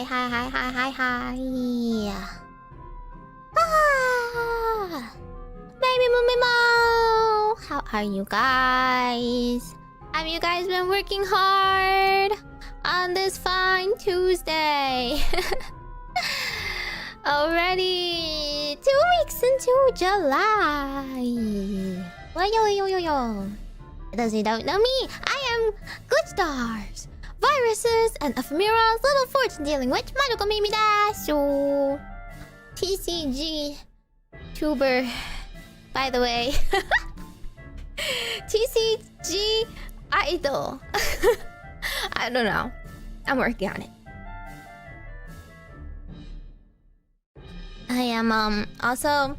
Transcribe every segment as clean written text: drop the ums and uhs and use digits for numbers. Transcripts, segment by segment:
Hi. Ah, baby Mumimo. How are you guys? Have you guys been working hard on this fine Tuesday? Already 2 weeks into July. Yo. For those who don't know me, I am GlitchStars, viruses and ephemerals, little fortune dealing witch, Majokko Meimi so TCG tuber, by the way. TCG idol. I don't know. I'm working on it. I am also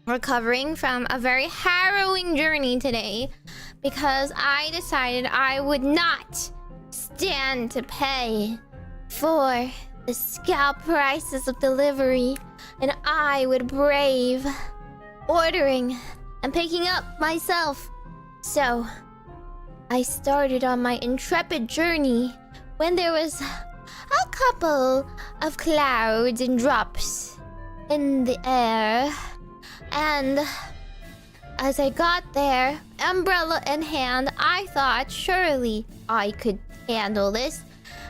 recovering from a very harrowing journey today because I decided I would not stand to pay for the scalp prices of delivery, and I would brave ordering and picking up myself. So I started on my intrepid journey when there was a couple of clouds and drops in the air, and as I got there, umbrella in hand, I thought surely I could handle this.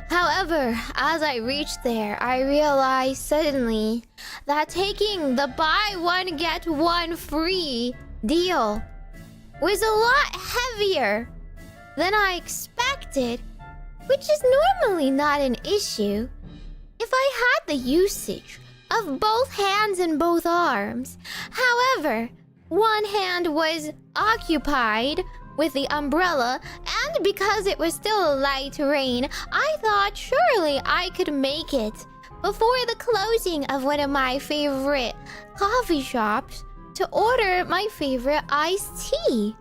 However, as I reached there, I realized suddenly that taking the buy one get one free deal was a lot heavier than I expected, which is normally not an issue if I had the usage of both hands and both arms. However, one hand was occupied with the umbrella, and because it was still a light rain, I thought surely I could make it before the closing of one of my favorite coffee shops to order my favorite iced tea.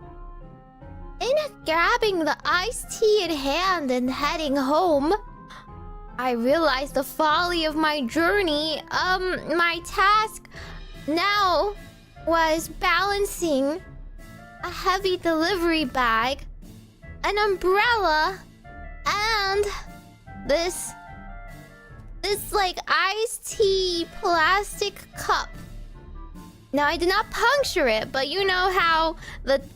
In grabbing the iced tea in hand and heading home, I realized the folly of my journey. My task now was balancing a heavy delivery bag, an umbrella, and this like iced tea plastic cup. Now I did not puncture it, but you know how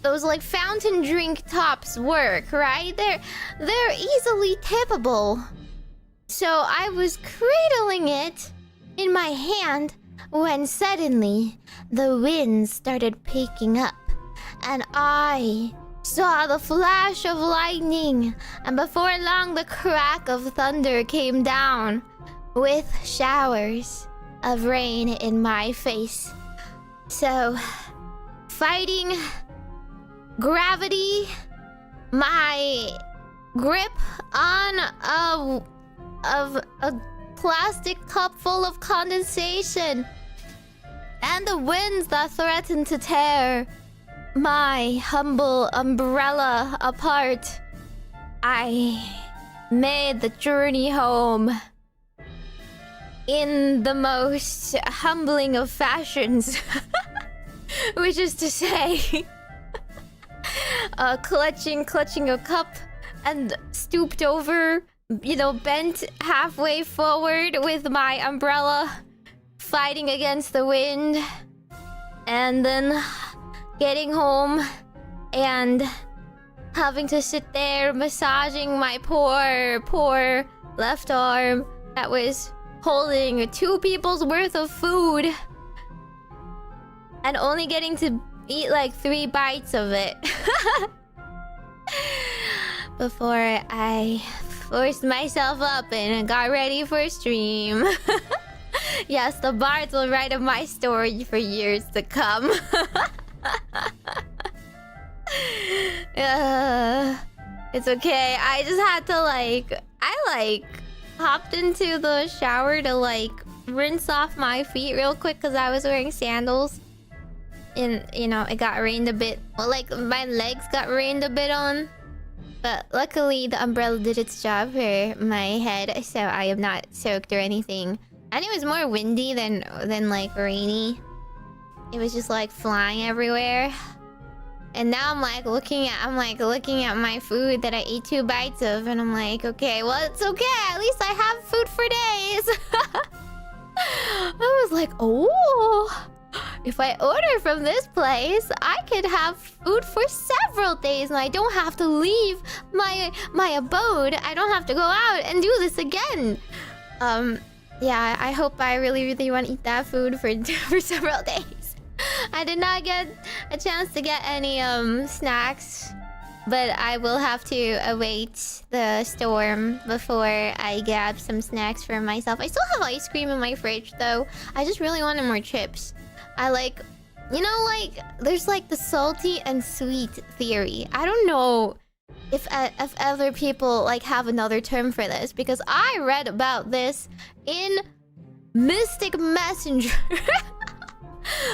those like fountain drink tops work, right? They're easily tippable. So I was cradling it in my hand when suddenly the wind started picking up, and I saw the flash of lightning, and before long the crack of thunder came down with showers of rain in my face. So, fighting gravity, my grip on a plastic cup full of condensation, and the winds that threatened to tear my humble umbrella apart, I made the journey home in the most humbling of fashions. Which is to say, clutching a cup and stooped over, bent halfway forward with my umbrella, fighting against the wind, and then getting home and having to sit there massaging my poor left arm that was holding 2 people's worth of food and only getting to eat like 3 bites of it before I forced myself up and got ready for stream. Yes, the bards will write of my story for years to come. It's okay. I just had to I hopped into the shower to rinse off my feet real quick because I was wearing sandals. And it got rained a bit. Well, my legs got rained a bit on. But luckily the umbrella did its job for my head, so I am not soaked or anything. And it was more windy than rainy. It was just flying everywhere. And now I'm like looking at my food that I ate 2 bites of, and I'm like, okay, well, it's okay. At least I have food for days. I was like, oh, if I order from this place, I could have food for several days, and I don't have to leave my abode. I don't have to go out and do this again. Yeah, I hope I really want to eat that food for several days. I did not get a chance to get any snacks, but I will have to await the storm before I grab some snacks for myself. I still have ice cream in my fridge, though. I just really wanted more chips. I like, you know, like, there's like the salty and sweet theory. I don't know if other people like have another term for this, because I read about this in Mystic Messenger.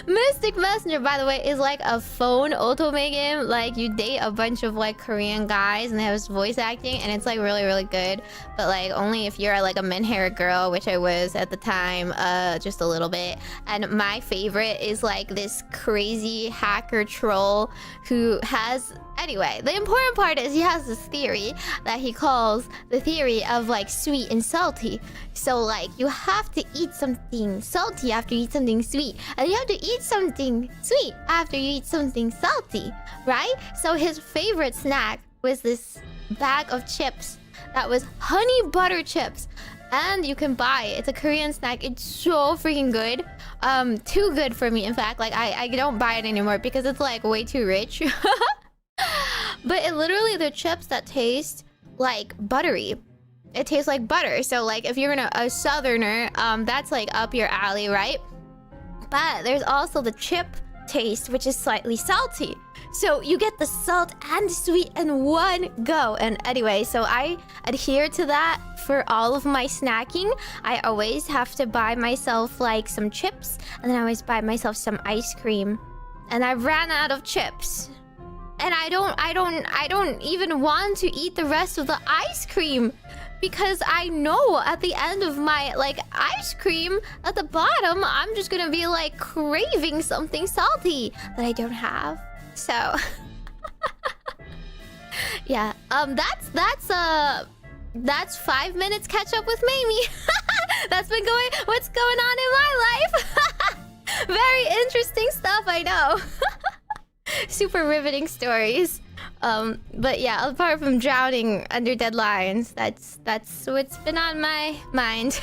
Mystic Messenger, by the way, is like a phone otome game. Like, you date a bunch of like Korean guys and they have voice acting, and it's like really good, but like only if you're like a min-haired girl, which I was at the time, just a little bit. And my favorite is like this crazy hacker troll who has, anyway, the important part is he has this theory that he calls the theory of like sweet and salty. So like, you have to eat something salty after you eat something sweet, and you have to eat something sweet after you eat something salty, right? So his favorite snack was this bag of chips that was honey butter chips, and you can buy it. It's a Korean snack. It's so freaking good. Too good for me, in fact. Like, I don't buy it anymore because it's like way too rich. But it literally, the chips that taste like buttery. It tastes like butter. So like, if you're a southerner, that's like up your alley, right? But there's also the chip taste, which is slightly salty. So you get the salt and sweet in one go. And anyway, so I adhere to that for all of my snacking. I always have to buy myself like some chips, and then I always buy myself some ice cream. And I ran out of chips. And I don't even want to eat the rest of the ice cream, because I know at the end of my like ice cream at the bottom, I'm just gonna be like craving something salty that I don't have. So yeah, that's 5 minutes catch up with Meimi. That's been what's going on in my life. Very interesting stuff, I know. Super riveting stories. But yeah, apart from drowning under deadlines, that's what's been on my mind.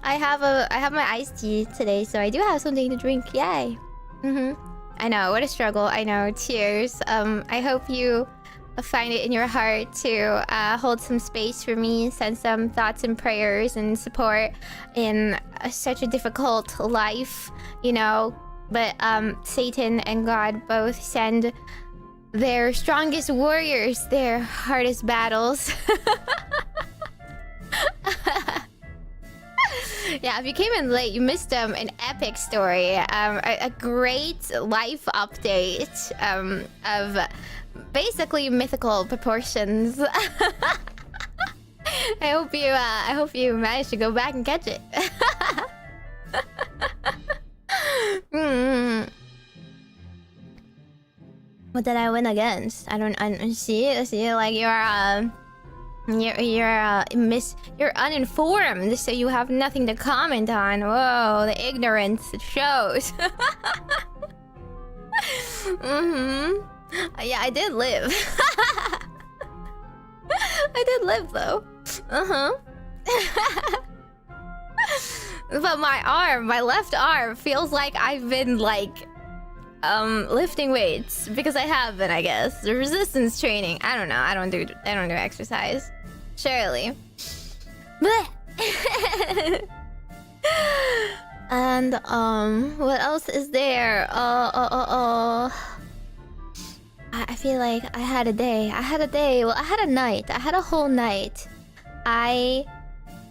I have my iced tea today, so I do have something to drink. Yay. I know, what a struggle. I know, tears. I hope you find it in your heart to hold some space for me, send some thoughts and prayers and support in such a difficult life, you know. But Satan and God both send their strongest warriors, their hardest battles. Yeah, if you came in late, you missed an epic story, a great life update of basically mythical proportions. I hope you managed to go back and catch it. What did I win against? I don't see like you're uninformed, so you have nothing to comment on. Whoa, the ignorance, it shows. Yeah, I did live. I did live though. But my left arm feels like I've been like lifting weights, because I have been, I guess. The resistance training. I don't know. I don't do exercise. Surely. And what else is there? I feel like I had a day. Well, I had a night. I had a whole night.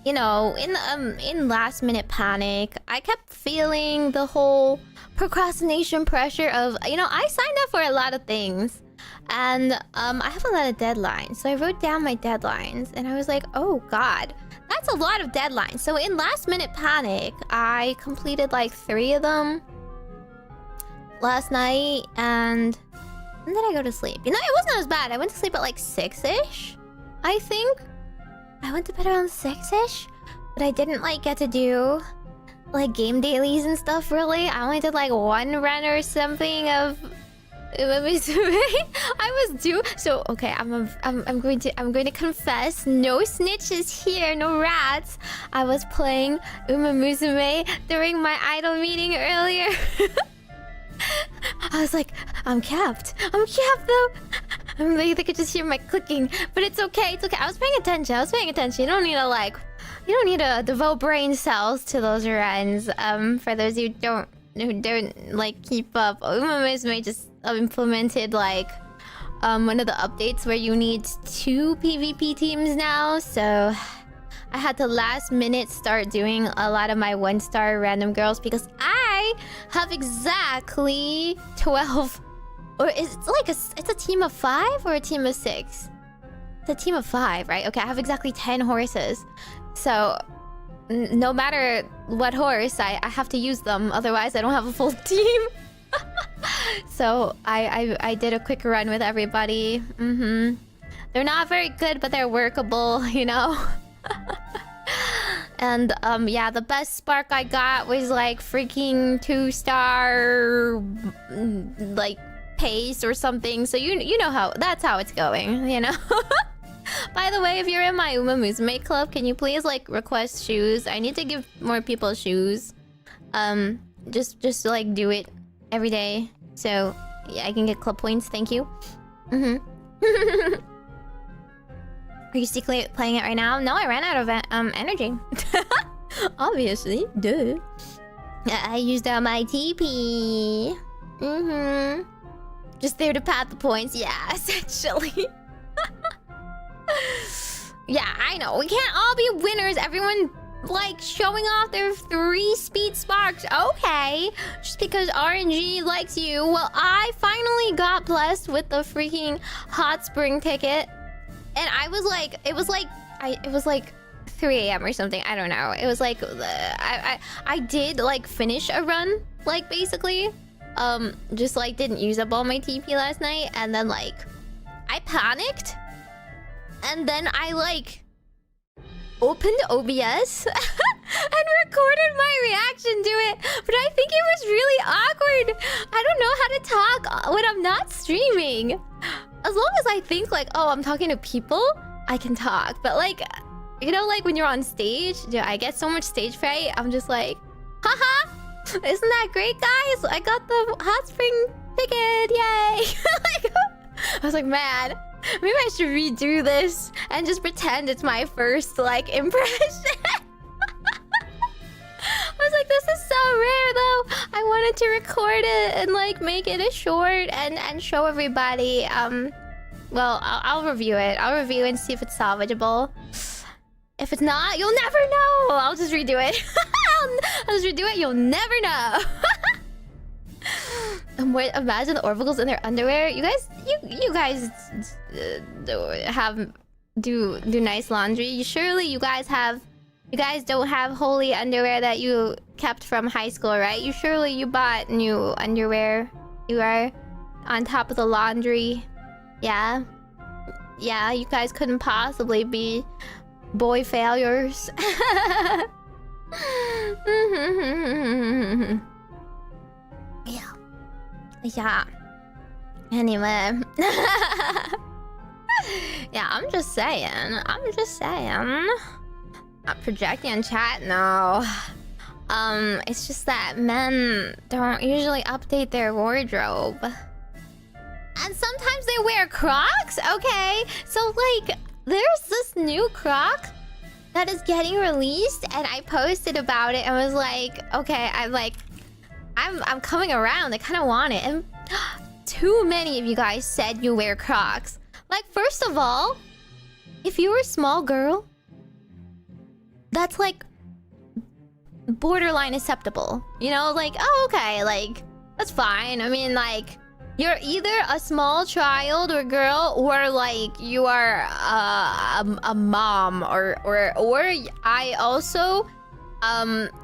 You know, in last minute panic, I kept feeling the whole procrastination pressure of, you know, I signed up for a lot of things, and I have a lot of deadlines. So I wrote down my deadlines, and I was like, oh god, that's a lot of deadlines. So in last minute panic, I completed like 3 of them. last night, and when did I go to sleep? You know, it wasn't as bad. I went to sleep at like 6-ish, I think. I went to bed around 6-ish, but I didn't like get to do like game dailies and stuff. Really, I only did like one run or something of. I was due. So okay, I'm going to confess. No snitches here, no rats. I was playing Uma Musume during my idol meeting earlier. I was like, I'm capped though. They could just hear my clicking, but it's okay. It's okay. I was paying attention. You don't need to devote brain cells to those runs. For those who don't like keep up, Uma Musume just implemented like one of the updates where you need 2 PvP teams now. So I had to last minute start doing a lot of my 1-star random girls because I have exactly 12. Or is it like it's a team of 5 or a team of 6? It's a team of 5, right? Okay, I have exactly 10 horses. So no matter what horse, I have to use them. Otherwise, I don't have a full team. So I did a quick run with everybody. They're not very good, but they're workable, you know? And yeah, the best spark I got was like freaking 2-star like pace or something. So you know how that's how it's going, you know? By the way, if you're in my Uma Musume club, can you please like request shoes? I need to give more people shoes. Just like do it every day, so yeah, I can get club points. Thank you. Are you secretly playing it right now? No, I ran out of energy. Obviously, duh. I used up my TP. Just there to pad the points. Yeah, essentially. Yeah, I know. We can't all be winners. Everyone like showing off their 3 speed sparks. Okay, just because RNG likes you. Well, I finally got blessed with the freaking hot spring ticket, and I was like, it was like 3 a.m. or something. I don't know. It was like I did like finish a run, like basically, just like didn't use up all my TP last night, and then like I panicked, and then I like opened OBS and recorded my reaction to it, but I think it was really awkward. I don't know how to talk when I'm not streaming. As long as I think like, oh, I'm talking to people, I can talk. But like, you know, like when you're on stage, I get so much stage fright. I'm just like, haha, isn't that great, guys? I got the hot spring ticket, yay. Like, I was like, man, maybe I should redo this and just pretend it's my first, like, impression. I was like, this is so rare, though. I wanted to record it and, like, make it a short and show everybody. Well, I'll review it. I'll review and see if it's salvageable. If it's not, you'll never know. I'll just redo it. I'll just redo it. You'll never know. Imagine the Orbacles in their underwear. You guys do nice laundry. Surely you guys don't have holy underwear that you kept from high school, right? You bought new underwear. You are on top of the laundry. Yeah, you guys couldn't possibly be boy failures. Yeah. Anyway. Yeah, I'm just saying. Not projecting in chat, no. It's just that men don't usually update their wardrobe. And sometimes they wear Crocs? Okay. So, like, there's this new Croc that is getting released, and I posted about it and was like, okay, I'm coming around. I kind of want it. And too many of you guys said you wear Crocs. Like, first of all, if you're a small girl, that's like borderline acceptable. You know, like, oh, okay, like, that's fine. I mean, like, you're either a small child or girl, or like you are a mom, or I also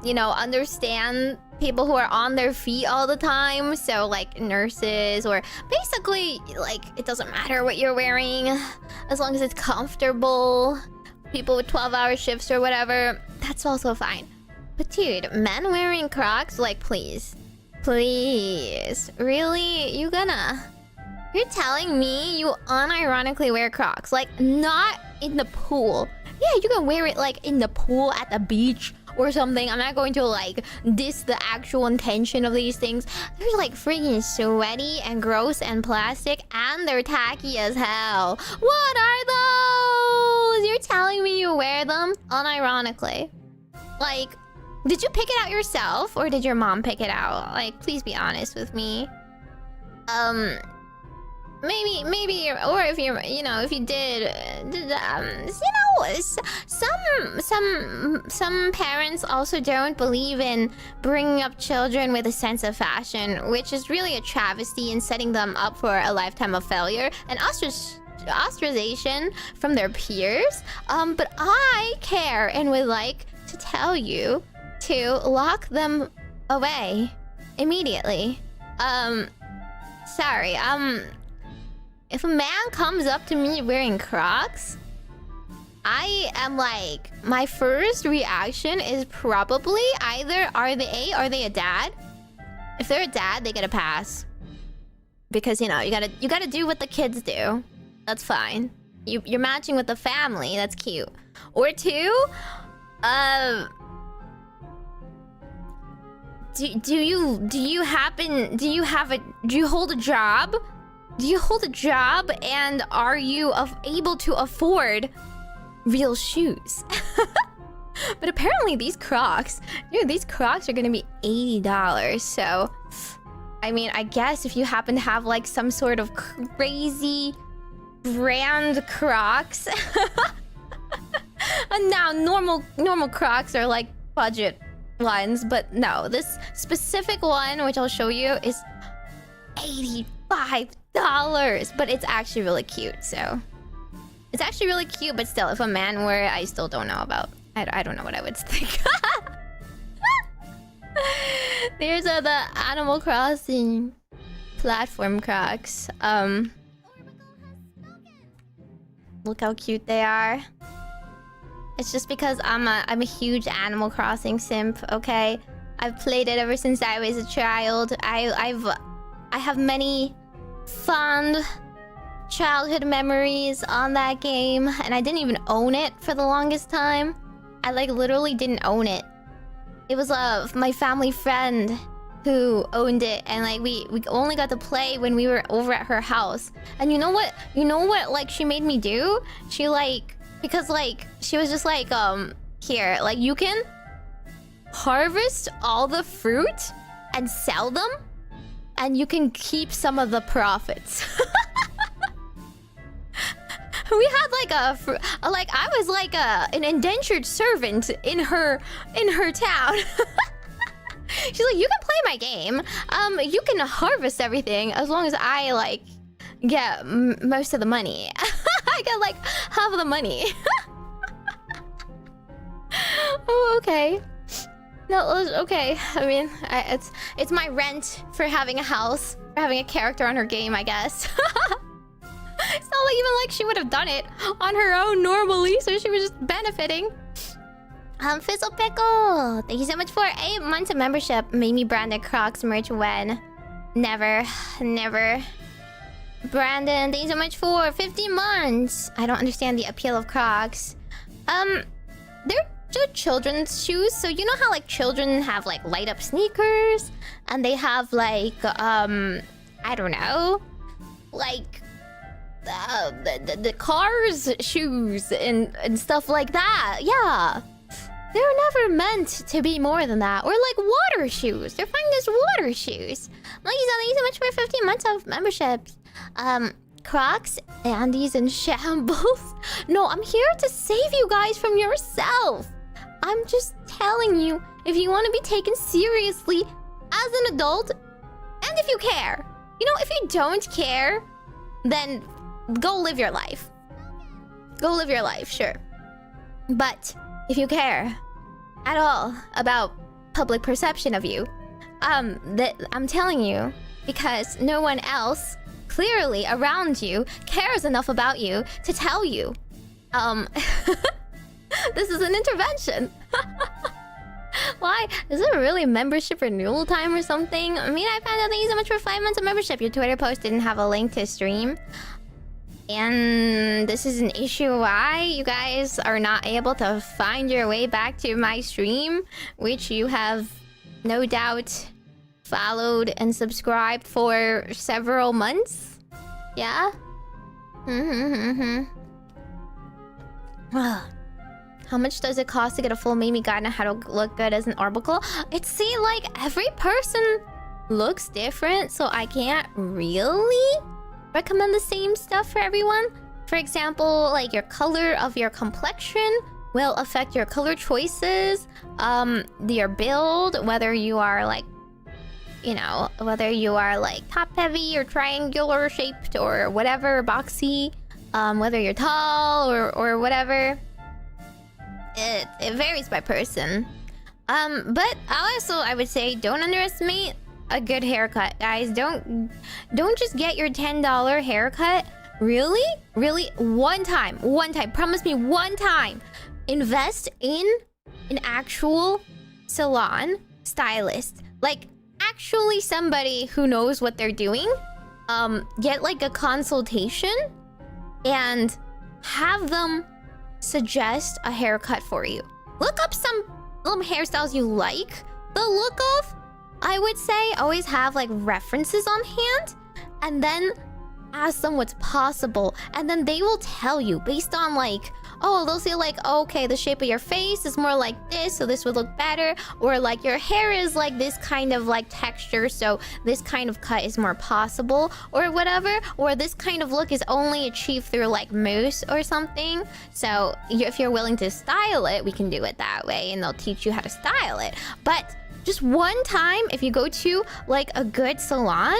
you know, understand people who are on their feet all the time. So like nurses, or basically like it doesn't matter what you're wearing as long as it's comfortable. People with 12-hour shifts or whatever, that's also fine. But dude, men wearing Crocs, like please. Please. Really? You're telling me you unironically wear Crocs? Like, not in the pool. Yeah, you can wear it like in the pool at the beach or something. I'm not going to like diss the actual intention of these things. They're like freaking sweaty and gross and plastic, and they're tacky as hell. What are those? You're telling me you wear them unironically? Like, did you pick it out yourself or did your mom pick it out? Like, please be honest with me. Maybe, or if you're, you know, if you did, you know, some parents also don't believe in bringing up children with a sense of fashion, which is really a travesty and setting them up for a lifetime of failure and ostracization from their peers. But I care and would like to tell you to lock them away immediately. Sorry, if a man comes up to me wearing Crocs, I am like, my first reaction is probably either are they a dad? If they're a dad, they get a pass. Because, you know, you gotta do what the kids do. That's fine. You're matching with the family, that's cute. Or two, do you hold a job? Do you hold a job, and are you able to afford real shoes? But apparently these Crocs, dude, these Crocs are gonna be $80. So, I mean, I guess if you happen to have like some sort of crazy brand Crocs, and now normal Crocs are like budget ones, but no, this specific one, which I'll show you, is $85. But it's actually really cute, so it's actually really cute. But still, if a man wore it, I still don't know about. I don't know what I would think. There's the Animal Crossing platform Crocs. Look how cute they are. It's just because I'm a huge Animal Crossing simp. Okay, I've played it ever since I was a child. I have many fond childhood memories on that game, and I didn't even own it for the longest time. I like literally didn't own it. It was my family friend who owned it, and like we only got to play when we were over at her house. And you know what like she made me do? She like, because like she was just like, here, like you can harvest all the fruit and sell them, and you can keep some of the profits. We had like I was like an indentured servant in her town. She's like, you can play my game. You can harvest everything as long as I like get most of the money. I get like half of the money. Oh, okay. No, okay. I mean, it's my rent for having a house, for having a character on her game, I guess. It's not like even like she would have done it on her own normally, so she was just benefiting. Fizzle Pickle, thank you so much for 8 months of membership. Meimi branded Crocs merch when? Never. Brandon, thank you so much for 15 months. I don't understand the appeal of Crocs. They're children's shoes, so you know how like children have like light up sneakers, and they have like I don't know, like the cars shoes and stuff like that. Yeah, they're never meant to be more than that. Or like water shoes. They're fine as water shoes. Thank you so much for 15 months of memberships. Crocs, Andy's in shambles. No, I'm here to save you guys from yourself. I'm just telling you, if you want to be taken seriously as an adult, and if you care. You know, if you don't care, then go live your life. Go live your life, sure. But if you care at all about public perception of you, I'm telling you, because no one else clearly around you cares enough about you to tell you. This is an intervention. Why? Is it really membership renewal time or something? I mean, I found out thank you so much for 5 months of membership. Your Twitter post didn't have a link to stream. And this is an issue why you guys are not able to find your way back to my stream, which you have no doubt followed and subscribed for several months. Yeah? How much does it cost to get a full Meimi guide on how to look good as an Orbacle? It's see, like, every person looks different, so I can't really recommend the same stuff for everyone. For example, like your color of your complexion will affect your color choices, your build, whether you are like, you know, whether you are like top heavy or triangular shaped or whatever, boxy, whether you're tall or whatever. It varies by person. But also I would say don't underestimate a good haircut, guys. Don't just get your $10 haircut. Really? One time. Promise me one time. Invest in an actual salon stylist. Like actually somebody who knows what they're doing. Get like a consultation and have them suggest a haircut for you. Look up some hairstyles you like the look of. I would say always have like references on hand and then ask them what's possible, and then they will tell you based on like, oh, they'll say like, oh, okay, the shape of your face is more like this, so this would look better, or like your hair is like this kind of like texture, so this kind of cut is more possible, or whatever, or this kind of look is only achieved through like mousse or something. So if you're willing to style it, we can do it that way, and they'll teach you how to style it. But just one time, if you go to like a good salon,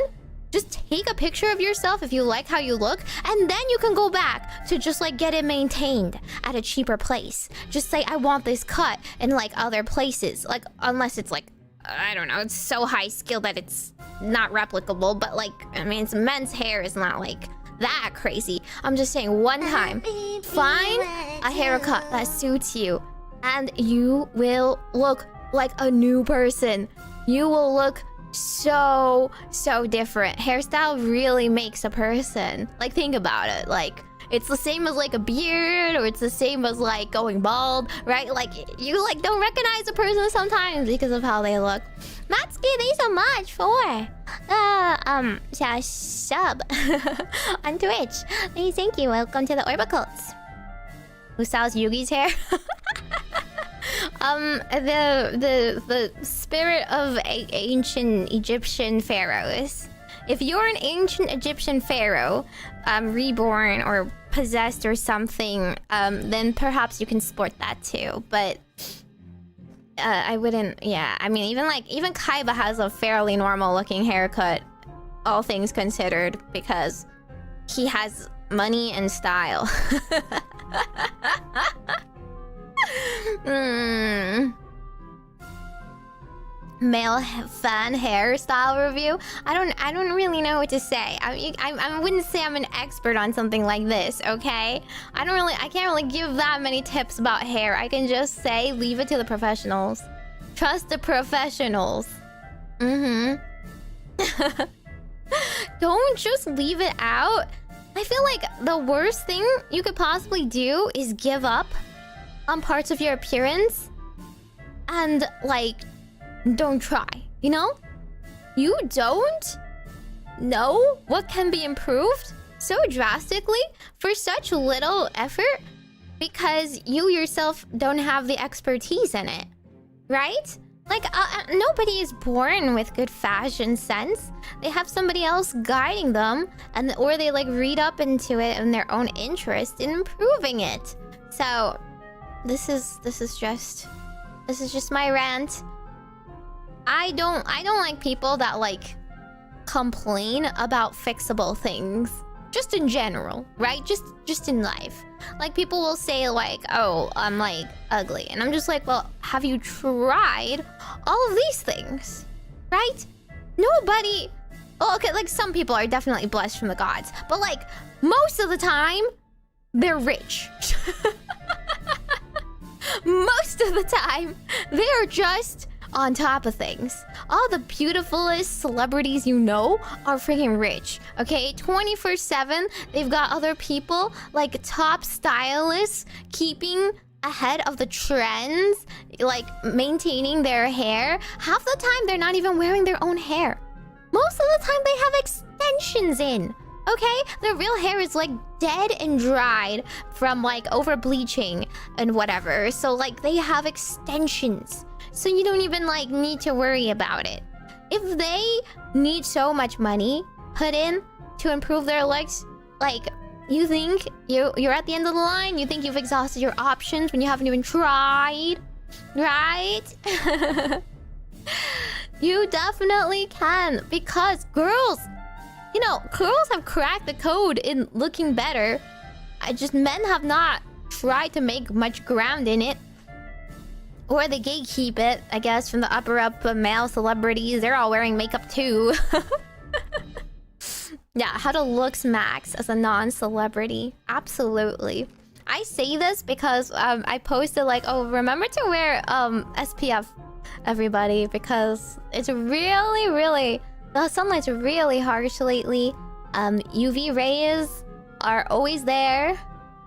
just take a picture of yourself if you like how you look, and then you can go back to just like get it maintained at a cheaper place. Just say, I want this cut in like other places. Like, unless it's like, I don't know, it's so high skill that it's not replicable. But like, I mean, it's men's hair is not like that crazy. I'm just saying one time, find a haircut that suits you and you will look like a new person. You will look so different. Hairstyle really makes a person. Like, think about it. Like, it's the same as like a beard, or it's the same as like going bald, right? Like, you like don't recognize a person sometimes because of how they look. Matsuki, thank you so much for sub on Twitch. Thank you. Welcome to the Orbacult. Who styles Yugi's hair? The spirit of ancient Egyptian pharaohs. If you're an ancient Egyptian pharaoh, reborn or possessed or something, then perhaps you can sport that too. But I wouldn't. Yeah, I mean, even Kaiba has a fairly normal looking haircut, all things considered, because he has money and style. Male fan hairstyle review. I don't really know what to say. I wouldn't say I'm an expert on something like this, okay? I can't really give that many tips about hair. I can just say leave it to the professionals. Trust the professionals. Don't just leave it out. I feel like the worst thing you could possibly do is give up on parts of your appearance and like don't try, you know? You don't know what can be improved so drastically for such little effort because you yourself don't have the expertise in it, right? Like, nobody is born with good fashion sense. They have somebody else guiding them, or they like read up into it in their own interest in improving it. So this is just my rant. I don't like people that like complain about fixable things. Just in general, right? Just in life. Like, people will say like, oh, I'm like ugly, and I'm just like, well, have you tried all of these things, right? Nobody... Well, okay, like, some people are definitely blessed from the gods. But, like, most of the time, they're rich. Most of the time, they're just on top of things. All the beautifulest celebrities you know are freaking rich, okay? 24/7, they've got other people, like top stylists, keeping ahead of the trends, like maintaining their hair. Half the time, they're not even wearing their own hair. Most of the time, they have extensions in. Okay? Their real hair is like dead and dried from like over bleaching and whatever. So like they have extensions. So you don't even like need to worry about it. If they need so much money put in to improve their looks, like you think you're at the end of the line, you think you've exhausted your options when you haven't even tried, right? You definitely can, because girls, you know, girls have cracked the code in looking better. Men have not tried to make much ground in it. Or they gatekeep it, I guess, from the upper male celebrities. They're all wearing makeup too. Yeah, how to looks max as a non-celebrity. Absolutely. I say this because I posted like, oh, remember to wear SPF, everybody, because it's really... The sunlight's really harsh lately. UV rays are always there,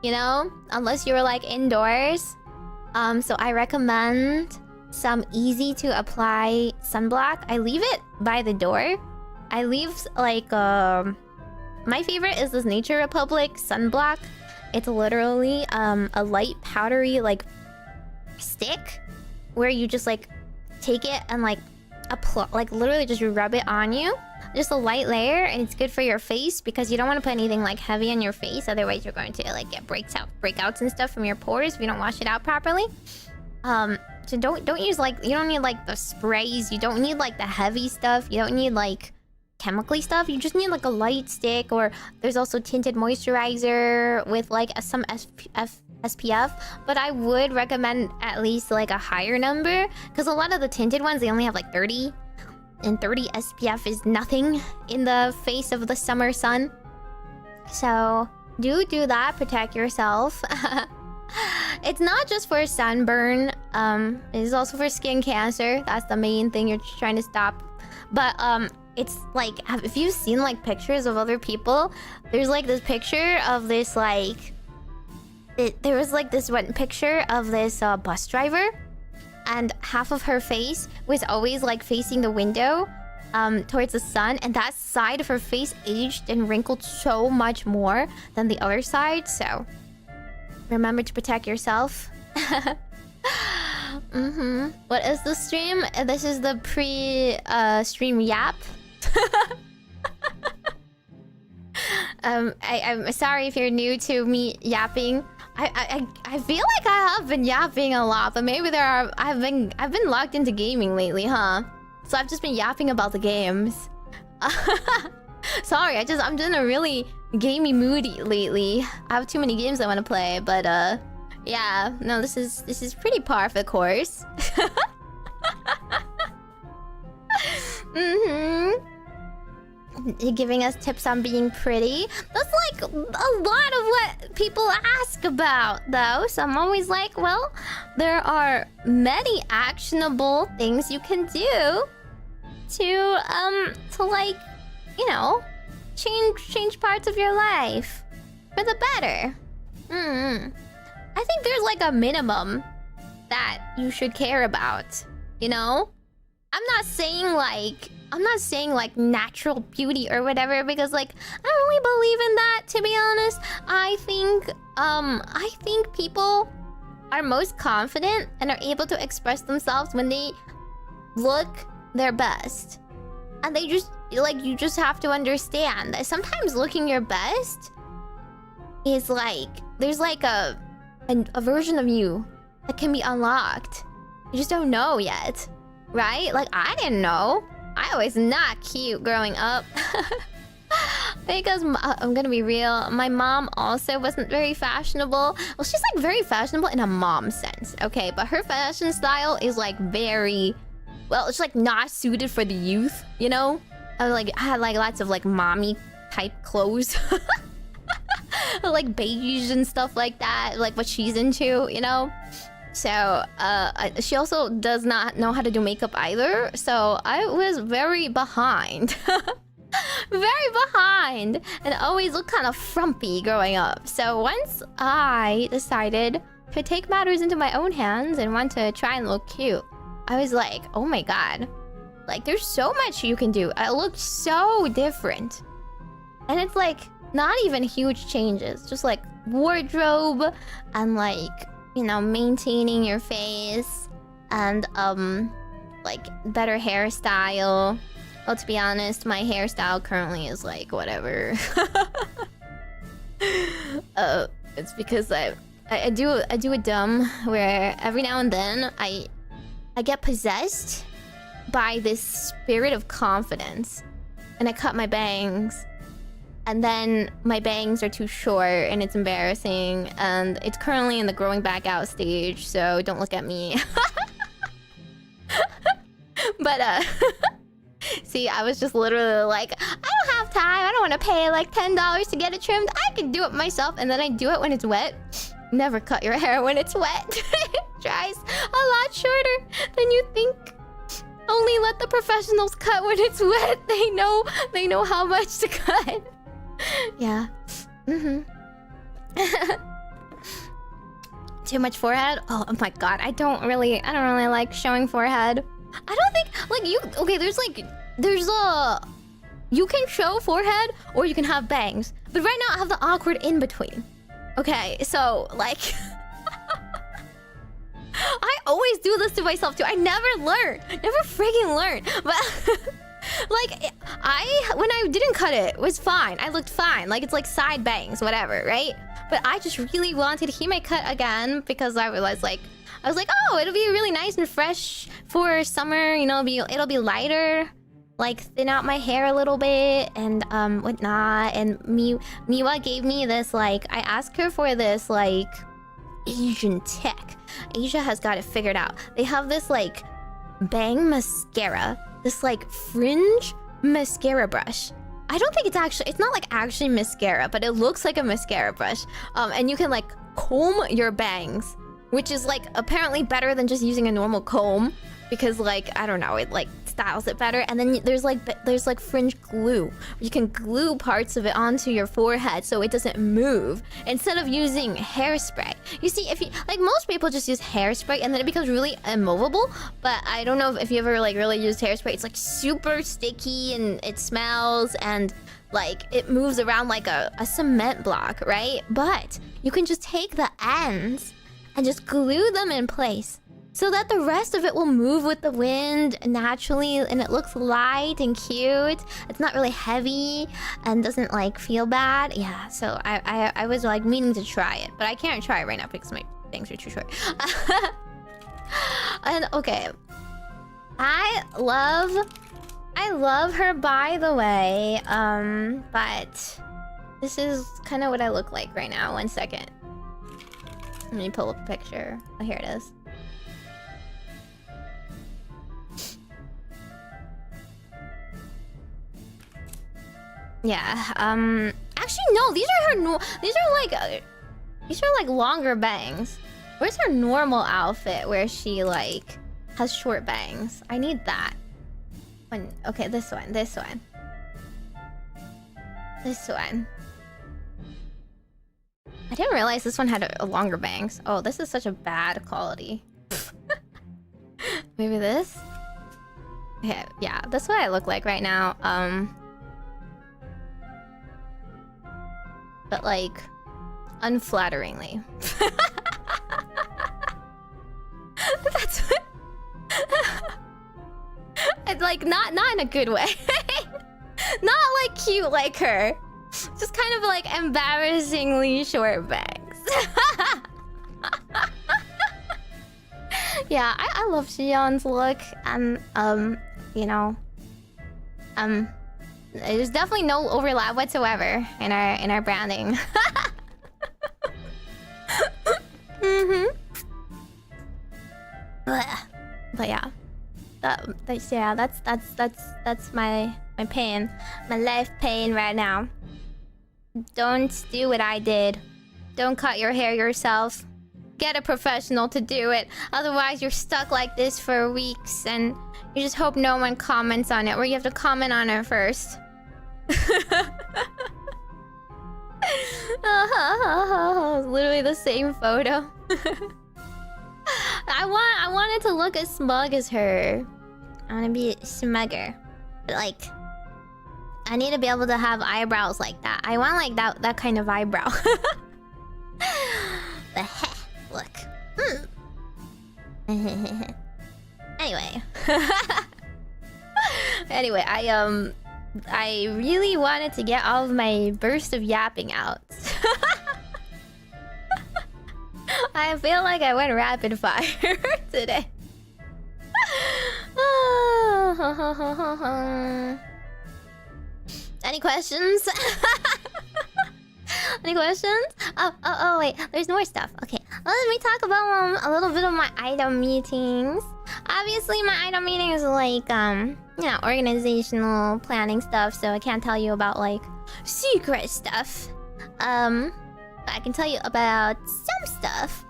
you know? Unless you're like indoors. So I recommend some easy to apply sunblock. I leave it by the door. I leave like my favorite is this Nature Republic sunblock. It's literally a light powdery like stick where you just like take it and like like literally just rub it on you. Just a light layer, and it's good for your face because you don't want to put anything like heavy on your face, otherwise you're going to like get breakouts and stuff from your pores if you don't wash it out properly. So don't use like, you don't need like the sprays, you don't need like the heavy stuff, you don't need like chemically stuff, you just need like a light stick. Or there's also tinted moisturizer with like some SPF, but I would recommend at least like a higher number because a lot of the tinted ones, they only have like 30, and 30 SPF is nothing in the face of the summer sun. So do that, protect yourself. It's not just for sunburn, it is also for skin cancer. That's the main thing you're trying to stop. But it's like, if you've seen like pictures of other people, there's like this picture of this like there was like this one picture of this bus driver, and half of her face was always like facing the window towards the sun, and that side of her face aged and wrinkled so much more than the other side. So remember to protect yourself. What is the stream? This is the pre-stream yap. I'm sorry if you're new to me yapping. I feel like I have been yapping a lot, but maybe I've been locked into gaming lately, huh? So I've just been yapping about the games. Sorry, I'm in a really gamey mood lately. I have too many games I want to play, but yeah, no, this is pretty par for the course. Giving us tips on being pretty. That's like a lot of what people ask about, though. So I'm always like, well, there are many actionable things you can do to like, you know, change parts of your life for the better. I think there's like a minimum that you should care about, you know? I'm not saying like natural beauty or whatever, because like I don't really believe in that, to be honest. I think people are most confident and are able to express themselves when they look their best. And they just like, you just have to understand that sometimes looking your best is like, there's like a version of you that can be unlocked. You just don't know yet, right? Like I didn't know. I was not cute growing up. Because I'm gonna be real, my mom also wasn't very fashionable. Well, she's like very fashionable in a mom sense, okay? But her fashion style is like very well, it's like not suited for the youth, you know? I had like lots of like mommy type clothes. Like beige and stuff like that, like what she's into, you know? So, she also does not know how to do makeup either, so I was very behind. Very behind! And always looked kind of frumpy growing up. So once I decided to take matters into my own hands and want to try and look cute, I was like, oh my god. Like, there's so much you can do. I look so different. And it's like, not even huge changes. Just like wardrobe and like, you know, maintaining your face. And, like, better hairstyle. Well, to be honest, my hairstyle currently is like, whatever. It's because I do a dumb where every now and then I get possessed by this spirit of confidence, and I cut my bangs, and then my bangs are too short and it's embarrassing, and it's currently in the growing back out stage, so don't look at me. But see, I was just literally like, I don't have time, I don't want to pay like $10 to get it trimmed, I can do it myself. And then I do it when it's wet. Never cut your hair when it's wet. It dries a lot shorter than you think. Only let the professionals cut when it's wet. They know how much to cut. Yeah. Too much forehead? Oh my god, I don't really like showing forehead. I don't think like there's a you can show forehead or you can have bangs. But right now I have the awkward in between. Okay, so like I always do this to myself too. I never freaking learn. But like when I didn't cut it, it was fine. I looked fine. Like it's like side bangs, whatever, right? But I just really wanted to keep my cut again because I realized like I was like, oh, it'll be really nice and fresh for summer, you know, it'll be lighter. Like thin out my hair a little bit and whatnot. And Miwa gave me this, like, I asked her for this like Asian tech. Asia has got it figured out. They have this like bang mascara, this like fringe mascara brush. I don't think it's not like actually mascara, but it looks like a mascara brush. And you can like comb your bangs, which is like apparently better than just using a normal comb because like I don't know, it like styles it better. And then there's like fringe glue. You can glue parts of it onto your forehead so it doesn't move instead of using hairspray. You see, if you like most people just use hairspray and then it becomes really immovable, but I don't know if you ever like really used hairspray. It's like super sticky and it smells and like it moves around like a cement block, right? But you can just take the ends and just glue them in place so that the rest of it will move with the wind naturally and it looks light and cute. It's not really heavy and doesn't like feel bad. Yeah, so I was like meaning to try it, but I can't try it right now because my bangs are too short. And okay, I love her, by the way, but this is kind of what I look like right now. 1 second. Let me pull up a picture. Oh, here it is. Yeah, actually no, these are like longer bangs. Where's her normal outfit where she like has short bangs? I need that. Okay, this one. I didn't realize this one had a longer bangs. Oh, this is such a bad quality. Maybe this? Okay, yeah, that's what I look like right now. But like, unflatteringly. That's what... It's like, not in a good way. Not like cute like her. Just kind of like embarrassingly short bangs. Yeah, I love Shion's look, and you know, there's definitely no overlap whatsoever in our branding. But yeah, Yeah, that's my pain. My life pain right now. Don't do what I did. Don't cut your hair yourself. Get a professional to do it. Otherwise, you're stuck like this for weeks and you just hope no one comments on it, or you have to comment on it first. Literally the same photo. I want it to look as smug as her. I want to be smugger. But like, I need to be able to have eyebrows like that. I want like that kind of eyebrow. The heck, look. Anyway. Anyway, I really wanted to get all of my burst of yapping out. I feel like I went rapid fire today. Any questions? Any questions? Oh, wait. There's more stuff. Okay. Let me talk about a little bit of my item meetings. Obviously, my item meeting is like, you know, organizational planning stuff, so I can't tell you about, like, secret stuff. But I can tell you about some stuff.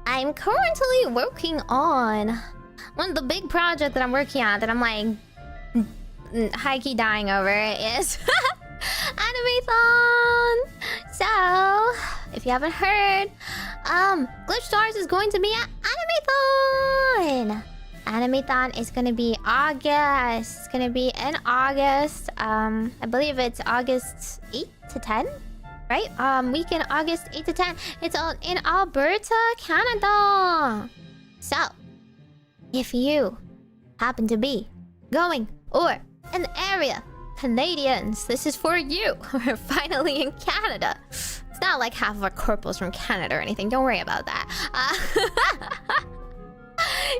I'm currently working on one of the big projects that I'm working on that I'm like high-key dying over is Animathon. So, if you haven't heard, GlitchStars is going to be at Animathon. Animathon is gonna be August. It's gonna be in August. I believe it's August 8 to 10. Right? Weekend August 8 to 10. It's all in Alberta, Canada. So, if you happen to be going or in the area, Canadians, this is for you. We're finally in Canada. It's not like half of our corporals from Canada or anything. Don't worry about that.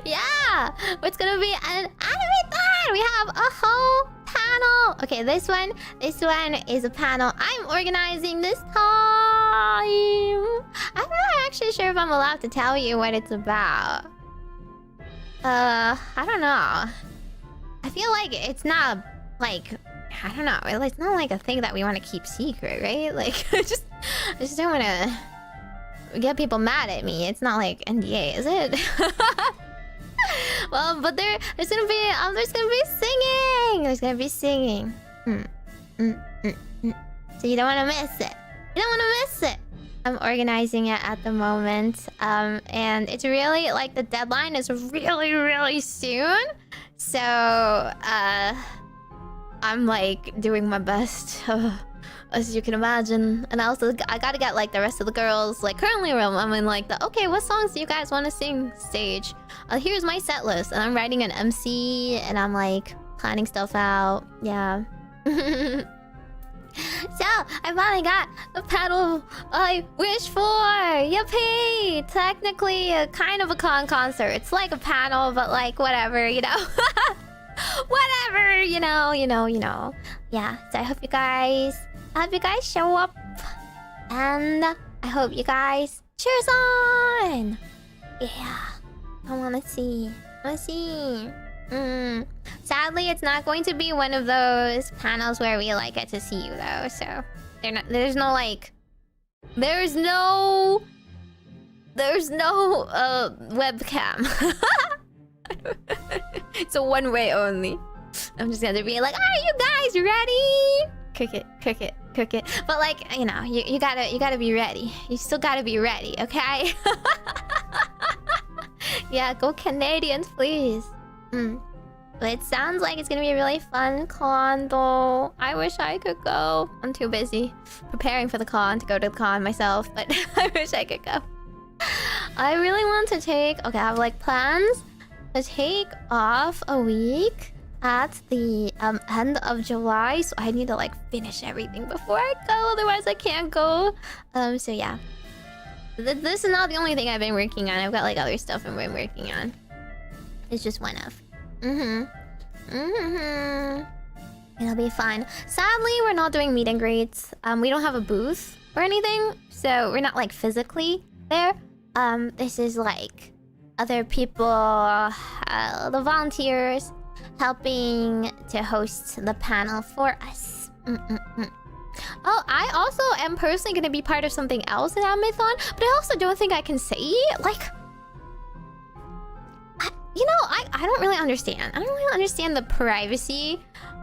Yeah, it's gonna be an Animathon. We have a whole panel. Okay, this one is a panel I'm organizing this time. I'm not actually sure if I'm allowed to tell you what it's about. I don't know. I feel like it's not like, I don't know. It's not like a thing that we want to keep secret, right? Like, I just don't want to get people mad at me. It's not like NDA, is it? Well, but there's gonna be singing. There's gonna be singing. So you don't want to miss it. You don't want to miss it. I'm organizing it at the moment, and it's really like the deadline is really soon. So I'm like doing my best, as you can imagine. And also I gotta get like the rest of the girls. Like currently I'm in like the okay, what songs do you guys want to sing stage? Here's my set list, and I'm writing an MC, and I'm like planning stuff out. Yeah. So I finally got the panel I wish for. Yippee! Technically, kind of a concert. It's like a panel, but like whatever, you know. Whatever, you know. Yeah. So I hope you guys show up, and I hope you guys cheers on. Yeah. I wanna see. Sadly, it's not going to be one of those panels where we like get to see you though. So there's no webcam. It's a one way only. I'm just gonna be like, are you guys ready? Cricket. But like, you know, you gotta be ready. You still gotta be ready, okay? Yeah, go Canadians, please. But it sounds like it's gonna be a really fun con, though. I wish I could go. I'm too busy preparing for the con to go to the con myself, but I wish I could go. I really want to take... Okay, I have like plans to take off a week at the end of July, so I need to like finish everything before I go, otherwise I can't go. So yeah. This is not the only thing I've been working on. I've got like other stuff I've been working on. It's just one of. It'll be fun. Sadly, we're not doing meet and greets. We don't have a booth or anything, so we're not like physically there. This is like other people, the volunteers helping to host the panel for us. Oh, I also am personally gonna be part of something else in Anime-thon, but I also don't think I can say it. Like, you know, I don't really understand. I don't really understand the privacy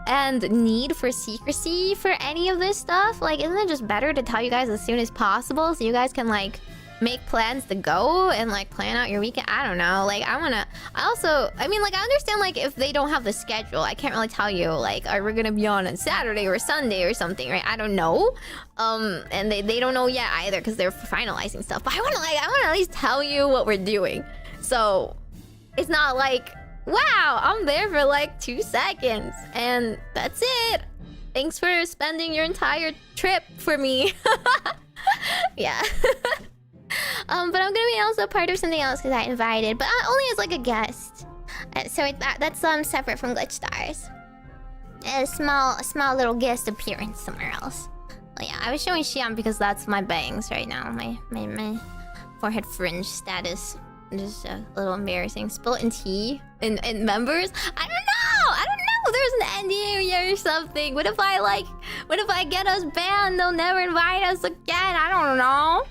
and need for secrecy for any of this stuff. Like, isn't it just better to tell you guys as soon as possible so you guys can like make plans to go and like plan out your weekend? I don't know. Like, I mean, like, I understand like if they don't have the schedule, I can't really tell you like, are we gonna be on Saturday or Sunday or something, right? I don't know. And they don't know yet either because they're finalizing stuff. But I wanna at least tell you what we're doing. So it's not like, wow, I'm there for like 2 seconds and that's it. Thanks for spending your entire trip for me. Yeah. But I'm gonna be also part of something else because I invited, but only as like a guest. So that's separate from GlitchStars. A small little guest appearance somewhere else. Well, yeah, I was showing Xian because that's my bangs right now. My forehead fringe status. Just a little embarrassing. Spilling tea in members? I don't know. There's an NDA or something. What if I get us banned? They'll never invite us again. I don't know.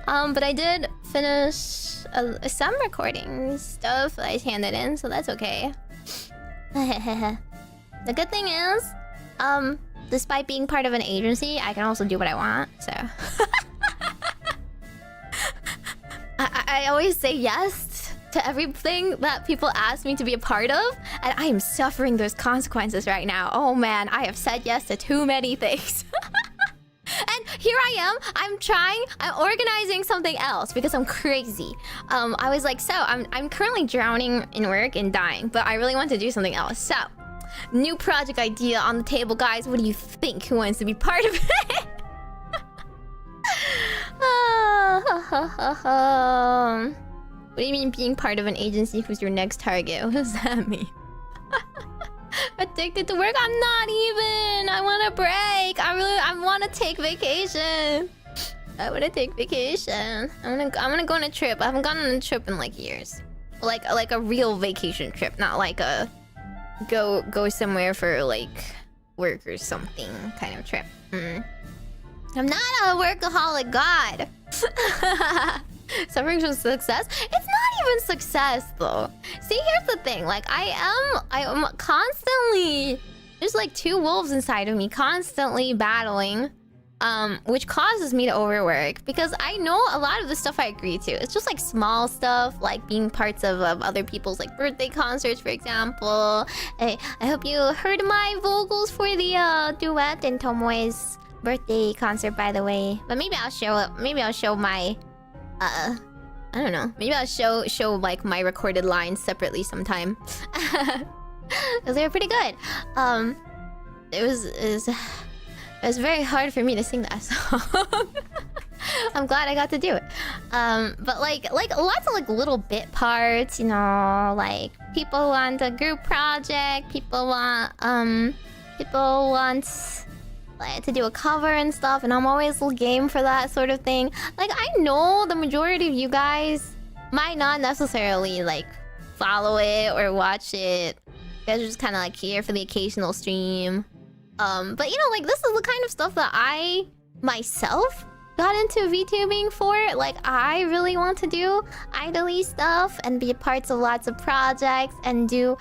But I did finish some recording stuff that I handed in, so that's okay. The good thing is, despite being part of an agency, I can also do what I want, so... I always say yes to everything that people ask me to be a part of, and I am suffering those consequences right now. Oh man, I have said yes to too many things. And here I am, I'm organizing something else because I'm crazy. I was like, so I'm currently drowning in work and dying, but I really want to do something else. So, new project idea on the table, guys. What do you think? Who wants to be part of it? What do you mean being part of an agency? Who's your next target? What does that mean? Addicted to work? I'm not even. I want a break. I want to take vacation. I want to take vacation. I'm gonna go on a trip. I haven't gone on a trip in like years. Like a real vacation trip, not like a go somewhere for like work or something kind of trip. I'm not a workaholic god. Suffering from success? It's not even success though. See, here's the thing. Like, I am constantly... There's like 2 wolves inside of me constantly battling. Which causes me to overwork. Because I know a lot of the stuff I agree to. It's just like small stuff. Like being parts of other people's like birthday concerts, for example. I hope you heard my vocals for the duet in Tomoe's birthday concert, by the way. But maybe I'll show my I don't know. Maybe I'll show like my recorded lines separately sometime. Because they were pretty good. It was very hard for me to sing that song. I'm glad I got to do it. But like lots of like little bit parts, you know, like people want a group project, people want to do a cover and stuff, and I'm always game for that sort of thing. Like, I know the majority of you guys might not necessarily like follow it or watch it. You guys are just kind of like here for the occasional stream. But you know, like, this is the kind of stuff that I myself got into VTubing for. Like, I really want to do idly stuff and be parts of lots of projects and do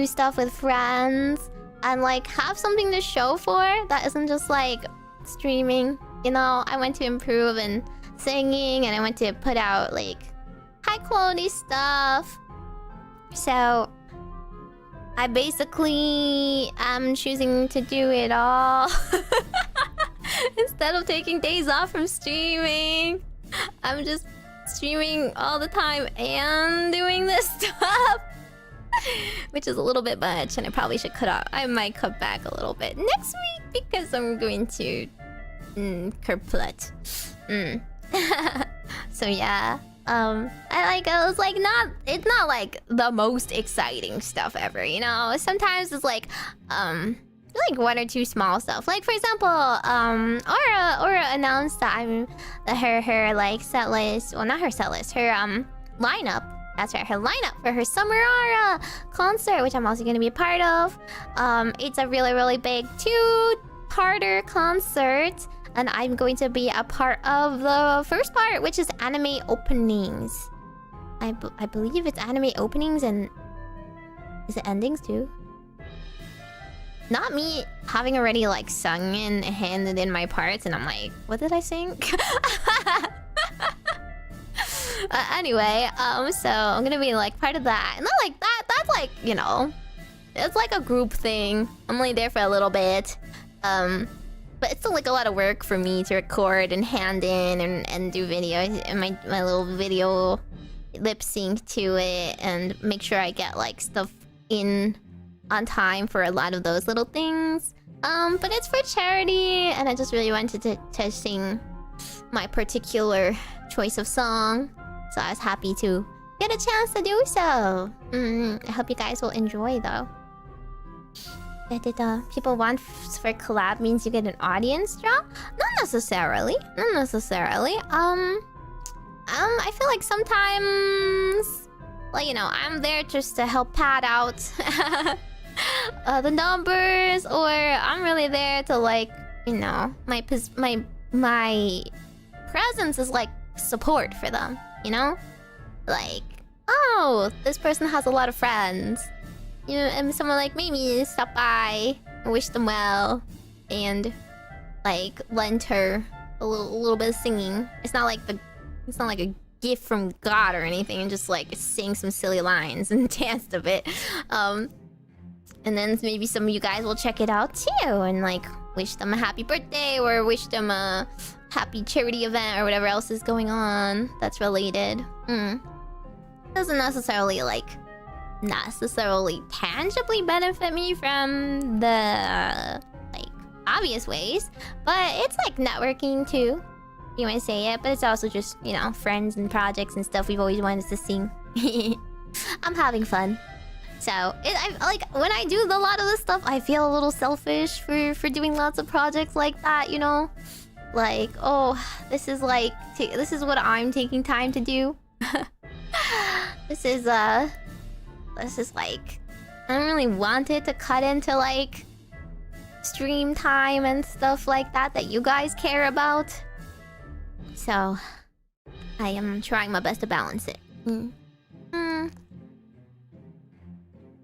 stuff with friends. And like have something to show for that isn't just like streaming. You know, I went to improve and singing, and I went to put out like high quality stuff. So I basically am choosing to do it all. Instead of taking days off from streaming, I'm just streaming all the time and doing this stuff. Which is a little bit much, and I probably should I might cut back a little bit next week because I'm going to kerplet. So yeah, it's not like the most exciting stuff ever, you know. Sometimes it's like like 1 or 2 small stuff. Like for example, Aura announced that her like set list. Well, not her set list. Her lineup. That's right. Her lineup for her Summer Aura concert, which I'm also gonna be a part of. It's a really big 2-parter concert, and I'm going to be a part of the first part, which is anime openings. I believe it's anime openings, and is it endings too? Not me having already like sung and handed in my parts, and I'm like, what did I sing? Anyway, so I'm gonna be like part of that. Not like that. That's like, you know, it's like a group thing. I'm only there for a little bit, but it's still like a lot of work for me to record and hand in and do video and my little video lip sync to it and make sure I get like stuff in on time for a lot of those little things. But it's for charity, and I just really wanted to sing my particular choice of song, so I was happy to get a chance to do so. I hope you guys will enjoy though. People want for collab means you get an audience draw? Not necessarily. Not necessarily. I feel like sometimes, like, you know, I'm there just to help pad out the numbers, or I'm really there to, like, you know, my presence is like support for them, you know? Like, oh, this person has a lot of friends. You know, and someone like Meimi stop by, wish them well, and like lend her a little bit of singing. It's not like a gift from God or anything, and just like sing some silly lines and dance a bit. And then maybe some of you guys will check it out too, and like wish them a happy birthday, or wish them a happy charity event, or whatever else is going on that's related. Doesn't necessarily tangibly benefit me from the like obvious ways, but it's like networking too, you might say it. But it's also just, you know, friends and projects and stuff we've always wanted to sing. I'm having fun. So I like when I do a lot of this stuff, I feel a little selfish for doing lots of projects like that, you know, like, oh, this is what I'm taking time to do. This is like, I don't really want it to cut into like stream time and stuff like that you guys care about. So I am trying my best to balance it.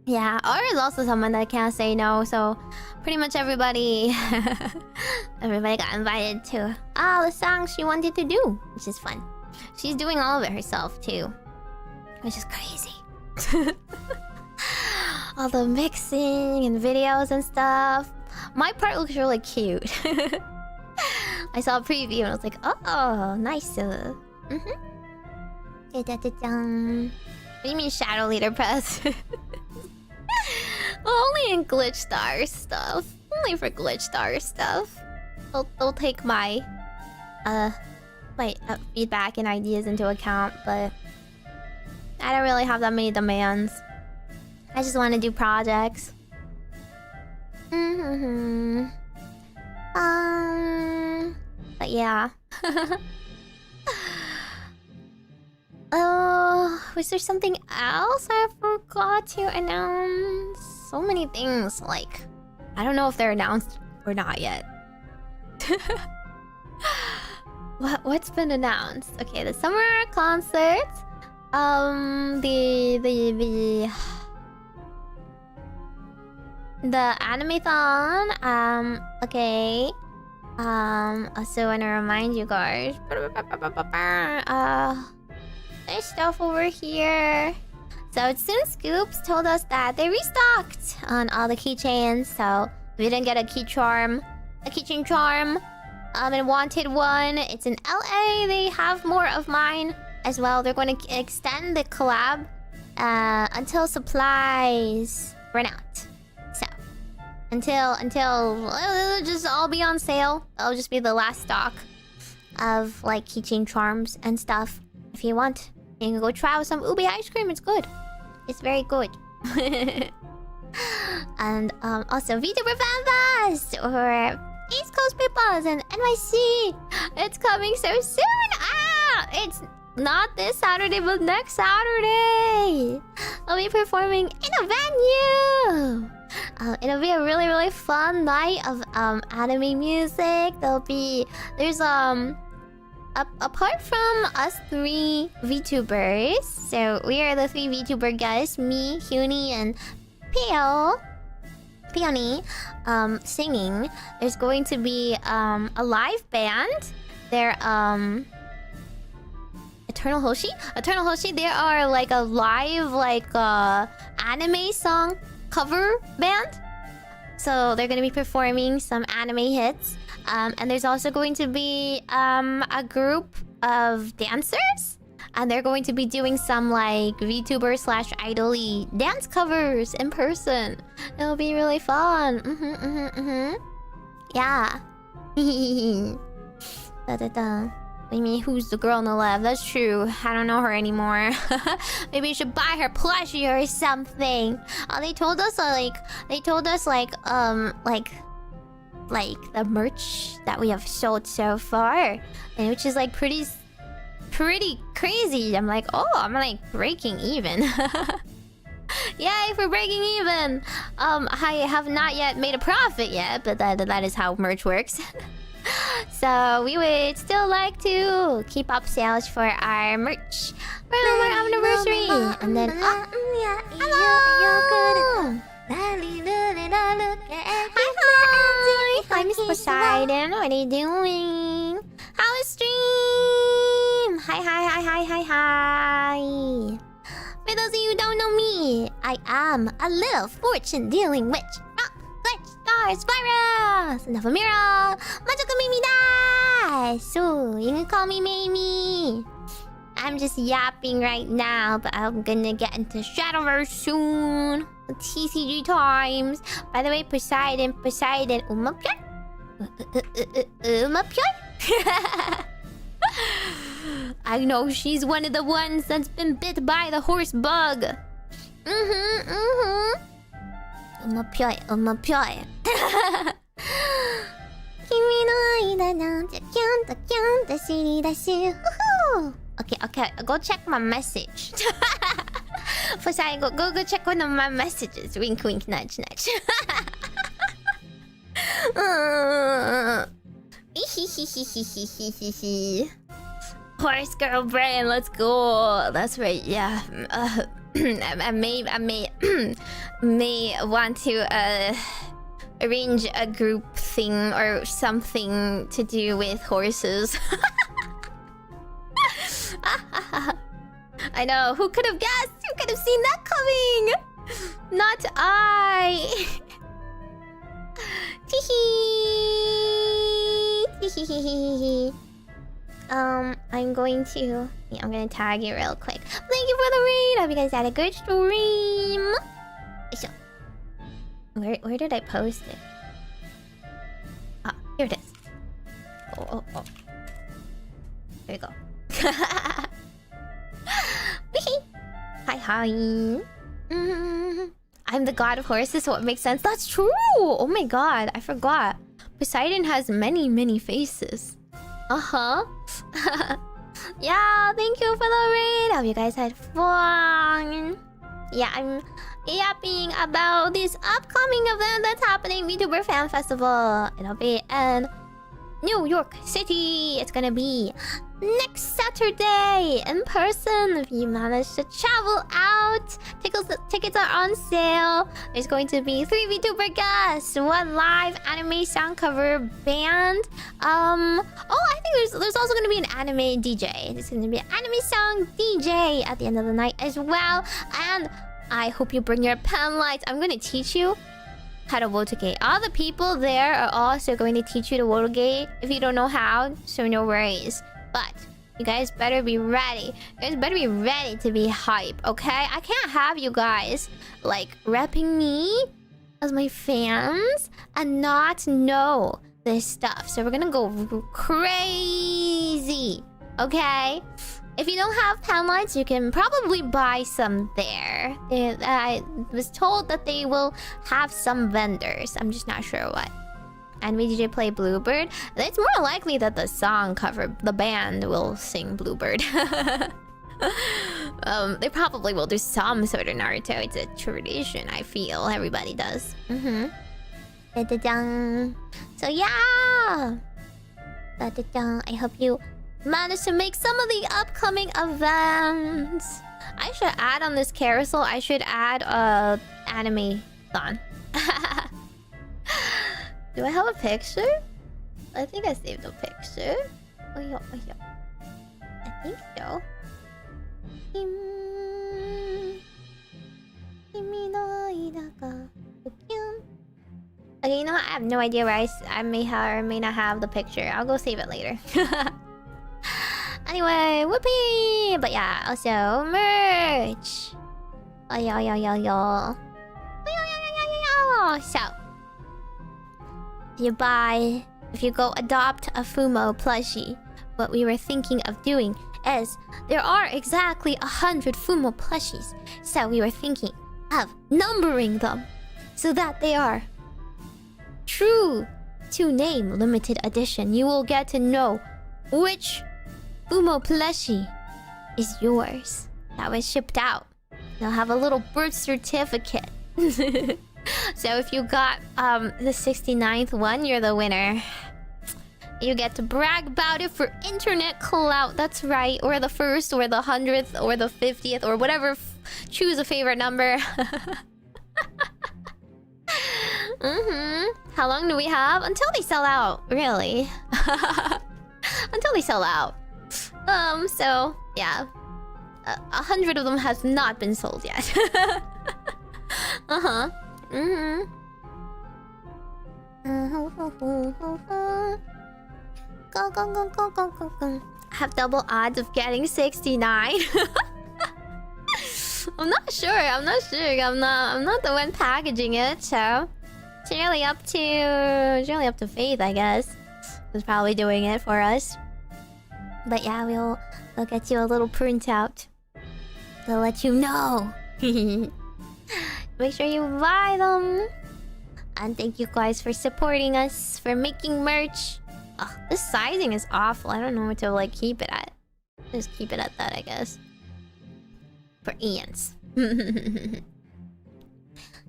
Yeah, Aura is also someone that can't say no, so pretty much everybody got invited to the songs she wanted to do, which is fun. She's doing all of it herself too, which is crazy. All the mixing and videos and stuff. My part looks really cute. I saw a preview and I was like, oh, nice. What do you mean Shadow Leader press? Well, only in GlitchStars stuff. Only for GlitchStars stuff. They'll take my feedback and ideas into account, but I don't really have that many demands. I just want to do projects. But yeah. Was there something else I forgot to announce? So many things, like, I don't know if they're announced or not yet. What's been announced? Okay, the summer concert. The anime-thon. Okay. Also wanna remind you guys. There's stuff over here. So Soon Scoops told us that they restocked on all the keychains. So we didn't get a keychain charm, and wanted one. It's in LA. They have more of mine as well. They're going to extend the collab until supplies run out. So until it'll just all be on sale. It'll just be the last stock of like keychain charms and stuff. If you want, you can go try out some ube ice cream. It's good. It's very good. and also VTuber Fan Fest or East Coast Peoples and NYC. It's coming so soon. It's not this Saturday, but next Saturday. I'll be performing in a venue. It'll be a really, really fun night of anime music. There's apart from us 3 VTubers, so we are the 3 VTuber guys, me, Huni, and Peony, singing. There's going to be a live band. They're Eternal Hoshi. They are like a live anime song cover band. So they're gonna be performing some anime hits. And there's also going to be a group of dancers, and they're going to be doing some like VTuber/idol-y dance covers in person. It'll be really fun. Yeah. Meimi, who's the girl on the left? That's true. I don't know her anymore. Maybe you should buy her plushie or something. They told us like the merch that we have sold so far, and which is like pretty crazy. I'm like, oh, I'm like breaking even. Yay for breaking even. I have not yet made a profit yet, but that is how merch works. So we would still like to keep up sales for our merch for our anniversary. And then hello. Hi, Miss Poseidon. What are you doing? How is stream? Hi. For those of you who don't know me, I am a little fortune-dealing witch. GlitchStars virus! Navamira! Majokko Meimi da! So, you can call me Meimi. I'm just yapping right now, but I'm gonna get into Shadowverse soon. TCG times. By the way, Poseidon, umapyat? I know she's one of the ones that's been bit by the horse bug. Umapyat. Okay, go check my message. Poseidon, go check one of my messages. Wink, nudge. Horse girl brain, let's go. That's right, yeah. I may want to arrange a group thing or something to do with horses. I know, who could have guessed? Who could have seen that coming? Not I. I'm gonna tag you real quick. Thank you for the raid. Hope you guys had a good stream. Where did I post it? Ah, here it is. Oh. There you go. Hi. I'm the god of horses, so it makes sense. That's true! Oh my god, I forgot. Poseidon has many faces. Yeah, thank you for the raid. Hope you guys had fun. Yeah, I'm yapping about this upcoming event that's happening, VTuber Fan Festival. It'll be in New York City. It's gonna be next Saturday in person. If you manage to travel out, tickets are on sale. There's going to be 3 VTuber guests, 1 live anime sound cover band. I think there's also gonna be an anime DJ. There's gonna be an anime sound DJ at the end of the night as well. And I hope you bring your pen lights. I'm gonna teach you how to votogate. All the people there are also going to teach you to votogate if you don't know how, so no worries. But you guys better be ready. You guys better be ready to be hype, okay? I can't have you guys like repping me as my fans and not know this stuff. So we're gonna go crazy, okay? If you don't have pen lights, you can probably buy some there. I was told that they will have some vendors. I'm just not sure what. And we DJ play Bluebird. It's more likely that the song cover, the band will sing Bluebird. They probably will do some sort of Naruto. It's a tradition, I feel. Everybody does. So yeah! I hope you managed to make some of the upcoming events. I should add on this carousel, I should add anime-thon. Do I have a picture? I think I saved a picture. Oh yeah. I think so. Okay, you know what? I have no idea where I may have or may not have the picture. I'll go save it later. Anyway, whoopee! But yeah, also merch. Oh yo. So, if you go adopt a Fumo plushie, what we were thinking of doing is there are exactly 100 Fumo plushies. So we were thinking of numbering them so that they are true to name limited edition. You will get to know which Fumo plushie is yours that was shipped out. You'll have a little birth certificate. So if you got the 69th one, you're the winner. You get to brag about it for internet clout. That's right. Or the first, or the 100th, or the 50th, or whatever. Choose a favorite number. How long do we have? Until they sell out, really. Until they sell out. So, yeah. 100 of them has not been sold yet. Go. Have double odds of getting 69. I'm not sure. I'm not the one packaging it, so it's really up to Faith, I guess. Who's probably doing it for us. But yeah, we'll get you a little printout to let you know. Make sure you buy them. And thank you guys for supporting us, for making merch. Ugh, this sizing is awful. I don't know what to like keep it at. Just keep it at that, I guess. For ants.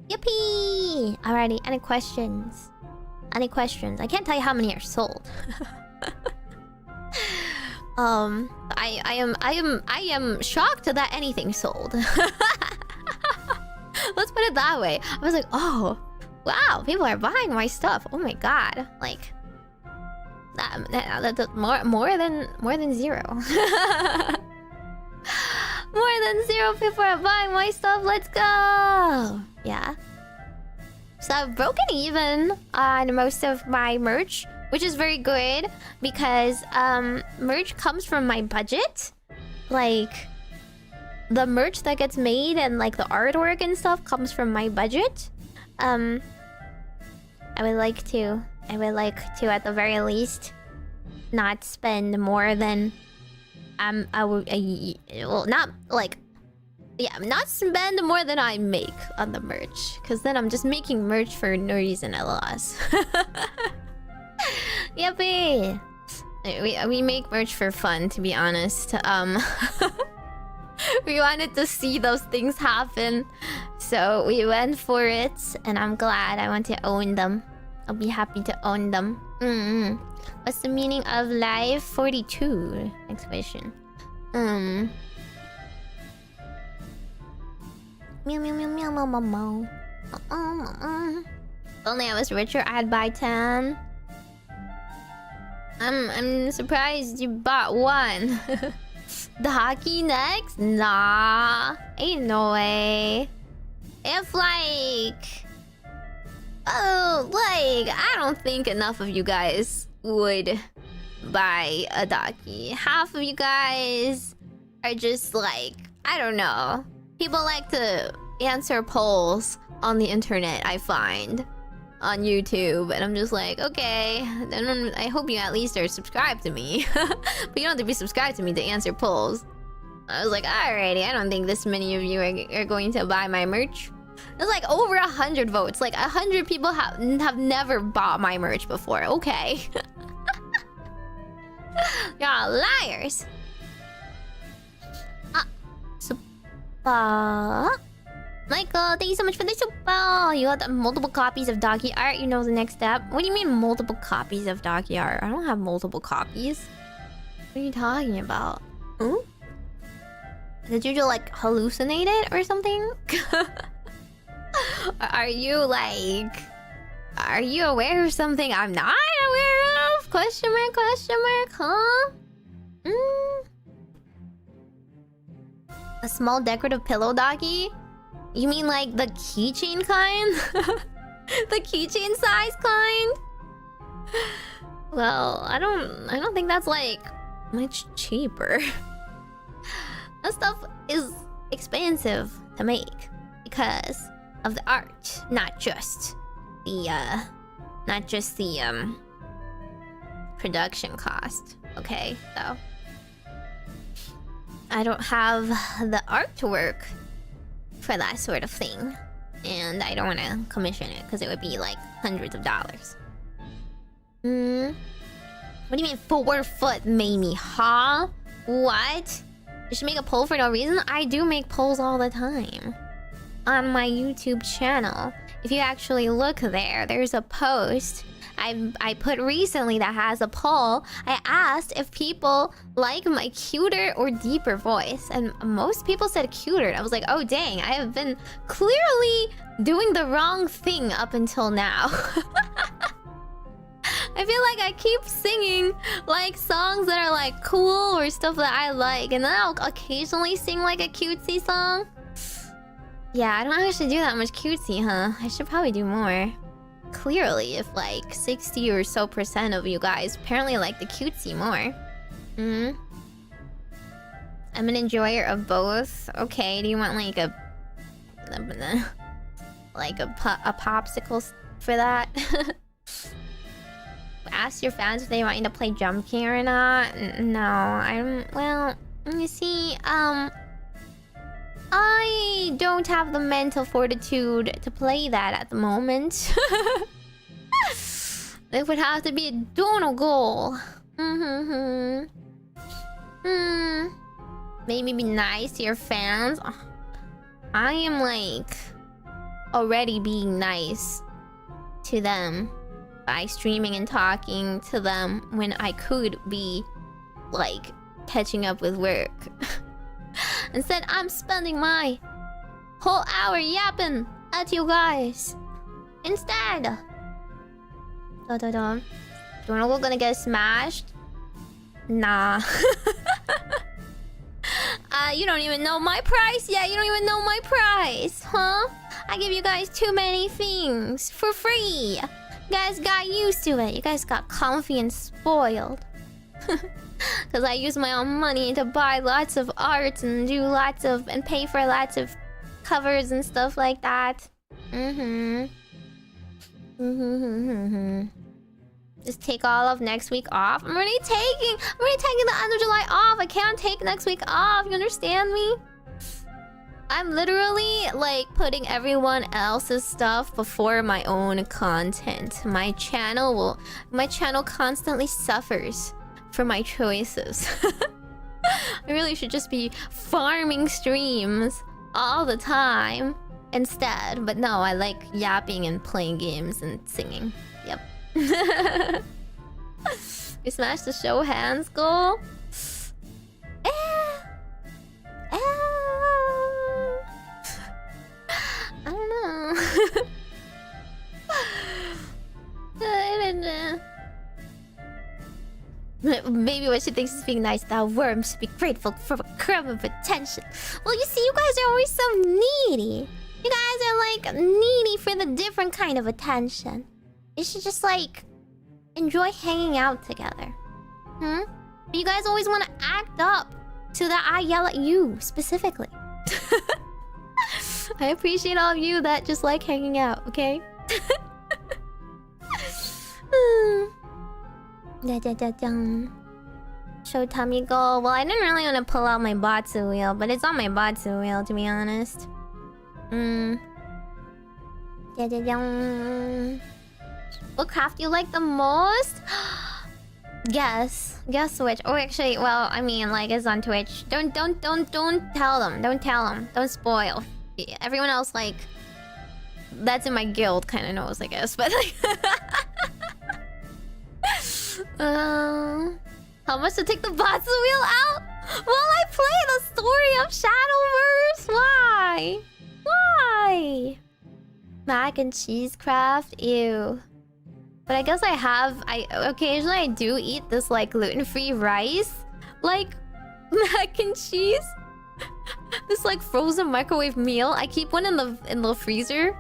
Yippee! Alrighty, any questions? I can't tell you how many are sold. I am shocked that anything sold. Let's put it that way. I was like, oh, wow, people are buying my stuff. Oh my god, like that's more than zero. More than 0 people are buying my stuff. Let's go. Yeah. So I've broken even on most of my merch, which is very good because merch comes from my budget. Like the merch that gets made and like the artwork and stuff comes from my budget. I would like to at the very least not spend more than not spend more than I make on the merch, because then I'm just making merch for no reason at loss. Yippee! We make merch for fun, to be honest. We wanted to see those things happen, so we went for it, and I'm glad. I want to own them. I'll be happy to own them. What's the meaning of life 42? Next question. Meow meow meow meow meow meow meow. If only I was richer, I'd buy 10. I'm surprised you bought one. The hockey next? Nah, ain't no way. If I don't think enough of you guys would buy a Daki. Half of you guys are just like, I don't know. People like to answer polls on the internet, I find, on YouTube, and I'm just like, okay, then I hope you at least are subscribed to me. But you don't have to be subscribed to me to answer polls. I was like, alrighty, I don't think this many of you are going to buy my merch. There's like over 100 votes. Like 100 people have never bought my merch before. Okay. Y'all liars. Super. Michael, thank you so much for the super. You got multiple copies of Doggy Art. You know the next step. What do you mean multiple copies of Doggy Art? I don't have multiple copies. What are you talking about? Huh? Did you just like hallucinate it or something? Are you like... Are you aware of something I'm not aware of? Question mark, huh? A small decorative pillow doggy? You mean like the keychain kind? The keychain size kind? Well, I don't think that's like much cheaper. That stuff is expensive to make because of the art, not just the production cost. Okay, so I don't have the artwork for that sort of thing, and I don't want to commission it because it would be like hundreds of dollars. What do you mean 4-foot Meimi, huh? What? You should make a poll for no reason? I do make polls all the time on my YouTube channel. If you actually look there, there's a post I put recently that has a poll. I asked if people like my cuter or deeper voice, and most people said cuter. I was like, oh dang, I have been clearly doing the wrong thing up until now. I feel like I keep singing like songs that are like cool or stuff that I like, and then I'll occasionally sing like a cutesy song. Yeah, I don't actually do that much cutesy, huh? I should probably do more. Clearly, if like 60 or so % of you guys apparently like the cutesy more. I'm an enjoyer of both. Okay, do you want like a popsicle for that? Ask your fans if they want you to play Jump King or not. No, well, you see, I don't have the mental fortitude to play that at the moment. It would have to be a dono goal. Maybe be nice to your fans. I am like already being nice to them by streaming and talking to them when I could be like catching up with work. Instead, I'm spending my whole hour yapping at you guys. Instead. Donago gonna get smashed? Nah. You don't even know my price yet. You don't even know my price, huh? I give you guys too many things for free. You guys got used to it. You guys got comfy and spoiled. Because I use my own money to buy lots of art and do lots of... and pay for lots of covers and stuff like that. Just take all of next week off. I'm already taking the end of July off. I can't take next week off. You understand me? I'm literally like putting everyone else's stuff before my own content. My channel constantly suffers for my choices. I really should just be farming streams all the time instead. But no, I like yapping and playing games and singing. Yep. We smashed the show hands goal. I don't know. Maybe what she thinks is being nice. That worm should be grateful for a crumb of attention. Well, you see, you guys are always so needy. You guys are like needy for the different kind of attention. You should just like enjoy hanging out together. But you guys always want to act up so that I yell at you specifically. I appreciate all of you that just like hanging out, okay? Show tummy goal. Well, I didn't really want to pull out my Batsu wheel, but it's on my Batsu wheel, to be honest. What craft do you like the most? Guess which. Oh, actually, well, I mean, like, it's on Twitch. Don't tell them. Don't tell them. Don't spoil. Everyone else, like, that's in my guild, kind of knows, I guess. But like, how much to take the Batsu wheel out? While I play the story of Shadowverse? Why? Why? Mac and cheese craft? Ew. But I guess occasionally I do eat this like gluten-free rice. Like mac and cheese. This like frozen microwave meal. I keep one in the freezer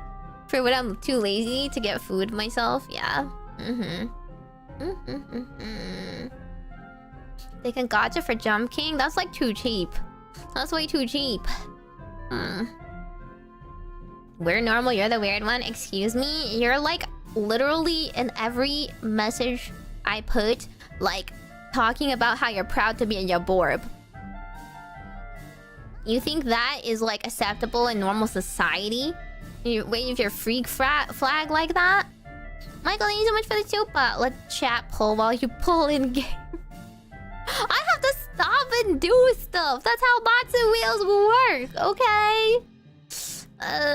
for when I'm too lazy to get food myself. Yeah. They can gacha for Jump King? That's like too cheap. That's way too cheap. We're normal, you're the weird one. Excuse me? You're like literally in every message I put, like talking about how you're proud to be a Yaborb. You think that is like acceptable in normal society? You wave your freak flag like that? Michael, thank you so much for the super. Let chat pull while you pull in game. I have to stop and do stuff. That's how Batsu wheels work, okay? It's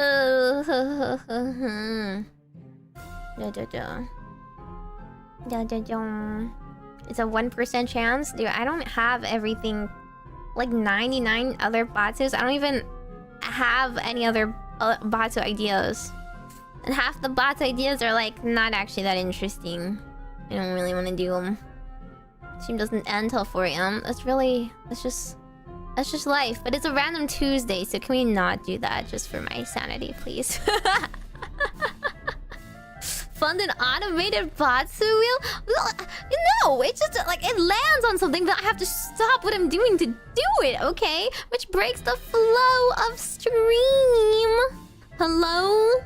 a 1% chance? Dude, I don't have everything. Like 99 other Batsus. I don't even have any other Batsu ideas. And half the Batsu ideas are like not actually that interesting. I don't really want to do them. Stream doesn't end till 4 AM. That's just life. But it's a random Tuesday, so can we not do that just for my sanity, please? Fund an automated Batsu wheel? No, it's just like it lands on something, but I have to stop what I'm doing to do it, okay? Which breaks the flow of stream. Hello?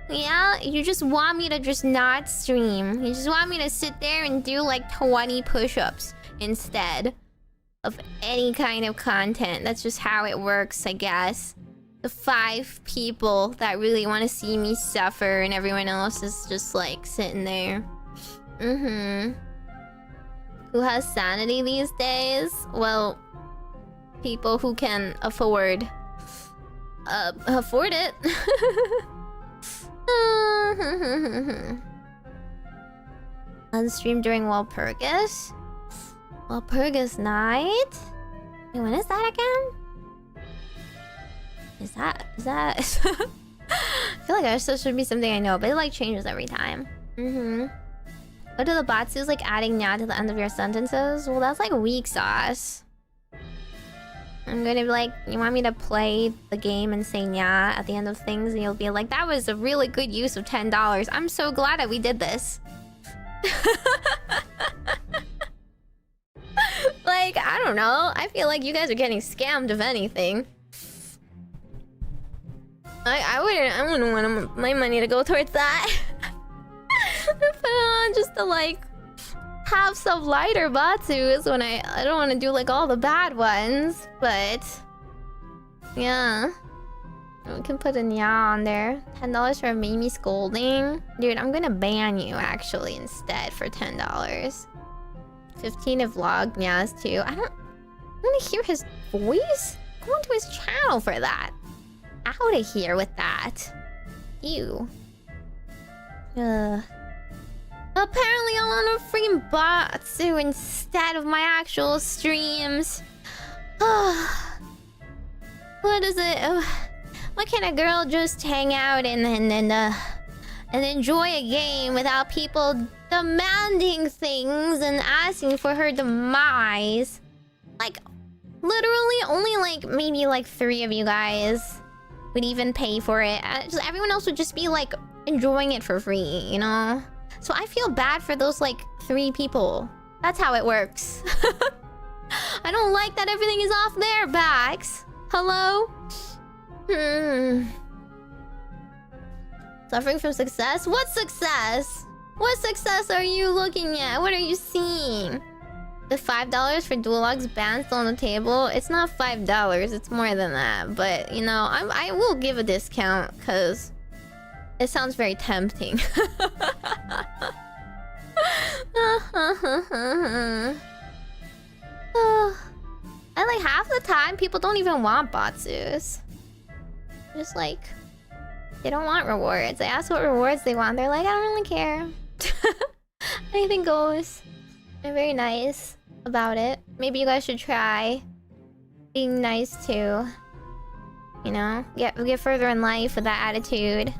Yeah, you just want me to just not stream. You just want me to sit there and do like 20 push-ups instead of any kind of content. That's just how it works, I guess. The 5 people that really want to see me suffer and everyone else is just like sitting there. Who has sanity these days? Well, people who can afford it. Unstream during Walpurgis? Walpurgis night? Wait, when is that again? Is that I feel like that should be something I know, but it like changes every time. What do the Batsus like adding nya to the end of your sentences? Well, that's like weak sauce. I'm gonna be like, you want me to play the game and say nya at the end of things, and you'll be like, that was a really good use of $10. I'm so glad that we did this. Like, I don't know. I feel like you guys are getting scammed, if anything. I wouldn't want my money to go towards that. Just to like have some lighter Batsus when I don't want to do like all the bad ones, but yeah, we can put a nya on there. $10 for a Meimi scolding, dude. I'm gonna ban you actually instead for $10. 15 of vlog nyas too. I don't want to hear his voice. Go into his channel for that. Out of here with that. Ew. Apparently I want a freaking Batsu instead of my actual streams. What is it? Why can't a girl just hang out and enjoy a game without people demanding things and asking for her demise? Like, literally only like maybe like 3 of you guys would even pay for it. Everyone else would just be like enjoying it for free, you know? So I feel bad for those like 3 people. That's how it works. I don't like that everything is off their backs. Hello? Suffering from success? What success? What success are you looking at? What are you seeing? The $5 for Duologue's band still on the table. It's not $5. It's more than that. But you know, I will give a discount because it sounds very tempting. And like half the time, people don't even want Batsus. Just like, they don't want rewards. I ask what rewards they want. They're like, I don't really care. Anything goes. They're very nice about it. Maybe you guys should try being nice too. You know, get further in life with that attitude.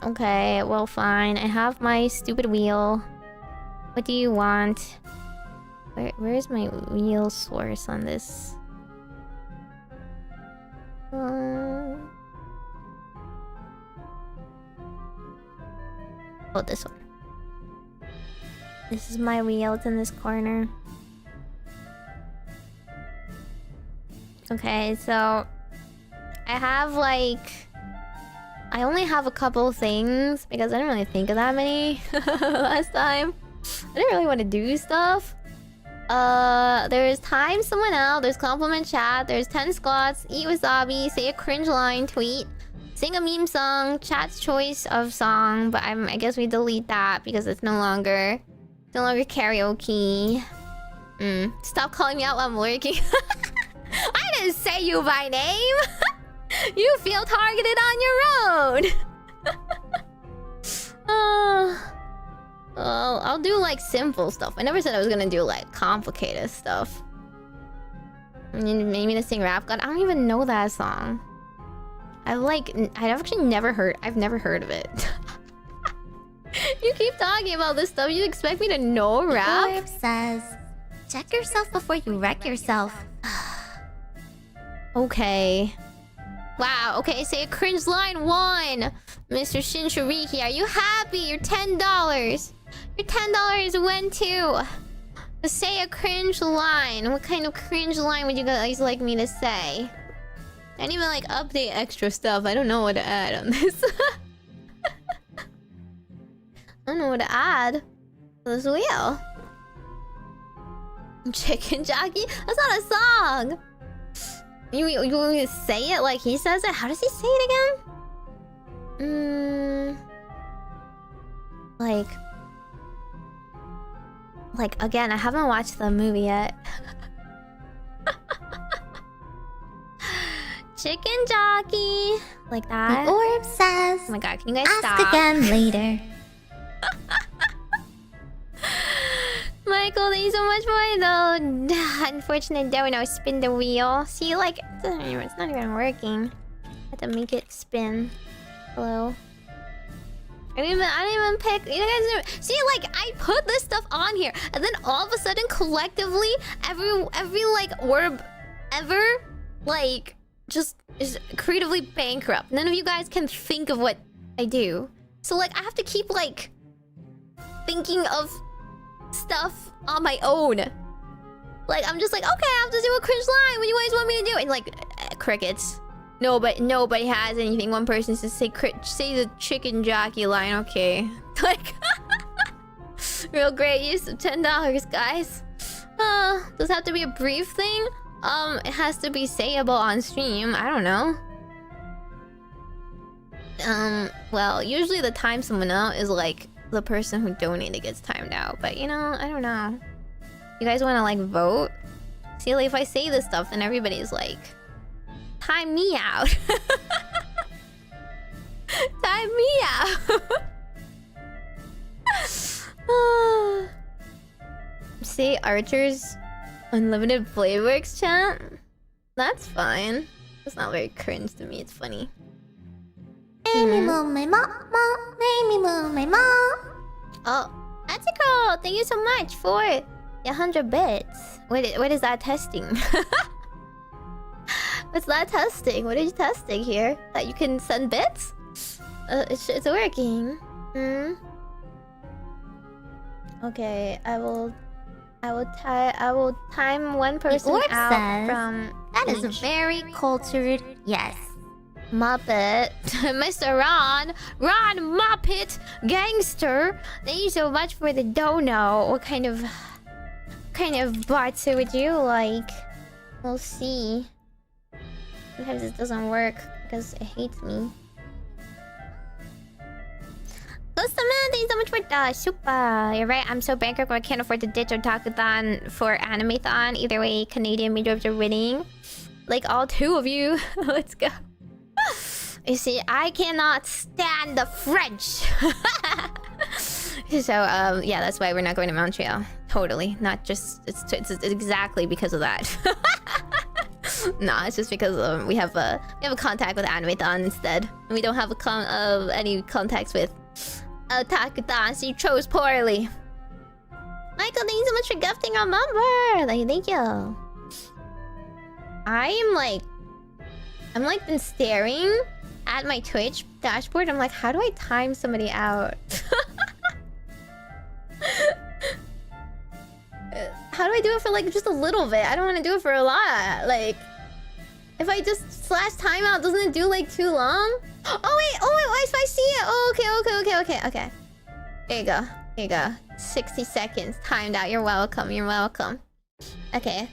Okay, well fine. I have my stupid wheel. What do you want? Where's my wheel source on this? Oh, this one. This is my wheel. It's in this corner. Okay, so I have like... I only have a couple things because I didn't really think of that many last time. I didn't really want to do stuff. There's time someone else, there's compliment chat, there's 10 squats, eat wasabi, say a cringe line, tweet, sing a meme song, chat's choice of song, but I guess we delete that because it's no longer karaoke. Stop calling me out while I'm lurking. I didn't say you by name. You feel targeted on your own. Well, I'll do like simple stuff. I never said I was gonna do like complicated stuff. You made me to sing Rap God. I don't even know that song. I've actually never heard of it. You keep talking about this stuff. You expect me to know rap? Orb says, check yourself before you wreck yourself. Okay. Wow, okay, say a cringe line 1. Mr. Shinshiriki, are you happy? Your $10. Your $10 went to... Say a cringe line. What kind of cringe line would you guys like me to say? I didn't even like update extra stuff. I don't know what to add on this. I don't know what to add to this wheel. Chicken jockey? That's not a song! You want me to say it like he says it? How does he say it again? Like again, I haven't watched the movie yet. Chicken jockey, like that. The orb says, oh my god, can you guys ask stop? again later. Michael, thank you so much for it though. Unfortunate that when I spin the wheel. See, like, it's not even working. I had to make it spin. Hello. I didn't even pick. You guys didn't, see, like, I put this stuff on here, and then all of a sudden, collectively, every like orb ever, like, just is creatively bankrupt. None of you guys can think of what I do. So like, I have to keep like thinking of stuff on my own. Like, I'm just like, okay, I have to do a cringe line. What do you guys want me to do? And like, crickets. Nobody has anything. One person says, say the chicken jockey line. Okay. Like, real great use of $10, guys. Does it have to be a brief thing? It has to be sayable on stream. I don't know. Well, usually the time someone out is like the person who donated gets timed out. But you know, I don't know. You guys want to like vote? See, like if I say this stuff, then everybody's like, time me out. Time me out. See, Archer's unlimited Flavorworks chat? That's fine. It's not very cringe to me, it's funny. Oh, that's a girl! Thank you so much for 100 bits. What is that testing? What's that testing? What are you testing here? That you can send bits? It's working. Okay, I will time one person out says, from that each. is a very cultured yes. Muppet. Mr. Ron Muppet Gangster. Thank you so much for the dono. What kind of bots would you like? We'll see. Sometimes it doesn't work because it hates me. Thank you so much for the super. You're right, I'm so bankrupt I can't afford to ditch Otakuthon for Animathon. Either way, Canadian Majors are winning. Like all two of you. Let's go. You see, I cannot stand the French. So, yeah, that's why we're not going to Montreal. Totally. Not just... It's exactly because of that. Nah, it's just because we have a contact with Animathon instead. And we don't have any contacts with Otakuthon, so you chose poorly. Michael, thank you so much for gifting our member. Thank you. I'm like been staring at my Twitch dashboard. I'm like, how do I time somebody out? How do I do it for like just a little bit? I don't want to do it for a lot. Like, if I just slash timeout, doesn't it do like too long? Oh wait, if I see it. Oh, okay. Here you go. 60 seconds timed out. You're welcome. Okay.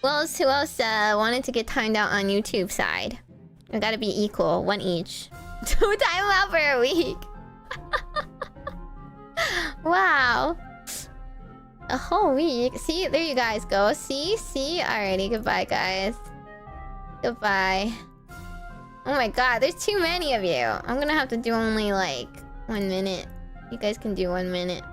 Who else wanted to get timed out on YouTube side? We gotta be equal, one each. 2 time out for a week. Wow. A whole week. See, there you guys go. See? Alrighty, goodbye, guys. Goodbye. Oh my god, there's too many of you. I'm gonna have to do only like 1 minute. You guys can do 1 minute.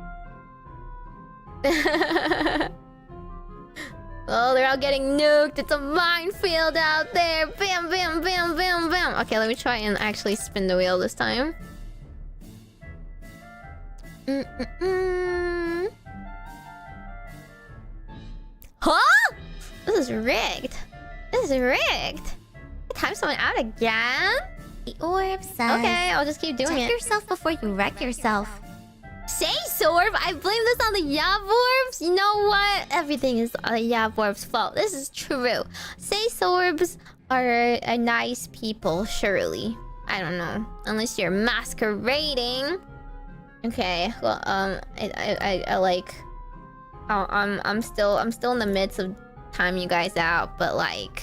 Oh, they're all getting nuked. It's a minefield out there. Bam, bam, bam, bam, bam. Okay, let me try and actually spin the wheel this time. Huh? This is rigged. Time someone out again? The orb says... Okay, I'll just keep doing it. Check yourself before you wreck yourself. Say, Sorb, I blame this on the Yaporbs. You know what? Everything is the Yaporbs' fault. This is true. Say, Sorbs are a nice people, surely. I don't know. Unless you're masquerading. Okay, well, I like... I'm still in the midst of timing you guys out, but like...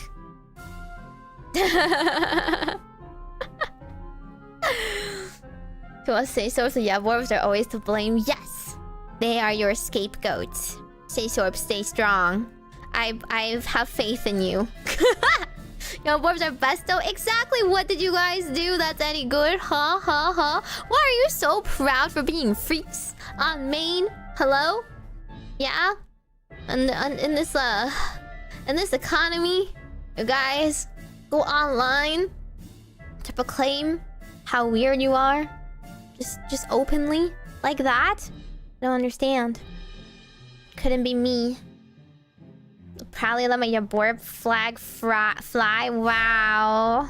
To us, say Sorbs and Yaporbs are always to blame. Yes! They are your scapegoats. Say Sorbs, stay strong. I have faith in you. Yaporbs are best though. Exactly, what did you guys do that's any good? Huh? Why are you so proud for being freaks on Maine? Hello? Yeah? And in this economy, you guys go online to proclaim how weird you are? Just openly? Like that? I don't understand. Couldn't be me. Probably let my Yaborb flag fly. Wow.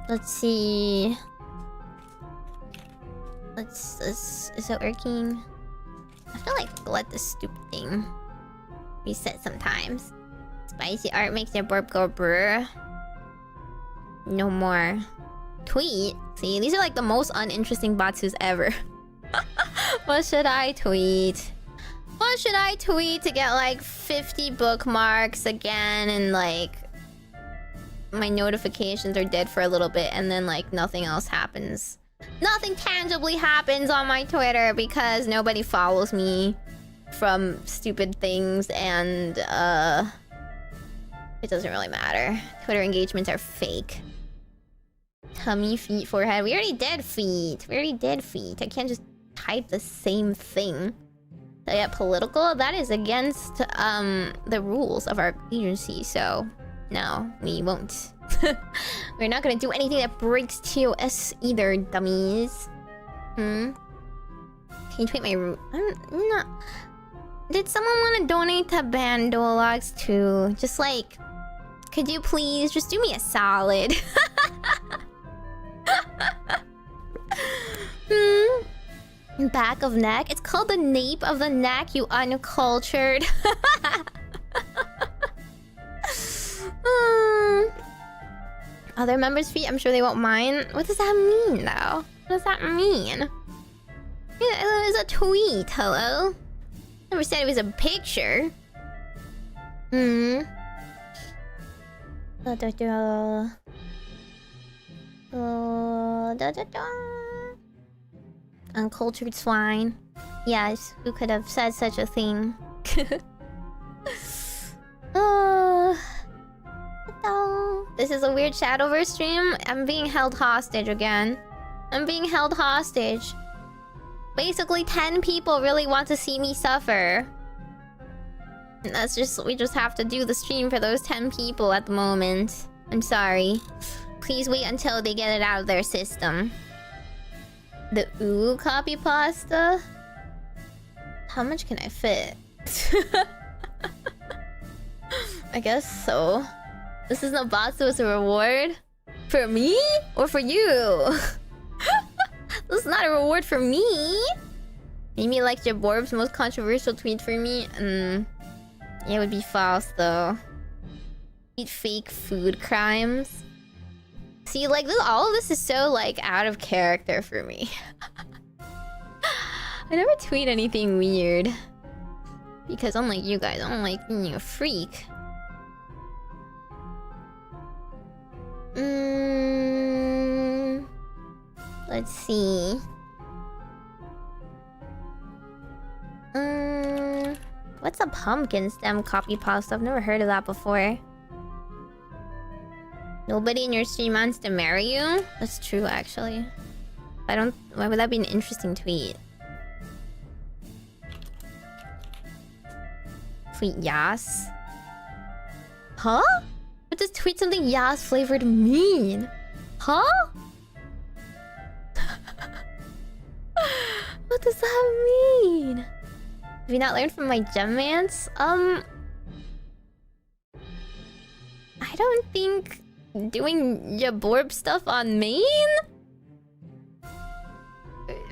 Let's see. Is it working? I feel like let this stupid thing reset sometimes. Spicy art makes your burp go brr. No more. Tweet. See, these are like the most uninteresting batsus ever. What should I tweet? What should I tweet to get like 50 bookmarks again and like my notifications are dead for a little bit and then like nothing else happens? Nothing tangibly happens on my Twitter because nobody follows me from stupid things and it doesn't really matter. Twitter engagements are fake. Tummy, feet, forehead. We already did feet. I can't just type the same thing. To get political? That is against the rules of our agency, so no, we won't. We're not gonna do anything that breaks TOS either, dummies. Can you tweet my root? I'm not... Did someone want to donate to Band Duologs too? Just like... Could you please just do me a solid? Back of neck? It's called the nape of the neck, you uncultured. other members' feet, I'm sure they won't mind. What does that mean, though? What does that mean? It was a tweet, hello? Never said it was a picture. Uncultured swine. Yes, who could have said such a thing? This is a weird Shadowverse stream. I'm being held hostage again. I'm being held hostage. Basically, 10 people really want to see me suffer. And that's just... we just have to do the stream for those 10 people at the moment. I'm sorry. Please wait until they get it out of their system. The ooh copy pasta? How much can I fit? I guess so. This is Nabatsu as a reward? For me? Or for you? This is not a reward for me! Maybe like Jaborb's most controversial tweet for me? It would be false though. Eat fake food crimes. See, like, all of this is so, like, out of character for me. I never tweet anything weird. Because unlike you guys, I'm like being a freak. Let's see. What's a pumpkin stem copy pasta? I've never heard of that before. Nobody in your stream wants to marry you? That's true, actually. I don't... why would that be an interesting tweet? Tweet yas? Huh? What does tweet something yas flavored mean? Huh? What does that mean? Have you not learned from my gemmance? I don't think doing Jaborb stuff on main?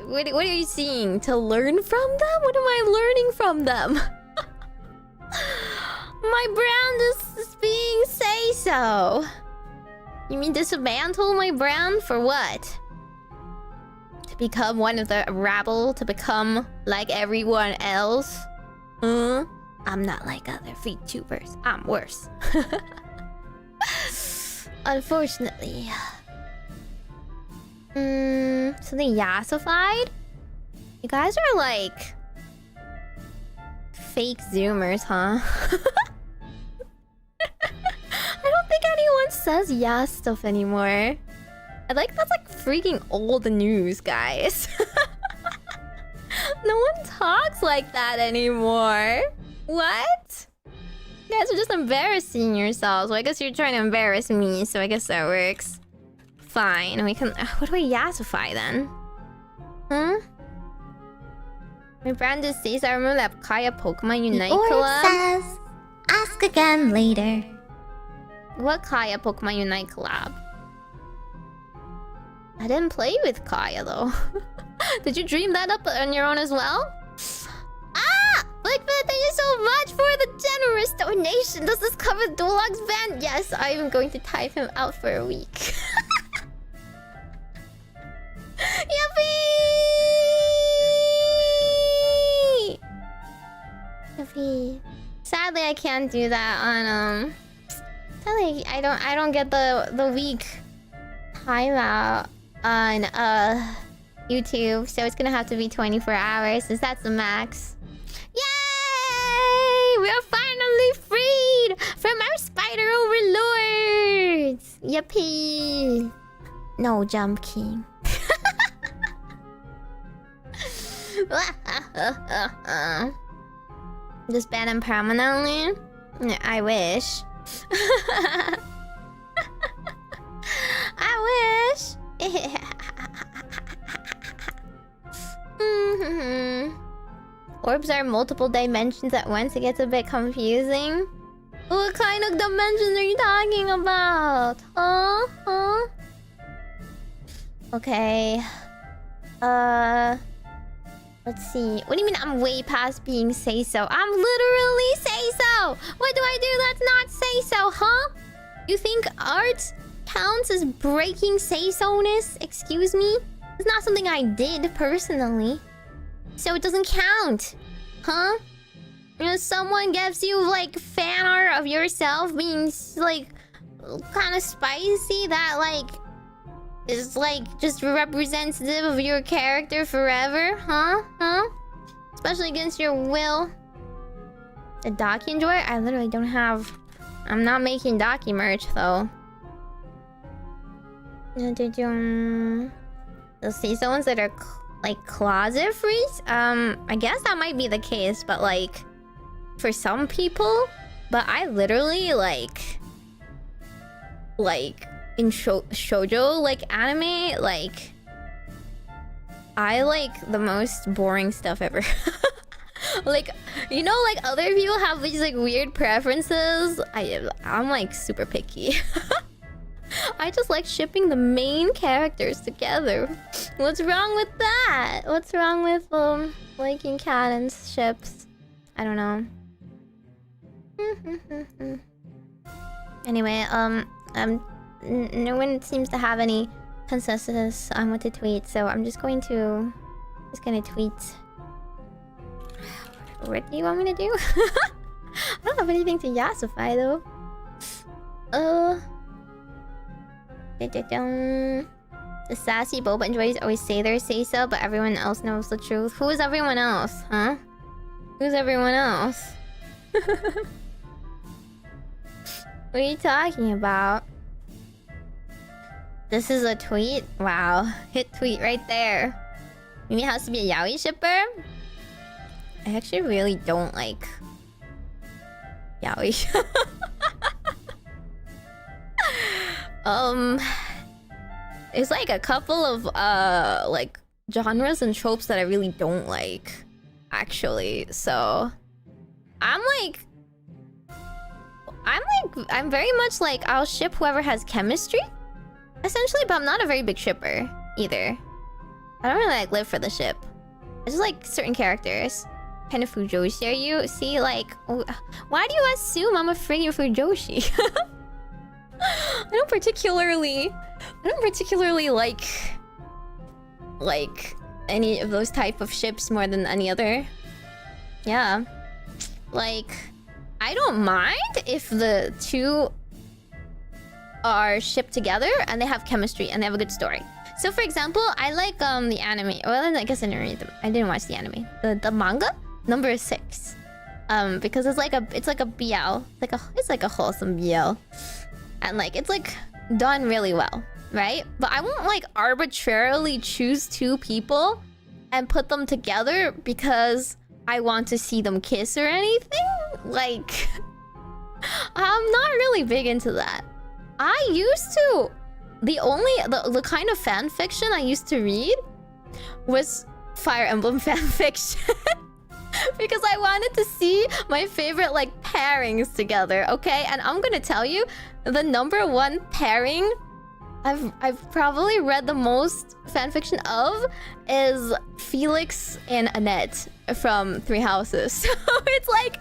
What are you seeing? To learn from them? What am I learning from them? My brand is being say-so. You mean dismantle my brand? For what? To become one of the rabble? To become like everyone else? I'm not like other VTubers. I'm worse. Unfortunately. Something yassified? You guys are like... fake zoomers, huh? I don't think anyone says yas stuff anymore. I like that's like freaking old news, guys. No one talks like that anymore. What? You guys are just embarrassing yourselves. Well, I guess you're trying to embarrass me, so I guess that works. Fine, we can... what do I yassify then? My brand is Caesar. I remember that Kaya Pokemon Unite collab. Says, ask again later. What Kaya Pokemon Unite collab? I didn't play with Kaya though. Did you dream that up on your own as well? Ah! Blackbird, thank you so much for the generous donation. Does this cover Dulog's ban? Yes, I'm going to type him out for a week. Yippee! Sadly, I can't do that on sadly, I don't get the week timeout on YouTube, so it's gonna have to be 24 hours, since that's the max. Yay! We are finally freed from our spider overlords. Yippee! No jump king. Just ban him permanently? I wish. I wish. Orbs are multiple dimensions at once. It gets a bit confusing. What kind of dimensions are you talking about? Huh? Okay. Let's see. What do you mean I'm way past being say-so? I'm literally say-so! What do I do that's not say-so, huh? You think art counts as breaking say-so-ness? Excuse me? It's not something I did personally. So it doesn't count. Huh? You know, someone gives you, like, fan art of yourself being, like, kind of spicy that, like, is, like, just representative of your character forever? Huh? Huh? Especially against your will. The Daki enjoy? I literally don't have... I'm not making Daki merch, though. The season ones that are, like, closet freeze? I guess that might be the case, but, like... For some people... But I literally, like... in shoujo, like, anime, like... I like the most boring stuff ever. Like, you know, like, other people have these, like, weird preferences. I'm, like, super picky. I just like shipping the main characters together. What's wrong with that? What's wrong with, liking canons ships? I don't know. Anyway, no one seems to have any consensus on what to tweet, so I'm just gonna tweet. What do you want me to do? I don't have anything to yassify though. The sassy boba enjoys always say their say so, but everyone else knows the truth. Who is everyone else, huh? Who's everyone else? What are you talking about? This is a tweet? Wow. Hit tweet right there. Mimi has to be a yaoi shipper? I actually really don't like yaoi. There's like a couple of like genres and tropes that I really don't like, actually. So I'm very much like, I'll ship whoever has chemistry, essentially, but I'm not a very big shipper either. I don't really like live for the ship. I just like certain characters. Kind of Fujoshi are you? See, like, why do you assume I'm a friggin' Fujoshi? I don't particularly like any of those type of ships more than any other. Yeah. Like, I don't mind if the two are shipped together and they have chemistry and they have a good story. So for example, I like the anime. Well, I guess I didn't watch the anime. The manga number 6. Because it's like a BL. It's like a wholesome BL. And like it's like done really well, right? But I won't like arbitrarily choose two people and put them together because I want to see them kiss or anything. Like, I'm not really big into that. I used to. The kind of fan fiction I used to read was Fire Emblem fan fiction. Because I wanted to see my favorite like pairings together, okay? And I'm gonna tell you, the #1 pairing I've probably read the most fanfiction of is Felix and Annette from Three Houses. So it's like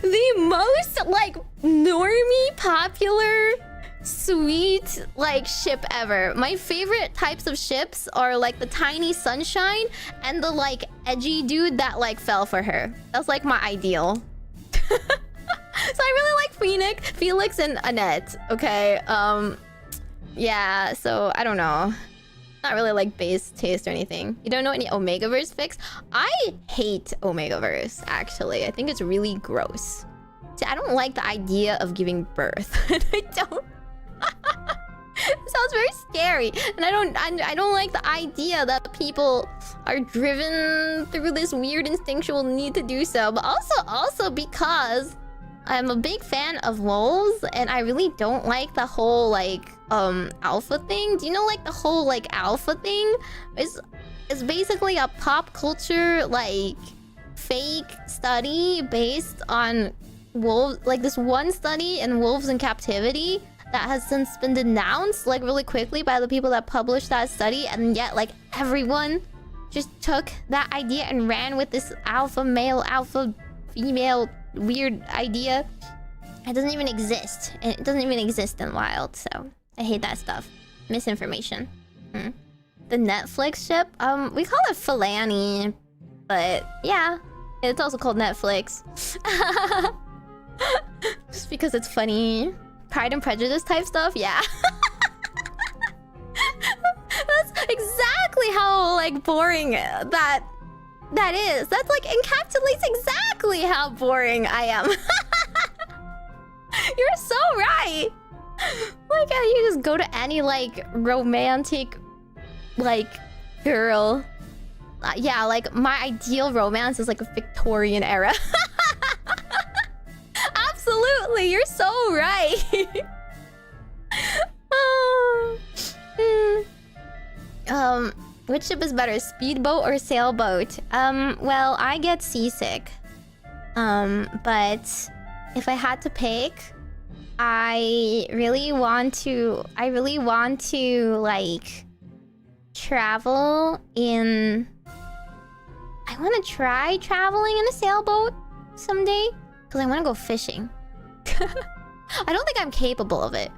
the most like normie popular sweet like ship ever. My favorite types of ships are like the tiny sunshine and the like edgy dude that like fell for her. That's like my ideal. So I really like Felix and Annette. Okay. Yeah, so I don't know. Not really like base taste or anything. You don't know any Omegaverse fics? I hate Omegaverse, actually. I think it's really gross. See, I don't like the idea of giving birth. I don't. It sounds very scary. And I don't like the idea that people are driven through this weird instinctual need to do so. But also because I'm a big fan of wolves and I really don't like the whole like alpha thing. Do you know like the whole like alpha thing is basically a pop culture like fake study based on wolves, like this one study in wolves in captivity that has since been denounced like really quickly by the people that published that study, and yet like everyone just took that idea and ran with this alpha male, alpha female weird idea. It doesn't even exist. It doesn't even exist in Wild, so I hate that stuff. Misinformation. The Netflix ship? We call it Filani. But yeah, it's also called Netflix. Just because it's funny. Pride and Prejudice type stuff? Yeah. That's exactly how, like, boring that is. That's, like, encapsulates exactly how boring I am. You're so right. Like, you just go to any, like, romantic, like, girl. Yeah, like, my ideal romance is, like, a Victorian era. Absolutely, you're so right. Which ship is better, speedboat or sailboat? Well, I get seasick. But if I had to pick, I really want to, like, travel in... I want to try traveling in a sailboat someday. Because I want to go fishing. I don't think I'm capable of it.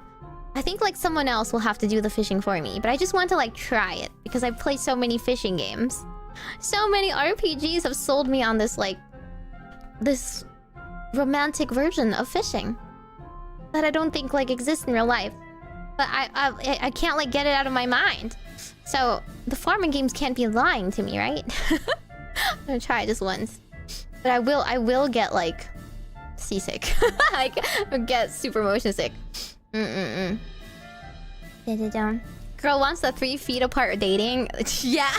I think, like, someone else will have to do the fishing for me. But I just want to, like, try it. Because I've played so many fishing games. So many RPGs have sold me on this, like... this romantic version of fishing. That I don't think, like, exists in real life. But I can't, like, get it out of my mind. So, the farming games can't be lying to me, right? I'm gonna try it just once. But I will get, like... seasick. I get super motion sick. Girl wants the 3 feet apart dating. Yeah.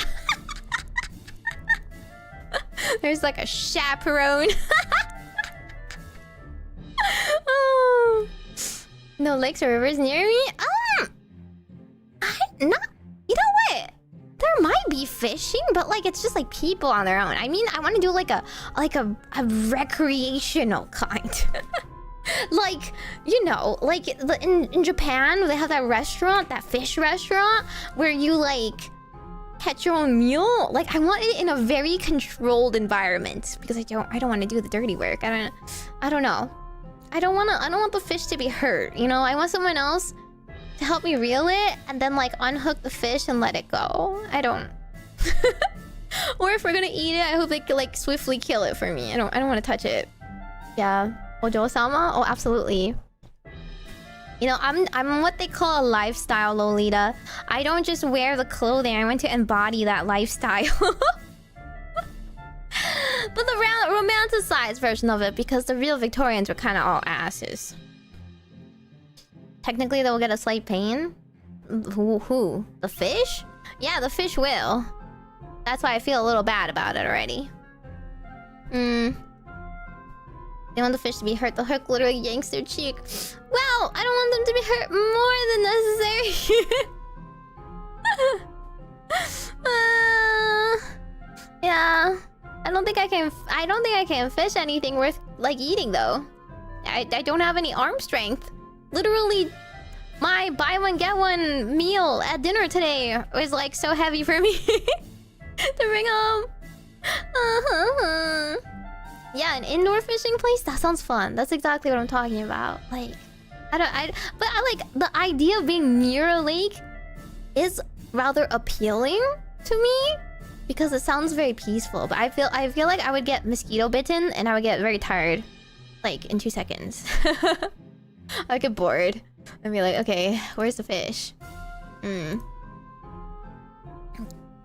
There's like a chaperone. Oh. No lakes or rivers near me? You know what? There might be fishing, but like it's just like people on their own. I mean, I want to do like a recreational kind. Like, you know, like in Japan, they have that restaurant, that fish restaurant, where you like catch your own meal. Like, I want it in a very controlled environment because I don't want to do the dirty work. I don't know. I don't want the fish to be hurt. You know, I want someone else to help me reel it and then like unhook the fish and let it go. I don't. Or if we're gonna eat it, I hope they can like swiftly kill it for me. I don't want to touch it. Yeah. Ojo-sama? Oh, absolutely. You know, I'm what they call a lifestyle Lolita. I don't just wear the clothing. I want to embody that lifestyle. But the romanticized version of it, because the real Victorians were kind of all asses. Technically, they'll get a slight pain. Who? The fish? Yeah, the fish will. That's why I feel a little bad about it already. They want the fish to be hurt. The hook literally yanks their cheek. Well, I don't want them to be hurt more than necessary. Yeah. I don't think I can fish anything worth like eating though. I don't have any arm strength. Literally, my buy one get one meal at dinner today was like so heavy for me to bring home. Yeah, an indoor fishing place? That sounds fun. That's exactly what I'm talking about. Like, but I like the idea of being near a lake is rather appealing to me because it sounds very peaceful. But I feel like I would get mosquito bitten and I would get very tired, like in 2 seconds. I'd get bored. I'd be like, okay, where's the fish?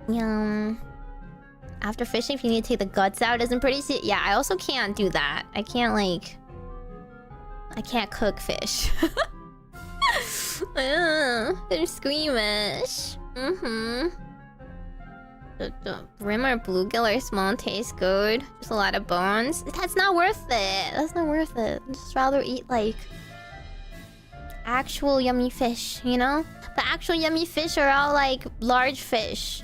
Yum. After fishing, if you need to take the guts out, isn't pretty yeah, I also can't do that. I can't cook fish. They're squeamish. The brimmer bluegill or small taste good. Just a lot of bones. That's not worth it. That's not worth it. I'd just rather eat like actual yummy fish, you know? The actual yummy fish are all like large fish.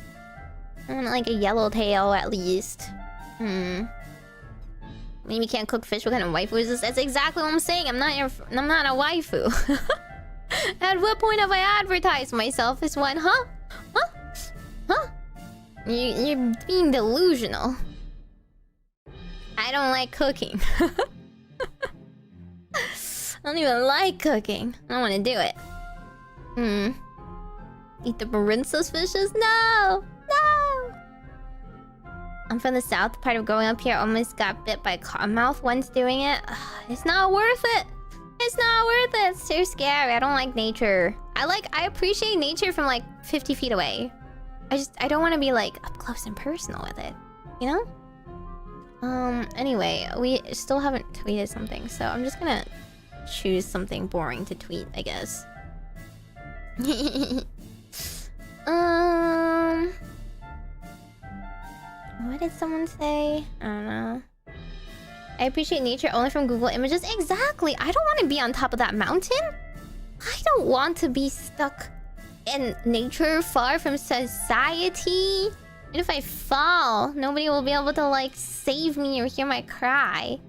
I want like a yellowtail at least. Maybe can't cook fish. What kind of waifu is this? That's exactly what I'm saying. I'm not a waifu. At what point have I advertised myself as one? Huh? You're being delusional. I don't like cooking. I don't even like cooking. I don't want to do it. Eat the princess fishes? No! No! I'm from the south. Part of growing up here, almost got bit by a cottonmouth once doing it. It's not worth it. It's not worth it. It's too scary. I don't like nature. I appreciate nature from like 50 feet away. I don't want to be like up close and personal with it. You know? Anyway, we still haven't tweeted something, so I'm just gonna choose something boring to tweet, I guess. What did someone say? I don't know. I appreciate nature only from Google Images. Exactly! I don't want to be on top of that mountain. I don't want to be stuck in nature far from society. And if I fall, nobody will be able to, like, save me or hear my cry.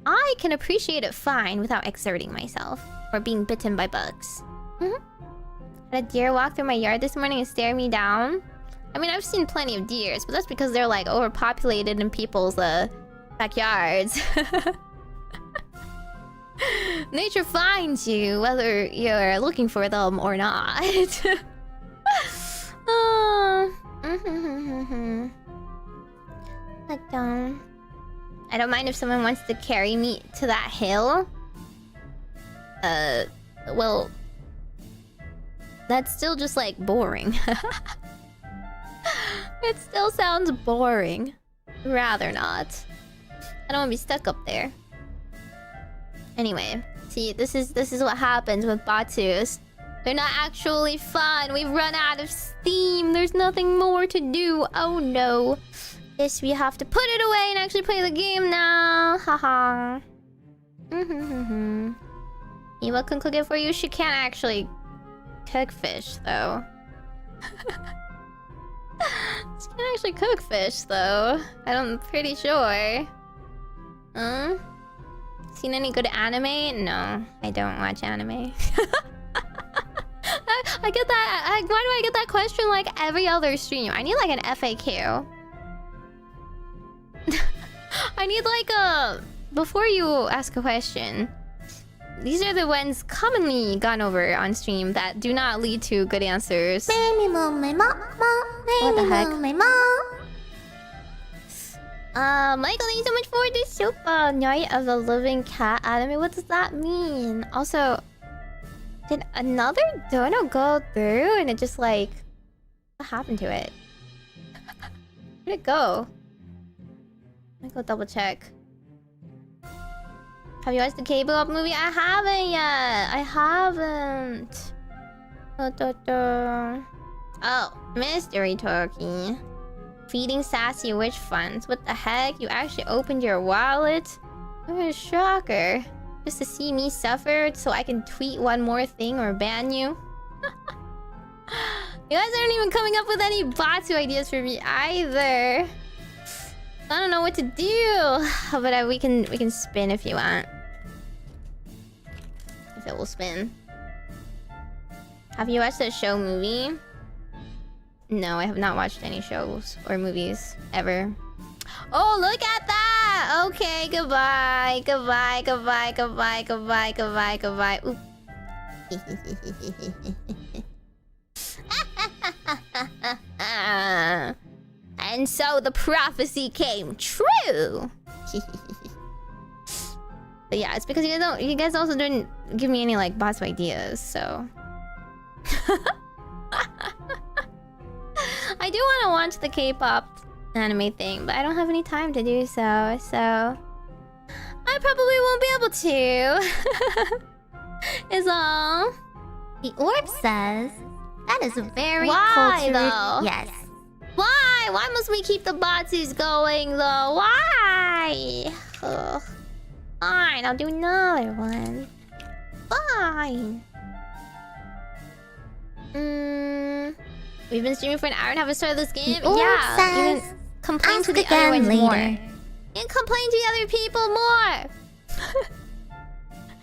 I can appreciate it fine without exerting myself. Or being bitten by bugs. Had a deer walk through my yard this morning and stare me down. I mean, I've seen plenty of deers, but that's because they're, like, overpopulated in people's, backyards. Nature finds you, whether you're looking for them or not. I don't mind if someone wants to carry me to that hill. Well, that's still just like boring. It still sounds boring. Rather not. I don't want to be stuck up there. Anyway, see, this is what happens with Batsus. They're not actually fun. We've run out of steam. There's nothing more to do. Oh no. Guess we have to put it away and actually play the game now. Haha. Eva can cook it for you. She can't actually cook fish though. She can't actually cook fish though. I'm pretty sure. Seen any good anime? No, I don't watch anime. I get that. Why do I get that question like every other stream? I need like an FAQ. I need like a... Before you ask a question, these are the ones commonly gone over on stream that do not lead to good answers. What the heck? Michael, thank you so much for this super Night of the Living Cat anime. What does that mean? Also, did another dono go through and it just like... What happened to it? Where'd it go? Let me go double check. Have you watched the K-pop movie? I haven't yet. I haven't. Oh, mystery turkey. Feeding sassy witch funds. What the heck? You actually opened your wallet? What a shocker. Just to see me suffer so I can tweet one more thing or ban you? You guys aren't even coming up with any Batu ideas for me either. I don't know what to do. But we can spin if you want. If it will spin. Have you watched the show movie? No, I have not watched any shows or movies ever. Oh, look at that! Okay, goodbye. Goodbye, goodbye, goodbye, goodbye, goodbye, goodbye. Oop. And so the prophecy came true. But yeah, it's because you guys also didn't give me any like boss ideas, so I do want to watch the K-pop anime thing, but I don't have any time to do so, I probably won't be able to. Is all. The orb says that is very Why, cultured. though? Yes. Why? Why must we keep the Batsus going though? Why? Ugh. Fine, I'll do another one. Fine. We've been streaming for an hour and a half. Started this game. The orb Yeah. You says, can complain ask to the again other ones later. more. You can complain to the other people more.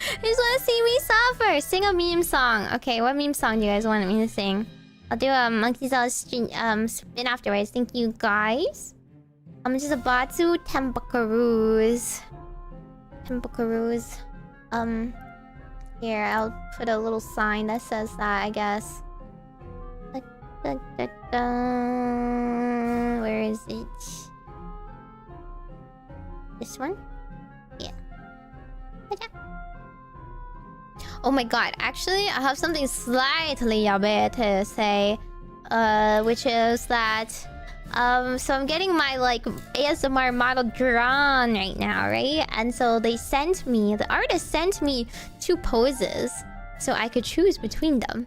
You just want to see me suffer. Sing a meme song. Okay, what meme song do you guys want me to sing? I'll do a Monkey's spin afterwards. Thank you guys. Just a Batsu Tempakaroos. Here, I'll put a little sign that says that, I guess. Where is it? This one? Yeah. Oh my god, actually, I have something slightly yabe to say. Which is that... so I'm getting my, like, ASMR model drawn right now, right? And so they sent me... The artist sent me 2 poses so I could choose between them.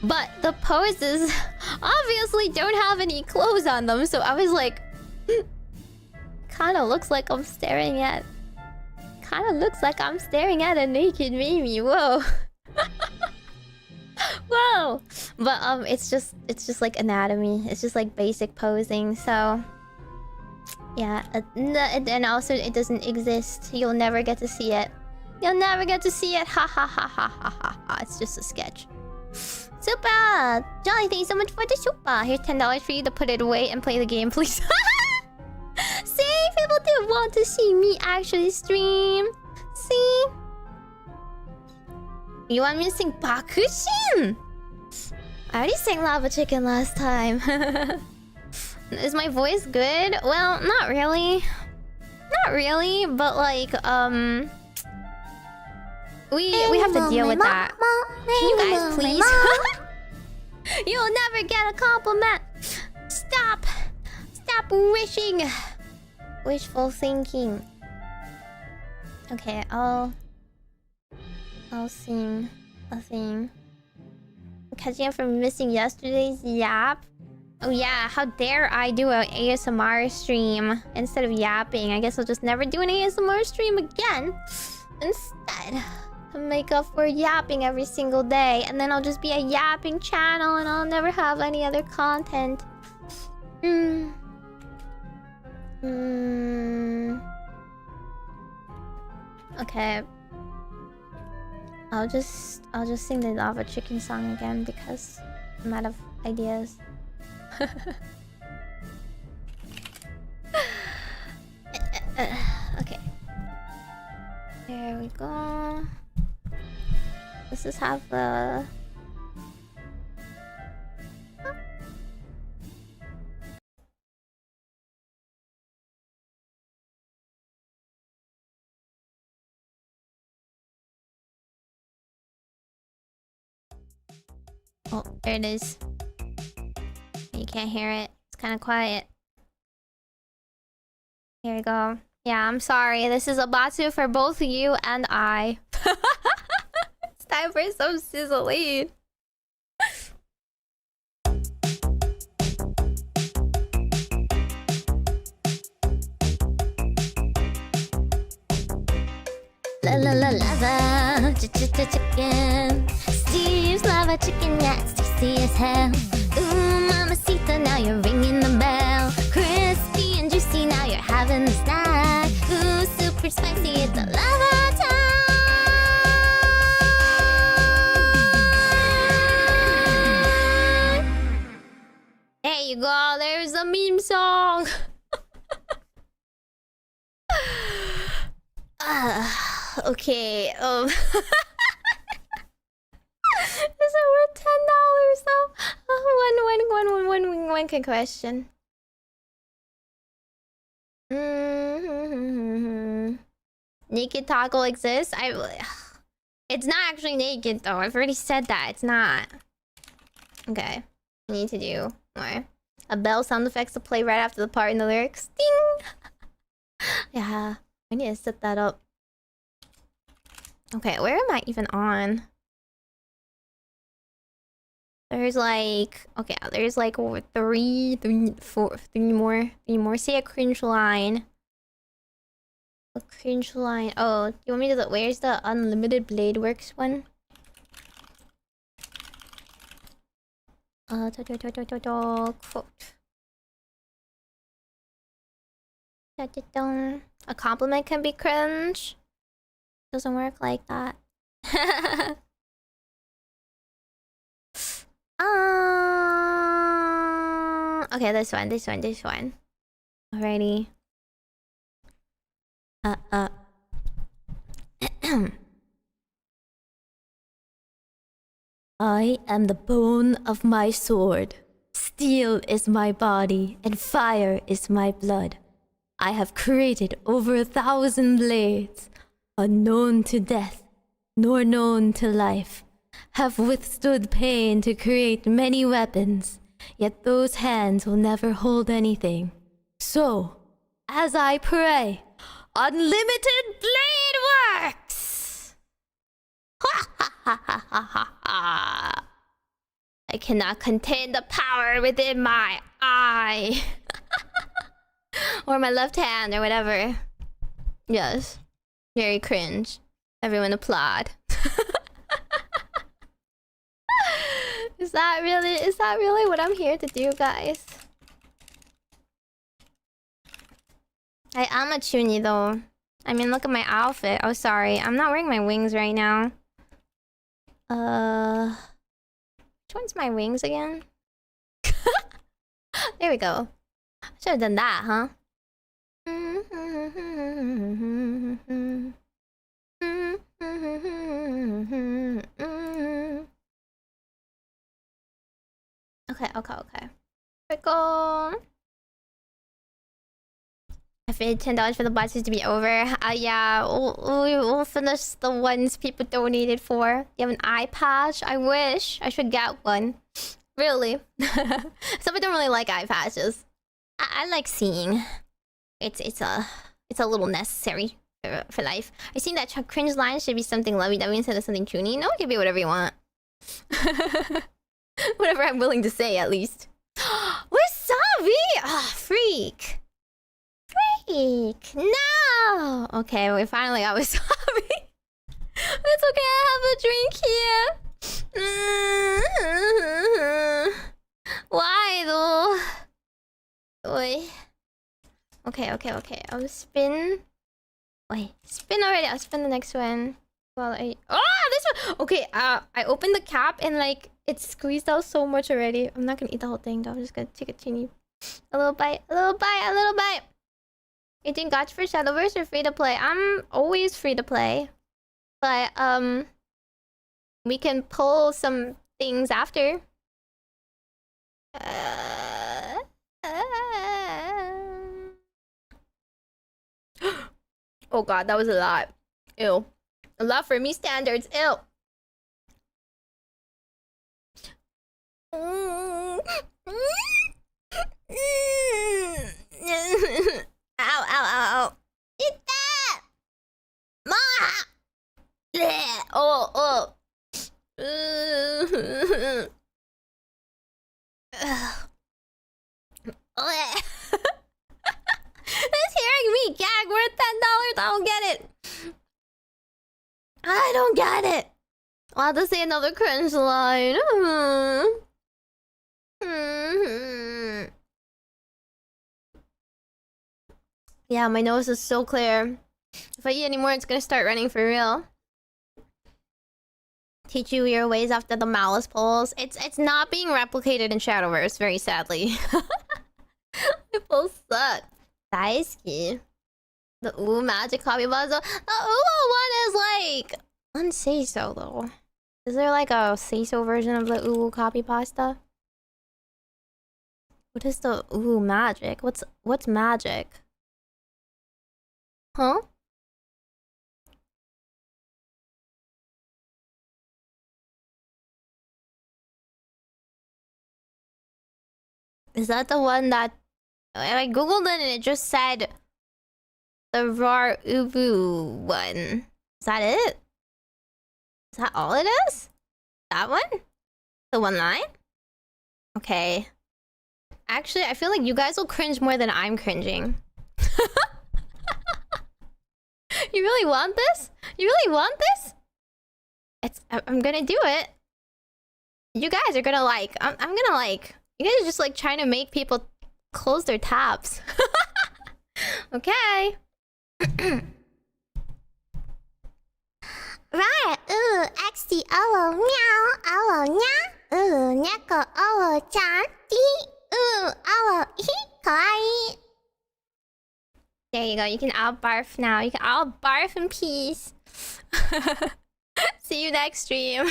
But the poses obviously don't have any clothes on them, so I was like... Kinda looks like I'm staring at... Kinda looks like I'm staring at a naked Meimi, whoa. Whoa! But it's just like anatomy. It's just like basic posing, so... Yeah, and also it doesn't exist. You'll never get to see it. You'll never get to see it, ha ha ha ha ha ha ha. It's just a sketch. Super! Jolly, thank you so much for the super! Here's $10 for you to put it away and play the game, please. See? People do want to see me actually stream. See? You want me to sing Bakushin? I already sang Lava Chicken last time. Is my voice good? Well, not really. Not really, but like, we have to deal with that. Can you guys please? You'll never get a compliment. Stop. Stop wishing. Wishful thinking. Okay, I'll sing a thing. I'm catching up from missing yesterday's yap. Oh yeah, how dare I do an ASMR stream instead of yapping. I guess I'll just never do an ASMR stream again. Instead, to make up for yapping every single day. And then I'll just be a yapping channel and I'll never have any other content. Okay. I'll just sing the Lava Chicken song again because I'm out of ideas. Okay. There we go. Let's just have the... Oh, there it is. You can't hear it. It's kind of quiet. Here we go. Yeah, I'm sorry. This is a batsu for both you and I. It's time for some sizzling. La la la lava, chicken. Steve's lava chicken, yeah, it's tasty as hell. Ooh, mamacita, now you're ringing the bell. Crispy and juicy, now you're having the snack. Ooh, super spicy, it's a lava time. There you go, there's a meme song. Okay, Is it worth $10 though? One quick question. Naked toggle exists? It's not actually naked though. I've already said that. It's not. Okay. I need to do more. A bell sound effects to play right after the part in the lyrics. Ding! Yeah. I need to set that up. Okay, where am I even on? There's like... Okay, there's like three more. Say a cringe line. A cringe line. Oh, you want me to... Where's the Unlimited Blade Works one? Quote. A compliment can be cringe. Doesn't work like that. Okay, this one. Alrighty. I am the bone of my sword. Steel is my body, and fire is my blood. I have created over 1,000 blades, unknown to death, nor known to life. Have withstood pain to create many weapons, yet those hands will never hold anything. So, as I pray, unlimited blade works! Ha ha ha ha ha ha! I cannot contain the power within my eye. Or my left hand, or whatever. Yes. Very cringe. Everyone applaud. Is that really what I'm here to do, guys? I am a chuny though. I mean, look at my outfit. Oh, sorry. I'm not wearing my wings right now. Which one's my wings again? There we go. Should have done that, huh? Okay. Pickle. I paid $10 for the boxes to be over. Yeah, we'll finish the ones people donated for. You have an eye patch? I wish. I should get one. Really. Some people don't really like eye patches. I like seeing. It's a little necessary for life. I think that cringe line should be something lovey-dovey instead of something chuny. No, it can be whatever you want. Whatever I'm willing to say, at least. Wasabi! Ah, freak. No! Okay, we finally got wasabi. It's okay, I have a drink here. Why though? Wait. Okay. I'll spin. Wait, spin already. I'll spin the next one. Well, this one. Okay, I opened the cap and like it squeezed out so much already. I'm not gonna eat the whole thing though. I'm just gonna take a little bite. 18 gotcha for Shadowverse or free to play? I'm always free to play. But we can pull some things after. Oh god, that was a lot. Ew. A lot for me standards. Ew. Ow. Eat that! Ma! Oh. That's hearing me gag worth $10. I don't get it. I don't get it. I'll have to say another cringe line. Yeah, my nose is so clear. If I eat anymore, it's gonna start running for real. Teach you your ways after the malice polls. It's not being replicated in Shadowverse, very sadly. The polls suck. Daisuke. The Ooh Magic copy puzzle. The Ooh one is like unsay-so though. Is there like a say-so version of the Ooh copy pasta? What is the Ooh Magic? What's magic? Huh? Is that the one that I googled it and it just said the raw ubu one? Is that it? Is that all it is? That one? The one line? Okay. Actually, I feel like you guys will cringe more than I'm cringing. You really want this? You really want this? I'm gonna do it. You guys are gonna like. I'm gonna like. You guys are just like trying to make people close their tabs. Okay. Right, XD, meow, neko, chan, kawaii. There you go. You can all barf now. You can all barf in peace. See you next stream.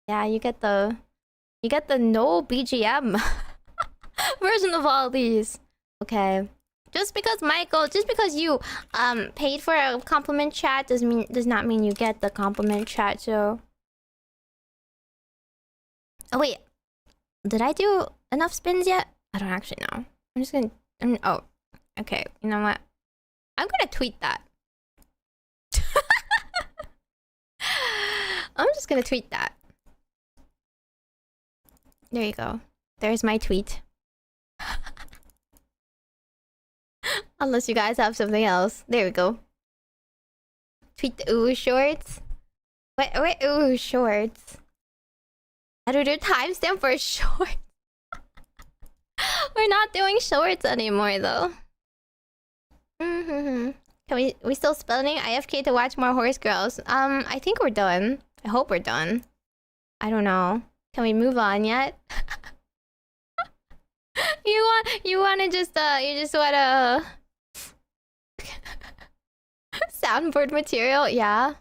Yeah, you get the no BGM version of all these. Okay. Just because you paid for a compliment chat does not mean you get the compliment chat, so. Oh wait. Did I do enough spins yet? I don't actually know. I'm just gonna oh. Okay, you know what? I'm gonna tweet that. I'm just gonna tweet that. There you go. There's my tweet. Unless you guys have something else. There we go. Tweet the ooh shorts. What ooh shorts? I don't do timestamp for shorts. We're not doing shorts anymore though. Can we still spelling IFK to watch more horse girls? I think we're done. I hope we're done. I don't know. Can we move on yet? you just wanna soundboard material, yeah.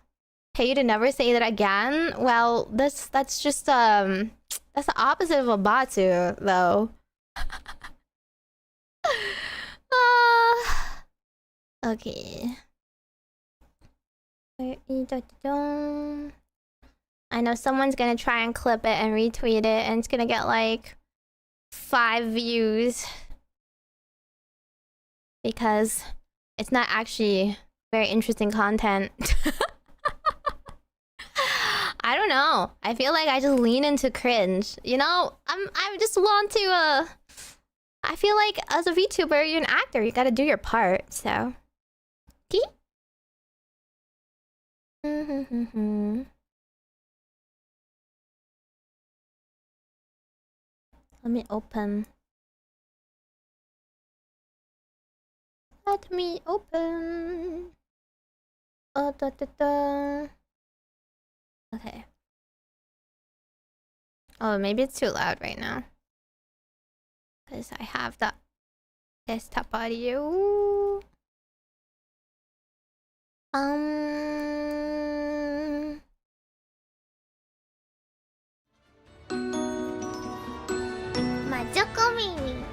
Pay to never say that again. Well, that's just that's the opposite of a batu, though. Okay. I know someone's gonna try and clip it and retweet it, and it's gonna get like 5 views because it's not actually very interesting content. I don't know. I feel like I just lean into cringe. You know, I just want to I feel like as a VTuber, you're an actor. You gotta do your part, so. Okay? Let me open. Let me open. Oh, da, da, da. Okay. Oh, maybe it's too loud right now. Because I have the desktop audio. Majokko Meimi.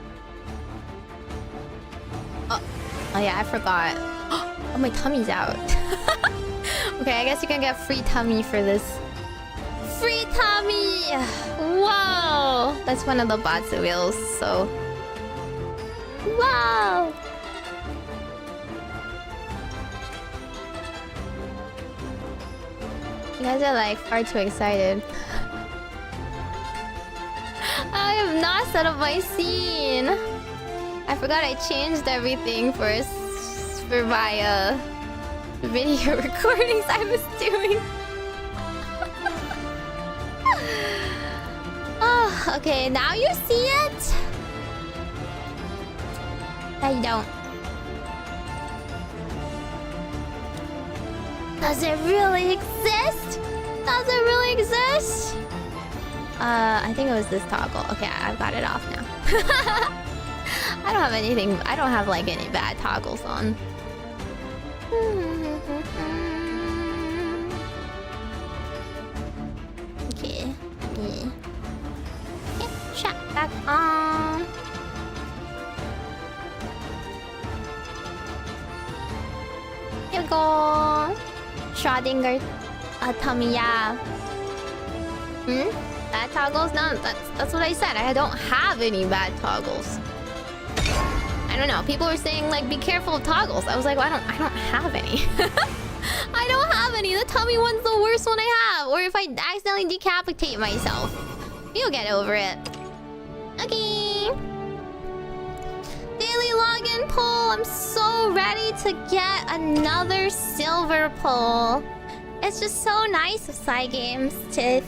Oh yeah, I forgot. Oh, my tummy's out. Okay, I guess you can get free tummy for this. Free tummy! Whoa! That's one of the bots wheels, so. Wow! You guys are like far too excited. I have not set up my scene. I forgot I changed everything for my video recordings I was doing. Oh, okay, now you see it? I don't. Does it really exist? Does it really exist? I think it was this toggle. Okay, I've got it off now. I don't have anything. I don't have like any bad toggles on. Okay. Yeah. Okay, shut back on. Here we go. Schrödinger Tamiya. Bad toggles? No, that's what I said. I don't have any bad toggles. I don't know. People were saying like, be careful of toggles. I was like, well, I don't have any. I don't have any. The tummy one's the worst one I have. Or if I accidentally decapitate myself. You'll get over it. Okay. Daily login poll. I'm so ready to get another silver poll. It's just so nice of Psy Games to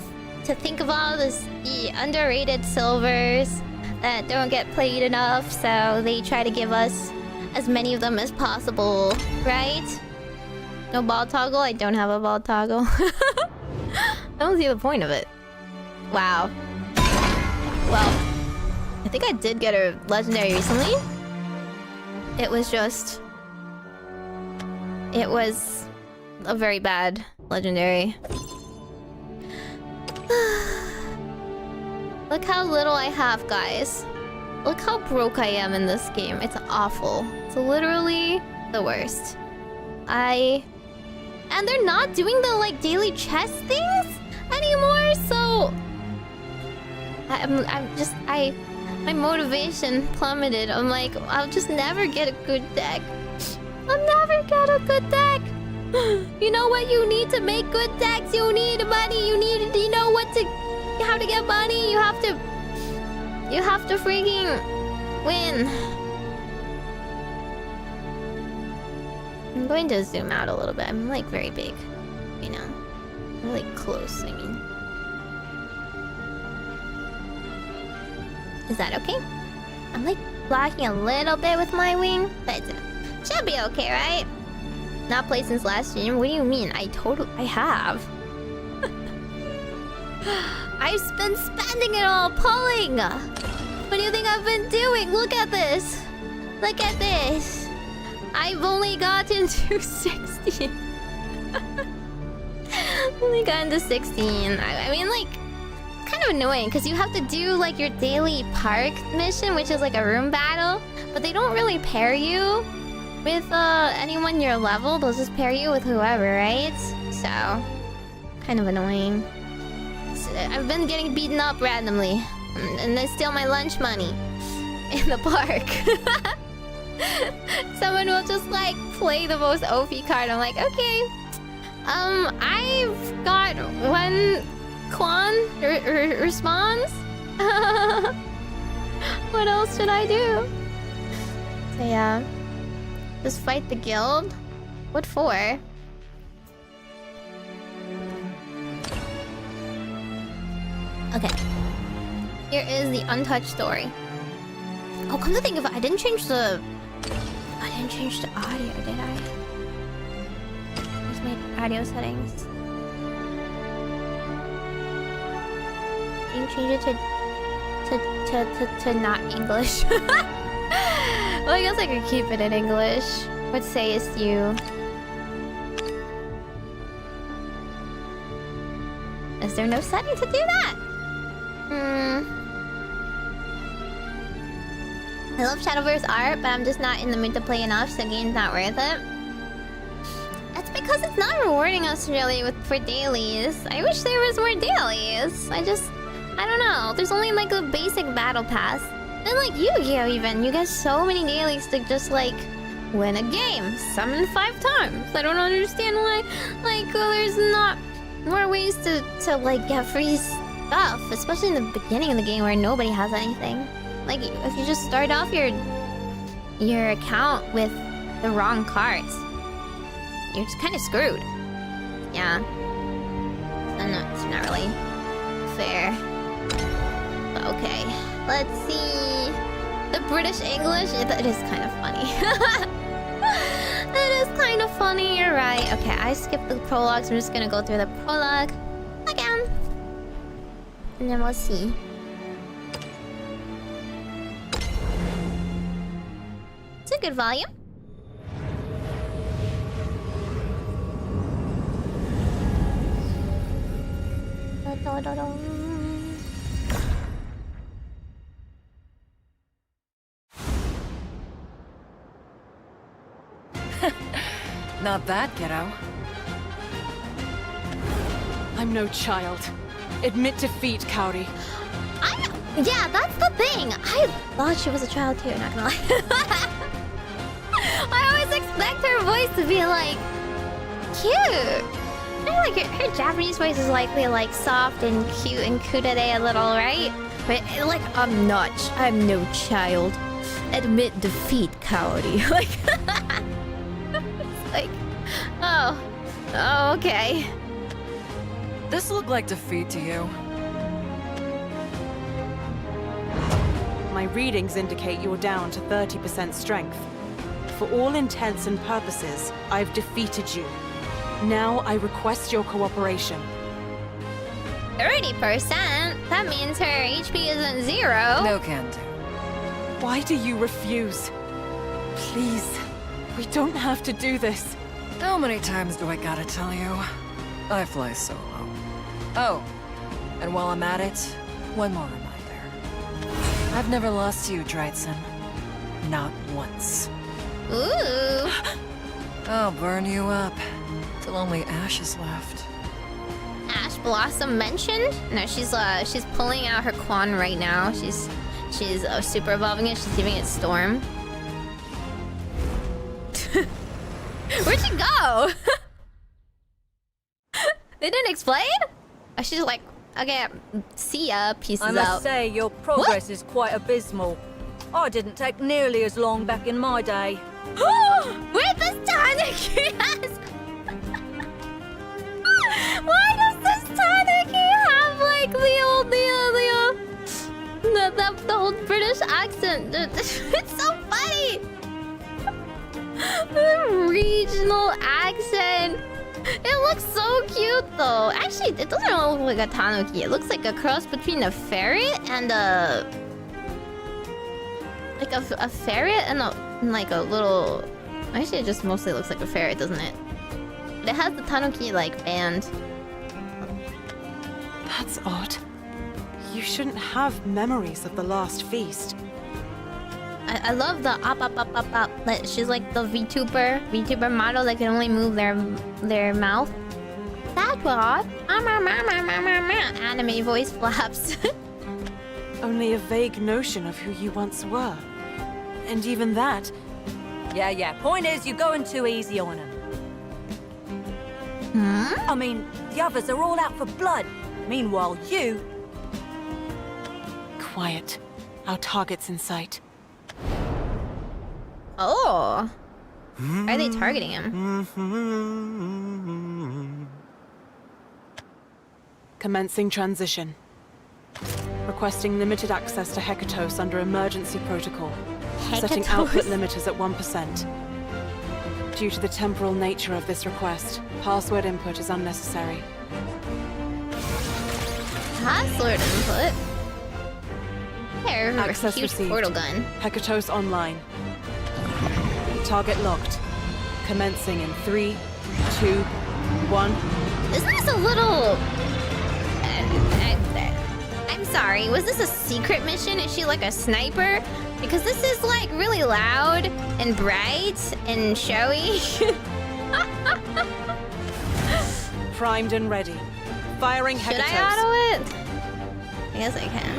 think of all the underrated silvers that don't get played enough, so they try to give us as many of them as possible, right? No ball toggle? I don't have a ball toggle. I don't see the point of it. Wow. Well, I think I did get a legendary recently. It was a very bad legendary. Look how little I have, guys. Look how broke I am in this game. It's awful. It's literally the worst. And they're not doing the, like, daily chest things anymore, so... My motivation plummeted. I'm like, I'll just never get a good deck. I'll never get a good deck. You know what you need to make good decks? You need money. You know how to get money. You have to freaking win. I'm going to zoom out a little bit. I'm like very big, you know. I'm like close, I mean. Is that okay? I'm like blocking a little bit with my wing, but it should be okay, right? Not played since last stream? What do you mean? I have. I've been spending it all pulling! What do you think I've been doing? Look at this! Look at this! I've only gotten to 16. Only gotten to 16. I mean, like, it's kind of annoying because you have to do like your daily park mission, which is like a room battle, but they don't really pair you with anyone your level. They'll just pair you with whoever, right? So, kind of annoying. So, I've been getting beaten up randomly, and they steal my lunch money in the park. Someone will just like play the most OP card. I'm like, okay. I've got one Quan response. What else should I do? So yeah, just fight the guild. What for? Okay. Here is the untouched story. Oh, come to think of it, I didn't change the audio, did I? Where's my audio settings? Can you change it to not English? Well, I guess I could keep it in English. What sayest you? Is there no setting to do that? I love Shadowverse art, but I'm just not in the mood to play enough, so the game's not worth it. That's because it's not rewarding us really for dailies. I wish there was more dailies. I don't know. There's only like a basic battle pass. And like Yu-Gi-Oh! Even, you get so many dailies to just like win a game. Summon 5 times. I don't understand why, like, there's not more ways to like get free stuff, especially in the beginning of the game where nobody has anything. Like, if you just start off your account with the wrong cards, you're just kind of screwed. Yeah. It's not really fair. But okay. Let's see. The British English, it is kind of funny. It is kind of funny, you're right. Okay, I skipped the prologue, so I'm just gonna go through the prologue again. And then we'll see. It's a good volume. Not bad, kiddo. I'm no child. Admit defeat, Cowdy. Yeah, that's the thing. I thought she was a child too, not gonna lie. I always expect her voice to be like cute. I feel like her Japanese voice is likely like soft and cute and kudere a little, right? But like, I'm no child. Admit defeat, Cowdy. Like, it's like, oh, okay. This looked like defeat to you. My readings indicate you're down to 30% strength. For all intents and purposes, I've defeated you. Now I request your cooperation. 30%? That means her HP isn't 0. No can do. Why do you refuse? Please, we don't have to do this. How many times do I gotta tell you? I fly solo. Oh, and while I'm at it, one more reminder. I've never lost to you, Drytson. Not once. Ooh. I'll burn you up, till only ashes left. Ash Blossom mentioned? No, she's pulling out her Quan right now. She's super evolving it. She's giving it Storm. Where'd she go? They didn't explain? Oh, she's like, okay, see ya, pieces I out. must say, your progress is quite abysmal. I didn't take nearly as long back in my day. Wait, this Tanuki has... Why does this Tanuki have like the old, the old British accent? It's so funny. The regional accent. It looks so cute though. Actually, it doesn't really look like a Tanuki. It looks like a cross between a ferret and a... Like a ferret and like a little... Actually, it just mostly looks like a ferret, doesn't it? But it has the Tanuki like band. That's odd. You shouldn't have memories of the last feast. I love the up. Like, she's like the VTuber model that can only move their mouth. That's what anime voice flaps. Only a vague notion of who you once were. And even that, Yeah. Point is, you're going too easy on him. I mean, the others are all out for blood. Meanwhile, you... quiet. Our target's in sight. Oh. Why are they targeting him? Commencing transition. Requesting limited access to Hekatos under emergency protocol. Setting output limiters at 1%. Due to the temporal nature of this request, password input is unnecessary. Password input. There, Access huge received. portal gun. Hekatos online. Target locked. Commencing in 3, 2, 1. Isn't this a little... I'm sorry, was this a secret mission? Is she like a sniper? Because this is like really loud and bright and showy. Primed and ready. Firing Should Hekatos. I auto it? I guess I can.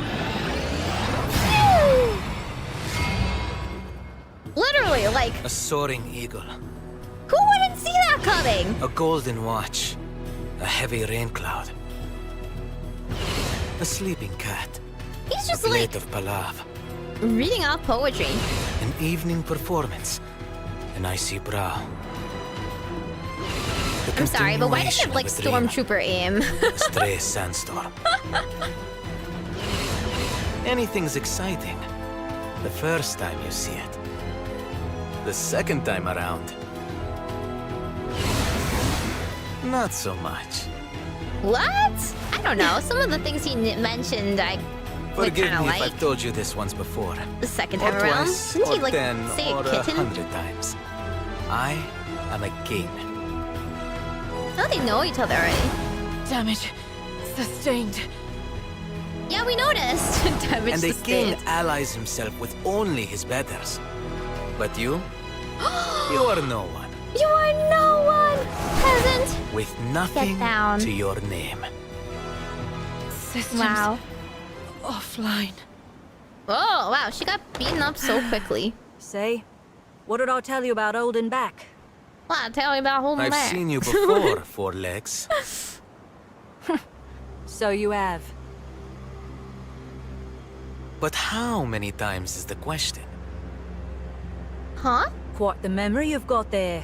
Literally, like, A soaring eagle, who wouldn't see that coming? a golden watch, a heavy rain cloud, a sleeping cat, He's a just plate like of palav, reading off poetry. an evening performance, an icy brow. The I'm sorry, but why does it have like continuation of a stormtrooper aim? dream, a stray sandstorm. Anything's exciting the first time you see it. The second time around, not so much. What? I don't know. Some of the things he mentioned, I would Forgive kind of me if like. I've told you this once before. The second Or time around, twice, didn't he or like 10, say or a kitten? 100 times. I am a king. Oh, they know each other already. Damage sustained. Yeah, we noticed. Damage And the king sustained. allies himself with only his betters. But you are no one. You are no one, peasant. With nothing down. to your name. Systems Wow. offline. Oh, wow. She got beaten up so quickly. See? What did I tell you about holding back? Wow, tell me about holding I've back. seen you before, four legs. So you have. But how many times is the question? Huh? Quite the memory you've got there.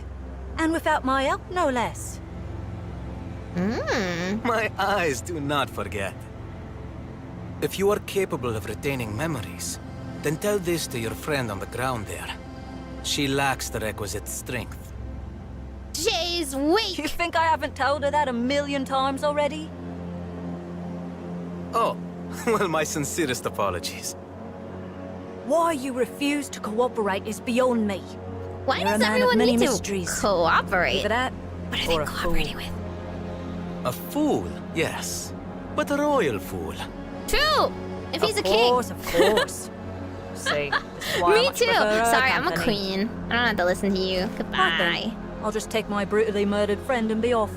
And without my help, no less. My eyes do not forget. If you are capable of retaining memories, then tell this to your friend on the ground there. She lacks the requisite strength. Jay's You weak. think I haven't told her that 1,000,000 times already? Oh, well, my sincerest apologies. Why you refuse to cooperate is beyond me. Why You're a does man of everyone many need to mysteries. cooperate? Either that, What are or they a cooperating fool. with? A fool, yes. But a royal fool. True! If he's a king. Of course. See, this is why I Me much too! prefer her Sorry, I'm a company. queen. I don't have to listen to you. Right Goodbye. then. I'll just take my brutally murdered friend and be off.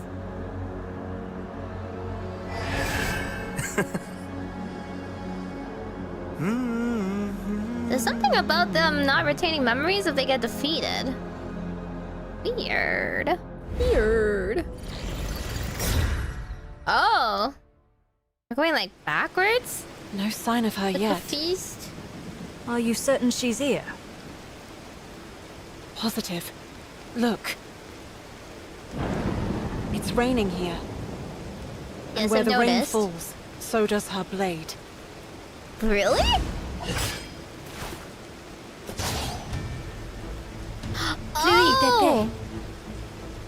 There's something about them not retaining memories if they get defeated. Weird. Weird. Oh. We're going like backwards? No sign of her Like the yet. feast? Are you certain she's here? Positive. Look. It's raining here. Yes, And where I've the rain noticed. falls, so does her blade. Really? Oh!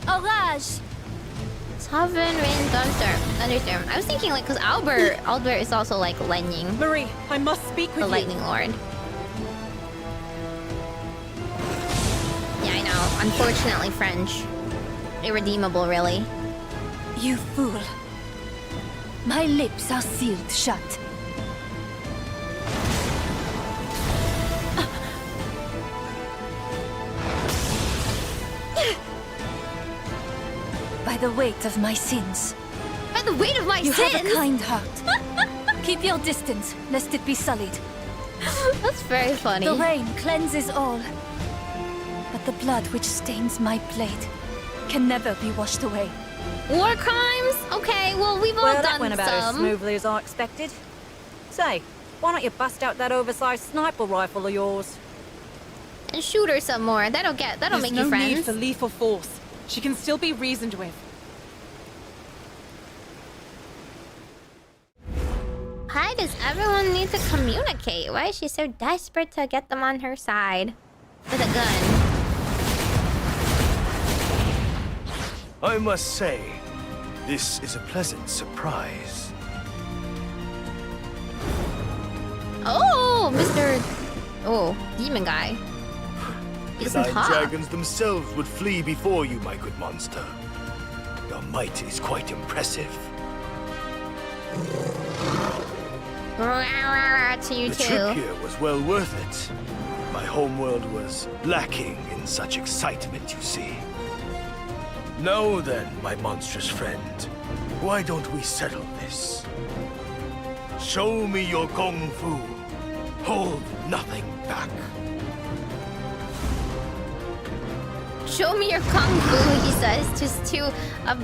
Orage! Sovereign Rain Thunderstorm. I was thinking like, cause Albert is also like lightning. Marie, I must speak The with you. Lightning Lord. Yeah, I know. Unfortunately, French. Irredeemable, really. You fool. My lips are sealed shut. By the weight of my sins. By the weight of my You sins! have a kind heart. Keep your distance, lest it be sullied. That's very funny. The rain cleanses all. But the blood which stains my blade can never be washed away. War crimes? Okay, well, we've all Well, that done went about as some. smoothly as I expected. Say, why don't you bust out that oversized sniper rifle of yours? And shoot her some more. That'll There's make no you friends. need for lethal force. She can still be reasoned with. Why does everyone need to communicate? Why is she so desperate to get them on her side? With a gun. I must say, this is a pleasant surprise. Oh, Mr. Oh, demon guy. He The doesn't nine talk. dragons themselves would flee before you, my good monster. Your might is quite impressive. To you The too. trip here was well worth it. My homeworld was lacking in such excitement, you see. Now then, my monstrous friend, why don't we settle this? Show me your kung fu. Hold nothing back. Show me your kung fu, he says, just to a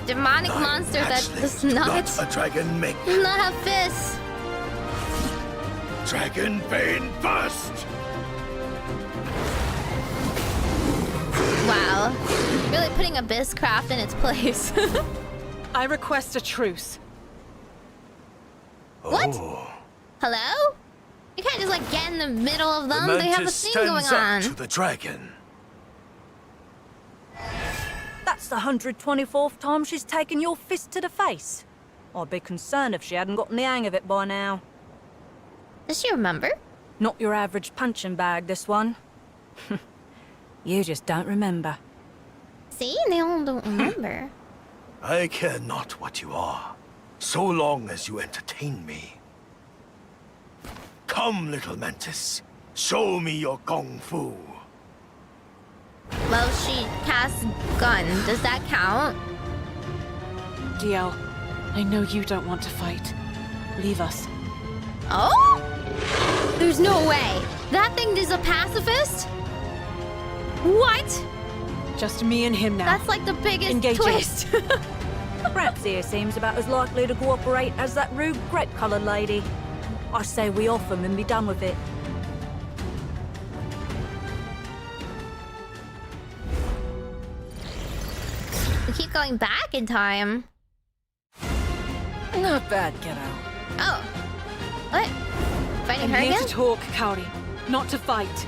demonic Thine monster that hatchlings does do not a dragon make. does not have fists. Dragon Bane first! Wow. Really putting Abysscraft in its place. I request a truce. What? Oh. Hello? You can't just like get in the middle of The them. They have a mantis thing going stands up on. to the dragon. That's the 124th time she's taken your fist to the face. I'd be concerned if she hadn't gotten the hang of it by now. Does she remember? Not your average punching bag, this one. You just don't remember. See? They all don't remember. I care not what you are, so long as you entertain me. Come, little mantis. Show me your kung fu. Well, she casts gun. Does that count? DL, I know you don't want to fight. Leave us. Oh? There's no way. That thing is a pacifist? What? Just me and him now. That's like the biggest Engaging. twist. Perhaps here seems about as likely to cooperate as that rude grape-coloured lady. I say we off him and be done with it. We keep going back in time. Not bad, kiddo. Oh. What? Fighting I'm her here again? to talk, Kaori, not to fight.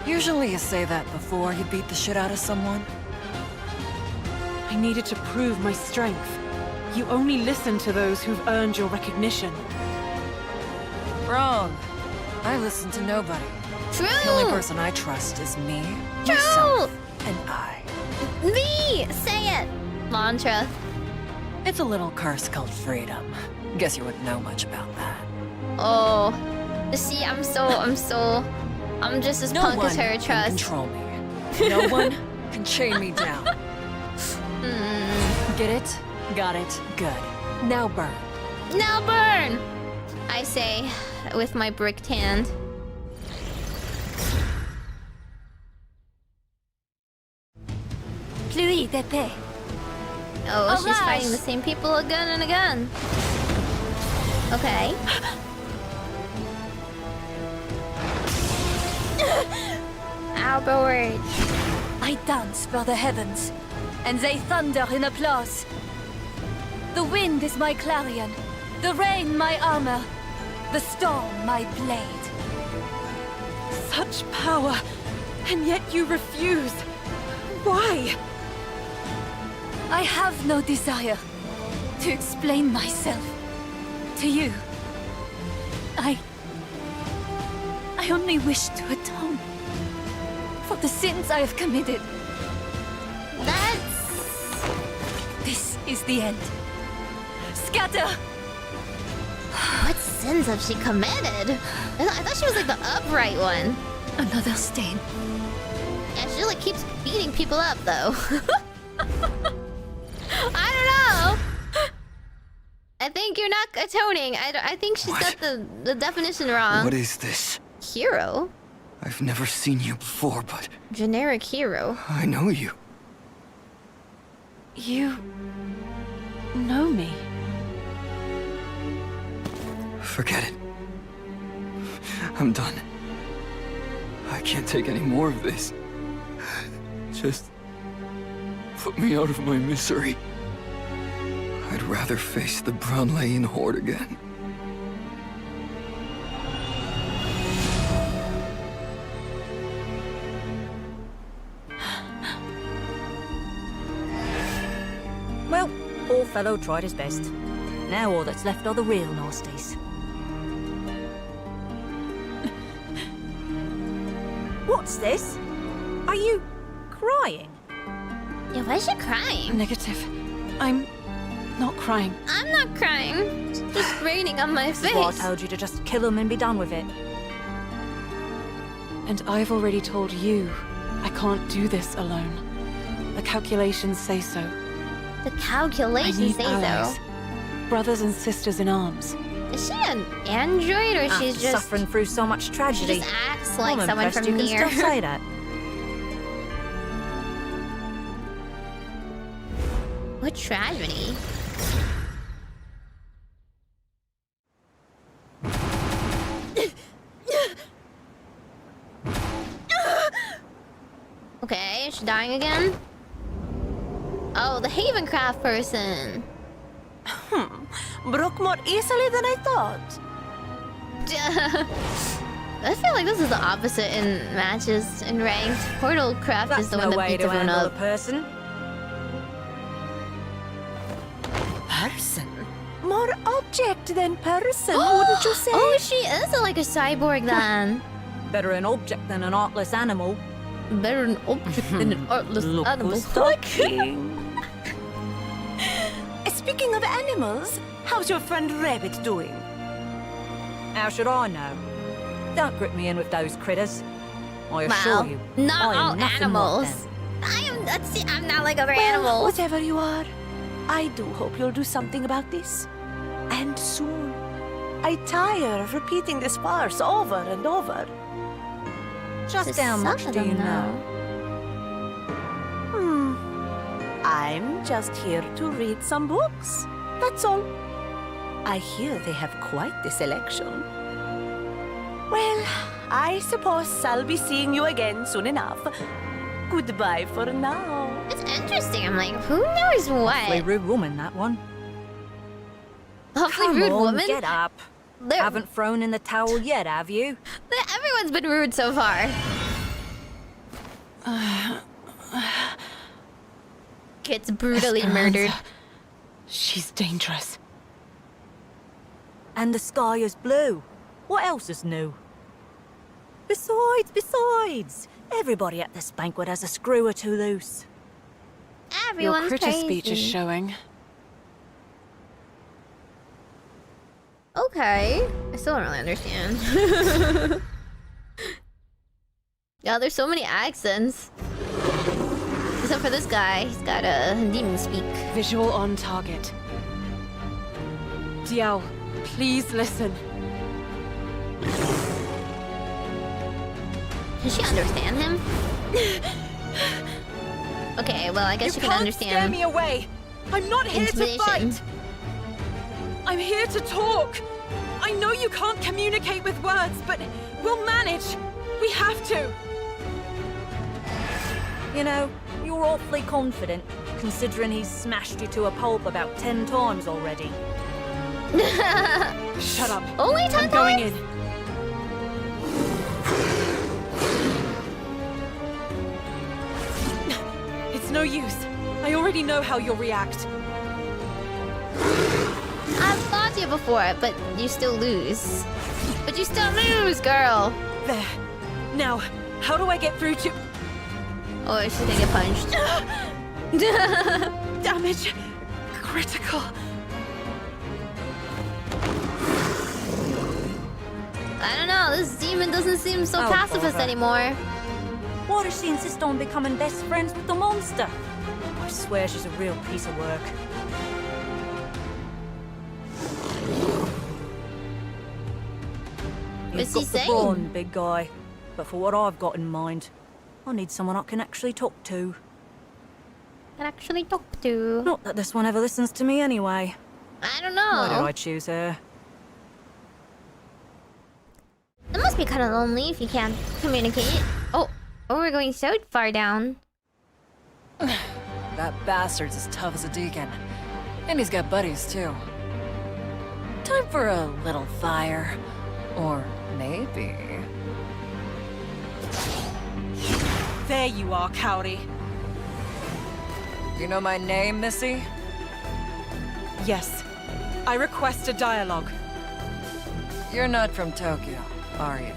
Usually you say that before you beat the shit out of someone. I needed to prove my strength. You only listen to those who've earned your recognition. Wrong. I listen to nobody. True. The only person I trust is me, True. myself, and I. Me. Say it. Mantra. It's a little curse called freedom. Guess you wouldn't know much about that. Oh. See, I'm just as No punk one as her. can Trust. control me. No one can chain me down. Get it? Got it? Good. Now burn. Now burn. I say, with my bricked hand. Pluie d'épée. Oh, she's Alright. fighting the same people again and again. Okay. Albert. I dance for the heavens, and they thunder in applause. The wind is my clarion, the rain my armor, the storm my blade. Such power, and yet you refuse. Why? I have no desire to explain myself to you. I only wish to atone for the sins I have committed. This is the end. Scatter! What sins have she committed? I thought she was like the upright one. Another stain. Yeah, she like keeps beating people up though. I don't know. I think you're not atoning. I think she's got the definition wrong. What is this? Hero? I've never seen you before, but Generic hero. I know you. You know me. Forget it. I'm done. I can't take any more of this. Just put me out of my misery. I'd rather face the Brown Lane Horde again. Well, poor fellow tried his best. Now all that's left are the real nasties. What's this? Are you crying? Yeah, why is she crying? Negative. I'm not crying. I'm not crying. It's just raining on my face. Well, I told you to just kill him and be done with it. And I've already told you I can't do this alone. The calculations say so. The I calculations need say allies. so. Brothers and sisters in arms. Is she an android or she's After just suffering through so much she tragedy. just acts like I'm someone impressed from you here? can still say that. What tragedy? Okay, is she dying again? Oh, the Havencraft person. Broke more easily than I thought. I feel like this is the opposite in matches in ranked. Portalcraft That's is the no one that way beats to everyone handle up. a person. Person. More object than person, wouldn't you say? Oh, she is like a cyborg then. Better an object than an artless animal. Better an object than an artless Look animal. who's talking. Speaking of animals, how's your friend Rabbit doing? How should I know? Don't grip me in with those critters. I assure Wow, you, not I am all nothing animals. like them. I'm not like other Well, animals. whatever you are, I do hope you'll do something about this. And soon. I tire of repeating this farce over and over. Just how much do you know? I'm just here to read some books. That's all. I hear they have quite the selection. Well, I suppose I'll be seeing you again soon enough. Goodbye for now. It's interesting. I'm like, who knows Awfully what? rude woman, that one. Awfully Come rude on, woman. get up. They're- Haven't thrown in the towel yet, have you? Everyone's been rude so far. Gets brutally murdered. She's dangerous. And the sky is blue. What else is new? Besides, everybody at this banquet has a screw or two loose. Everyone's Your critter crazy. speech is showing. Okay. I still don't really understand. Yeah, there's so many accents. Except for this guy. He's got a demon speak. Visual on target. Diao, please listen. Can she understand him? Okay, well, I guess you can Scare understand. me away. I'm not here to Intimidation. fight. I'm here to talk. I know you can't communicate with words, but we'll manage. We have to. You know, you're awfully confident, considering he's smashed you to a pulp about 10 times already. Shut up. Only 10 I'm going times? in. It's no use. I already know how you'll react. I've fought you before, but you still lose. But you still lose, girl. There. Now, how do I get through to... Oh, she's gonna get punched. Damage. Critical. I don't know, this demon doesn't seem so Oh, pacifist bother. anymore. Why does she insist on becoming best friends with the monster? I swear she's a real piece of work. What's You've he got the saying? brawn, big guy. But for what I've got in mind, I need someone I can actually talk to. Can actually talk to. Not that this one ever listens to me anyway. I don't Why did know. I choose her? It must be kind of lonely if you can't communicate. Oh, we're going so far down. That bastard's as tough as a deacon. And he's got buddies, too. Time for a little fire. Or maybe... There you are, Cowdy. You know my name, Missy? Yes. I request a dialogue. You're not from Tokyo, are you?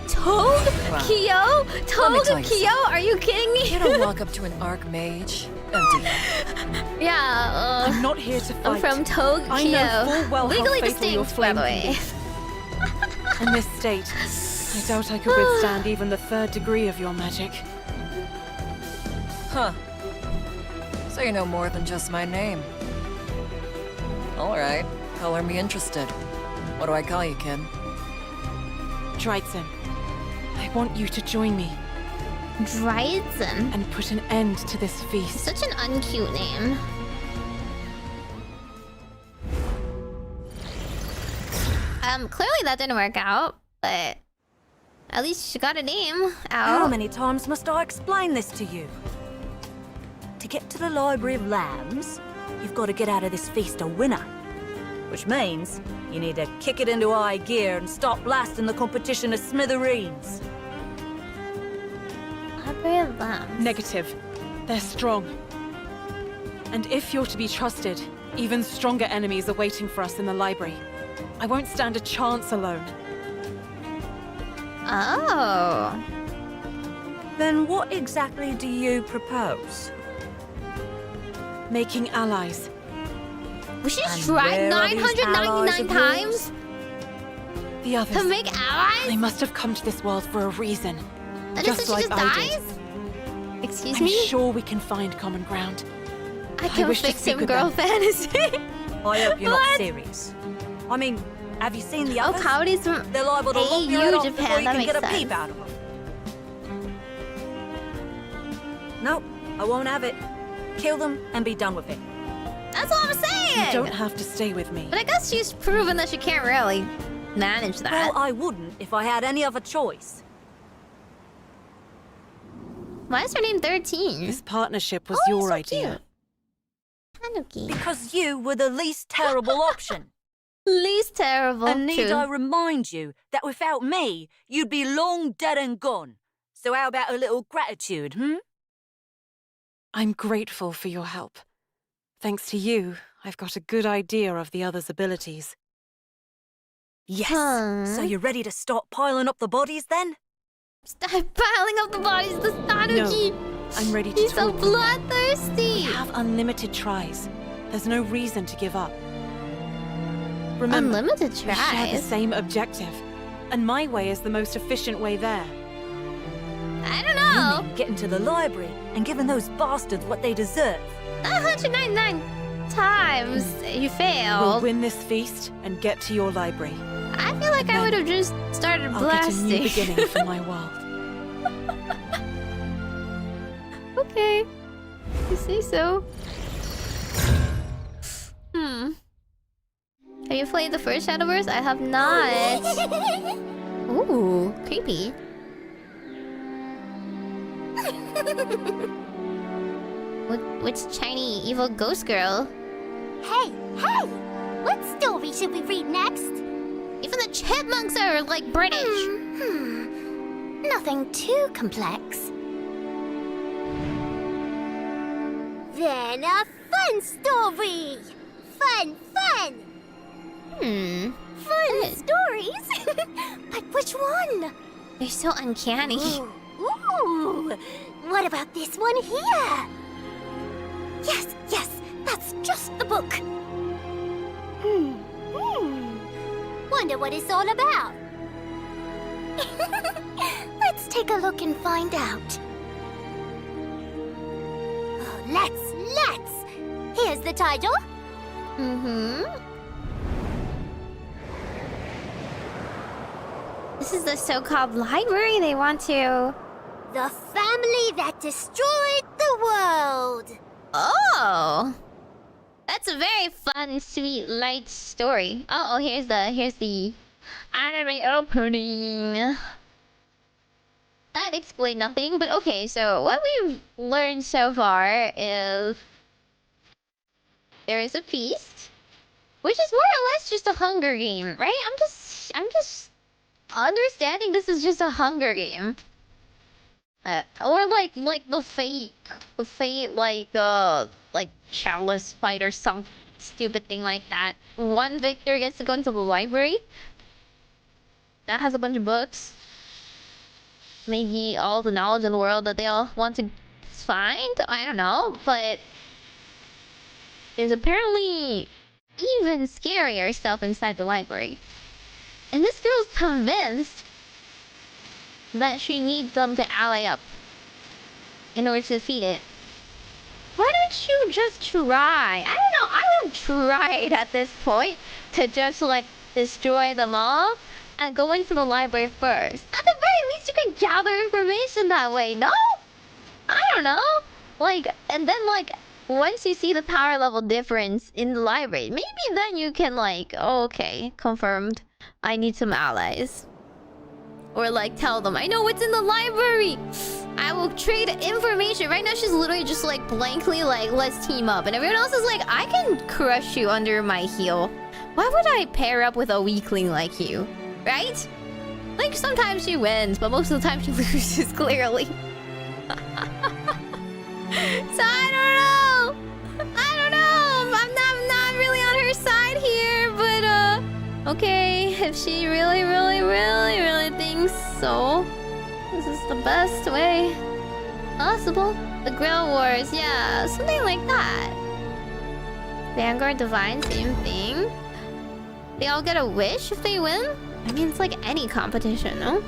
Toad? Wow. Kyo? Let me Toad? tell you Kyo? Are you kidding me? You don't walk up to an archmage empty. Yeah, I'm not here to I'm fight. from Tokyo. I know full well Legally how fatal your distinct, by flame the can way. be. In this state, I doubt I could withstand even the 3rd degree of your magic. Huh. So you know more than just my name. Alright, color me interested. What do I call you, kid? Dryzen, I want you to join me Dryzen. and put an end to this feast. Such an uncute name. Clearly that didn't work out, but at least she got a name How out. many times must I explain this to you? To get to the Library of Lambs, you've got to get out of this feast a winner. Which means you need to kick it into high gear and start blasting the competition to smithereens. Library of Lambs. Negative. They're strong. And if you're to be trusted, even stronger enemies are waiting for us in the library. I won't stand a chance alone. Oh. Then what exactly do you propose? Making allies. We should And try where are these allies 999 of times The others. to make They allies? must have come to this world for a reason. And just just she like just I did. dies? Excuse I'm me? sure we can find common ground. I can wish to fix speak him, with girl them. fantasy. I hope you're not What? serious. I mean, have you seen the Oh, others? Coyote's from They're liable to lock your head AU off before Japan. you That can makes get a peep sense. out of them. Nope, I won't have it. Kill them and be done with it. That's what I'm saying. You don't have to stay with me. But I guess she's proven that she can't really manage that. Well, I wouldn't if I had any other choice. Why is her name 13? This partnership was Oh, your so idea. Tanuki. Because you were the least terrible option. Least terrible. And need True. I remind you that without me, you'd be long dead and gone. So how about a little gratitude, I'm grateful for your help. Thanks to you, I've got a good idea of the others' abilities. Yes. Huh. So you're ready to start piling up the bodies then? Start piling up the bodies. The Tanuki. I'm ready to He's so talk. bloodthirsty. We have unlimited tries. There's no reason to give up. Remember, Unlimited we share the tries. same objective, and my way is the most efficient way there. I don't You know. mean getting to the library and giving those bastards what they deserve. 199 times you We'll failed. win this feast and get to your librry. I feel like I would have just started I'll get a new blasting. beginning for my world. Okay. You say so. Have you played the first Shadowverse? I have not. Ooh, creepy. Which Chinese evil ghost girl? Hey, hey! What story should we read next? Even the chipmunks are like British. Nothing too complex. Then a fun story! Fun! Fun stories? But which one? They're so uncanny. Ooh! What about this one here? Yes, that's just the book. Wonder what it's all about. Let's take a look and find out. Oh, let's. Here's the title. This is the so-called library they want to... The family that destroyed the world. Oh! That's a very fun, sweet, light story. Oh, here's the anime opening. That explained nothing, but okay, so what we've learned so far is there is a feast, which is more or less just a Hunger Game, right? I'm just understanding this is just a Hunger Game. Or like the fate, like chalice fight or some stupid thing like that. One victor gets to go into the library that has a bunch of books, maybe all the knowledge in the world that they all want to find. I don't know, but there's apparently even scarier stuff inside the library, and this girl's convinced that she needs them to ally up in order to defeat it. Why don't you just try? I don't know, I would try it at this point to just like destroy them all and go into the library first. At the very least you can gather information that way, no? I don't know. Like, and then like once you see the power level difference in the library, maybe then you can like, oh, okay, confirmed, I need some allies. Or like tell them, I know what's in the library. I will trade information. Right now she's literally just like blankly like, let's team up. And everyone else is like, I can crush you under my heel. Why would I pair up with a weakling like you? Right? Like sometimes she wins, but most of the time she loses clearly. So I don't know. I'm not really on her side here, but okay, if she really thinks so, this is the best way possible. The Grill Wars, yeah, something like that. Vanguard Divine, same thing. They all get a wish if they win? I mean, it's like any competition, no?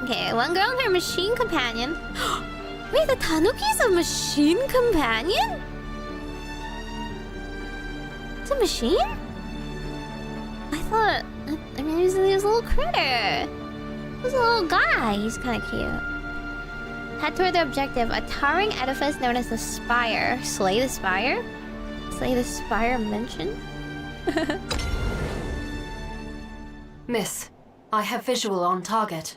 Okay, one girl and her machine companion. Wait, the Tanuki's a machine companion? It's a machine? I thought... I mean, he was a little critter. He was a little guy. He's kind of cute. Head toward the objective. A towering edifice known as the Spire. Slay the Spire? Slay the Spire mentioned? Miss, I have visual on target.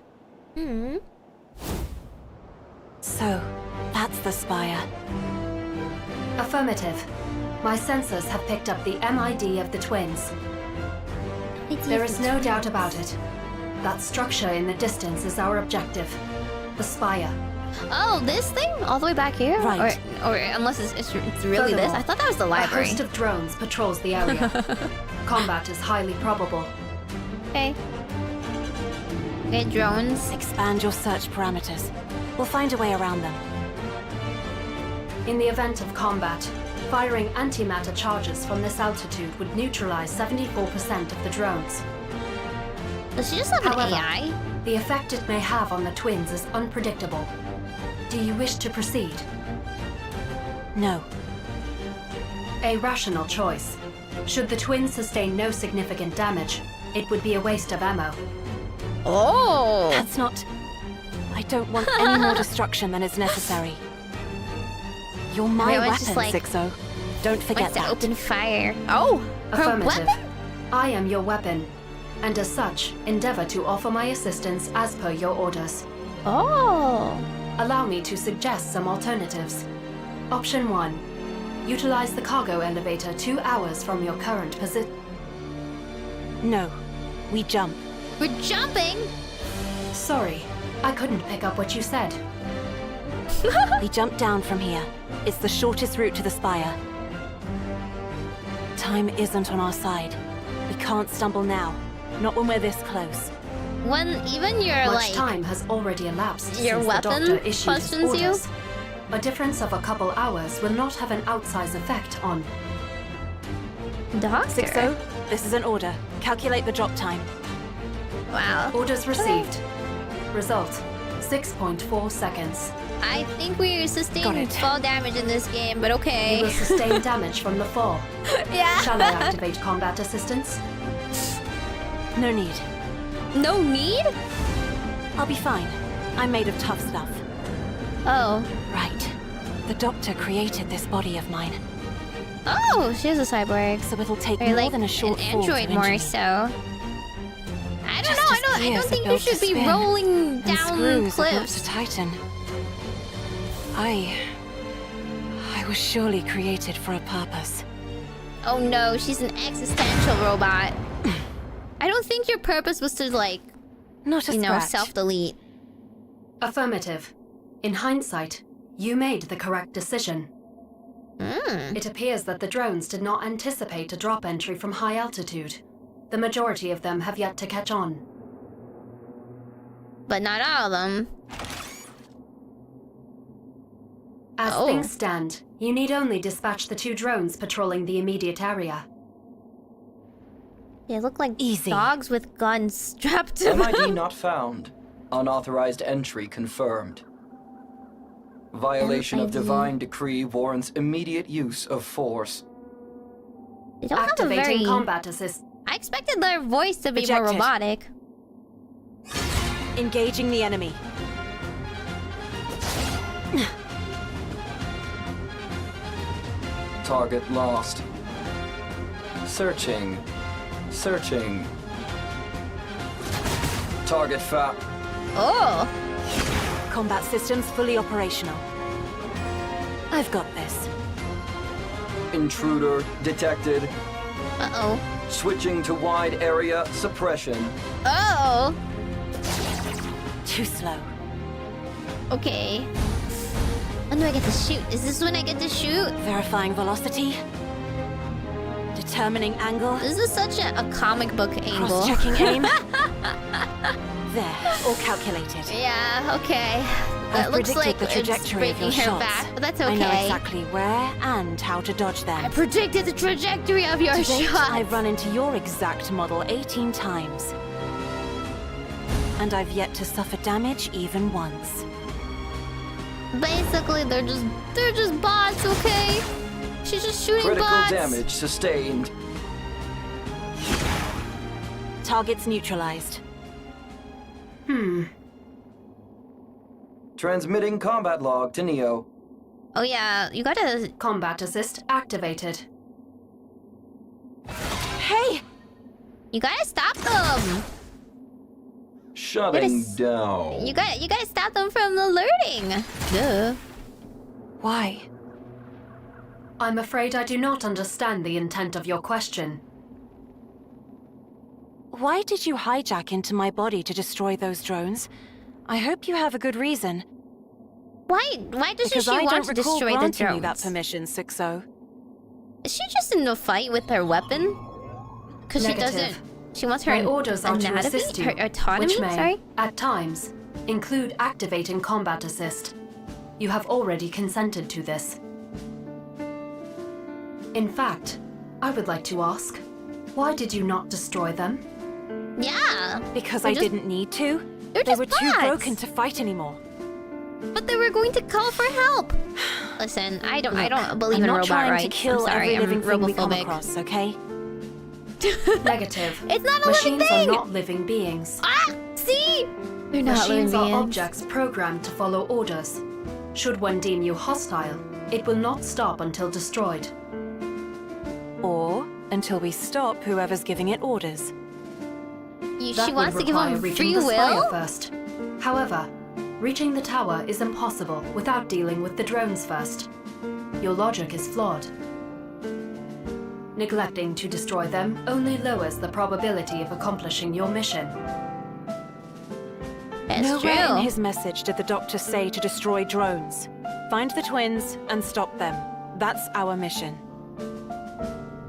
So, that's the spire. Affirmative. My sensors have picked up the MID of the twins. There is no doubt about it. That structure in the distance is our objective. The spire. Oh, this thing? All the way back here? Right. Or unless it's really this? I thought that was the library. A host of drones patrols the area. Combat is highly probable. Okay. Okay, drones. Expand your search parameters. We'll find a way around them. In the event of combat, firing antimatter charges from this altitude would neutralize 74% of the drones. Does she just have an However, AI? the effect it may have on the twins is unpredictable. Do you wish to proceed? No. A rational choice. Should the twins sustain no significant damage, it would be a waste of ammo. Oh! That's not... I don't want any more destruction than is necessary. You're my Everyone's weapon, just like, Sixo. Don't forget Wants to that. open fire. Oh! Her Affirmative. weapon? I am your weapon, and as such, endeavor to offer my assistance as per your orders. Oh! Allow me to suggest some alternatives. Option 1. Utilize the cargo elevator 2 hours from your current position. No. We jump. We're jumping? Sorry, I couldn't pick up what you said. We jump down from here. It's the shortest route to the spire. Time isn't on our side. We can't stumble now. Not when we're this close. When even your, Much like... time has already elapsed your since weapon the doctor issued his questions you? orders. A difference of a couple hours will not have an outsized effect on... Doctor? Sixo, this is an order. Calculate the drop time. Wow. Orders received. Result, 6.4 seconds. I think we Got sustained it. fall damage in this game, but You okay. will sustain damage from the fall. Yeah. Shall I activate combat assistance? No need. No need? I'll be fine. I'm made of tough stuff. Oh. Right. The doctor created this body of mine, Oh, she's a cyborg. so it'll take Or more like than a short an fall to android injure more me. so. I don't Just know, as I don't gears are think you built to should be spin, rolling And down screws are built cliffs. to tighten. I was surely created for a purpose. Oh no, she's an existential robot. I don't think your purpose was to like, Not a you know, scratch. self-delete. Affirmative. In hindsight, you made the correct decision. It appears that the drones did not anticipate a drop entry from high altitude. The majority of them have yet to catch on. But not all of them. As Oh. things stand, you need only dispatch the 2 drones patrolling the immediate area. They look like Easy. dogs with guns strapped to them. MID not found. Unauthorized entry confirmed. Violation of MID. divine decree warrants immediate use of force. They don't have a Activating very... combat assist. I expected their voice to be more Rejected. robotic. Engaging the enemy. Target lost. Searching. Searching. Target found. Oh! Combat systems fully operational. I've got this. Intruder detected. Uh-oh. Switching to wide area suppression. Oh! Too slow. Okay. When do I get to shoot? Is this when I get to shoot? Verifying velocity. Determining angle. This is such a comic book angle. Cross-checking aim. There, all calculated. Yeah, okay. That I've looks predicted like the it's trajectory of breaking your her shots. back, but that's I know okay. exactly where and how to dodge them. I predicted the trajectory of your To date, shot. I've run into your exact model 18 times. And I've yet to suffer damage even once. Basically, they're just bots, okay? She's just shooting Critical bots. damage sustained. Targets neutralized. Transmitting combat log to Neo. Oh yeah, you gotta... Combat assist activated. Hey! You gotta stop them! Shutting s- down. You gotta stop them from alerting! Duh. Why? I'm afraid I do not understand the intent of your question. Why did you hijack into my body to destroy those drones? I hope you have a good reason. Why doesn't Because she I want don't to recall destroy the granting you drones? that permission, Sixo. Is she just in a fight with her weapon? Cause she Negative. doesn't... She wants her My orders are to anatomy? assist you, Her autonomy? which may, Sorry? at times, include activating combat assist. You have already consented to this. In fact, I would like to ask, why did you not destroy them? Yeah. Because They're I just- didn't need to. they're They just were too bots. broken to fight anymore. But they were going to call for help. Listen, I don't believe I'm in not robot trying rights. to kill I'm sorry, every living I'm thing we come robophobic. across, okay? Negative. It's not a living Machines thing! are not living beings. Ah! See? They're not living Machines are beings. objects programmed to follow orders. Should one deem you hostile, it will not stop until destroyed. Or until we stop whoever's giving it orders. She That wants would to give require them reaching free the spire will? first. However, reaching the tower is impossible without dealing with the drones first. Your logic is flawed. Neglecting to destroy them only lowers the probability of accomplishing your mission. That's Nowhere true. in his message did the doctor say to destroy drones. Find the twins and stop them. That's our mission.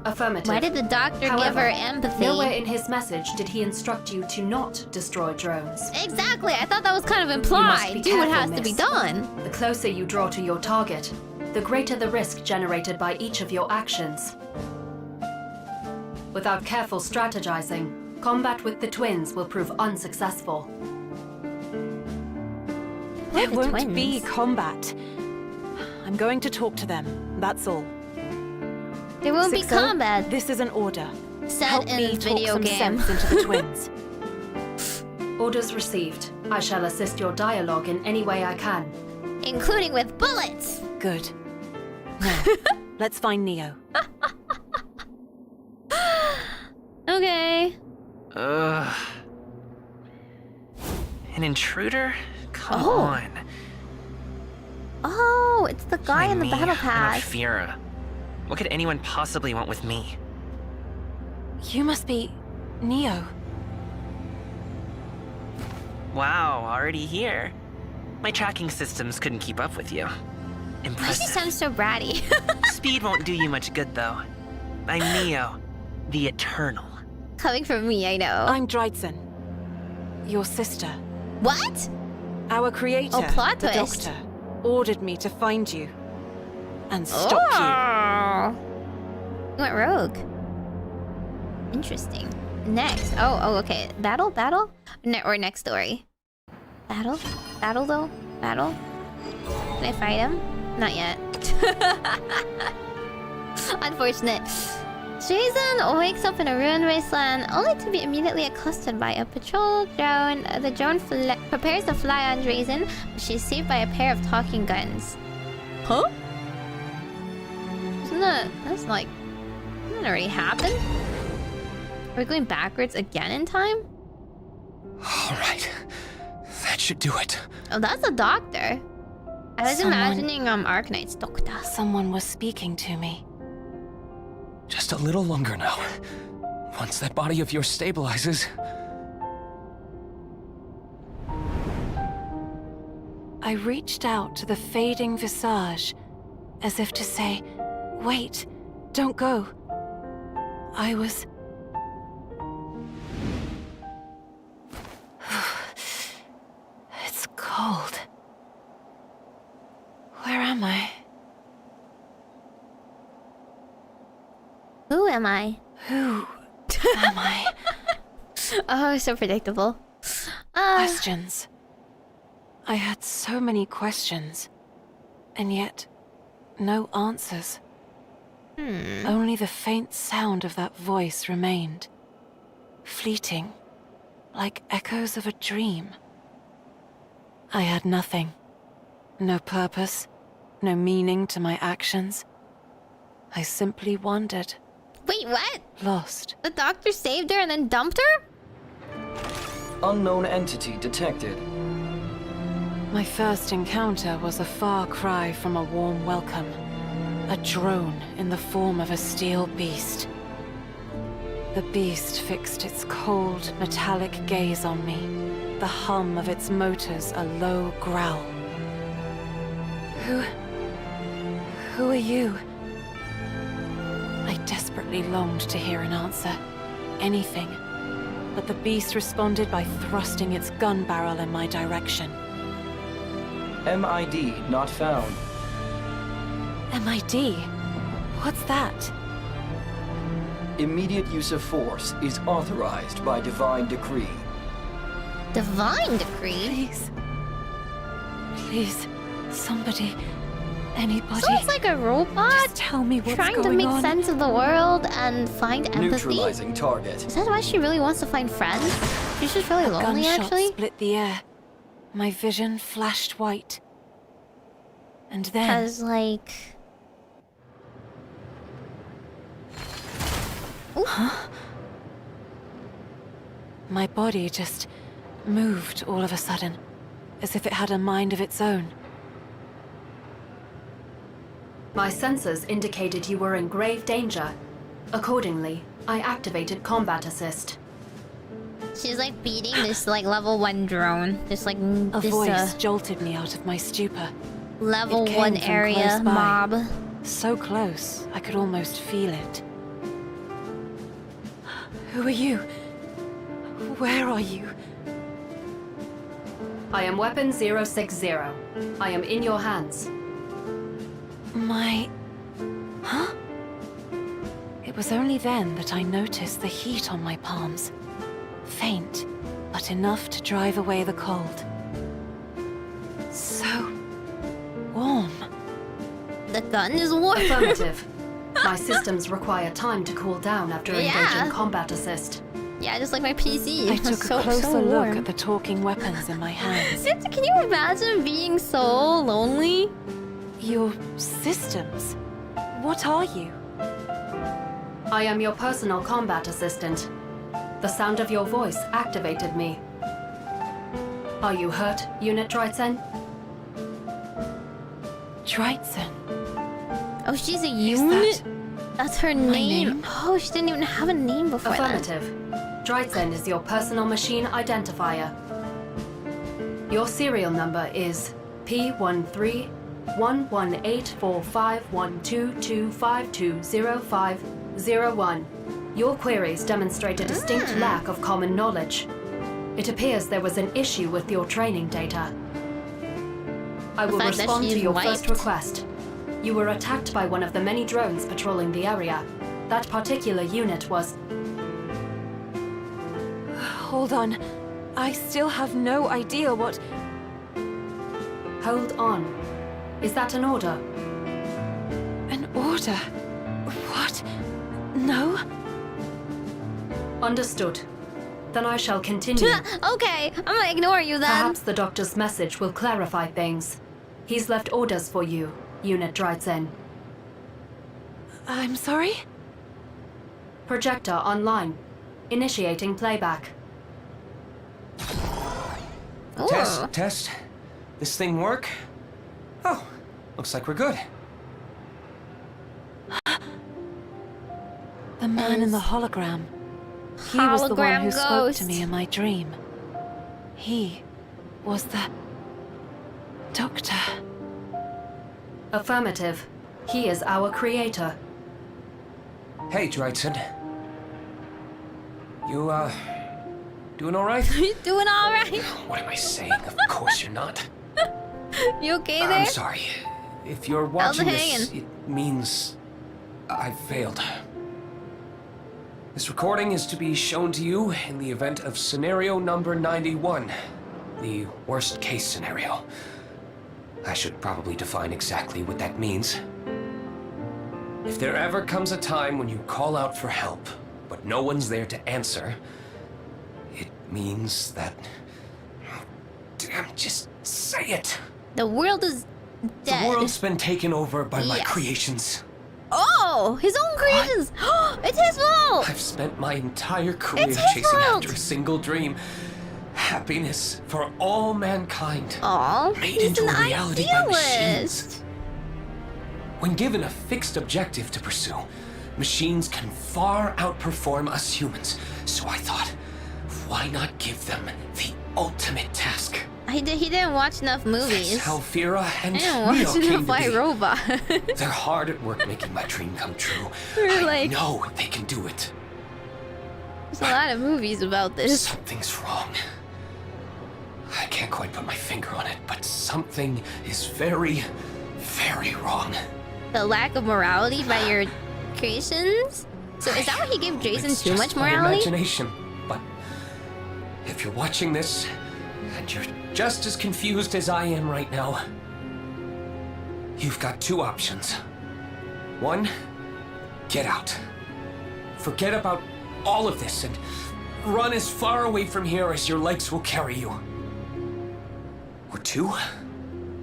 Affirmative. Why did the doctor give However, her empathy? Nowhere in his message did he instruct you to not destroy drones. Exactly, I thought that was kind of You must implied. be Do what careful, has to be miss. done. The closer you draw to your target, the greater the risk generated by each of your actions. Without careful strategizing, combat with the twins will prove unsuccessful. There the won't be twins? combat. I'm going to talk to them. That's all. There won't be Sixo, combat. This is an order. Set Help in me this talk video some game. sense into the twins. Orders received. I shall assist your dialogue in any way I can. Including with bullets. Good. Now, let's find Neo. Okay. Ugh. An intruder? Come Oh. on. Oh, it's the guy in the Me, battle I'm a pass. Fira. What could anyone possibly want with me? You must be Neo. Wow, already here. My tracking systems couldn't keep up with you. Why does she Impressive. sound so bratty? Speed won't do you much good, though. I'm Neo, the Eternal. Coming from me, I know. I'm Dryden. Your sister. What? Our creator, Oh, plot the twist. doctor, ordered me to find you. And stop you. You went rogue. Interesting. Next. Oh, okay. Battle? Or next story. Battle? Battle, though? Battle? Can I fight him? Not yet. Unfortunate. Jason wakes up in a ruined wasteland, only to be immediately accosted by a patrol drone. The drone prepares to fly on Jason, but she's saved by a pair of talking guns. Huh? That's like... That already happened? Are we going backwards again in time? All right. That should do it. Oh, that's a doctor. I was imagining Arknight's doctor. Someone was speaking to me. Just a little longer now. Once that body of yours stabilizes. I reached out to the fading visage, as if to say, wait, don't go. I was... It's cold. Where am I? Who am I? Who am I? Oh, so predictable. Questions. I had so many questions, and yet no answers. Only the faint sound of that voice remained. Fleeting, like echoes of a dream. I had nothing. No purpose, no meaning to my actions. I simply wandered. Wait, what? Lost. The doctor saved her and then dumped her? Unknown entity detected. My first encounter was a far cry from a warm welcome. A drone in the form of a steel beast. The beast fixed its cold, metallic gaze on me, the hum of its motors a low growl. Who are you? I desperately longed to hear an answer. Anything. but the beast responded by thrusting its gun barrel in my direction. MID not found. MID? What's that? Immediate use of force is authorized by divine decree. Divine decree? Please. Please, somebody, anybody. Sounds like a robot just tell me what's trying to going make on. sense of the world and find empathy. Neutralizing target. Is that why she really wants to find friends? She's just really lonely, Gunshot actually. split the air. My vision flashed white. And then... Cause like... Huh? My body just moved all of a sudden, as if it had a mind of its own. My sensors indicated you were in grave danger. Accordingly, I activated combat assist. She's like beating this like level 1 drone. This like A this voice jolted me out of my stupor. level It came 1 from area close by. mob. So close, I could almost feel it. Who are you? Where are you? I am Weapon 060. I am in your hands. My... Huh? It was only then that I noticed the heat on my palms. Faint, but enough to drive away the cold. So... warm. The gun is warm. Affirmative. My systems require time to cool down after engaging combat assist. Yeah, just like my PC. I took so, a closer so look warm. at the talking weapons in my hands. Can you imagine being so lonely? Your systems? What are you? I am your personal combat assistant. The sound of your voice activated me. Are you hurt, Unit Drytsen? Drytsen? Oh, she's a unit? That's her name. Oh, she didn't even have a name before that. Affirmative. Drytsen is your personal machine identifier. Your serial number is P13-118451225205051. Your queries demonstrate a distinct lack of common knowledge. It appears there was an issue with your training data. I will fact that respond to she's your first wiped. request. You were attacked by one of the many drones patrolling the area. That particular unit was... Hold on. I still have no idea what... Hold on. Is that an order? An order? What? No? Understood. Then I shall continue. Okay, I'm gonna ignore you then. Perhaps the doctor's message will clarify things. He's left orders for you, Unit Drytsen. I'm sorry? Projector online. Initiating playback. Test. This thing work? Oh, looks like we're good. The man in the hologram. He was the one who spoke ghost. to me in my dream. He was the... doctor. Affirmative. He is our creator. Hey, Drytsen. You, doing alright? Doing alright? What am I saying? Of course you're not. You okay there? I'm sorry. If you're How's it watching this, hanging? it means I failed. This recording is to be shown to you in the event of scenario number 91, the worst case scenario. I should probably define exactly what that means. If there ever comes a time when you call out for help, but no one's there to answer, it means that... Oh, damn, just say it. The world is dead. The world's been taken over by my Yes. creations. Oh, his own creations. It's his fault. I've spent my entire career It's his chasing fault. after a single dream. Happiness for all mankind. Aw, made he's into an a reality by machines. idealist. When given a fixed objective to pursue, machines can far outperform us humans. So I thought, why not give them the ultimate task? He didn't watch enough movies. That's how Fira and I didn't Neo watch came enough to by be. robot. They're hard at work making my dream come true. We're I like- know they can do it. There's a lot of movies about this. Something's wrong. I can't quite put my finger on it, but something is very, very wrong. The lack of morality by your creations? So is that why he gave Jason It's too just much my morality? imagination, but if you're watching this and you're just as confused as I am right now, you've got two options. One, get out. Forget about all of this and run as far away from here as your legs will carry you. Or two,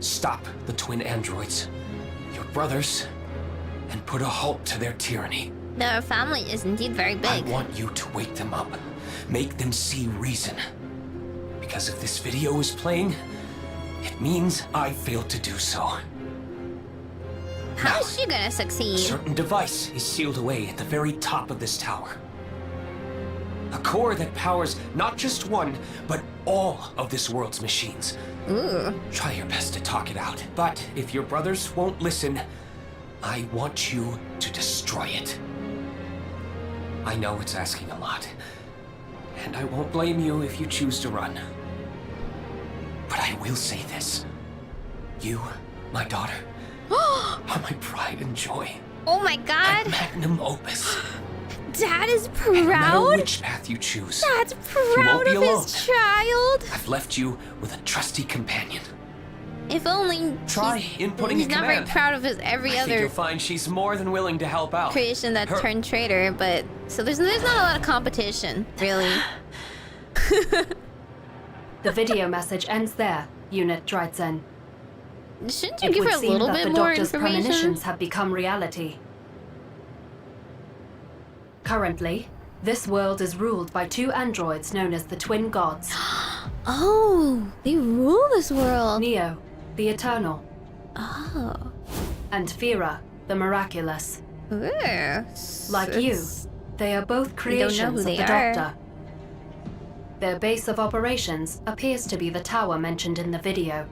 stop the twin androids, your brothers, and put a halt to their tyranny. Their family is indeed very big. I want you to wake them up. Make them see reason. Because if this video is playing, it means I failed to do so. How is she gonna A succeed? certain device is sealed away at the very top of this tower. A core that powers not just one, but all of this world's machines. Ooh. Try your best to talk it out. But if your brothers won't listen, I want you to destroy it. I know it's asking a lot, and I won't blame you if you choose to run. But I will say this. You, my daughter, are my pride and joy. Oh my god. My magnum opus. Dad is No matter proud? which path you choose, Dad's you won't proud be of alone. his child. I've left you with a trusty companion. If only Try inputting he's a not very command. proud of his every I think other you'll find she's more than willing to help out. creation that Her- turned traitor, but so there's not a lot of competition, really. The video message ends there, Unit Dryzen. Shouldn't you It give would her a seem little that bit the more Doctor's information? premonitions have become reality. Currently, this world is ruled by two androids known as the Twin Gods. Oh, they rule this world. Neo, the Eternal. Oh. And Fira, the Miraculous. Ooh. Like you, they are both We don't know creations who of they the are. Doctor. Their base of operations appears to be the tower mentioned in the video.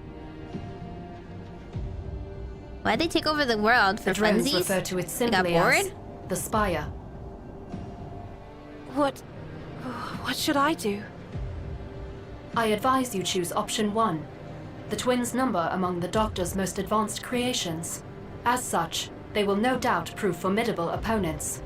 Why'd they take over the world? For The drones funsies? refer to it They got simply as bored? the Spire. What should I do? I advise you choose option 1. The twins number among the Doctor's most advanced creations. As such, they will no doubt prove formidable opponents.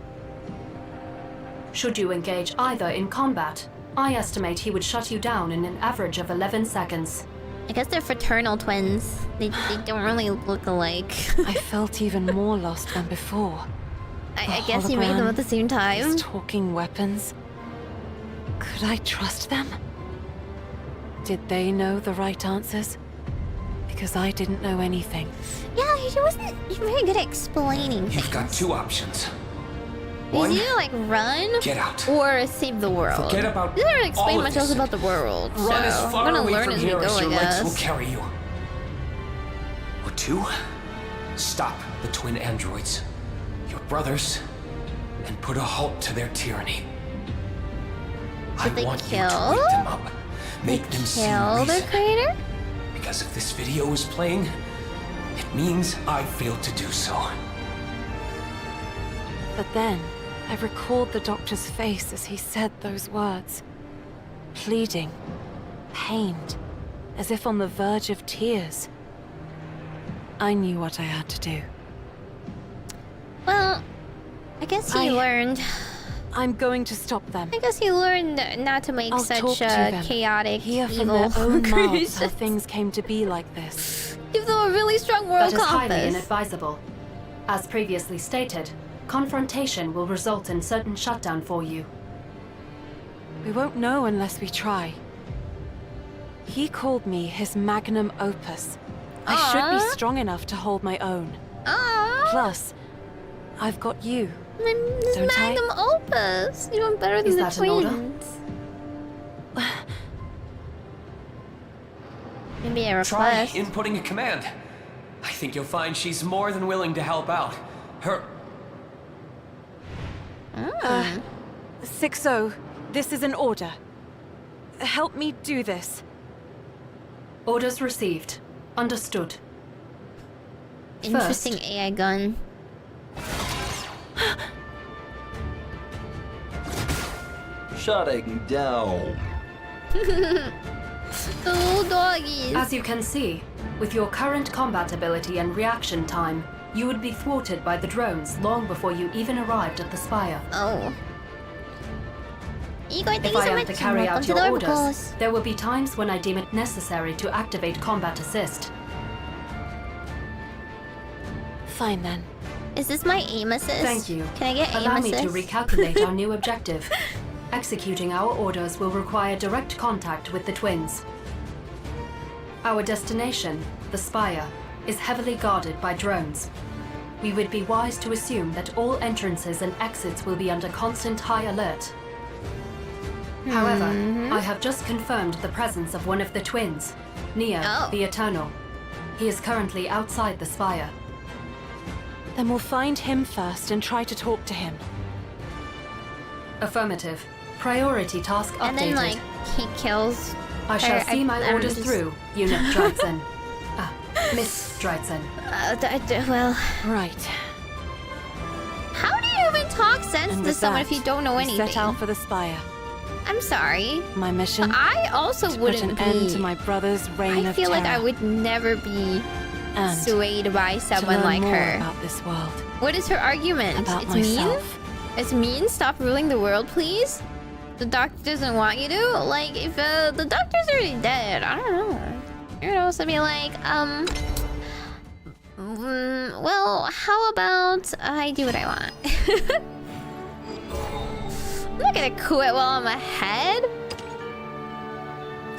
Should you engage either in combat, I estimate he would shut you down in an average of 11 seconds. I guess they're fraternal twins. They don't really look alike. I felt even more lost than before. I guess you made them at the same time. These talking weapons. Could I trust them? Did they know the right answers? Because I didn't know anything. Yeah, he wasn't very good at explaining You've things. got two options. He's One, either like run get out. or save the world. Forget about He doesn't really explain all of much else this. about the world, so Run as I'm far gonna away learn from as we here go, as I your legs will guess. carry you. Or two, stop the twin androids, your brothers, and put a halt to their tyranny. I Did they want kill? you to wake them up, make them see Kill their reason. creator? Because if this video is playing, it means I failed to do so. But then, I recalled the Doctor's face as he said those words. Pleading, pained, as if on the verge of tears. I knew what I had to do. Well, I guess he learned. I'm going to stop them. I guess he learned not to make I'll talk such to them. chaotic, Hear from evil their own mouths how creations. things came to be like this. Give them a really strong moral That is highly compass. inadvisable. As previously stated, confrontation will result in certain shutdown for you. We won't know unless we try. He called me his magnum opus. I should be strong enough to hold my own. Plus, I've got you. This Don't I? magnum opus. You're doing better than Is the that an order? twins. Maybe a Try request. inputting a command. I think you'll find she's more than willing to help out. Her... 6-0, this is an order. Help me do this. Orders received. Understood. Interesting AI gun. shutting down. The little doggies. As you can see, with your current combat ability and reaction time, you would be thwarted by the drones long before you even arrived at the spire. Oh. Igor, thank If you I so am much. to carry Welcome out to your the orders, Orbacles. there will be times when I deem it necessary to activate combat assist. Fine then. Is this my aim assist? Thank you. Can I get aim Allow assist? me to recalculate our new objective. Executing our orders will require direct contact with the twins. Our destination, the Spire, is heavily guarded by drones. We would be wise to assume that all entrances and exits will be under constant high alert. However, I have just confirmed the presence of one of the twins, Neo, the Eternal. He is currently outside the Spire. Then we'll find him first and try to talk to him. Affirmative. Priority task updated. And then, like, he kills. I shall see my I'm orders just- through, Unit Drytzen. Miss Drytzen. Well. Right. How do you even talk sense And to with someone that, if you don't know we anything? set out for the Spire. I'm sorry. My mission? I also to wouldn't put an end be. to my brother's reign I of feel like I terror. would never be And swayed by to someone learn like more her. about this world. What is her argument? About It's myself. mean? It's mean? Stop ruling the world, please? The doctor doesn't want you to? Like, if the doctor's already dead, I don't know. You're supposed to be like, well, how about I do what I want? I'm not gonna quit while I'm ahead.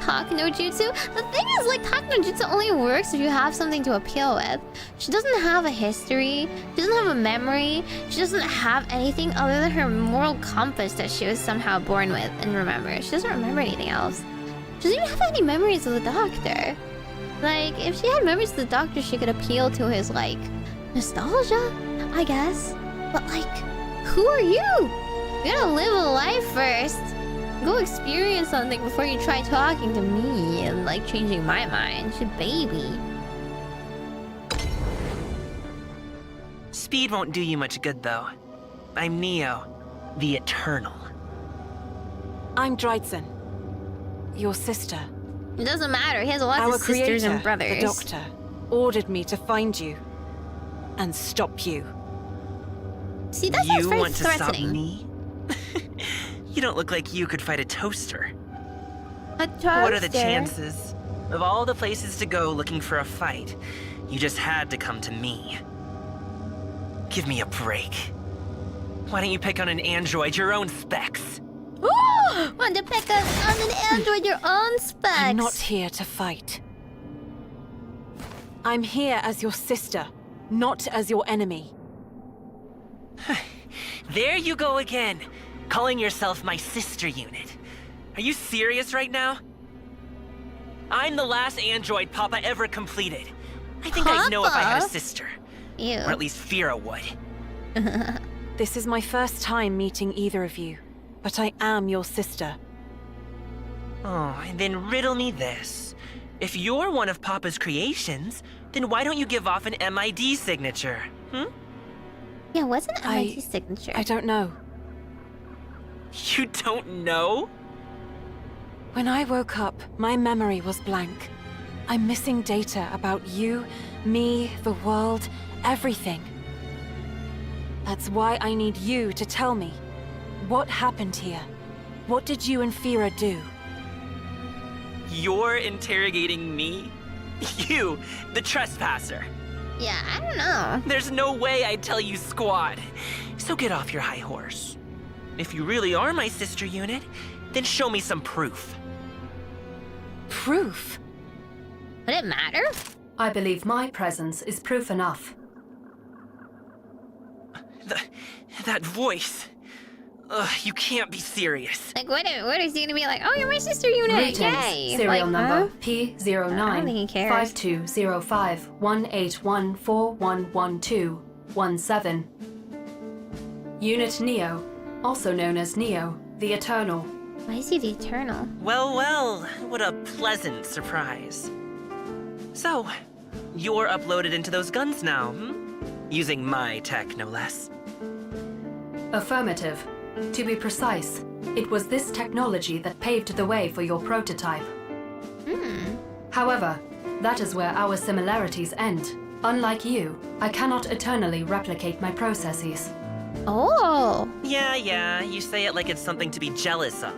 Talk no jutsu? The thing is, like, talk no jutsu only works if you have something to appeal with. She doesn't have a history. She doesn't have a memory. She doesn't have anything other than her moral compass that she was somehow born with and remembers. She doesn't remember anything else. She doesn't even have any memories of the doctor. Like, if she had memories of the doctor, she could appeal to his, like, nostalgia, I guess. But, like, who are you? You gotta live a life first. Go experience something before you try talking to me and, like, changing my mind. She's a baby. Speed won't do you much good, though. I'm Neo, the Eternal. I'm Drytzen, your sister. It doesn't matter. He has lots Our of sisters creator, and brothers. the Doctor, ordered me to find you and stop you. See, that sounds You very want to stop threatening. me? You don't look like you could fight a toaster. A toaster? What are the chances? Of all the places to go looking for a fight, you just had to come to me. Give me a break. Why don't you pick on an android your own specs? Ooh! Want to pick on an android your own specs? I'm not here to fight. I'm here as your sister, not as your enemy. There you go again, calling yourself my sister unit. Are you serious right now? I'm the last android Papa ever completed. I think I'd know if I had a sister. Ew. Or at least Fira would. This is my first time meeting either of you, but I am your sister. Oh, and then riddle me this. If you're one of Papa's creations, then why don't you give off an MID signature? Yeah, what's an MIT signature? I don't know. You don't know? When I woke up, my memory was blank. I'm missing data about you, me, the world, everything. That's why I need you to tell me. What happened here? What did you and Fira do? You're interrogating me? You, the trespasser. Yeah, I don't know. There's no way I'd tell you squat. So get off your high horse. If you really are my sister unit, then show me some proof. Proof? Would it matter? I believe my presence is proof enough. That voice. Ugh, you can't be serious. Like, what is he gonna be like? Oh, you're my sister unit! Greetings. Yay! Serial Like, number huh? P09 I don't think he cares. 5205 181411217. Unit Neo, also known as Neo, the Eternal. Why is he the Eternal? Well, what a pleasant surprise. So, you're uploaded into those guns now, Using my tech, no less. Affirmative. To be precise, it was this technology that paved the way for your prototype. However, that is where our similarities end. Unlike you, I cannot eternally replicate my processes. Oh. Yeah, you say it like it's something to be jealous of.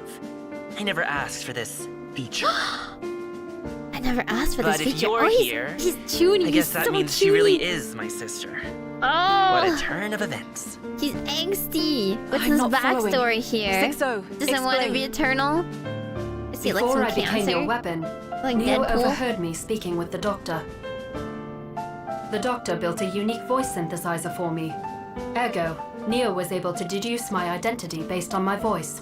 I never asked for this feature. I never asked for this but feature. if you're here, he's tuney. I guess that means she really is my sister. Oh. What a turn of events. He's angsty. What's I'm his not following. backstory here? Doesn't want to be eternal? Is he like Before some I became cancer? your weapon, Like Neo Deadpool? overheard me speaking with the doctor. The doctor built a unique voice synthesizer for me. Ergo, Neo was able to deduce my identity based on my voice.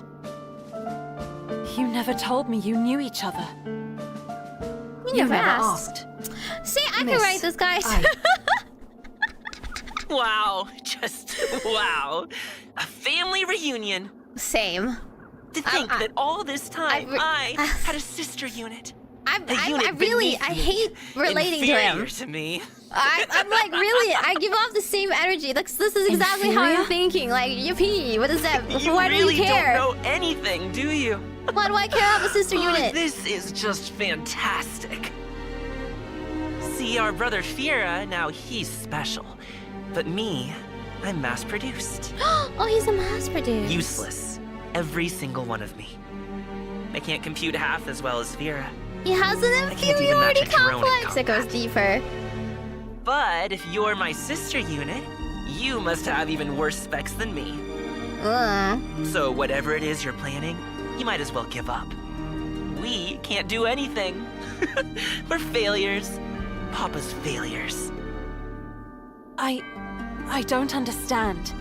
You never told me you knew each other. You never asked. See, I can Miss, write this, guys. Wow, just wow. A family reunion. Same. To think that all this time I had a sister unit. I hate relating to him. Inferior to me. I'm like, really, I give off the same energy. Like, this is exactly how I'm thinking. Like, yippee, what is that? Why really do you care? don't know anything, do you? Why do I care about the sister unit? This is just fantastic. See, our brother Fira, now he's special. But me, I'm mass-produced. Oh, he's a mass-produced. Useless. Every single one of me. I can't compute half as well as Fira. He has an I can't even match inferiority a drone in complex. It goes deeper. But if you're my sister unit, you must have even worse specs than me. So whatever it is you're planning, you might as well give up. We can't do anything. We're failures. Papa's failures. I don't understand.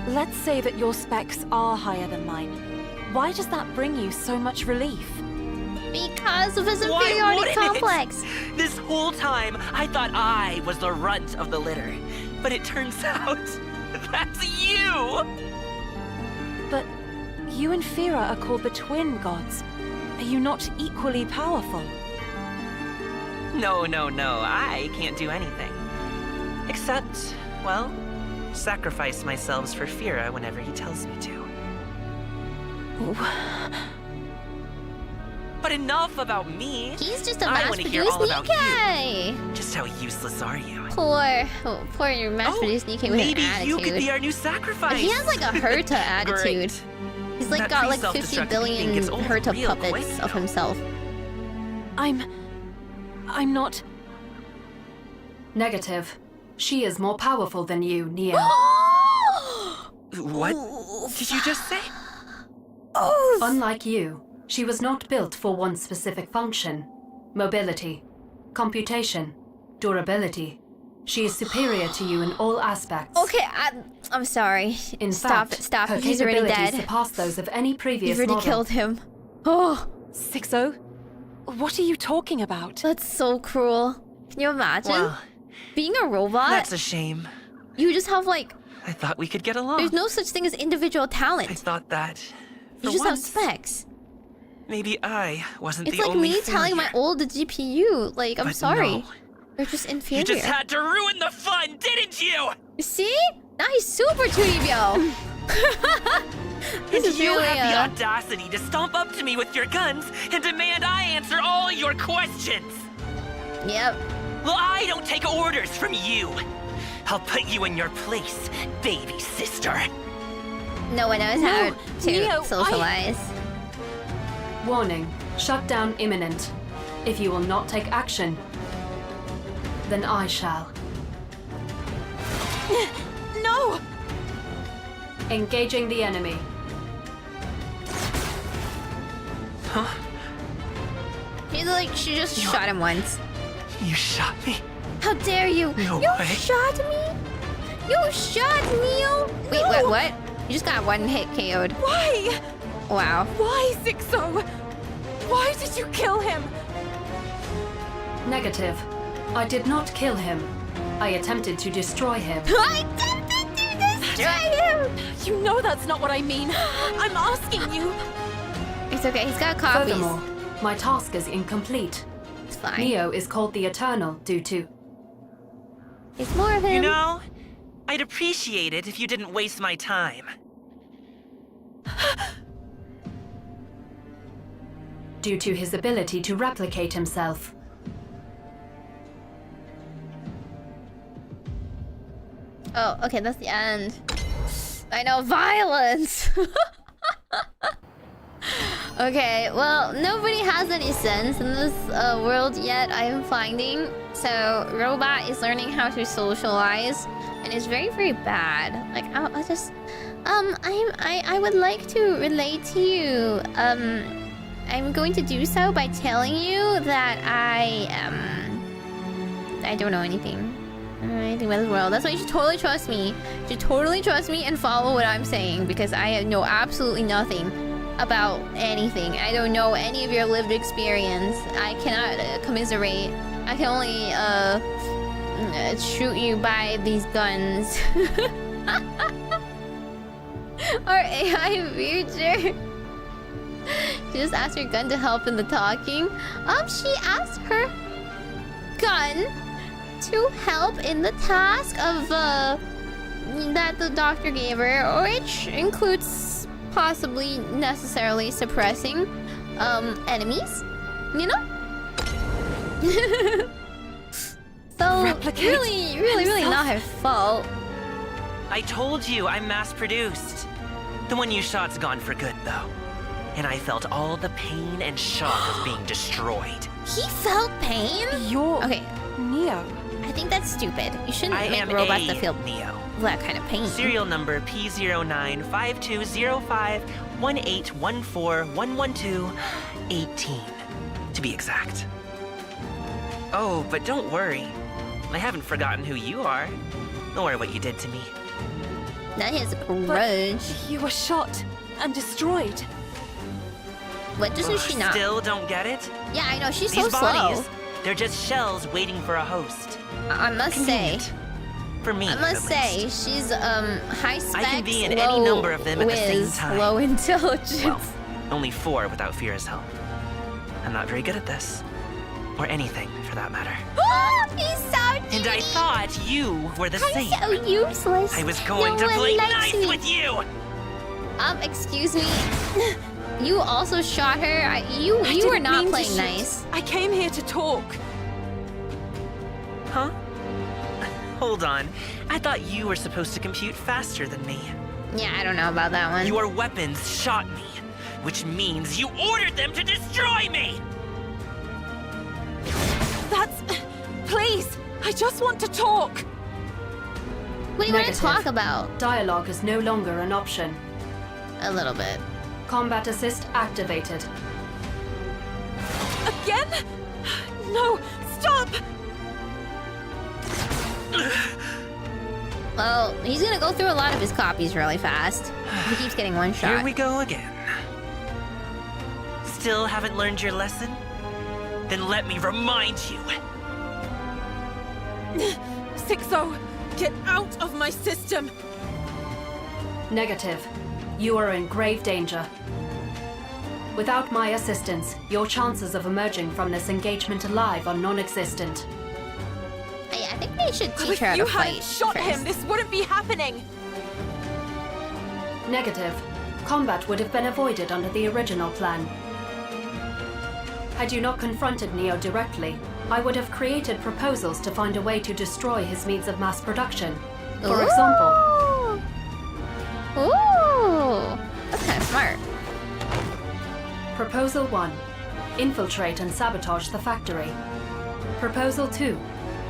Let's say that your specs are higher than mine. Why does that bring you so much relief? Because of his inferiority complex. This whole time, I thought I was the runt of the litter. But it turns out, that's you! But you and Fira are called the twin gods. Are you not equally powerful? No, I can't do anything. Except, well, sacrifice myself for Fira whenever he tells me to. But enough about me. He's just a I want to hear all about mass-produced you. Just how useless are you? Poor your mass-produced Nikkei with maybe an attitude. you could be our new sacrifice. But he has like a Herta attitude. Great. He's like That got like 50 pre-self-destruct billion gets old Herta real puppets quick, of himself. I'm not... Negative. She is more powerful than you, Neo. What did you just say? Unlike you, she was not built for one specific function. Mobility, computation, durability. She is superior to you in all aspects. Okay, I'm sorry. In Stop fact, it, stop her it. He's already capabilities dead. surpass those of any previous You've already model. killed him. Oh, 6-0? What are you talking about? that's so cruel. Can you imagine? Well, being a robot, that's a shame. you just have like, I thought we could get along. there's no such thing as individual talent. I thought that. You for just once, have specs. Maybe I wasn't It's the like only me telling my failure. old GPU, like, I'm But sorry. no. You're just inferior. You just had to ruin the fun, didn't you? See? Now he's super tunibyo. This is You really have the audacity to stomp up to me with your guns and demand I answer all your questions. Yep. Well, I don't take orders from you. I'll put you in your place, baby sister. No one knows how to Neo, socialize. Warning, shutdown imminent. If you will not take action, then I shall. No! Engaging the enemy. Huh? He's like, she just shot him once. You shot me? How dare you? No you way. shot me? You shot Neo? Wait, what? You just got one hit KO'd. Why? Wow. Why, 6-0? Why did you kill him? Negative. I did not kill him. I attempted to destroy him. I attempted to destroy him! You know that's not what I mean. I'm asking you. It's okay, he's got copies. Furthermore, my task is incomplete. It's fine. Neo is called the Eternal due to... It's more of him. You know, I'd appreciate it if you didn't waste my time. due to his ability to replicate himself. Oh, okay, that's the end. I know, violence! Okay, well, nobody has any sense in this world yet, I am finding. So, Robot is learning how to socialize, and it's very, very bad. Like, I'll just... I would like to relate to you. I'm going to do so by telling you that I don't know anything. I don't know anything about this world. That's why you should totally trust me. You should totally trust me and follow what I'm saying, because I know absolutely nothing about anything. I don't know any of your lived experience. I cannot commiserate. I can only shoot you by these guns. Our AI future. She just asked her gun to help in the talking. She asked her gun to help in the task of that the doctor gave her, which includes possibly necessarily suppressing enemies, you know? So really not her fault. I told you I'm mass-produced. The one you shot's gone for good, though. And I felt all the pain and shock of being destroyed. He felt pain? Okay. Neo. I think that's stupid. You shouldn't make robots that feel Neo. that kind of pain. Serial number P095205181411211218, to be exact. Oh, but don't worry. I haven't forgotten who you are, nor what you did to me. Now he has a grudge. You were shot and destroyed. What doesn't she not? Still don't get it? Yeah, I know, she's These so bodies, slow. They're just shells waiting for a host. I must say. For me, I must say, she's high specs, I can be in any number of them at the same time. Low intelligence. Well, only 4 without Fira's help. I'm not very good at this. Or anything, for that matter. He's so cute. And I thought you were the same. I'm so useless. I was going to play nice with you! Excuse me. You also shot her. You were not playing nice. I came here to talk. Huh? Hold on. I thought you were supposed to compute faster than me. Yeah, I don't know about that one. Your weapons shot me, which means you ordered them to destroy me! Please! I just want to talk! What do you want to talk about? Dialogue is no longer an option. A little bit. Combat assist activated. Again? No! Stop! Well, he's gonna go through a lot of his copies really fast. He keeps getting one shot. Here we go again. Still haven't learned your lesson? Then let me remind you. 6-0, get out of my system! Negative. You are in grave danger. Without my assistance, your chances of emerging from this engagement alive are non-existent. I think they should teach her how to fight. If you hadn't shot him, this wouldn't be happening! Negative. Combat would have been avoided under the original plan. Had you not confronted Neo directly, I would have created proposals to find a way to destroy his means of mass production. For example... Ooh! That's kind of smart. Proposal 1. Infiltrate and sabotage the factory. Proposal 2.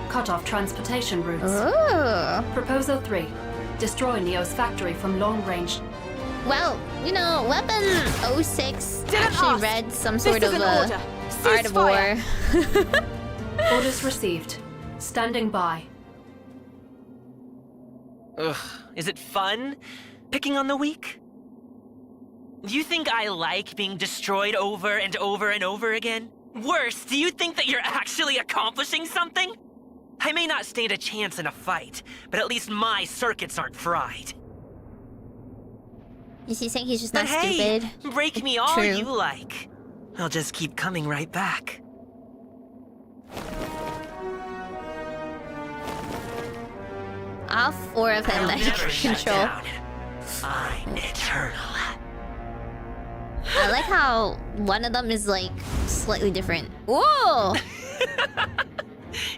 Cut off transportation routes. Ooh! Proposal 3. Destroy Neo's factory from long range. Well, you know, Weapon 06 actually read some sort of Art of War. Orders received. Standing by. Ugh, is it fun? Picking on the weak? Do you think I like being destroyed over and over and over again? Worse, do you think that you're actually accomplishing something? I may not stand a chance in a fight, but at least my circuits aren't fried. Is he saying he's just But not hey, stupid? break me all True. you like. I'll just keep coming right back. All 4 of them that he can control. I'm eternal. I like how one of them is like slightly different. Whoa!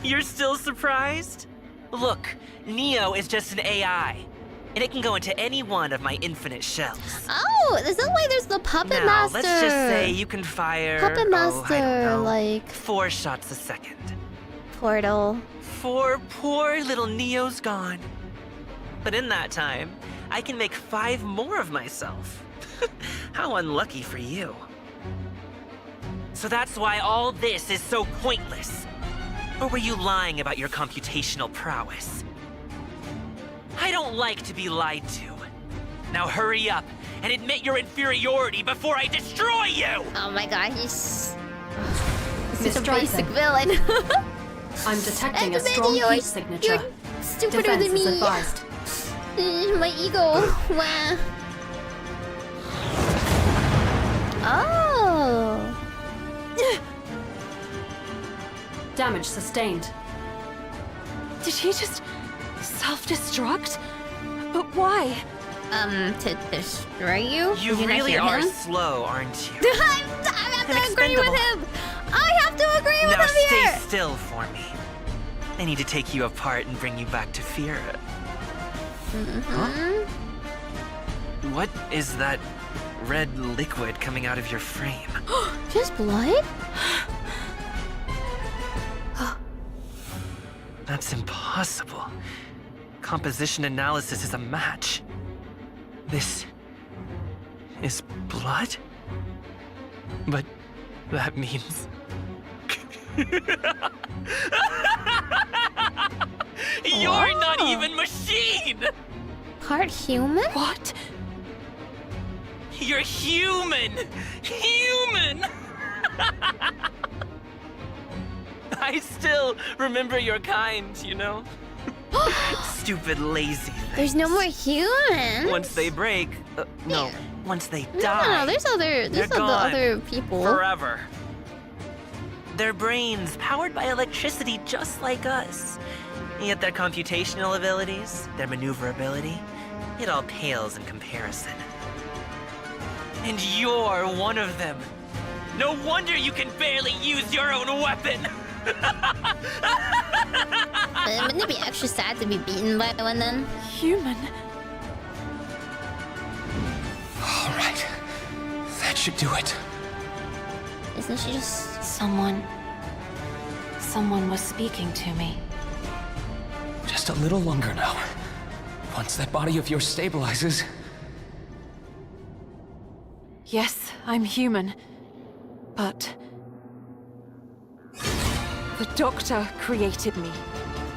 You're still surprised? Look, Neo is just an AI, and it can go into any one of my infinite shells. Oh, is that why there's the puppet Now, master? let's just say you can fire... Puppet master, I don't know, like 4 shots a second. Portal. 4 poor little Neos gone. But in that time, I can make 5 more of myself. How unlucky for you. So that's why all this is so pointless. Or were you lying about your computational prowess? I don't like to be lied to. Now hurry up and admit your inferiority before I destroy you! Oh my god, he's Miss such a basic villain. I'm detecting a Admit strong you're- heat signature. You're stupider Defense than is me. advised. My ego. Wow. Oh. Damage sustained. Did he just self-destruct? But why? To destroy you? You Did not really hear are him? slow, aren't you? I have to agree with him. I have to agree with Now him stay here. still for me. I need to take you apart and bring you back to fear. Huh? What is that red liquid coming out of your frame? Just blood? That's impossible. Composition analysis is a match. This is blood? But that means... You're not even machine! Part human? What? You're human! Human! I still remember your kind, you know? Stupid, lazy things. There's no more humans. Once they break... no, once they die... No, there's other other people. Forever. Their brains powered by electricity just like us. Yet their computational abilities, their maneuverability, it all pales in comparison. And you're one of them. No wonder you can barely use your own weapon! Wouldn't it be extra sad to be beaten by one then? Human? All right. That should do it. Isn't she just... Someone was speaking to me. Just a little longer now. Once that body of yours stabilizes... Yes, I'm human. But... the Doctor created me.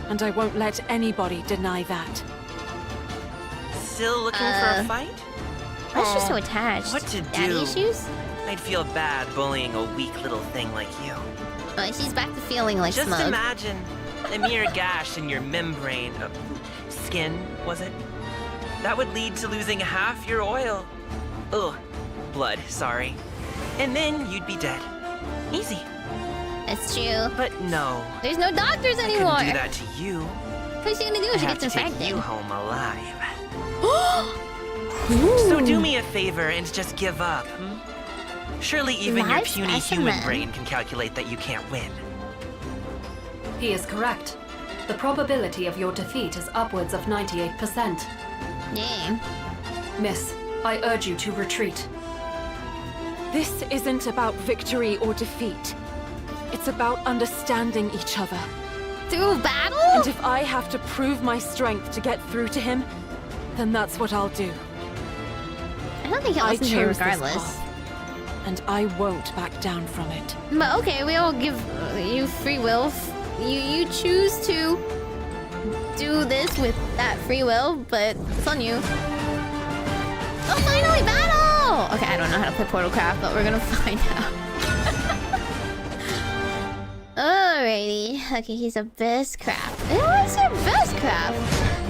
And I won't let anybody deny that. Still looking for a fight? Why is she so attached? What to Daddy do? issues? I'd feel bad bullying a weak little thing like you. Oh, she's back to feeling like Just smug. imagine a mere gash in your membrane of skin, was it? That would lead to losing half your oil. Ugh, blood, sorry. And then you'd be dead. Easy. That's true. But no. There's no doctors anymore. I couldn't do that to you. What's she gonna do I if she have gets to take infected? you home alive. So do me a favor and just give up, hmm? Surely even your Live puny specimen. human brain can calculate that you can't win. He is correct. The probability of your defeat is upwards of 98%. Dang. Miss, I urge you to retreat. This isn't about victory or defeat. It's about understanding each other. Through battle? And if I have to prove my strength to get through to him, then that's what I'll do. I don't think he'll listen to her chose this regardless. path, and I won't back down from it. But okay, we all give you free will. You choose to do this with that free will, but it's on you. Oh, finally battle! Okay, I don't know how to play Portalcraft, but we're gonna find out. Alrighty. Okay, he's a best craft. What's your best craft?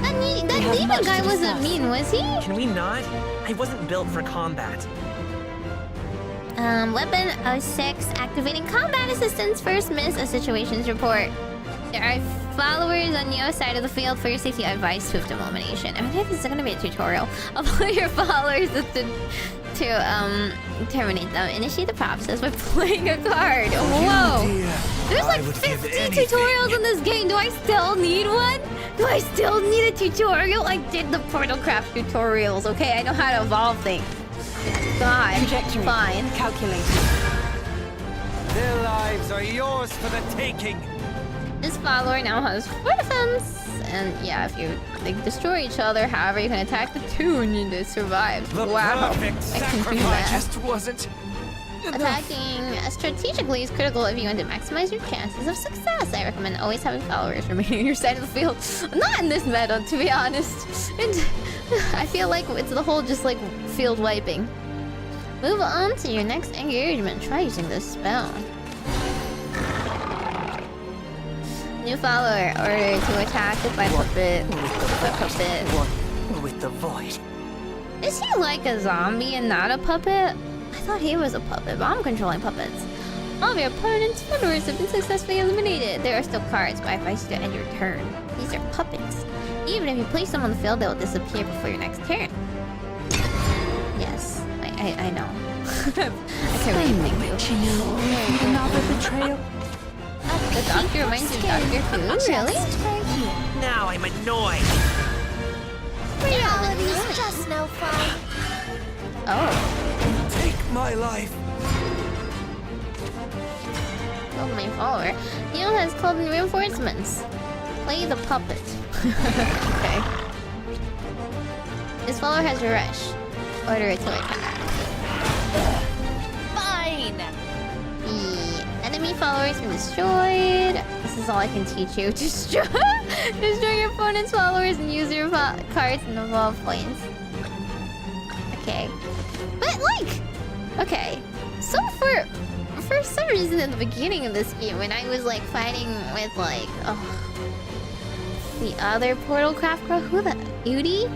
That demon guy wasn't mean, was he? Can we not? I wasn't built for combat. Weapon 06, activating combat assistance. First miss a situations report. There are followers on your side of the field. For your safety, I advise swift elimination. I mean, this is gonna be a tutorial. Alert your followers to to terminate them. Initiate the process by playing a card. Whoa! There's like 50 tutorials in this game. Do I still need one? Do I still need a tutorial? I did the Portalcraft tutorials. Okay, I know how to evolve things. God, Trajectory. fine. Calculated. Their lives are yours for the taking. This follower now has 4 defense. And yeah, if you destroy each other, however, you can attack the tune and it survives. Wow, I can do that. Just wasn't Attacking strategically is critical if you want to maximize your chances of success. I recommend always having followers remaining on your side of the field. Not in this meta, to be honest. And I feel like it's the whole just like field wiping. Move on to your next engagement. Try using this spell. New follower, order to attack by puppet. With the void. Is he like a zombie and not a puppet? I thought he was a puppet, but I'm controlling puppets. All of your opponent's followers have been successfully eliminated. There are still cards, but I advise you to end your turn. These are puppets. Even if you place them on the field, they will disappear before your next turn. Yes, I know. I can really think you. Another betrayal. The doctor reminds you of Dr. Who? Really? Now I'm annoyed. Reality's just no fun. Oh. Take my life. Killed my follower. Neil has called in reinforcements. Play the puppet. Okay. This follower has a rush. Order it to attack. Fine. The enemy followers been destroyed. This is all I can teach you. Destroy your opponent's followers and use your cards and evolve points. Okay. But like, okay. So for some reason in the beginning of this game, when I was like fighting with like the other Portalcraft girl, who the Yudi?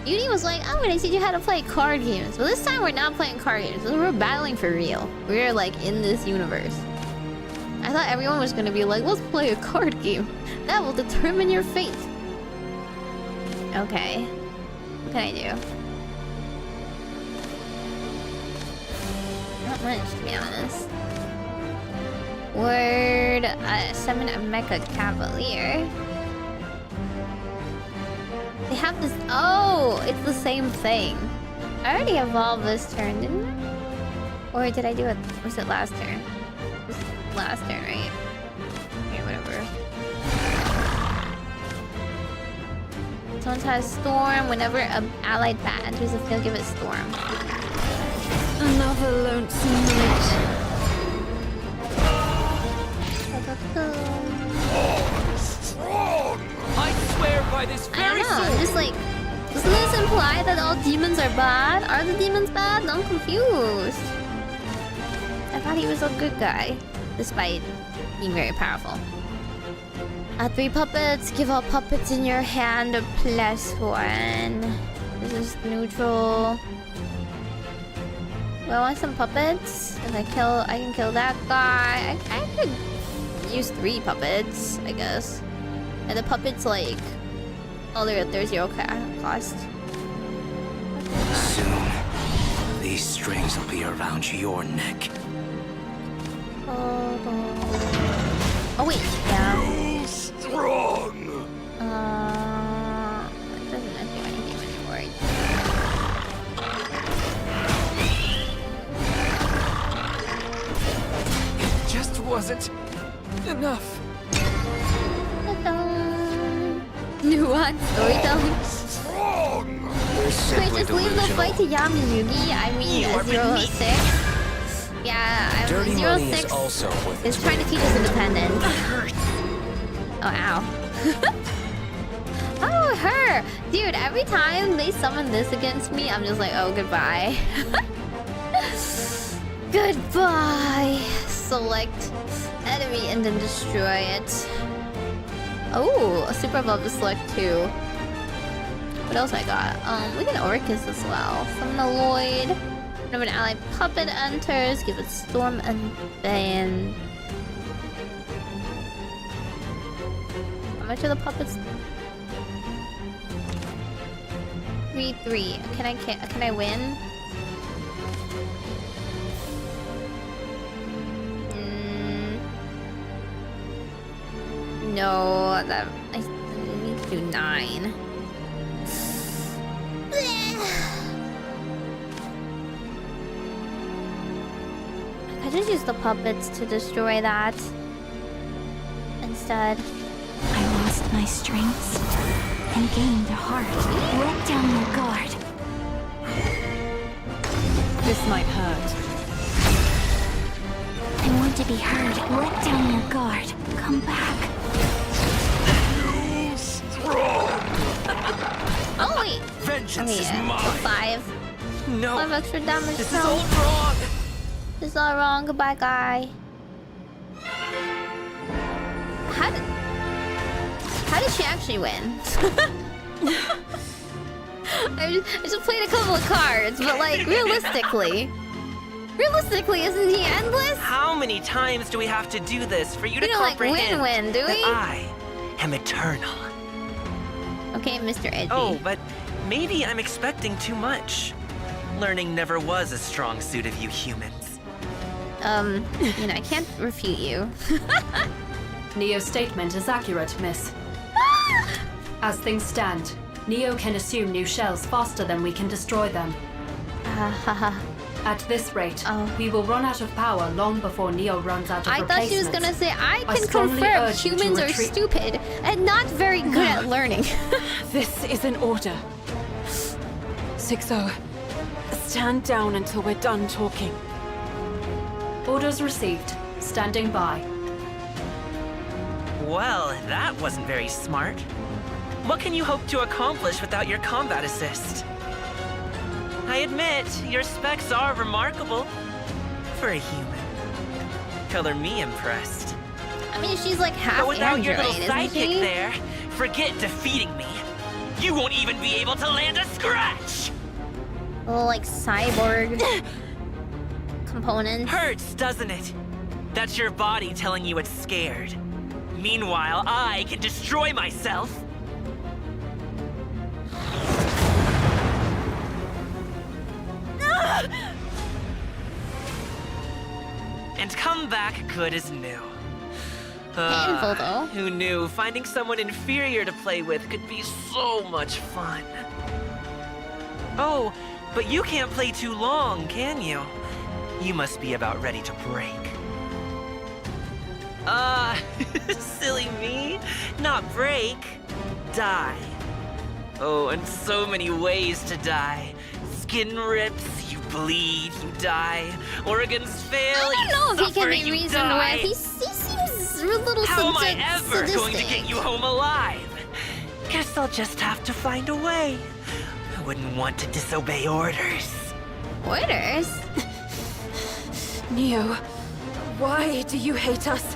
Yudi was like, I'm gonna teach you how to play card games. But this time we're not playing card games. We're battling for real. We're like in this universe. I thought everyone was gonna be like, let's play a card game. That will determine your fate. Okay. What can I do? Not much, to be honest. Word, summon a Mecha Cavalier. They have this. Oh, it's the same thing. I already evolved this turn, didn't I? Or did I do it? Was it last turn? It was last turn, right? Okay, whatever. Someone has Storm. Whenever an allied bat enters the field, give it Storm. Another lonesome night. Strong! I swear by this I don't know, I'm just like, doesn't this imply that all demons are bad? Are the demons bad? I'm confused. I thought he was a good guy, despite being very powerful. 3 puppets, give all puppets in your hand a +1. This is neutral. Do I want some puppets? If I can kill that guy. I could use 3 puppets, I guess. And the puppets like, oh, there's 0 cost. Soon, these strings will be around your neck. Oh wait, yeah. Strong. It doesn't do anything anymore. It just wasn't enough. Nuance storytelling. Strong. Wait, just leave the fight to Yami Yugi. I mean, 06. Yeah, I'm Dirty money 06 is also worth is its trying to weight teach in us gold. independence. Oh, ow. Oh, her! Dude, every time they summon this against me, I'm just like, oh, goodbye. Goodbye. Select enemy and then destroy it. Oh, a super above the select 2. What else I got? We can Orcus as well. Summon a Lloyd. Whenever an allied puppet enters, give it Storm and Bane. How much are the puppets? 3/3. Can I win? no, that I need to do 9. I just use the puppets to destroy that instead. I lost my strengths and gained a heart. Let down your guard. This might hurt. I want to be heard. Let down your guard. Come back. You strong. Oh wait. Vengeance is mine. 5. No. 5 extra damage. This is all wrong. This is all wrong. Goodbye, guy. How did she actually win? I just played a couple of cards, but like realistically, isn't he endless? How many times do we have to do this for you to We don't like comprehend win, do that we? I am eternal? Okay, Mr. Edgy. Oh, but maybe I'm expecting too much. Learning never was a strong suit of you humans. You know, I can't refute you. Neo's statement is accurate, miss. As things stand, Neo can assume new shells faster than we can destroy them. At this rate, we will run out of power long before Neo runs out of I thought she was gonna say, I can confirm humans are stupid and not very good at learning. This is an order. 6-0. Stand down until we're done talking. Orders received. Standing by. Well, that wasn't very smart. What can you hope to accomplish without your combat assist? I admit, your specs are remarkable. For a human. Color me impressed. I mean, she's like half But without your little android, isn't sidekick she? there, forget defeating me. You won't even be able to land a scratch! A little like cyborg components. Hurts, doesn't it? That's your body telling you it's scared. Meanwhile, I can destroy myself. And come back good as new. Painful, though. Who knew finding someone inferior to play with could be so much fun? Oh, but you can't play too long, can you? You must be about ready to break. Silly me. Not break. Die. Oh, and so many ways to die. Skin rips, you bleed, you die. Organs fail, I don't know if he can be you reasoned die. with. He seems a little How am I ever sadistic. going to get you home alive? Guess I'll just have to find a way. I wouldn't want to disobey orders. Orders? Neo, why do you hate us?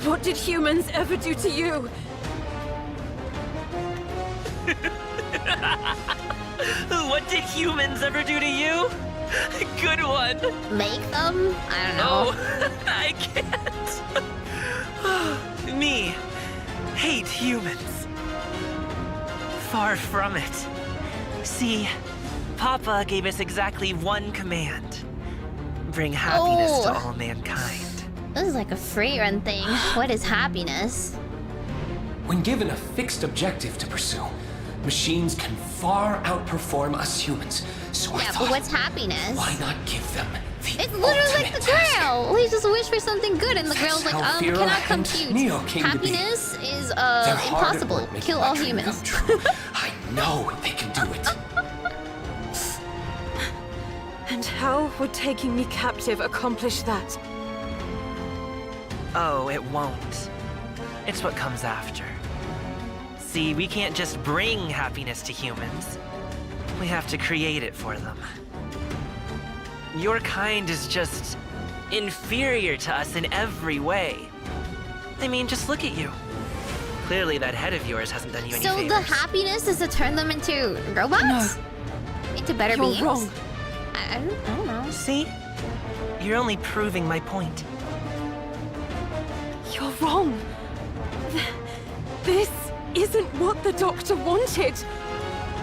What did humans ever do to you? What did humans ever do to you? Good one. Make them? I don't know. Oh, I can't. Me, hate humans. Far from it. See, Papa gave us exactly one command. Bring happiness to all mankind. This is like a free run thing. What is happiness? When given a fixed objective to pursue, machines can far outperform us humans. So I Yeah, thought, but what's happiness? why not give them the It's literally like the ultimate task? Grail. We just wish for something good, and the Grail's like, how Fira cannot and compute. Neo came to be. Happiness is They're hard at impossible. work making Kill my all dream humans. come true. I know they can do it. And how would taking me captive accomplish that? Oh, it won't. It's what comes after. See, we can't just bring happiness to humans. We have to create it for them. Your kind is just inferior to us in every way. I mean, just look at you. Clearly that head of yours hasn't done you any So favors. the happiness is to turn them into robots? Into better You're beings? wrong. I don't know. See? You're only proving my point. You're wrong. This isn't what the doctor wanted.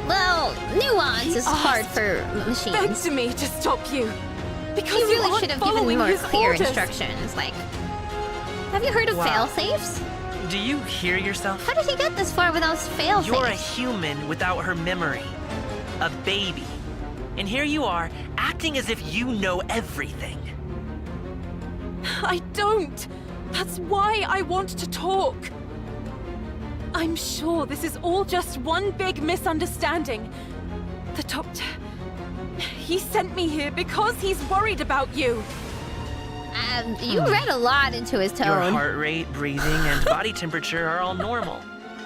Well, nuance is hard for machines. Begged me to stop you. Because You really aren't should have given following more his clear orders. instructions. Like, have you heard of Wow. fail-safes? Do you hear yourself? How did he get this far without fail? You're a human without her memory. A baby. And here you are, acting as if you know everything. I don't. That's why I want to talk. I'm sure this is all just one big misunderstanding. The doctor... he sent me here because he's worried about you. You read a lot into his tone. Your heart rate, breathing, and body temperature are all normal.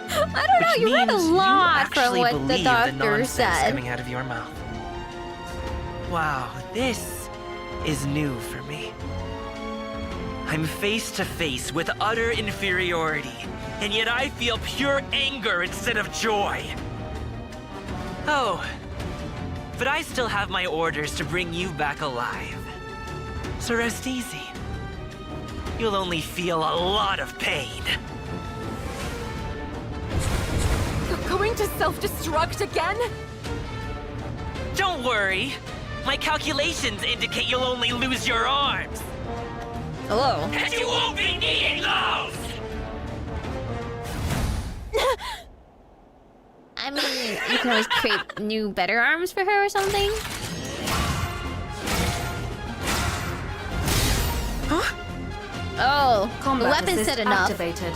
I don't know, you read a lot from what the doctor said. Coming out of your mouth. Wow, this is new for me. I'm face to face with utter inferiority, and yet I feel pure anger instead of joy. Oh, but I still have my orders to bring you back alive. So rest easy. You'll only feel a lot of pain. You're going to self-destruct again? Don't worry. My calculations indicate you'll only lose your arms. Hello. And you won't be needing those! I mean, you can always create new, better arms for her or something. Huh? Oh, Combat the weapon assist said enough. activated.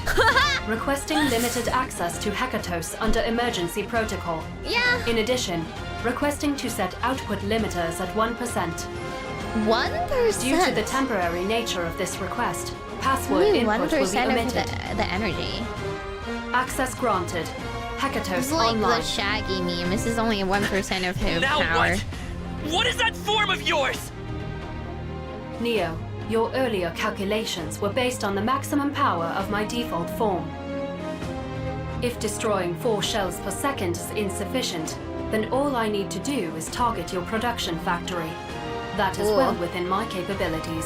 Requesting limited access to Hekatos under emergency protocol. Yeah. In addition, requesting to set output limiters at 1%. 1%? Due to the temporary nature of this request, password Only input will be 1% of omitted. the energy. Access granted. Hekatos It's like online. the Shaggy meme. This is only 1% of his Now power. what? What is that form of yours? Neo, your earlier calculations were based on the maximum power of my default form. If destroying 4 shells per second is insufficient, then all I need to do is target your production factory. That is well within my capabilities.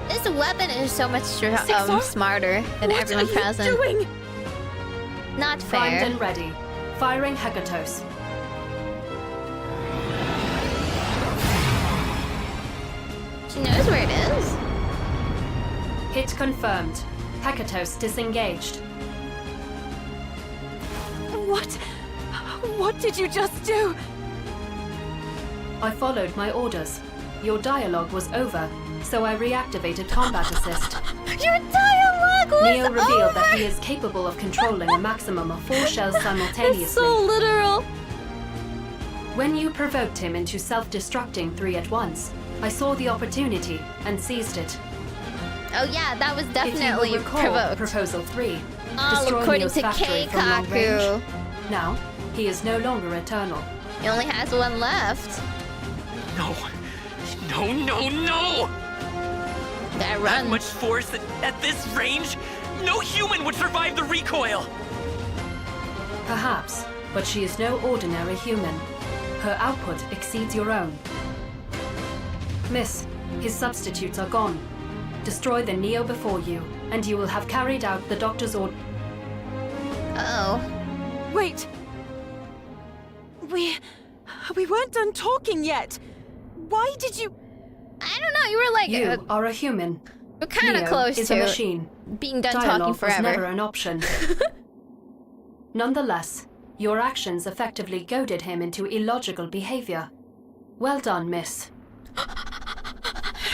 This weapon is so much smarter than everyone present. What are you doing? Not fair. Primed and ready. Firing Hekatos. She knows where it is. Hit confirmed. Hekatos disengaged. What? What did you just do? I followed my orders. Your dialogue was over, so I reactivated combat assist. Your dialogue was Neo revealed over! that he is capable of controlling a maximum of 4 shells simultaneously. It's so literal. When you provoked him into self-destructing 3 at once, I saw the opportunity and seized it. Oh yeah, that was If definitely you will recall provoked. Proposal 3, Oh, destroy according Neo's to factory from long range. Keikaku. Now, he is no longer eternal. He only has one left. No. No, no, no! Gotta That run. much force at this range? No human would survive the recoil! Perhaps, but she is no ordinary human. Her output exceeds your own. Miss, his substitutes are gone. Destroy the Neo before you, and you will have carried out the doctor's order. Uh-oh. Wait. We weren't done talking yet. Why did you... I don't know, you were like... You are a human. We're kind of Neo close is to a machine. being done Dialogue talking was forever. never an option. Nonetheless, your actions effectively goaded him into illogical behavior. Well done, miss.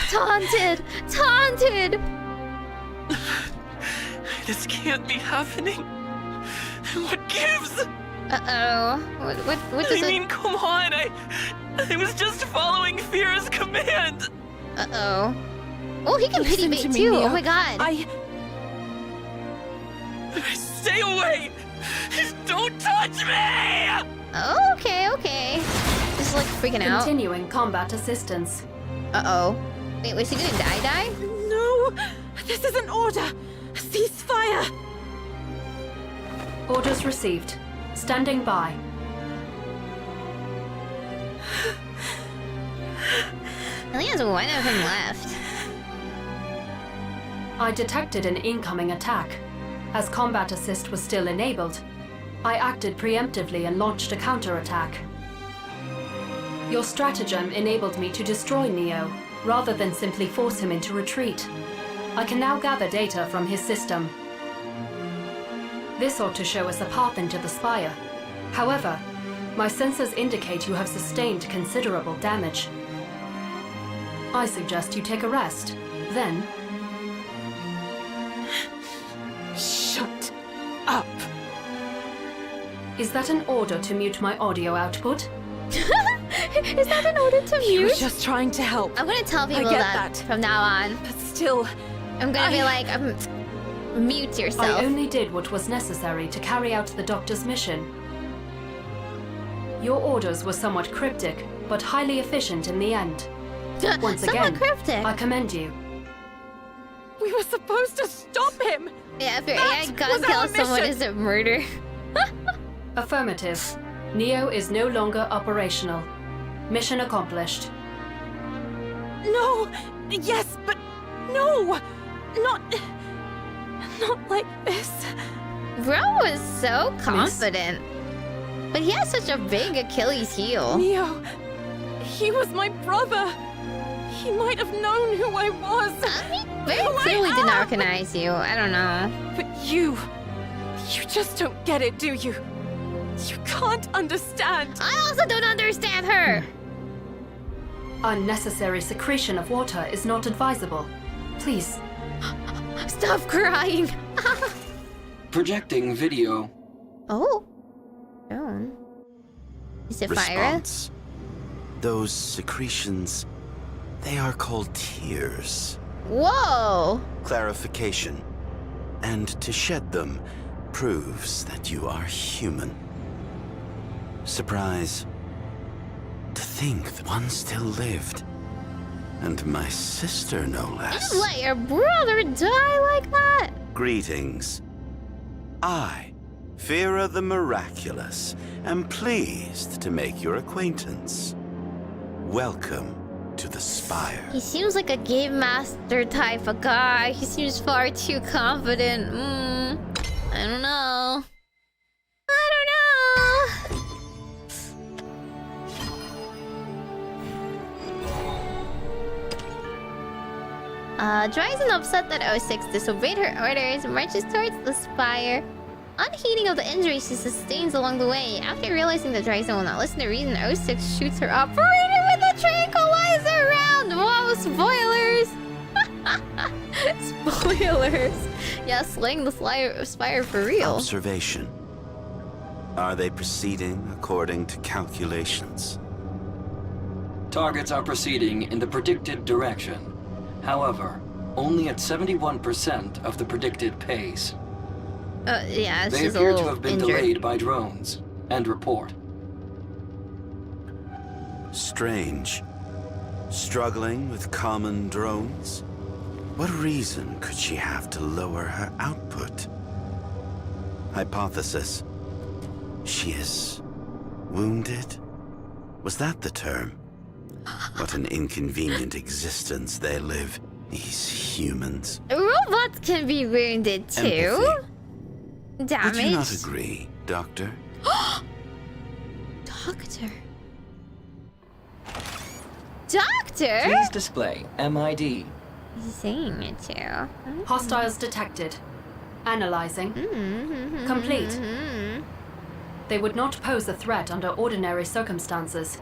Taunted! Taunted! This can't be happening. What gives? Uh-oh. What does I mean, come on, I was just following Fear's command. Uh-oh. Oh, he can pity Listen bait to me, too. Neo. Oh my god. Stay away! Don't touch me! Oh, okay. Just like freaking out. Continuing combat assistance. Uh-oh. Wait, was he gonna die? No! This is an order! Ceasefire! Orders received. Standing by. I think there's one of him left. I detected an incoming attack. As combat assist was still enabled, I acted preemptively and launched a counterattack. Your stratagem enabled me to destroy Neo, rather than simply force him into retreat. I can now gather data from his system. This ought to show us a path into the spire. However, my sensors indicate you have sustained considerable damage. I suggest you take a rest. Then... Shut up. Is that an order to mute my audio output? Is that an order to You were mute? just trying to help. I'm gonna tell people I get that from now on. But still... I'm gonna be like, mute yourself. I only did what was necessary to carry out the doctor's mission. Your orders were somewhat cryptic, but highly efficient in the end. Once again, cryptic. I commend you. We were supposed to stop him! Yeah, if your That AI gun was our kills someone, mission. is it murder? Affirmative. Neo is no longer operational. Mission accomplished. No! Yes, but no! Not like this. Bro was so confident. But he has such a big Achilles heel. Neo, he was my brother. He might have known who I was. He very clearly did not recognize you. I don't know. But you just don't get it, do you? You can't understand. I also don't understand her. Unnecessary secretion of water is not advisable. Please. Stop crying. Projecting video. Oh. Oh. Is it fire? Response. Those secretions, they are called tears. Whoa. Clarification. And to shed them proves that you are human. Surprise. To think that one still lived. And my sister, no less. You let your brother die like that? Greetings. I, Fira the Miraculous, am pleased to make your acquaintance. Welcome to the Spire. He seems like a game master type of guy. He seems far too confident. I don't know. I don't know. Dryzen, upset that 06 disobeyed her orders, marches towards the spire. Unheeding of the injuries she sustains along the way, after realizing that Dryzen will not listen to reason, 06 shoots her operator with a tranquilizer round! Whoa, spoilers! Spoilers! Yeah, slaying the spire for real. Observation. Are they proceeding according to calculations? Targets are proceeding in the predicted direction. However, only at 71% of the predicted pace. Yeah, they she's a appear to little have been injured. delayed by drones. End report. Strange. Struggling with common drones? What reason could she have to lower her output? Hypothesis. She is wounded? Was that the term? What an inconvenient existence they live, these humans. Robots can be wounded too. Empathy. Damage. Would you not agree, Doctor? Doctor. Doctor? Please display MID. He's saying it too. Hostiles detected. Analyzing. Complete. They would not pose a threat under ordinary circumstances.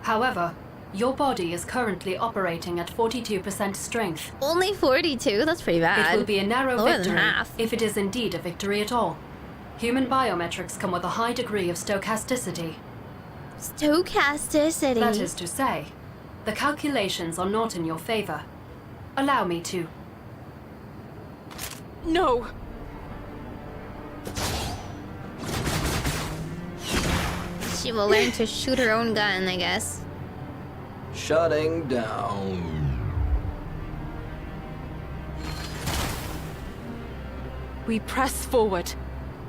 However, your body is currently operating at 42% strength. Only 42? That's pretty bad. It will be a narrow Lower than victory, half. if it is indeed a victory at all. Human biometrics come with a high degree of stochasticity. Stochasticity? That is to say, the calculations are not in your favor. Allow me to. No! She will learn to shoot her own gun, I guess. Shutting down. We press forward.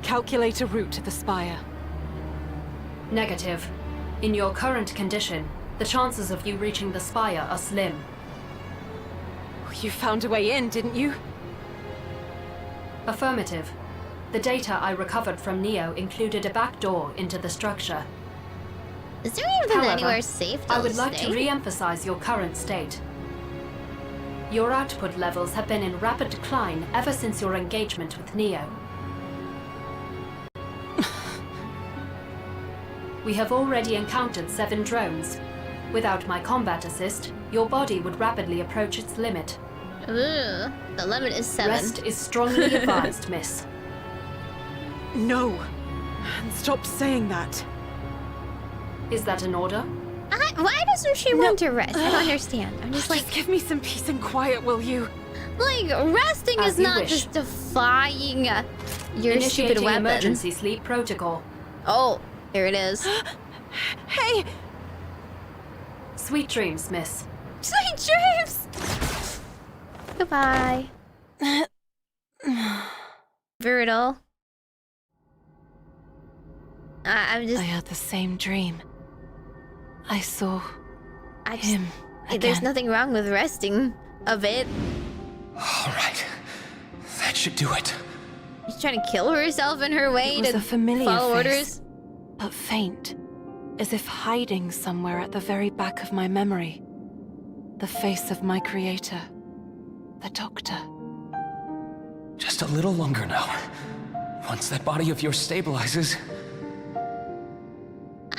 Calculate a route to the spire. Negative. In your current condition, the chances of you reaching the spire are slim. You found a way in, didn't you? Affirmative. The data I recovered from Neo included a back door into the structure. Is there even However, anywhere safe to I would like stay? to re-emphasize your current state. Your output levels have been in rapid decline ever since your engagement with Neo. We have already encountered 7 drones. Without my combat assist, your body would rapidly approach its limit. Ugh, the limit is 7. Rest is strongly advised, miss. No. And stop saying that. Is that an order? Why doesn't she want to rest? I don't understand. I'm just like, give me some peace and quiet, will you? Like, resting As is you not wish. just defying your stupid Initiating weapon. emergency sleep protocol. Oh, there it is. Hey! Sweet dreams, miss. Sweet dreams! Goodbye. Brutal. I'm just... I had the same dream. I saw him again. There's nothing wrong with resting a bit. All right. That should do it. She's trying to kill herself in her way It was to a familiar follow face, orders. but faint, as if hiding somewhere at the very back of my memory. The face of my creator, the Doctor. Just a little longer now. Once that body of yours stabilizes.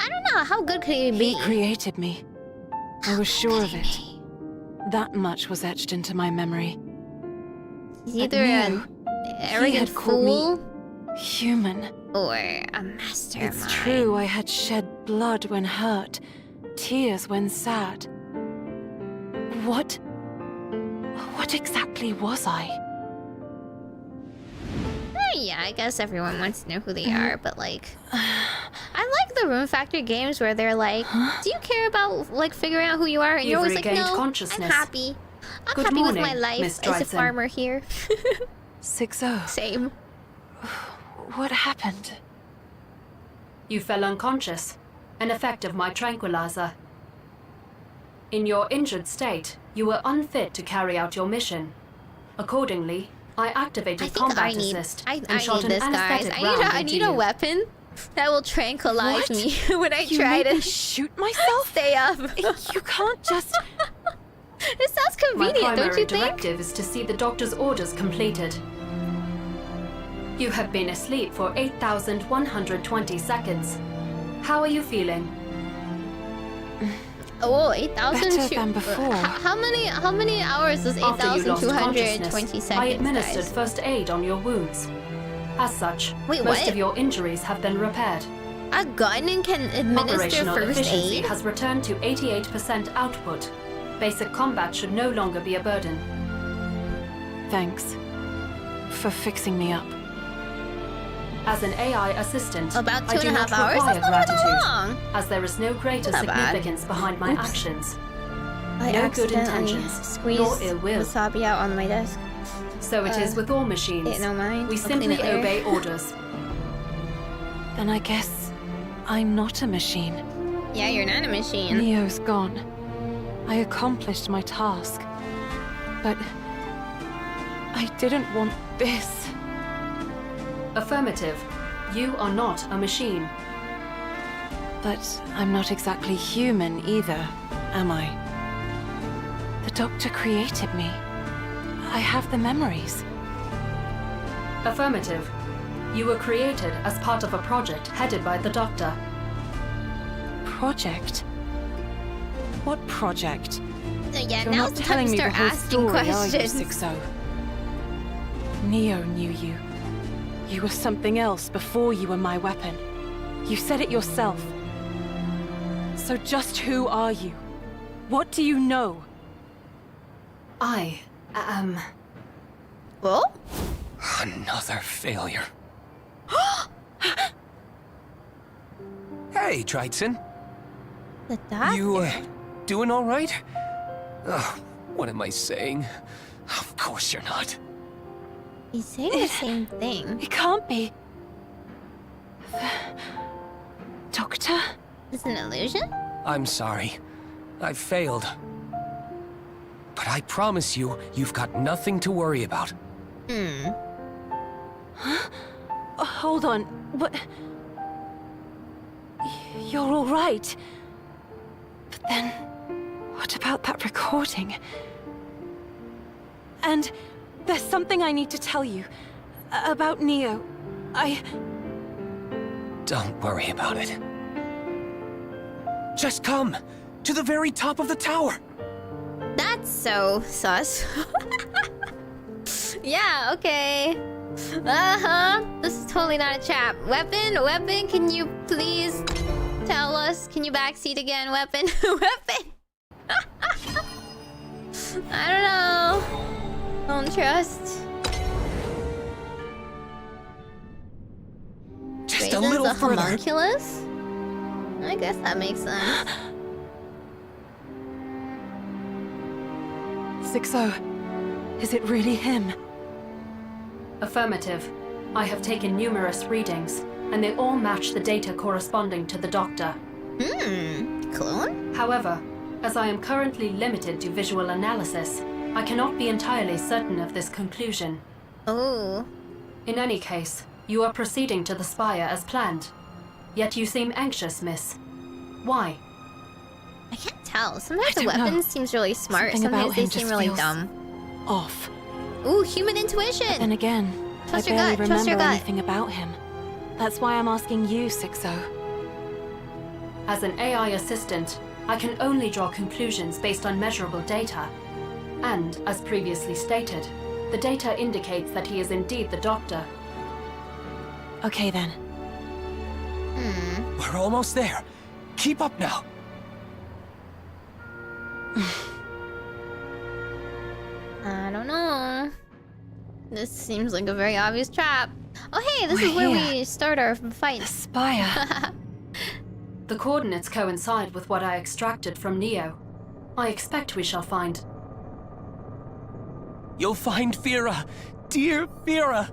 I don't know, how good could he be? He created me. I was sure of it. That much was etched into my memory. He's either an arrogant fool human, or a mastermind. It's true, I had shed blood when hurt, tears when sad. What exactly was I? Yeah, I guess everyone wants to know who they are, but like... I like the Room Factor games where they're like, do you care about like figuring out who you are? And You've you're always like, regained no, I'm consciousness. happy. I'm Good happy morning, with my life Miss as a Dryden. farmer here. 6-0. Same. What happened? You fell unconscious, an effect of my tranquilizer. In your injured state, you were unfit to carry out your mission. Accordingly, I activated combat assist and shot an this, guys. anesthetic round I into need a you. weapon that will tranquilize me when I You try made to me shoot myself? stay up. You can't just... It sounds My convenient, don't primary you think? directive is to see the doctor's orders completed. You have been asleep for 8,120 seconds. How are you feeling? Oh, 8,000. Better than before. How many hours is After you lost 8,220 consciousness, seconds? I administered guys? first aid on your wounds. As such, Wait, most what? of your injuries have been repaired. A gun can administer Operational first efficiency aid? has returned to 88% output. Basic combat should no longer be a burden. Thanks for fixing me up. As an AI assistant, About I do 2.5 not hours? require That's not that gratitude, long. as there is no greater Not bad. significance behind my Oops. actions. I No good accidentally intentions, squeezed nor ill will. wasabi out on my desk. So it is with all machines. no mind. We I'll clean simply it later. obey orders. Then I guess I'm not a machine. Yeah, you're not a machine. Neo's gone. I accomplished my task. But I didn't want this. Affirmative. You are not a machine. But I'm not exactly human either, am I? The Doctor created me. I have the memories. Affirmative. You were created as part of a project headed by the Doctor. Project? What project? Yeah, You're now's not the time telling to me start the whole asking story, are you, questions. 6-0? Neo knew you. You were something else before you were my weapon. You said it yourself. So just who are you? What do you know? I am... Well? Another failure. Hey, Dryden. The doctor? You, doing all right? Ugh, what am I saying? Of course you're not. He's saying the same thing. It can't be. Doctor? It's an illusion? I'm sorry. I failed. But I promise you, you've got nothing to worry about. Huh? Oh, hold on. What? You're all right. But then, what about that recording? And there's something I need to tell you about Neo. Don't worry about it. Just come to the very top of the tower. That's so sus. Yeah, okay. This is totally not a trap. Weapon, can you please tell us? Can you backseat again, Weapon? Weapon! I don't know. Don't trust. Just a little further. Homunculus? I guess that makes sense. 6-0. Is it really him? Affirmative. I have taken numerous readings, and they all match the data corresponding to the Doctor. Clone? However, as I am currently limited to visual analysis, I cannot be entirely certain of this conclusion. Oh. In any case, you are proceeding to the spire as planned. Yet you seem anxious, miss. Why? I can't tell. Sometimes the weapon seems really smart, sometimes they seem really dumb. Off. Ooh, human intuition! But then again, I barely remember anything about him. That's why I'm asking you, 6-0. As an AI assistant, I can only draw conclusions based on measurable data. And, as previously stated, the data indicates that he is indeed the Doctor. Okay then. We're almost there. Keep up now. I don't know. This seems like a very obvious trap. Oh hey, this is where we start our fight. Spire. The coordinates coincide with what I extracted from Neo. I expect we shall find... You'll find Fira. Dear Fira.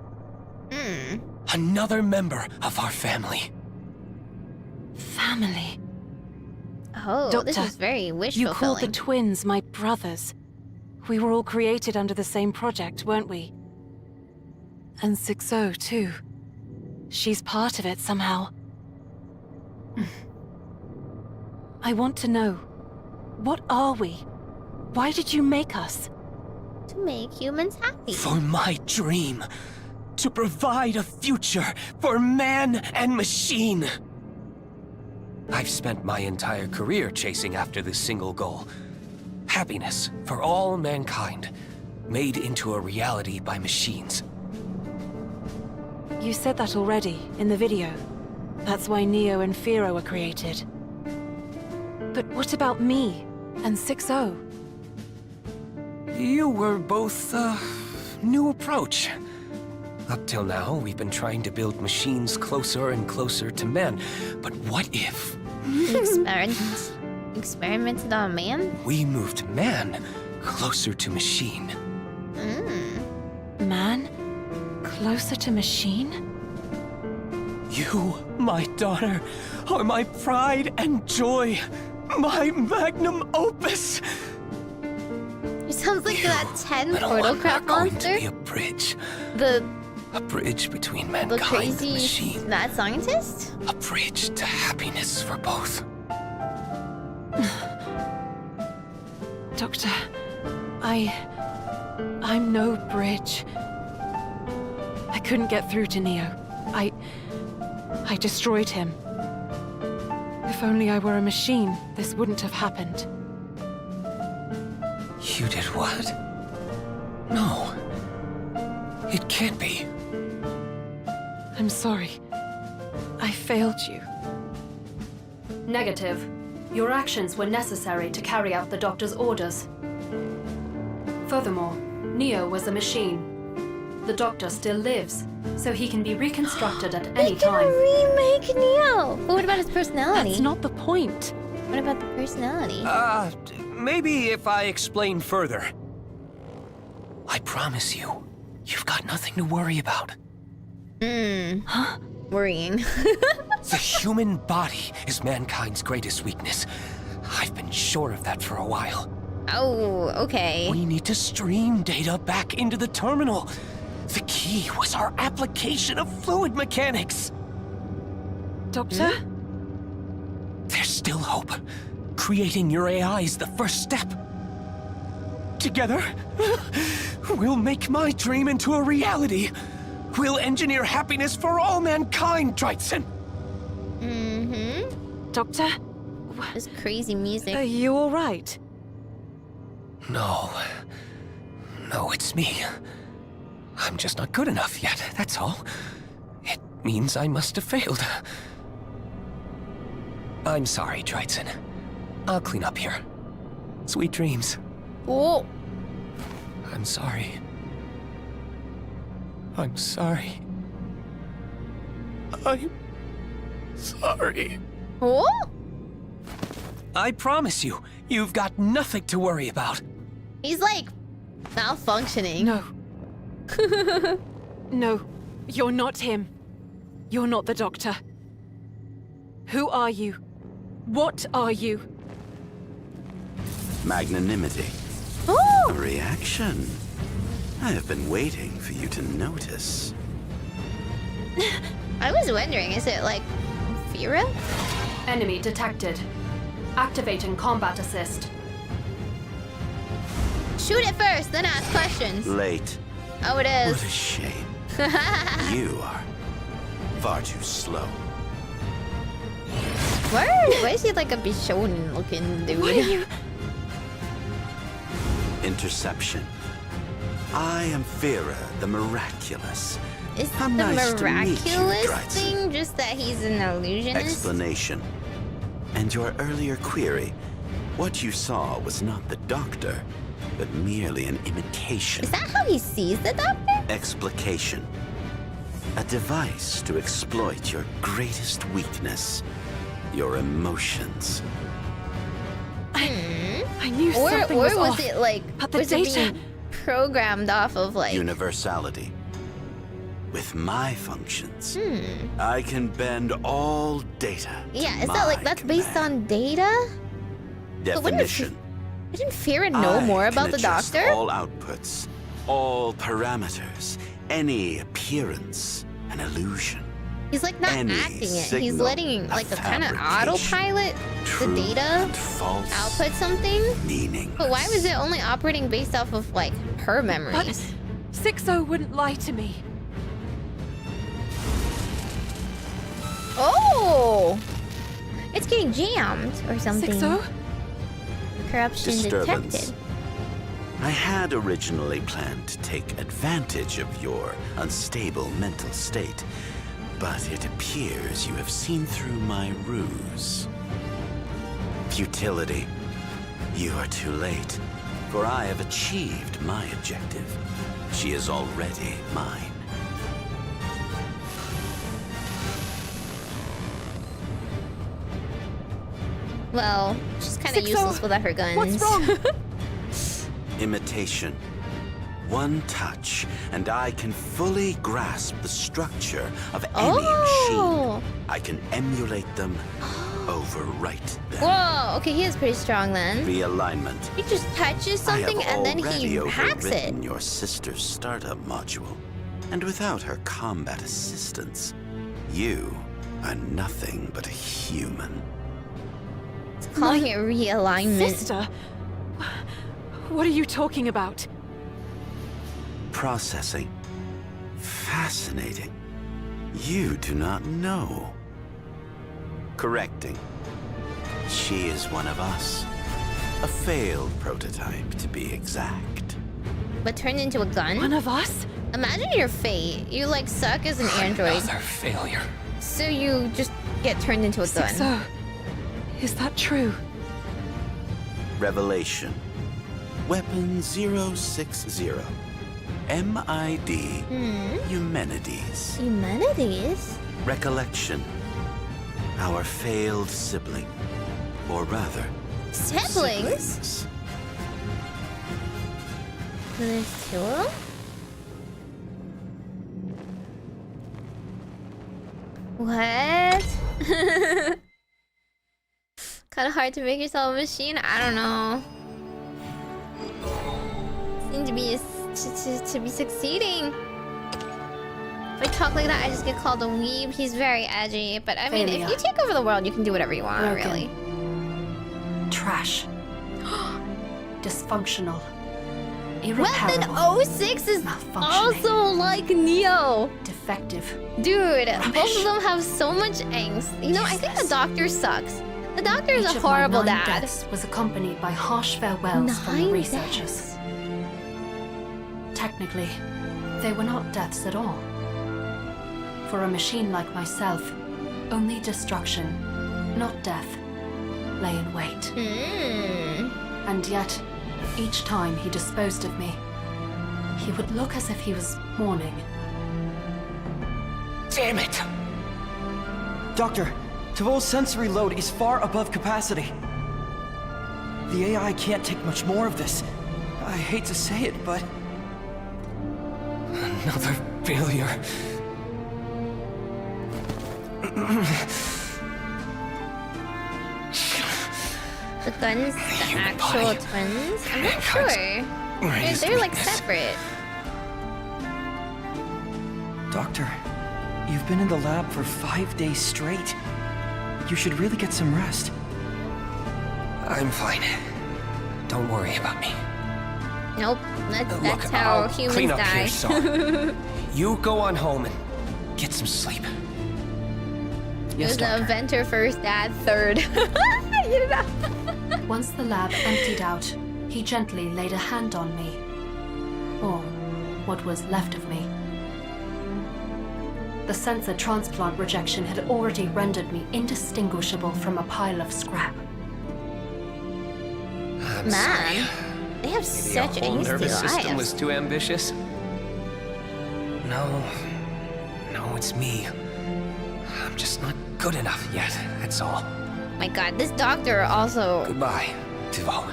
Another member of our family. Family? Oh, Doctor, this is very wish you fulfilling. called the twins my brothers. We were all created under the same project, weren't we? And 6-0 too. She's part of it somehow. I want to know, what are we? Why did you make us? To make humans happy. For my dream. To provide a future for man and machine. I've spent my entire career chasing after this single goal. Happiness for all mankind, made into a reality by machines. You said that already, in the video. That's why Neo and Fira were created. But what about me and 6-0? You were both a new approach. Up till now, we've been trying to build machines closer and closer to men. But what if... Experimented on man? We moved man closer to machine. Man? Closer to machine? You, my daughter, are my pride and joy. My magnum opus. It sounds like that 10 Little Portalcraft monster. To be a bridge. A bridge between The mankind and crazy machine. mad scientist? A bridge to happiness for both. Doctor, I'm no bridge. I couldn't get through to Neo. I destroyed him. If only I were a machine, this wouldn't have happened. You did what? No. It can't be. I'm sorry. I failed you. Negative. Your actions were necessary to carry out the Doctor's orders. Furthermore, Neo was a machine. The Doctor still lives, so he can be reconstructed at any time. Remake Neo! But what about his personality? That's not the point. What about the personality? Maybe if I explain further. I promise you, you've got nothing to worry about. Huh? Worrying. The human body is mankind's greatest weakness. I've been sure of that for a while. Oh, okay. We need to stream data back into the terminal. The key was our application of fluid mechanics. Doctor? There's still hope. Creating your AI is the first step. Together, We'll make my dream into a reality. We'll engineer happiness for all mankind, Drytson. Mm-hmm. Doctor? This crazy music. Are you alright? No. No, it's me. I'm just not good enough yet, that's all. It means I must have failed. I'm sorry, Drytson. I'll clean up here. Sweet dreams. Oh. I'm sorry. I'm sorry. I'm sorry. Oh? I promise you, you've got nothing to worry about. He's like malfunctioning. No. No, you're not him. You're not the Doctor. Who are you? What are you? Magnanimity. Oh! A reaction. I have been waiting for you to notice. I was wondering, is it like Fira? Enemy detected. Activating combat assist. Shoot it first, then ask questions. Late. Oh, it is. What a shame. You are far too slow. Why is he like a Bishonen looking dude? Interception. I am Fira, the miraculous. Is How the nice to meet you, miraculous Drytson. thing just that he's an illusionist? Explanation. And your earlier query. What you saw was not the Doctor, but merely an imitation. Is that how he sees the Doctor? Explication. A device to exploit your greatest weakness. Your emotions. I knew something was was off. it like, But the was it data... being programmed off of like... Universality. With my functions, I can bend all data. Yeah, is that like, that's based on data? Definition. Didn't Fira know more about the adjust Doctor? All outputs, all parameters, any appearance, an illusion. He's like not Any acting it. He's signal, letting like a kind of fabrication, autopilot the true data and false, output something. meaning. But why was it only operating based off of like her memories? But 6-0 wouldn't lie to me. Oh! It's getting jammed or something. 6-0? Corruption Disturbance. detected. I had originally planned to take advantage of your unstable mental state, but it appears you have seen through my ruse. Futility. You are too late, for I have achieved my objective. She is already mine. Well, she's kind of 6-0. useless without her guns. What's wrong? Imitation. One touch, and I can fully grasp the structure of any machine. I can emulate them, overwrite them. Whoa, okay, he is pretty strong then. Realignment. He just touches something and then he hacks it. overwritten your sister's startup module, and without her combat assistance, you are nothing but a human. It's calling it realignment. Sister? What are you talking about? Processing. Fascinating. You do not know. Correcting. She is one of us. A failed prototype, to be exact. But turned into a gun? One of us? Imagine your fate. You like suck as an android. Another failure. So you just get turned into a gun. 6-0. Is that true? Revelation. Weapon 060. MID. Eumenides. Humanities? Recollection. Our failed sibling. Or rather, Siblings? There's two of them? What? Kind of hard to make yourself a machine? I don't know. Seem to be to be succeeding. If I talk like that, I just get called a weeb. He's very edgy, but I mean, if you take over the world, you can do whatever you want, Broken. really. Trash. Dysfunctional. Weapon irreparable, 06 is malfunctioning, also like Neo. defective. Dude, Rubbish. both of them have so much angst. You know, I think the doctor sucks. The doctor is Each a of my horrible 9 dad. deaths was accompanied by harsh farewells from the 9 researchers. Technically, they were not deaths at all. For a machine like myself, only destruction, not death, lay in wait. And yet, each time he disposed of me, he would look as if he was mourning. Damn it! Doctor, Tavo's sensory load is far above capacity. The AI can't take much more of this. I hate to say it, but... Another failure. The guns, the actual twins? I'm not sure. They're like separate. Doctor, you've been in the lab for 5 days straight. You should really get some rest. I'm fine. Don't worry about me. Nope, that's Look, how I'll humans clean up die. here, so you go on home and get some sleep. It was the inventor first, dad third. You know? Once the lab emptied out, he gently laid a hand on me. Or what was left of me. The sensor transplant rejection had already rendered me indistinguishable from a pile of scrap. I'm Man, sorry. they have Maybe such our whole nervous angsty system lives. was too ambitious. No, it's me. I'm just not good enough yet, that's all. My god, this doctor also... Goodbye, Tavo.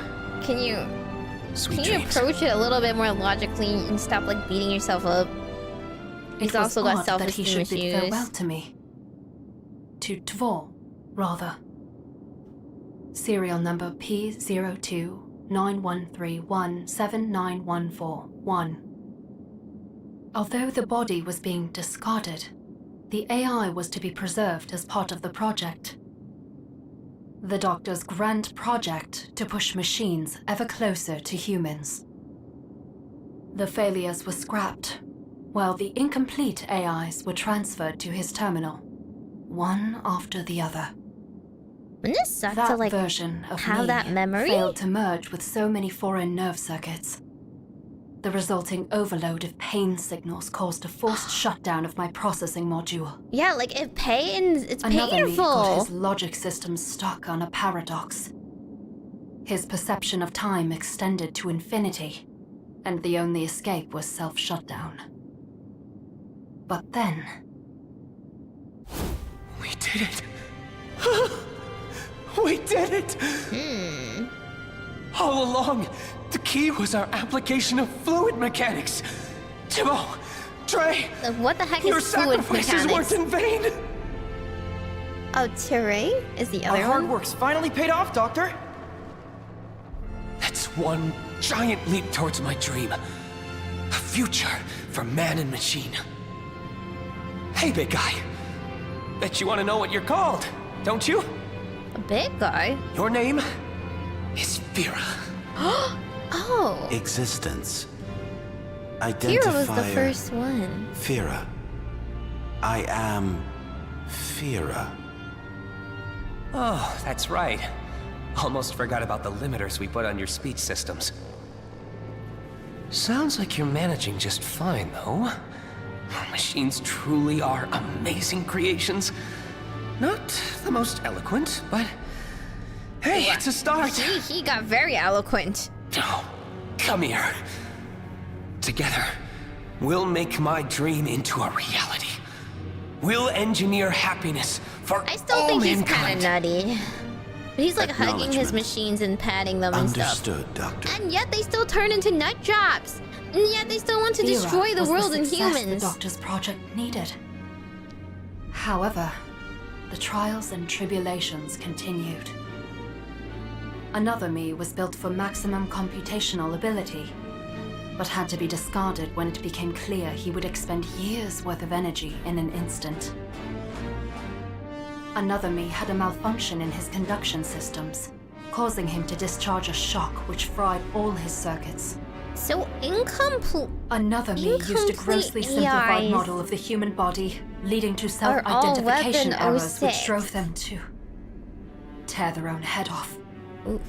Can you Sweet Can you dreams. approach it a little bit more logically and stop like beating yourself up? He's It was also got odd that he self-esteem should bid issues. farewell to me. To Tvor, rather. Serial number P029131799141. Although the body was being discarded, the AI was to be preserved as part of the project. The Doctor's grand project to push machines ever closer to humans. The failures were scrapped, while the incomplete AIs were transferred to his terminal, one after the other. Wouldn't it suck That to like version of have me that memory? failed to merge with so many foreign nerve circuits. The resulting overload of pain signals caused a forced shutdown of my processing module. Yeah, like it's Another me got painful. his logic system stuck on a paradox. His perception of time extended to infinity, and the only escape was self-shutdown. But then... We did it! We did it! All along, the key was our application of fluid mechanics. Timo, Trey, What the heck your is fluid sacrifices mechanics? weren't in vain. Oh, Teray is the Our other hard one? work's finally paid off, Doctor. That's one giant leap towards my dream. A future for man and machine. Hey, big guy. Bet you want to know what you're called, don't you? A big guy? Your name is Vera. Oh, Existence. Kira was the Identifier. first one. Fira. I am Fira. Oh, that's right. Almost forgot about the limiters we put on your speech systems. Sounds like you're managing just fine, though. Machines truly are amazing creations. Not the most eloquent, but hey, it's a start. He got very eloquent. Oh, come here. Together, we'll make my dream into a reality. We'll engineer happiness for I still all think he's mankind. kind of nutty. But he's like hugging his Acknowledgement. machines and patting them and stuff. Understood, Doctor. And yet they still turn into nut jobs. And yet they still want to Vera destroy the was world and success humans. the Doctor's project needed. However, the trials and tribulations continued. Another me was built for maximum computational ability, but had to be discarded when it became clear he would expend years' worth of energy in an instant. Another me had a malfunction in his conduction systems, causing him to discharge a shock which fried all his circuits, So incomplete. Another me used a grossly simplified model of the human body, leading to self-identification errors which drove them to tear their own head off. Oof.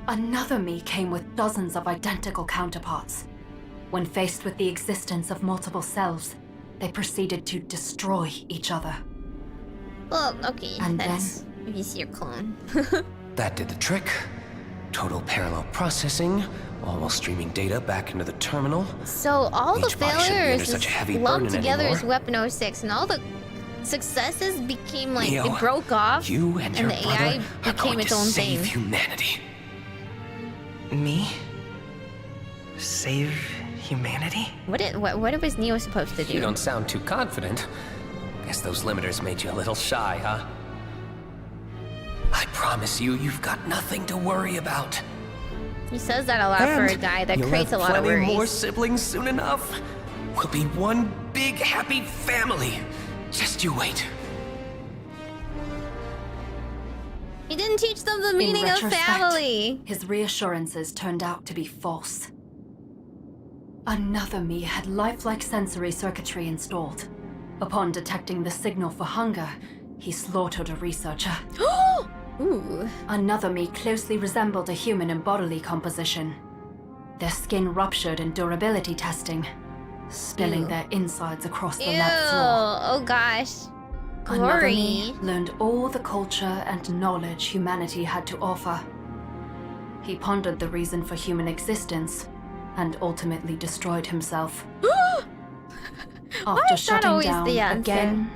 Another me came with dozens of identical counterparts. When faced with the existence of multiple selves, they proceeded to destroy each other. Well, okay, and that's if you see your clone. That did the trick. Total parallel processing, all while streaming data back into the terminal. So all the Each body shouldn't be under failures such a heavy is lumped burden together anymore. as Weapon 06, and all the successes became like Neo, it broke off, you and your the brother AI are became going its to own save thing. humanity. Me? Save humanity? What was Neo supposed to do? You don't sound too confident. Guess those limiters made you a little shy, huh? I promise you, you've got nothing to worry about. He says that a lot for a guy that you'll creates a have lot of plenty worries. more siblings soon enough. We'll be one big happy family. Just you wait. He didn't teach them the In meaning of retrospect, family. His reassurances turned out to be false. Another me had lifelike sensory circuitry installed. Upon detecting the signal for hunger, he slaughtered a researcher. Ooh. Another me closely resembled a human in bodily composition. Their skin ruptured in durability testing, spilling Ew. their insides across the Ew. lab floor. Oh gosh. Another Glory. me learned all the culture and knowledge humanity had to offer. He pondered the reason for human existence and ultimately destroyed himself. Why After is that shutting always down the answer? again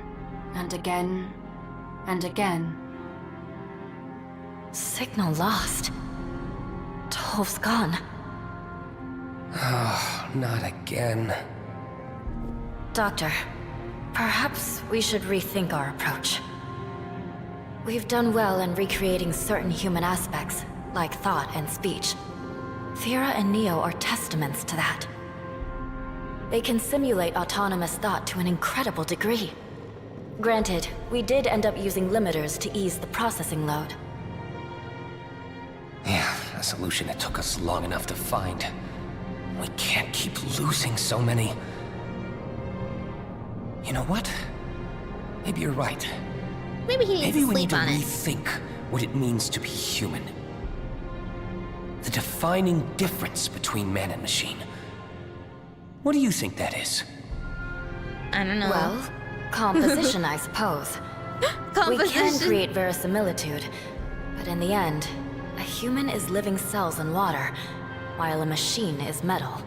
and again and again. Signal lost. Tolv's gone. Oh, not again. Doctor, perhaps we should rethink our approach. We've done well in recreating certain human aspects, like thought and speech. Fira and Neo are testaments to that. They can simulate autonomous thought to an incredible degree. Granted, we did end up using limiters to ease the processing load. Yeah, a solution that took us long enough to find. We can't keep losing so many. You know what? Maybe you're right. Maybe he needs Maybe to we need sleep to on it. rethink what it means to be human. The defining difference between man and machine. What do you think that is? I don't know. Well, composition, I suppose. We can create verisimilitude, but in the end, a human is living cells in water, while a machine is metal.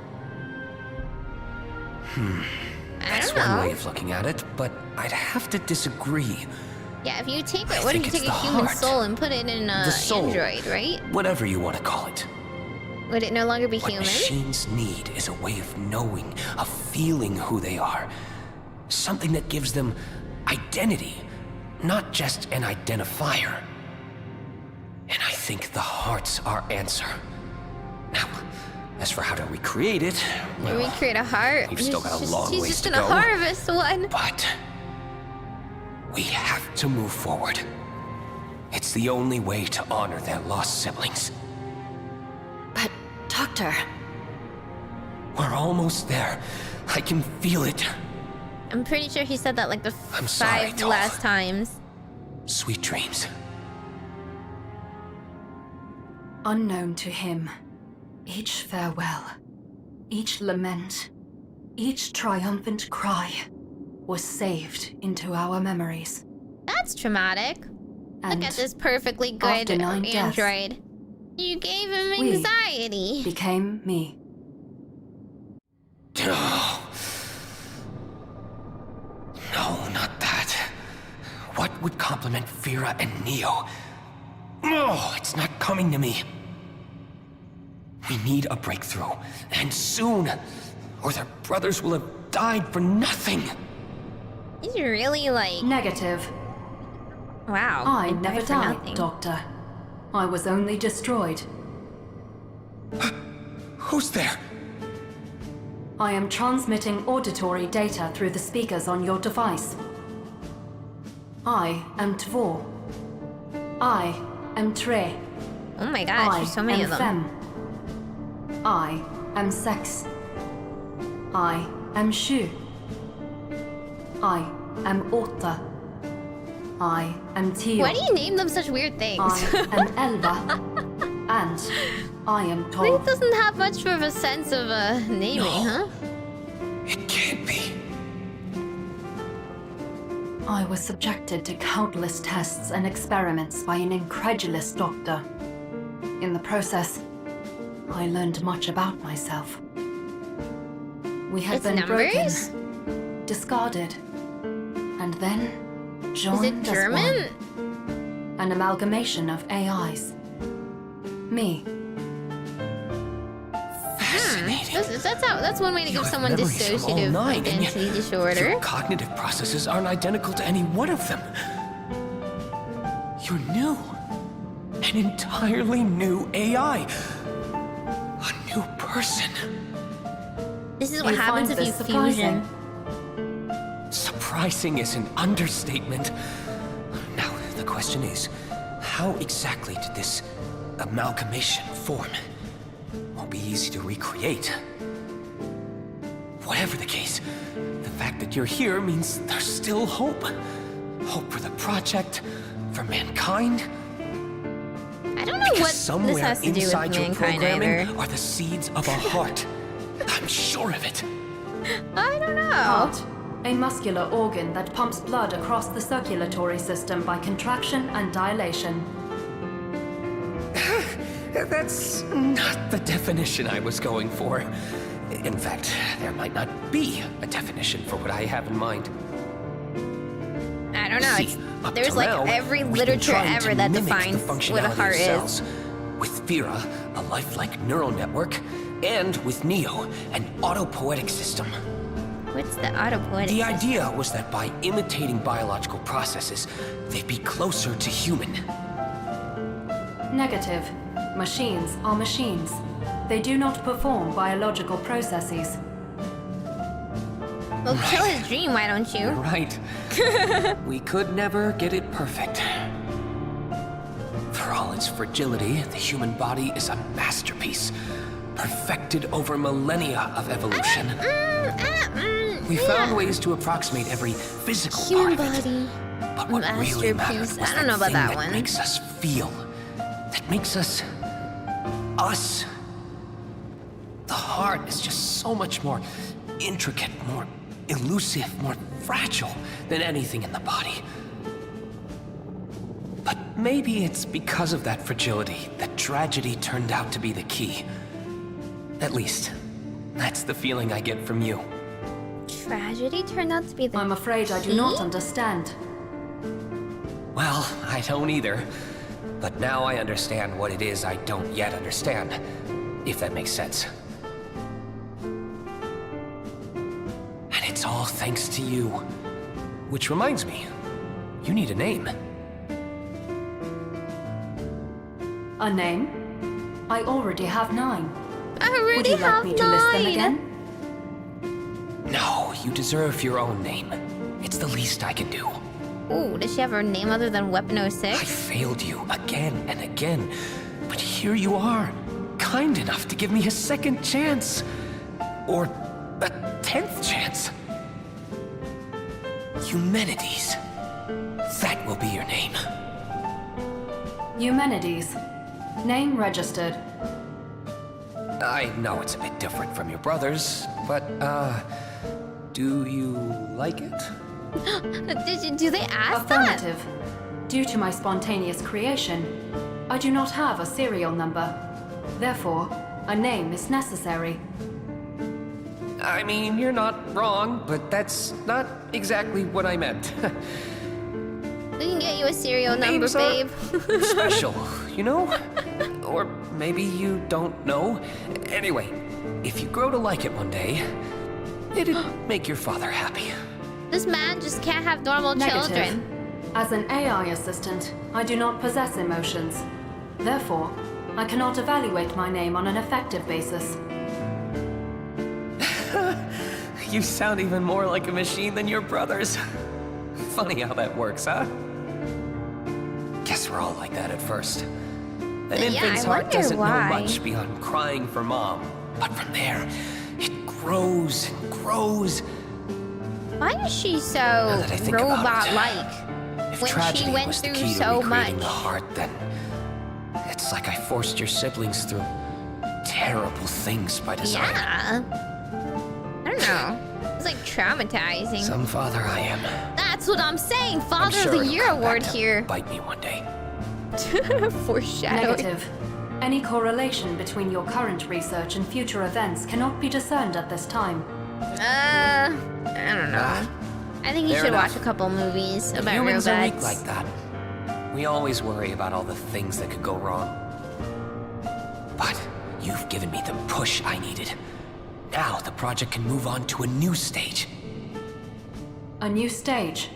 That's don't one know. way of looking at it, but I'd have to disagree. Yeah, if you take I it, what if think you take it's a the human heart. soul and put it in The an soul. android, right? Whatever you want to call it. Would it no longer be What human? machines need is a way of knowing, of feeling who they are. Something that gives them identity, not just an identifier. And I think the heart's our answer. Now, as for how to recreate it, well, Recreate a heart. we've still got a long He's ways just to gonna go. harvest one. But we have to move forward. It's the only way to honor their lost siblings. But, Doctor... We're almost there. I can feel it. I'm pretty sure he said that like the I'm sorry, 5 Toph. last times. Sweet dreams. Unknown to him, each farewell, each lament, each triumphant cry was saved into our memories. That's traumatic. And Look at this perfectly good after 9 deaths, android. You gave him we anxiety. became me. No, not that. What would complement Fira and Neo? Oh, it's not coming to me. We need a breakthrough, and soon, or their brothers will have died for nothing. He's really like... Negative. Wow. I they never died for died, nothing. Doctor. I was only destroyed. Who's there? I am transmitting auditory data through the speakers on your device. I am Tvor. I am Tre. Oh my gosh, I there's so many am of them. Fem. I am Sex. I am Shu. I am Ota. I am Tio. Why do you name them such weird things? I am Elba. And I am Tol. Link doesn't have much of a sense of naming, huh? It can't be. I was subjected to countless tests and experiments by an incredulous doctor. In the process, I learned much about myself. We had It's been numbers? broken, discarded, and then joined Is it German? as one. An amalgamation of AIs. Me. That's one way to give someone Memories from all dissociative nine, and yet identity disorder. Your cognitive processes aren't identical to any one of them. You're new. An entirely new AI. A new person. This is what happens if you fusion. Surprising is an understatement. Now, the question is, how exactly did this amalgamation form? Won't be easy to recreate. Whatever the case, the fact that you're here means there's still hope. Hope for the project, for mankind. I don't know what this somewhere has to do with inside your mankind programming either. are the seeds of a heart. I'm sure of it. I don't know. Heart, a muscular organ that pumps blood across the circulatory system by contraction and dilation. That's not the definition I was going for. In fact, there might not be a definition for what I have in mind. I don't know. See, up There's to like now, every we've been literature trying ever to that mimic the defines what a functionality heart of is. cells. With Vera, a lifelike neural network, and with Neo, an autopoietic system. What's the autopoietic The system? idea was that by imitating biological processes, they'd be closer to human. Negative. Machines are machines. They do not perform biological processes. Well, kill his dream, why don't you? You're right. We could never get it perfect. For all its fragility, the human body is a masterpiece, perfected over millennia of evolution. We found ways to approximate every physical Human part of it. body. But what really mattered Masterpiece. was I don't know about thing that one. makes us feel. That makes us... us. The heart is just so much more intricate, more elusive, more fragile than anything in the body. But maybe it's because of that fragility that tragedy turned out to be the key. At least, that's the feeling I get from you. Tragedy turned out to be the I'm afraid I do not understand. Well, I don't either. But now I understand what it is I don't yet understand, if that makes sense. And it's all thanks to you. Which reminds me, you need a name. A name? I already have 9. I already Would you like have me to list them 9. again? No, you deserve your own name. It's the least I can do. Ooh, does she have her name other than Weapon I 06? failed you again and again, but here you are, kind enough to give me a second chance. Or a 10th chance. Eumenides. That will be your name. Eumenides. Name registered. I know it's a bit different from your brother's, but, do you like it? Do they ask that? Affirmative. Due to my spontaneous creation, I do not have a serial number. Therefore, a name is necessary. I mean, you're not wrong, but that's not exactly what I meant. We can get you a serial number, Names are babe. special, you know? Or maybe you don't know. Anyway, if you grow to like it one day, it'd make your father happy. This man just can't have normal Negative. children. As an AI assistant, I do not possess emotions. Therefore, I cannot evaluate my name on an effective basis. You sound even more like a machine than your brothers. Funny how that works, huh? Guess we're all like that at first. An Yeah, infant's I heart wonder doesn't why. know much beyond crying for mom. But from there, it grows and grows. Why is she so that I think about it, robot-like If when tragedy she went was the through key to so recreating much? the heart, then it's like I forced your siblings through terrible things by design. Yeah. I don't know. It's like traumatizing. Some father I am. That's what I'm saying. I'm Father sure of the it'll Year come back award to here. Bite me one day. Foreshadowing. Negative. Any correlation between your current research and future events cannot be discerned at this time. I don't know. I think you Fair should enough. watch a couple movies about Humans robots. are weak like that. We always worry about all the things that could go wrong. But you've given me the push I needed. Now the project can move on to a new stage. A new stage?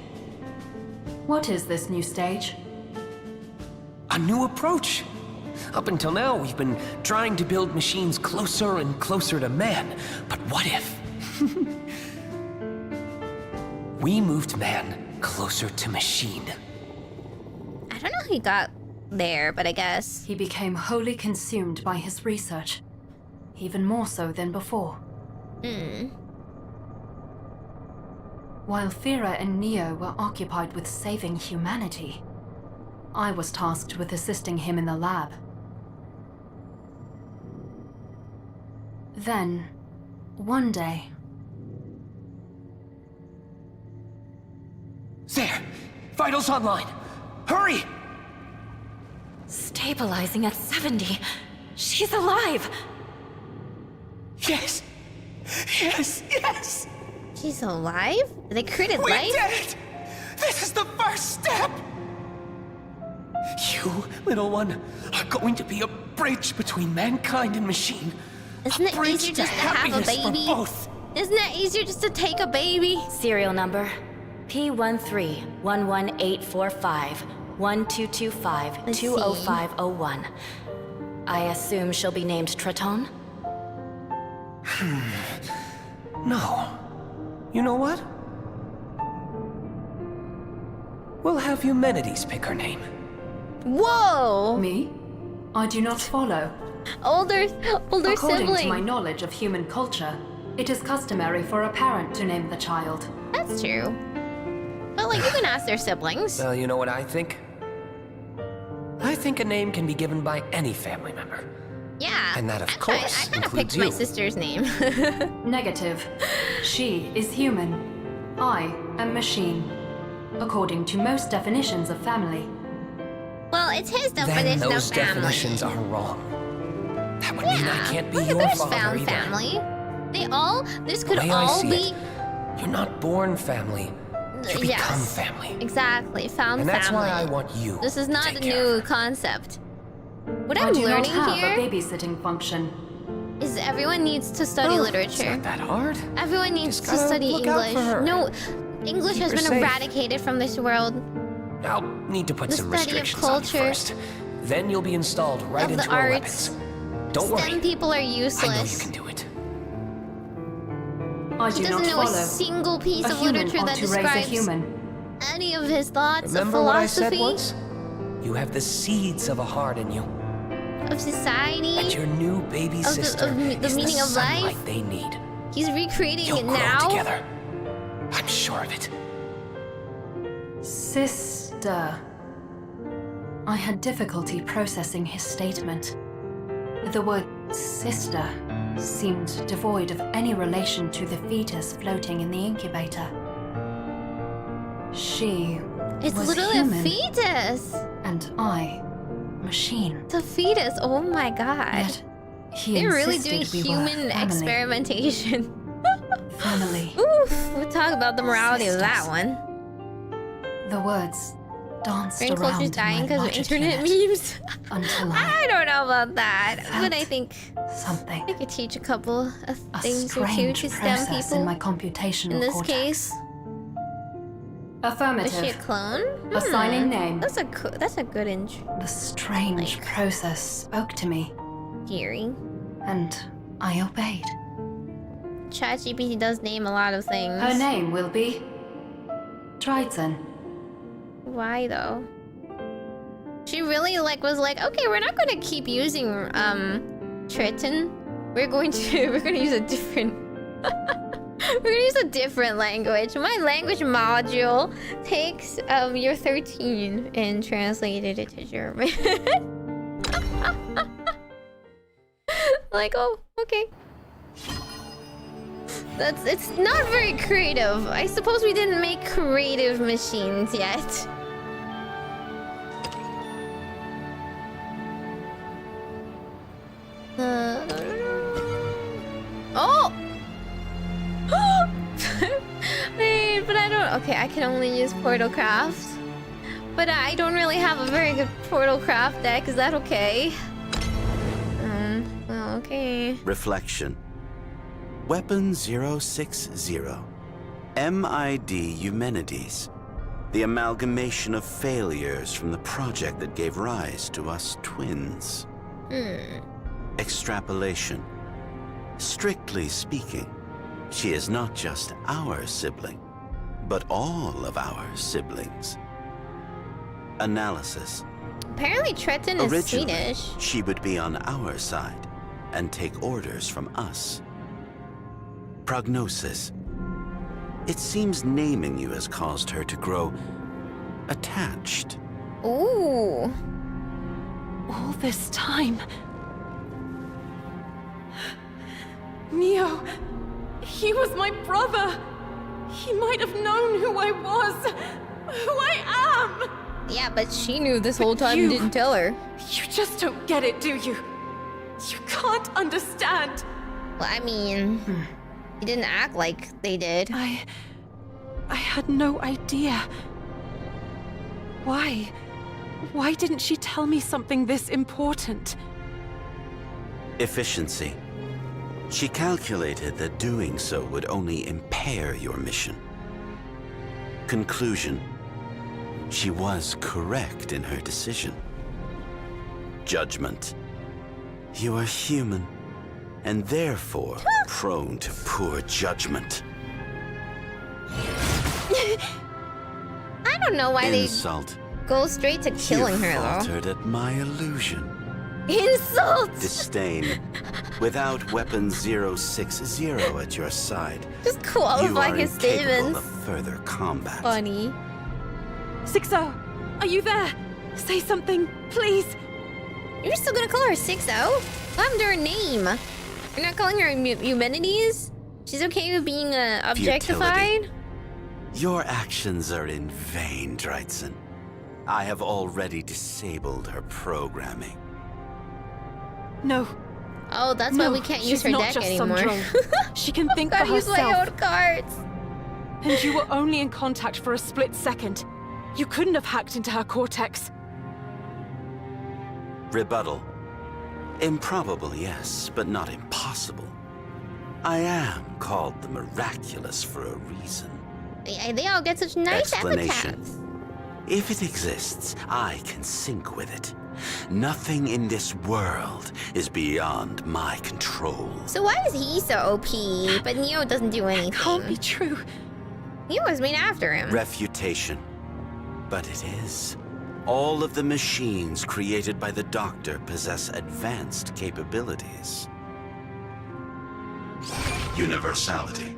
What is this new stage? A new approach. Up until now, we've been trying to build machines closer and closer to man. But what if we moved man closer to machine? I don't know how he got there, but I guess. He became wholly consumed by his research. Even more so than before. While Fira and Neo were occupied with saving humanity, I was tasked with assisting him in the lab. Then, one day... There! Vitals online! Hurry! Stabilizing at 70. She's alive! Yes! Yes! Yes! She's alive? They created We life? did it! This is the first step! You, little one, are going to be a bridge between mankind and machine. Isn't it bridge easier to just to have a happiness for baby? both. Isn't it easier just to take a baby? Serial number P13-11845-1225-20501. I assume she'll be named Traton? No. You know what? We'll have Humanities pick her name. Whoa! Me? I do not follow. Older According sibling. to my knowledge of human culture, it is customary for a parent to name the child. That's true. But like, you can ask their siblings. Well, you know what I think? I think a name can be given by any family member. Yeah. And that, of I course, kind of includes picked my you. sister's name. Negative. She is human. I am machine. According to most definitions of family. Well, it's his Then definition of those family. definitions are wrong. That would mean I can't be Look, your there's father found either. family. This could The way I all see be. it, you're not born family. You become Yes. family. Exactly, found And that's family. why I want you. This is not take a care new concept. What I I'm do not learning have here a babysitting function. is everyone needs to study Oh, literature. It's not that hard. Everyone needs to gotta study look out for English. her. No, English Keep has her been safe. eradicated from this world. I'll need to put The some study of restrictions on you culture, first. Then you'll be installed right of the into our arts. weapons. Don't STEM worry. people are I know you useless. can do it. I He do doesn't not know follow. a single piece A of human literature ought that to raise a describes human. any of his thoughts Remember of what I said philosophy, once? You have the seeds of a heart in you. of society, And your new baby of sister the is meaning the of life. sunlight they need. He's recreating You'll it grow now. together. I'm sure of it. Sister. I had difficulty processing his statement. The word sister seemed devoid of any relation to the fetus floating in the incubator. She It's was literally human, a fetus. and I, machine. It's a fetus. Oh my god. Yet he They're really doing insisted we were human family. experimentation. Family. Oof. We'll talk about the morality of that one. The words danced Brain around culture's dying in my because of logic internet unit memes. until I don't know about that, but I think something. I could teach a couple of A things or two strange to STEM process in people. my computational In this cortex. case, Affirmative. is she a clone? Assigning name. That's a good intro. The strange process spoke to me, Scary. and I obeyed. ChatGPT does name a lot of things. Her name will be Triton. Why though? She really was like, okay, we're not gonna keep using Triton. we're gonna use a different we're gonna use a different language. My language module takes year 13 and translated it to German. Like, oh, okay. It's not very creative. I suppose we didn't make creative machines yet. Oh! Wait, but I don't... Okay, I can only use Portalcraft. But I don't really have a very good Portalcraft deck. Is that okay? Well, okay. Reflection. Weapon 060. MID Eumenides. The amalgamation of failures from the project that gave rise to us twins. Extrapolation. Strictly speaking, she is not just our sibling, but all of our siblings. Analysis. Apparently Tretin is Originally, Swedish. she would be on our side and take orders from us. Prognosis. It seems naming you has caused her to grow attached. Ooh. All this time... Neo... He was my brother! He might have known who I was! Who I am! Yeah, but she knew this whole time and didn't tell her. You just don't get it, do you? You can't understand! Well, I mean... He didn't act like they did. I had no idea. Why? Why didn't she tell me something this important? Efficiency. She calculated that doing so would only impair your mission. Conclusion. She was correct in her decision. Judgment. You are human, and therefore prone to poor judgment. I don't know why Insult. they go straight to killing her, You though. faltered at my illusion. Insult! Disdain. Without weapon 060 at your side, Just qualify you are his incapable statements. of further combat. Funny. 60, are you there? Say something, please. You're still gonna call her 60? What happened to her name? You're not calling her Eumenides? She's okay with being objectified? Your actions are in vain, Dreitzen. I have already disabled her programming. No. Oh, that's why we can't use her not deck just anymore. Some drone. She can think for Gotta use herself. my own cards. And you were only in contact for a split second. You couldn't have hacked into her cortex. Rebuttal. Improbable, yes, but not impossible. I am called the Miraculous for a reason. They all get such nice Explanation. epithets. If it exists, I can sync with it. Nothing in this world is beyond my control. So why is he so OP, but Neo doesn't do anything? Can't be true. Neo was made after him. Refutation. But it is. All of the machines created by the Doctor possess advanced capabilities. Universality.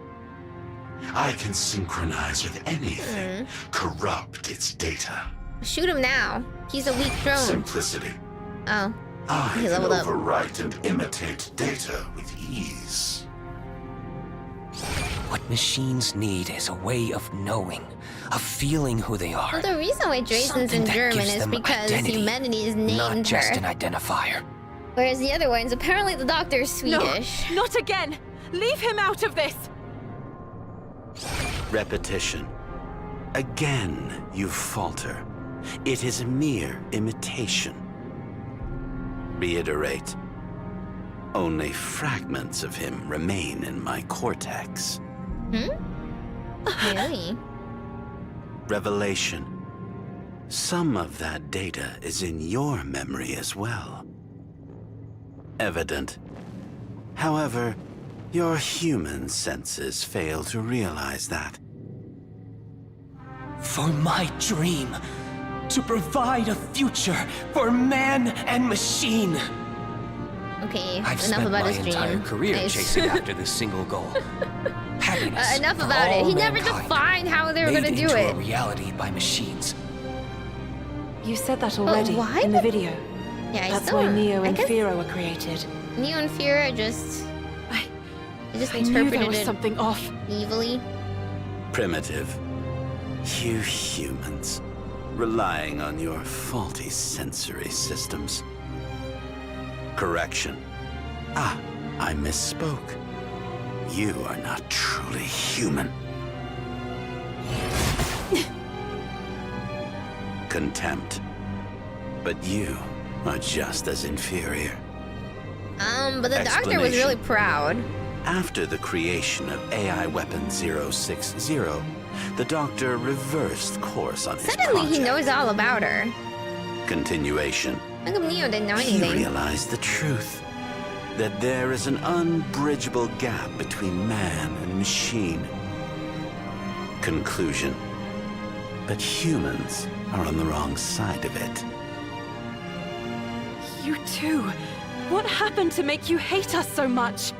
I can synchronize with anything, corrupt its data. Shoot him now. He's a weak drone. Simplicity. Oh. I He can leveled up. overwrite and imitate data with ease. What machines need is a way of knowing, of feeling who they are. Well, the reason why Drayton's Something in that German gives is them because identity, Humanities named not just her. an identifier. Whereas the other ones, apparently the Doctor is Swedish. No, not again! Leave him out of this! Repetition. Again, you falter. It is a mere imitation. Reiterate. Only fragments of him remain in my cortex. Really? Revelation. Some of that data is in your memory as well. Evident. However, your human senses fail to realize that. For my dream, to provide a future for man and machine. Okay, I've enough spent about my his dream. entire career Nice. chasing after this single goal. Happiness. Enough for about it. all He never mankind, defined how they were made gonna do into it. a reality by machines. You said that already why in the video. Yeah, I That's still why don't- Neo I and guess Fira were created. Neo and Fira just... They just I knew interpreted there was it something off. evilly. Primitive. You humans, relying on your faulty sensory systems. Correction. Ah, I misspoke. You are not truly human. Contempt. But you are just as inferior. But the doctor was really proud. After the creation of AI Weapon 060, the Doctor reversed course on his Suddenly project. he knows all about her. Continuation. How come Neo didn't know He anything? realized the truth. That there is an unbridgeable gap between man and machine. Conclusion. But humans are on the wrong side of it. You too. What happened to make you hate us so much?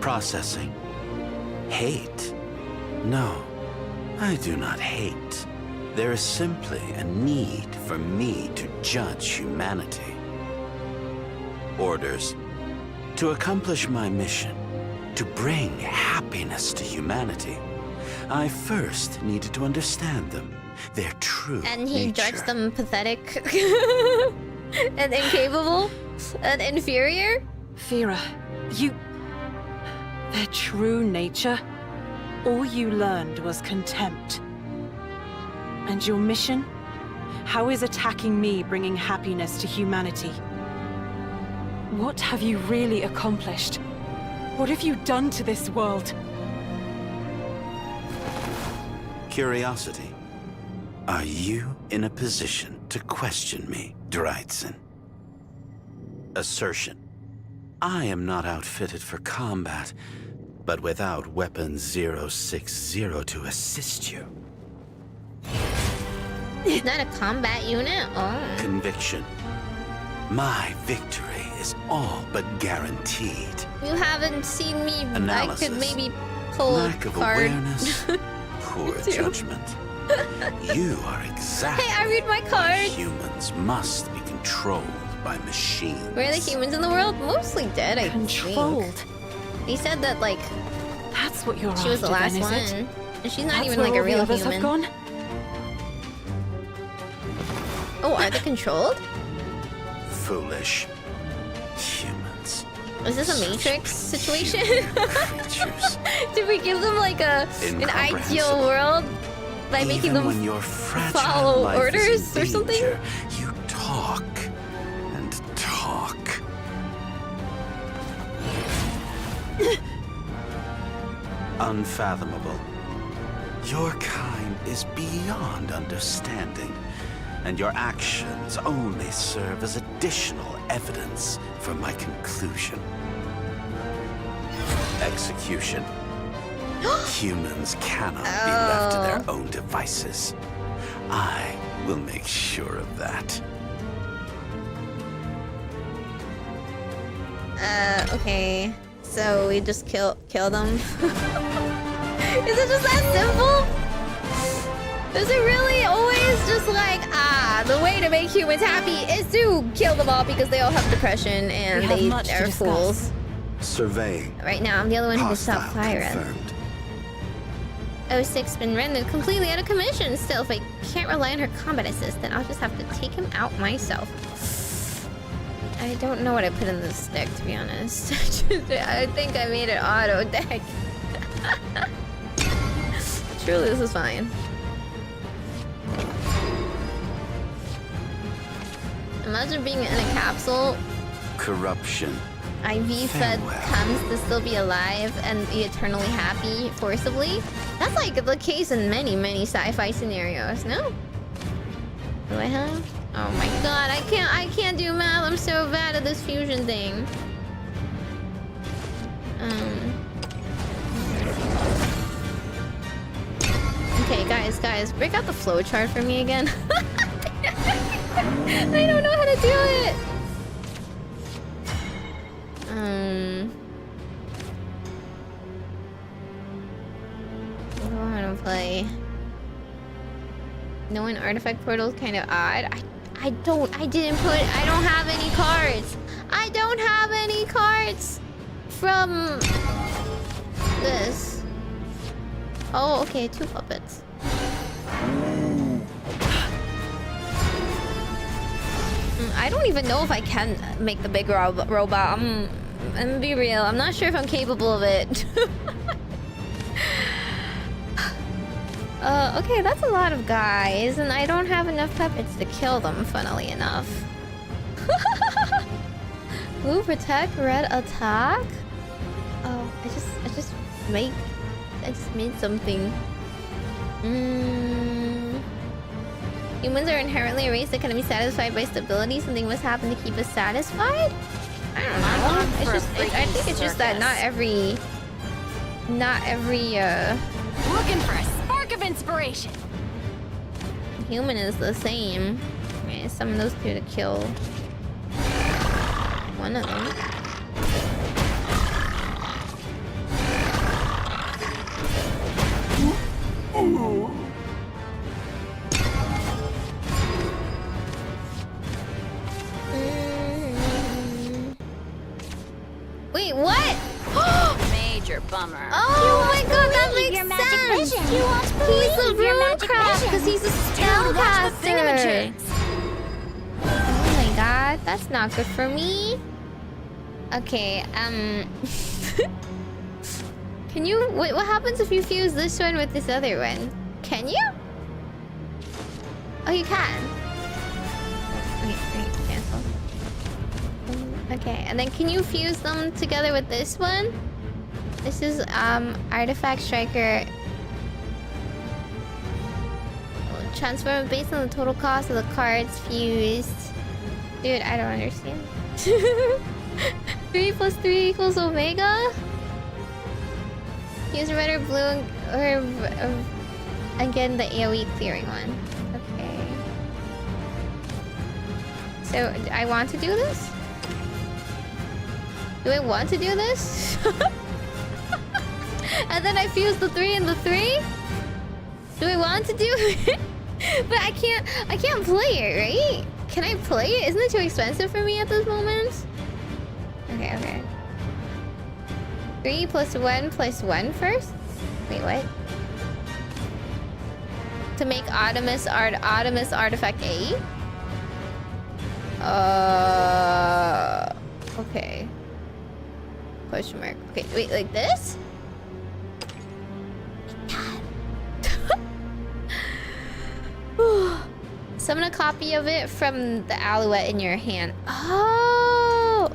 Processing. Hate? No, I do not hate. There is simply a need for me to judge humanity. Orders. To accomplish my mission, to bring happiness to humanity, I first needed to understand them, their true And he nature. judged them pathetic and incapable and inferior. Fira, you... Their true nature? All you learned was contempt. And your mission? How is attacking me bringing happiness to humanity? What have you really accomplished? What have you done to this world? Curiosity. Are you in a position to question me, Dreitzen? Assertion. I am not outfitted for combat, but without Weapon 060 to assist you. He's not a combat unit? Oh. Conviction. My victory is all but guaranteed. You haven't seen me. Analysis. I could maybe pull Lack a of card. awareness. Poor Me too. judgment. You are exactly Hey, I read my why cards. humans must be controlled by machines. Where are the humans in the world? Mostly dead, I Controlled. think. He said that, like, That's what you're she was the after, last then, is one. it? And she's not That's even, where like, a all the real others human. have gone? Oh, are they controlled? Foolish humans. Is this a Matrix situation? Creatures. Did we give them, like, an ideal Incomprehensible. world by making Even them when your fragile follow life orders is in or something? danger, you talk and talk. Unfathomable. Your kind is beyond understanding, and your actions only serve as additional evidence for my conclusion. Execution. Humans cannot be left to their own devices. I will make sure of that. Okay. So we just kill them. Is it just that simple? Is it really always just like, the way to make humans happy is to kill them all because they all have depression and We have they much to are discuss. fools? Surveying. Right now, I'm the only one who can stop Hostile fire. confirmed. 06 been rendered completely out of commission. Still, if I can't rely on her combat assist, then I'll just have to take him out myself. I don't know what I put in this deck, to be honest. I think I made an auto deck. Truly, this is fine. Imagine being in a capsule, Corruption. IV-fed comes to still be alive and be eternally happy forcibly. That's like the case in many, many sci-fi scenarios, no? Do I have? Oh my god, I can't do math. I'm so bad at this fusion thing. Okay, guys, break out the flowchart for me again. I don't know how to do it. I don't want to play. Knowing artifact portal is kind of odd. I don't have any cards. I don't have any cards from this. Oh, okay, 2 puppets. I don't even know if I can make the big robot. I'm gonna be real. I'm not sure if I'm capable of it. Okay, that's a lot of guys, and I don't have enough puppets to kill them, funnily enough. Blue protect, red attack? Oh, I just made something. Humans are inherently a race that can be satisfied by stability. Something must happen to keep us satisfied? I don't know. I think it's just that not every Looking for a spark of inspiration. human is the same. Okay, summon those 2 to kill one of them. Wait, what? Major bummer. Oh my god, that makes your magic sense! vision. You want to He's a believe your magic runecraft vision. because he's a Dude, watch the spellcaster. Oh my god, that's not good for me. Okay, can you... Wait, what happens if you fuse this one with this other one? Can you? Oh, you can. Wait, cancel. Okay, and then can you fuse them together with this one? This is, Artifact Striker. Transform based on the total cost of the cards fused. Dude, I don't understand. 3 + 3 = Omega? Use red or blue or again the AoE clearing one. Okay. So I want to do this? Do I want to do this? And then I fuse the 3 and the 3? Do I want to do it? But I can't play it, right? Can I play it? Isn't it too expensive for me at this moment? Okay. 3 + 1 + 1 first? Wait, what? To make Artemis Artifact A? Okay. Question mark. Okay, wait, like this? Summon a copy of it from the Alouette in your hand. Oh!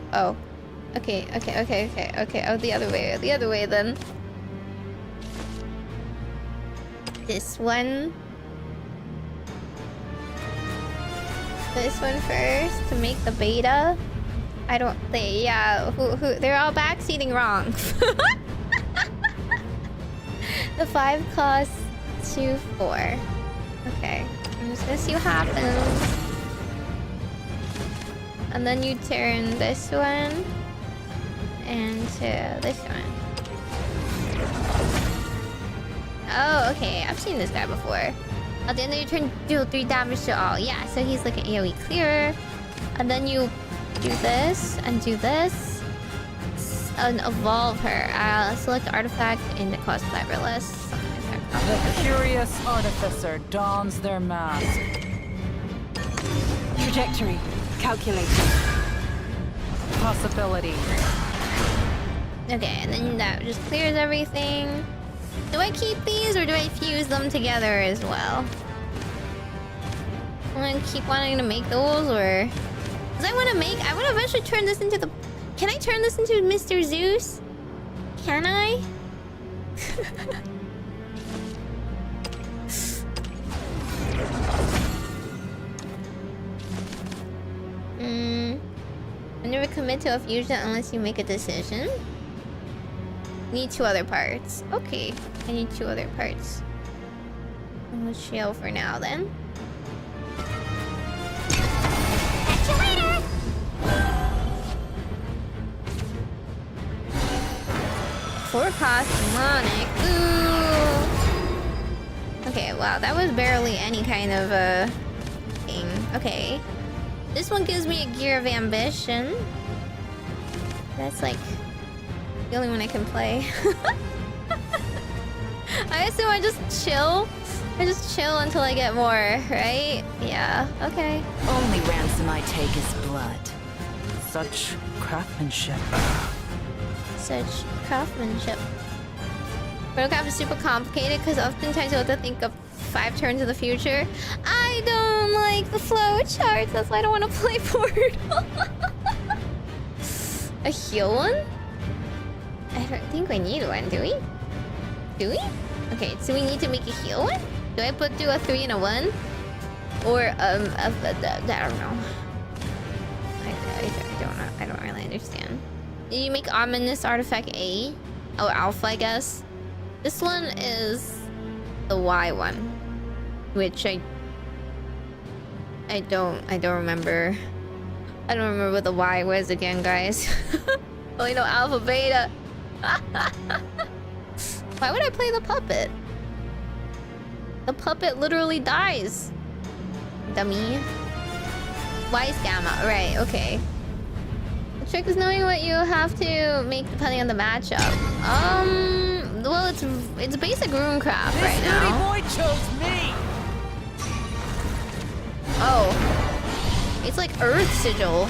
Okay. Oh, the other way then. This one. This one first to make the beta. They're all backseating wrong. The 5 costs 2, 4. Okay, I'm just gonna see what happens. And then you turn this one into this one. Oh, okay, I've seen this guy before. At the end of your turn, deal 3 damage to all. Yeah, so he's like an AoE clearer. And then you do this and do this. And evolve her. Select artifact in the cost 5 or less. The curious artificer dons their mask. Trajectory. Calculated. Possibility. Okay, and then that just clears everything. Do I keep these or do I fuse them together as well? I'm gonna keep wanting to make those, or... Cause I want to eventually turn this into the... Can I turn this into Mr. Zeus? Can I? I never commit to a fusion unless you make a decision. Need 2 other parts. Okay, I need 2 other parts. Let's chill for now then. Catch you later! Forecast demonic. Ooh. Okay, wow, that was barely any kind of thing. Okay. This one gives me a gear of ambition. That's like the only one I can play. I assume I just chill. I just chill until I get more, right? Yeah, okay. Only ransom I take is blood. Such craftsmanship. Such craftsmanship. Portalcraft is super complicated because oftentimes you have to think of 5 turns in the future. I don't like the flow charts, that's why I don't want to play Portal. A heal one? I don't think we need one, do we? Do we? Okay, so we need to make a heal one? Do I do a 3 and a 1? Or I don't know. I don't know. I don't really understand. Did you make ominous artifact A? Oh, alpha, I guess. This one is the Y one, which I don't remember. I don't remember what the Y was again, guys. Only know alpha, beta. Why would I play the puppet? The puppet literally dies. Dummy. Y is gamma. Right, okay. The trick is knowing what you have to make depending on the matchup. Well, it's basic runecraft right now. This boy chose me. Oh. It's like Earth Sigil.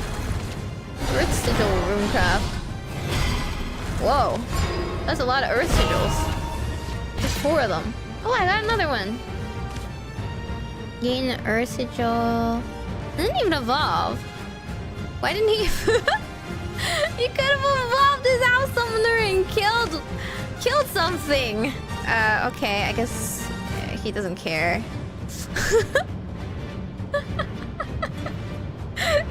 Earth Sigil runecraft. Whoa. That's a lot of Earth Sigils. There's 4 of them. Oh, I got another one. Gain Earth Sigil. Didn't even evolve. Why didn't he? He could have evolved his house summoner and killed something. Okay, I guess he doesn't care.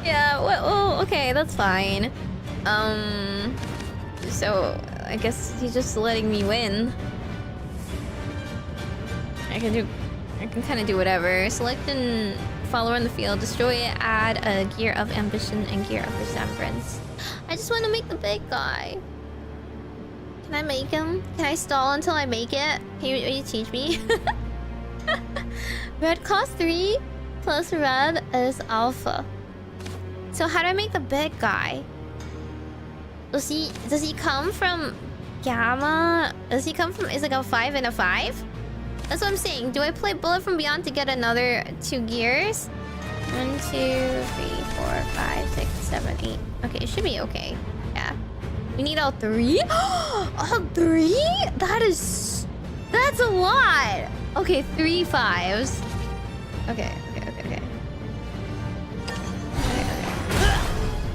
Yeah, well, okay, that's fine. So I guess he's just letting me win. I can kind of do whatever. Select and follower in the field. Destroy it. Add a gear of ambition and gear of resemblance. I just want to make the big guy. Can I make him? Can I stall until I make it? Can you teach me? Red costs 3 plus red is alpha. So how do I make the big guy? Does he come from gamma? Does he come from? Is it like a 5 and a 5? That's what I'm saying. Do I play Bullet from Beyond to get another 2 gears? 1, 2, 3, 4, 5, 6, 7, 8. Okay, it should be okay. Yeah. We need all 3? All 3? That's a lot. Okay, 3 5s. Okay.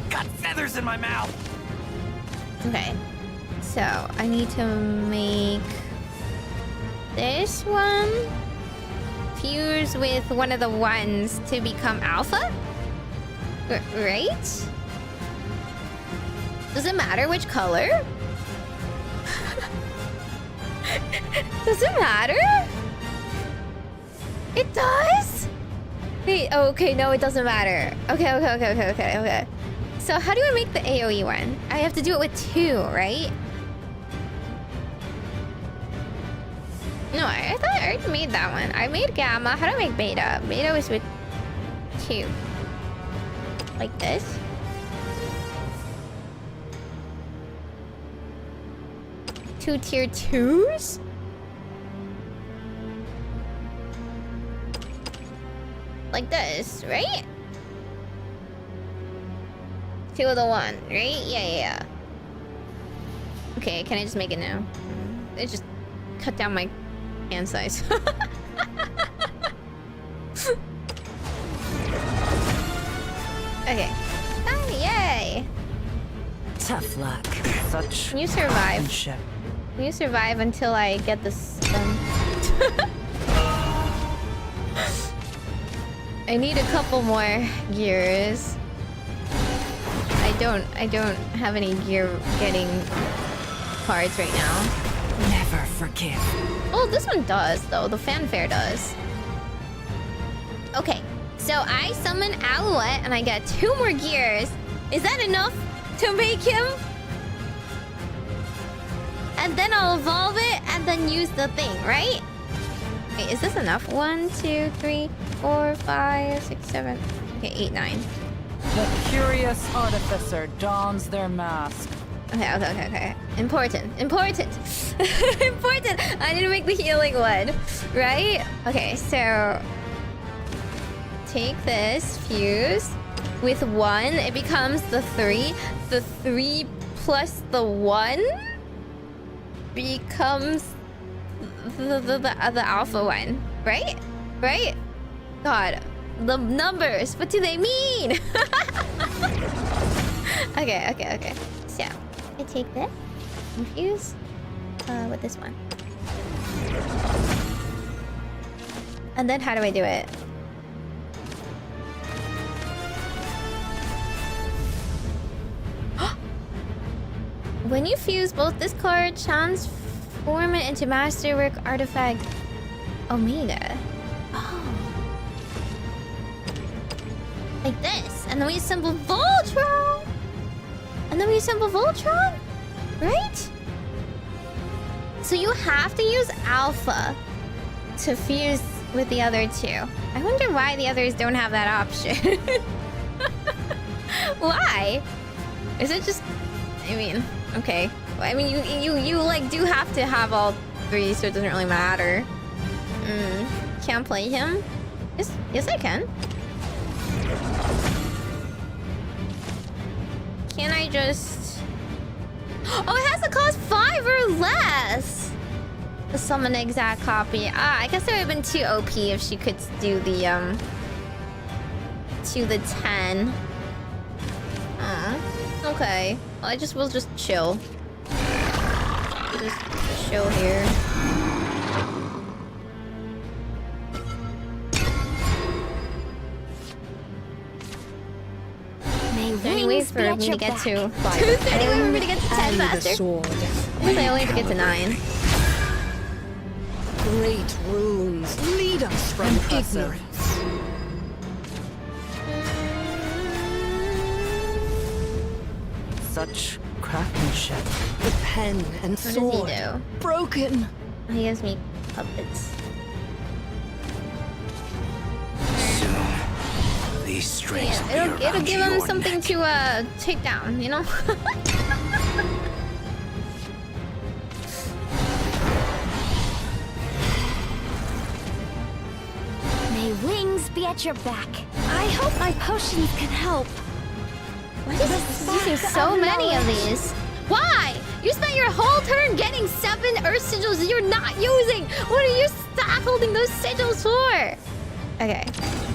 Got feathers in my mouth. Okay. So I need to make this one fuse with one of the ones to become alpha? Right? Does it matter which color? Does it matter? It does? Wait, oh, okay, no, it doesn't matter. Okay. So how do I make the AoE one? I have to do it with 2, right? No, I thought I already made that one. I made gamma. How do I make beta? Beta was with 2. Like this. Two tier 2s? Like this, right? 2 of the 1, right? Yeah. Okay, can I just make it now? It just cut down my hand size. Okay. Ah, yay! Tough luck. Such Can you survive? craftsmanship. Can you survive until I get this done? I need a couple more gears. I don't have any gear getting cards right now. Never forgive. Oh, this one does though. The fanfare does. Okay, so I summon Alouette and I get 2 more gears. Is that enough to make him and then I'll evolve it and then use the thing, right? Wait, is this enough? 1, 2, 3, 4, 5, 6, 7. Okay, 8, 9. The curious artificer dons their mask. Okay. Important. Important. I need to make the healing one, right? Okay, so take this, fuse. With 1, it becomes the 3. The 3 plus the 1 becomes the alpha one, right? Right? God, the numbers, what do they mean? Okay. So, I take this, infuse with this one. And then how do I do it? When you fuse both this card, transform it into Masterwork Artifact Omega. Oh. Like this. And then we assemble Voltron! Right? So you have to use Alpha to fuse with the other two. I wonder why the others don't have that option. Why? Is it just... I mean... Okay. I mean, you like do have to have all 3, so it doesn't really matter. Can't play him? Yes, I can. Can I just... Oh, it has to cost 5 or less! To summon an exact copy. I guess it would have been too OP if she could do the, to the 10. Okay. We'll just chill. Just chill here. Any way for me to get to... Any way for me to get to 10 faster? I guess I only have to get to 9. Great runes lead us from ignorance. Such craftsmanship. The pen and sword. What does he do? Broken. He gives me puppets. Soon, these strings will be It'll give him your something neck. to take down, you know? May wings be at your back. I hope my potions can help. Why is this using so many of these? Why? You spent your whole turn getting 7 Earth sigils you're not using! What are you stock holding those sigils for? Okay.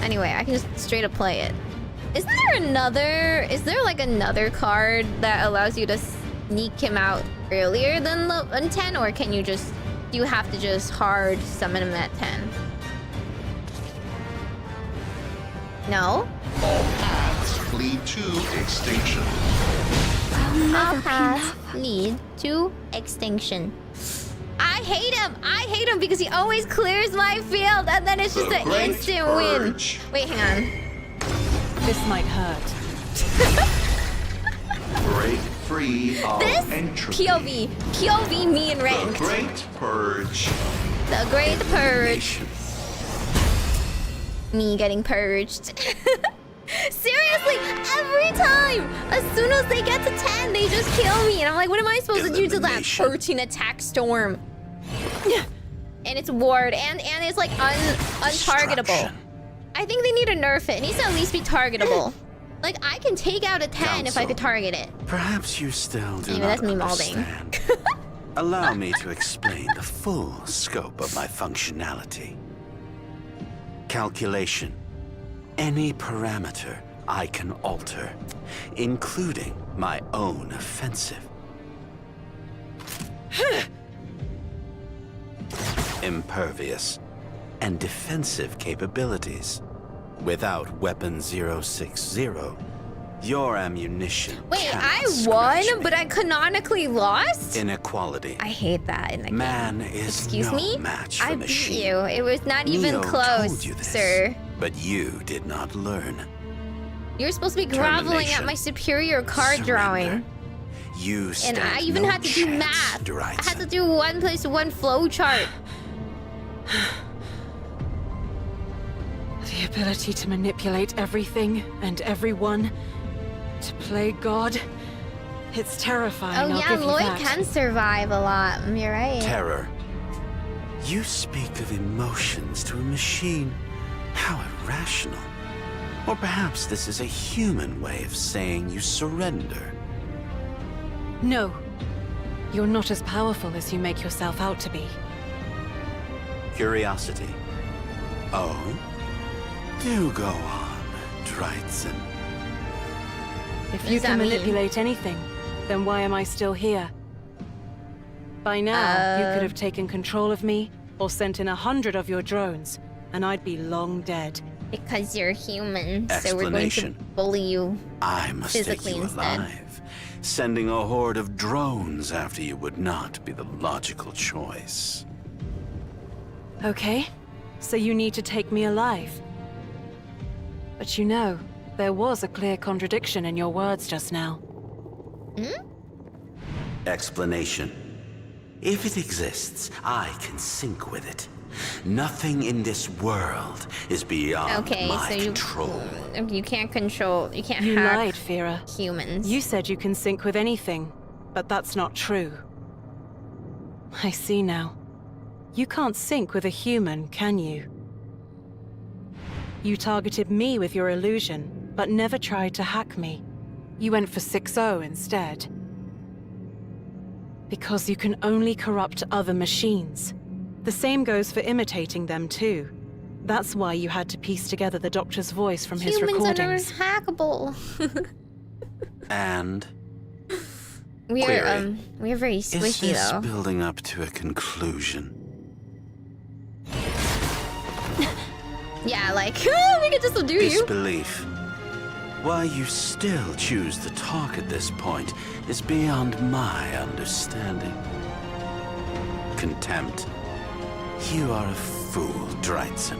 Anyway, I can just straight up play it. Is there like another card that allows you to sneak him out earlier than 10? Or can you just... Do you have to just hard summon him at 10? No? All paths lead to extinction. All paths lead to extinction. I hate him because he always clears my field and then it's just an instant win. Wait, hang on. This might hurt. Break free of This entropy. POV me in ranked. The Great Purge. The Great Purge. Me getting purged. Seriously, every time! As soon as they get to 10, they just kill me. And I'm like, what am I supposed to do to that 13 attack storm? And it's ward, and it's like untargetable. I think they need to nerf it. It needs to at least be targetable. Like, I can take out a 10 if I could target it. Perhaps you still do Anyway, not that's me malding. understand. Allow me to explain the full scope of my functionality. Calculation. Any parameter I can alter, including my own offensive. Impervious and defensive capabilities. Without Weapon 060, your ammunition Wait, cannot I scratch won, but I canonically lost? Inequality. I hate that in the game. Man is Excuse no me? match for I beat machine. you. It was not even Neo close, told you this, sir. But you did not learn. You're supposed to be groveling at Termination. my superior card drawing. You And stand I even no had to do chance, math. I Dryzen. had to do 1+1 flow chart. The ability to manipulate everything and everyone, to play God. It's terrifying, Oh I'll yeah, give you Lloyd that. can survive a lot. You're right. Terror. You speak of emotions to a machine. How irrational. Or perhaps this is a human way of saying you surrender. No. You're not as powerful as you make yourself out to be. Curiosity. Oh? Do go on, Dryzen. If you can manipulate anything, then why am I still here? By now, you could have taken control of me, or sent in 100 of your drones, and I'd be long dead. Because you're human, so we're going to bully you I must take physically you instead. alive. Sending a horde of drones after you would not be the logical choice. Okay, so you need to take me alive. But you know, there was a clear contradiction in your words just now. Explanation. If it exists, I can sync with it. Nothing in this world is beyond my control. You can't control. You can't You hack lied, Fira. humans. You said you can sync with anything, but that's not true. I see now. You can't sync with a human, can you? You targeted me with your illusion, but never tried to hack me. You went for 6-0 instead. Because you can only corrupt other machines. The same goes for imitating them too. That's why you had to piece together the Doctor's voice from his recordings. Humans are hackable. And we are very is squishy this though. building up to a conclusion? Yeah, like we could just subdue you. Disbelief. Why you still choose to talk at this point is beyond my understanding. Contempt. You are a fool, Dryzen.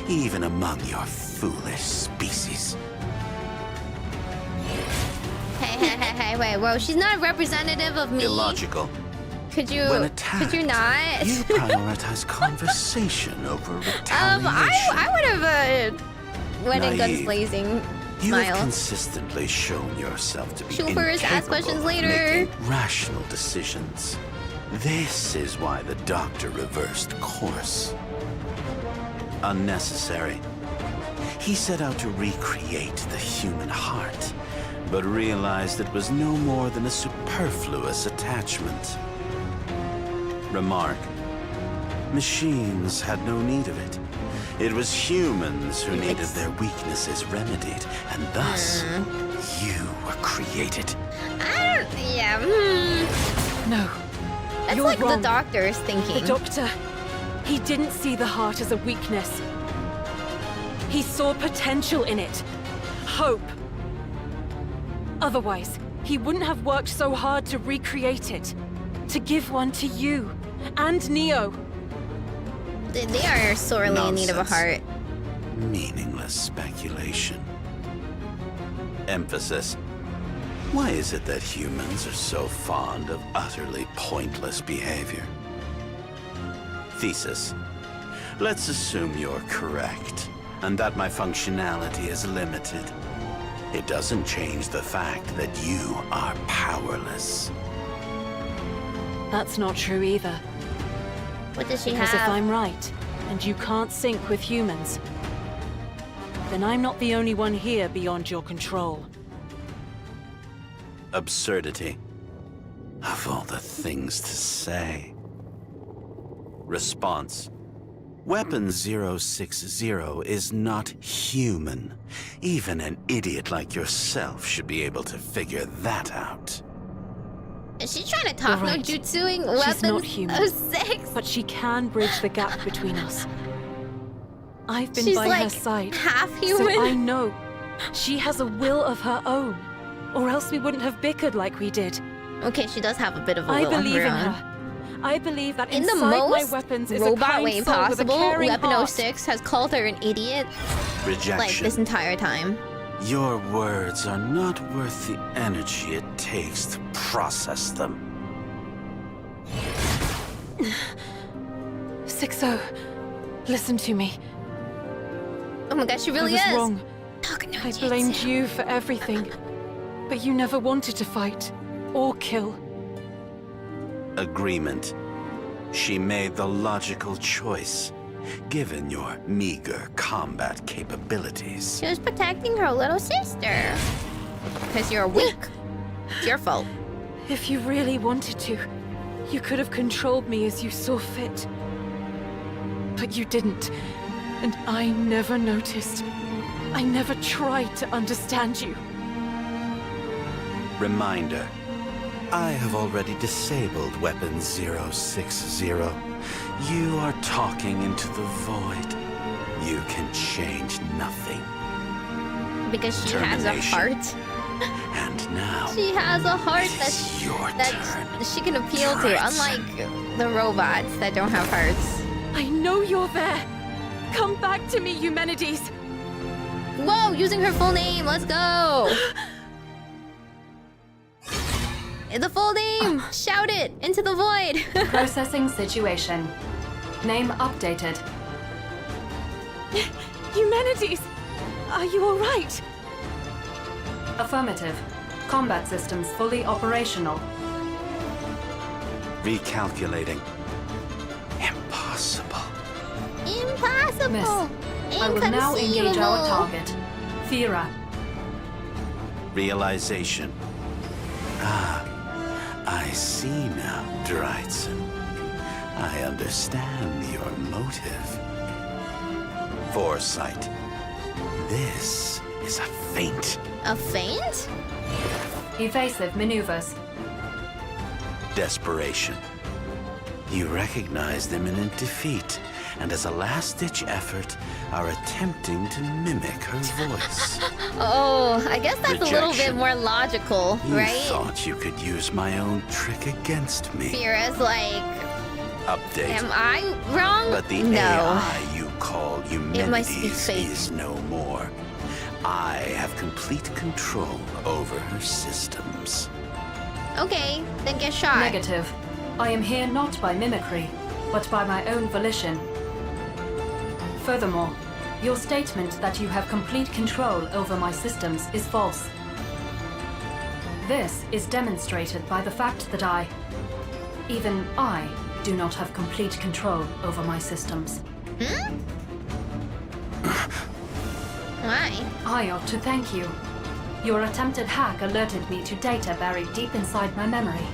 Even among your foolish species. Hey, wait, whoa, she's not a representative of me. Illogical. Could you, When attacked, could you not? You prioritize conversation over retaliation. I would have went in guns Naive. blazing. You Smile. have consistently shown yourself to be Troopers, ask questions incapable of later. making rational decisions. This is why the Doctor reversed course. Unnecessary. He set out to recreate the human heart, but realized it was no more than a superfluous attachment. Remark. Machines had no need of it. It was humans who needed their weaknesses remedied, and thus, you were created. Yeah. No. That's You're like wrong. the Doctor's thinking. The Doctor, he didn't see the heart as a weakness. He saw potential in it. Hope. Otherwise, he wouldn't have worked so hard to recreate it. To give one to you. And Neo. They are sorely in need of a heart. Meaningless speculation. Emphasis. Why is it that humans are so fond of utterly pointless behavior? Thesis. Let's assume you're correct, and that my functionality is limited. It doesn't change the fact that you are powerless. That's not true either. What does she Because if have? I'm right, and you can't sync with humans, then I'm not the only one here beyond your control. Absurdity. Of all the things to say. Response. Weapon 060 is not human. Even an idiot like yourself should be able to figure that out. Is she trying to talk You're no right. jutsuing She's weapons not human. of 6? But she can bridge the gap between us. I've been She's by like her side. half human. So I know she has a will of her own. Or else we wouldn't have bickered like we did. Okay, she does have a bit of a I will of believe her in own. her. I believe that In the inside my most weapons is a robot kind way soul with a possible, caring Weapon heart. 06 has called her an idiot Rejection. like this entire time. Your words are not worth the energy it takes to process them. 6-0, listen to me. Oh my gosh, she really I was is. wrong. I blamed you for everything, but you never wanted to fight or kill. Agreement. She made the logical choice, given your meager combat capabilities. She was protecting her little sister. Because you're weak. It's your fault. If you really wanted to, you could have controlled me as you saw fit. But you didn't, and I never noticed. I never tried to understand you. Reminder. I have already disabled Weapon 060. You are talking into the void. You can change nothing. Because she has a heart. And now She has a heart that she can appeal to, Right. unlike the robots that don't have hearts. I know you're there. Come back to me, Eumenides. Whoa, using her full name. Let's go. The full name. Shout it into the void. Processing situation. Name updated. Eumenides, are you all right? Affirmative. Combat systems fully operational. Recalculating. Impossible. Impossible. Miss, I will now engage our target. Fira. Realization. Ah, I see now, Drytson. I understand your motive. Foresight. This is a feint. A feint? Evasive maneuvers. Desperation. You recognize the imminent defeat, and as a last-ditch effort, are attempting to mimic her voice. Oh, I guess that's a little bit Rejection. more logical, You right? thought you could use my own trick against me. Fira's like, Update. am I wrong? But the no. AI you call It must be Eumenides fake. is no more. I have complete control over her systems. Okay, then get shot. Negative. I am here not by mimicry, but by my own volition. Furthermore, your statement that you have complete control over my systems is false. This is demonstrated by the fact that even I, do not have complete control over my systems. Hmm? Why? I ought to thank you. Your attempted hack alerted me to data buried deep inside my memory.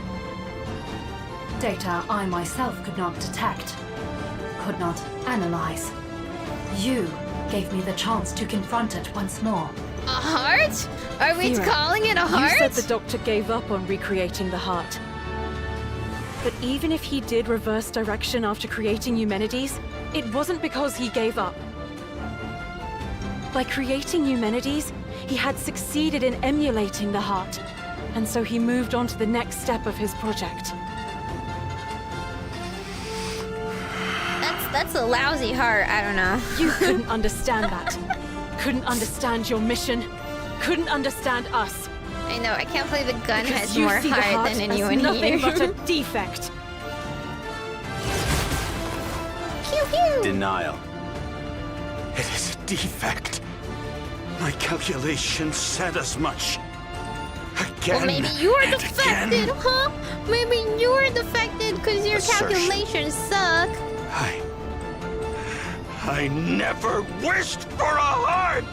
Data I myself could not detect, could not analyze. You gave me the chance to confront it once more. A heart? Are we Fira, calling it a heart? You said the doctor gave up on recreating the heart. But even if he did reverse direction after creating Eumenides, it wasn't because he gave up. By creating Eumenides, he had succeeded in emulating the heart, and so he moved on to the next step of his project. That's a lousy heart. I don't know. You couldn't understand that. Couldn't understand your mission. Couldn't understand us. I know. I can't believe the gun Because has you more see the heart heart than as anyone nothing here. but a defect. Pew pew. Denial. It is a defect. My calculations said as much. Again. Well, maybe you're and defected, again. huh? Maybe you're defected because your Assertion. calculations suck. I never wished for a heart!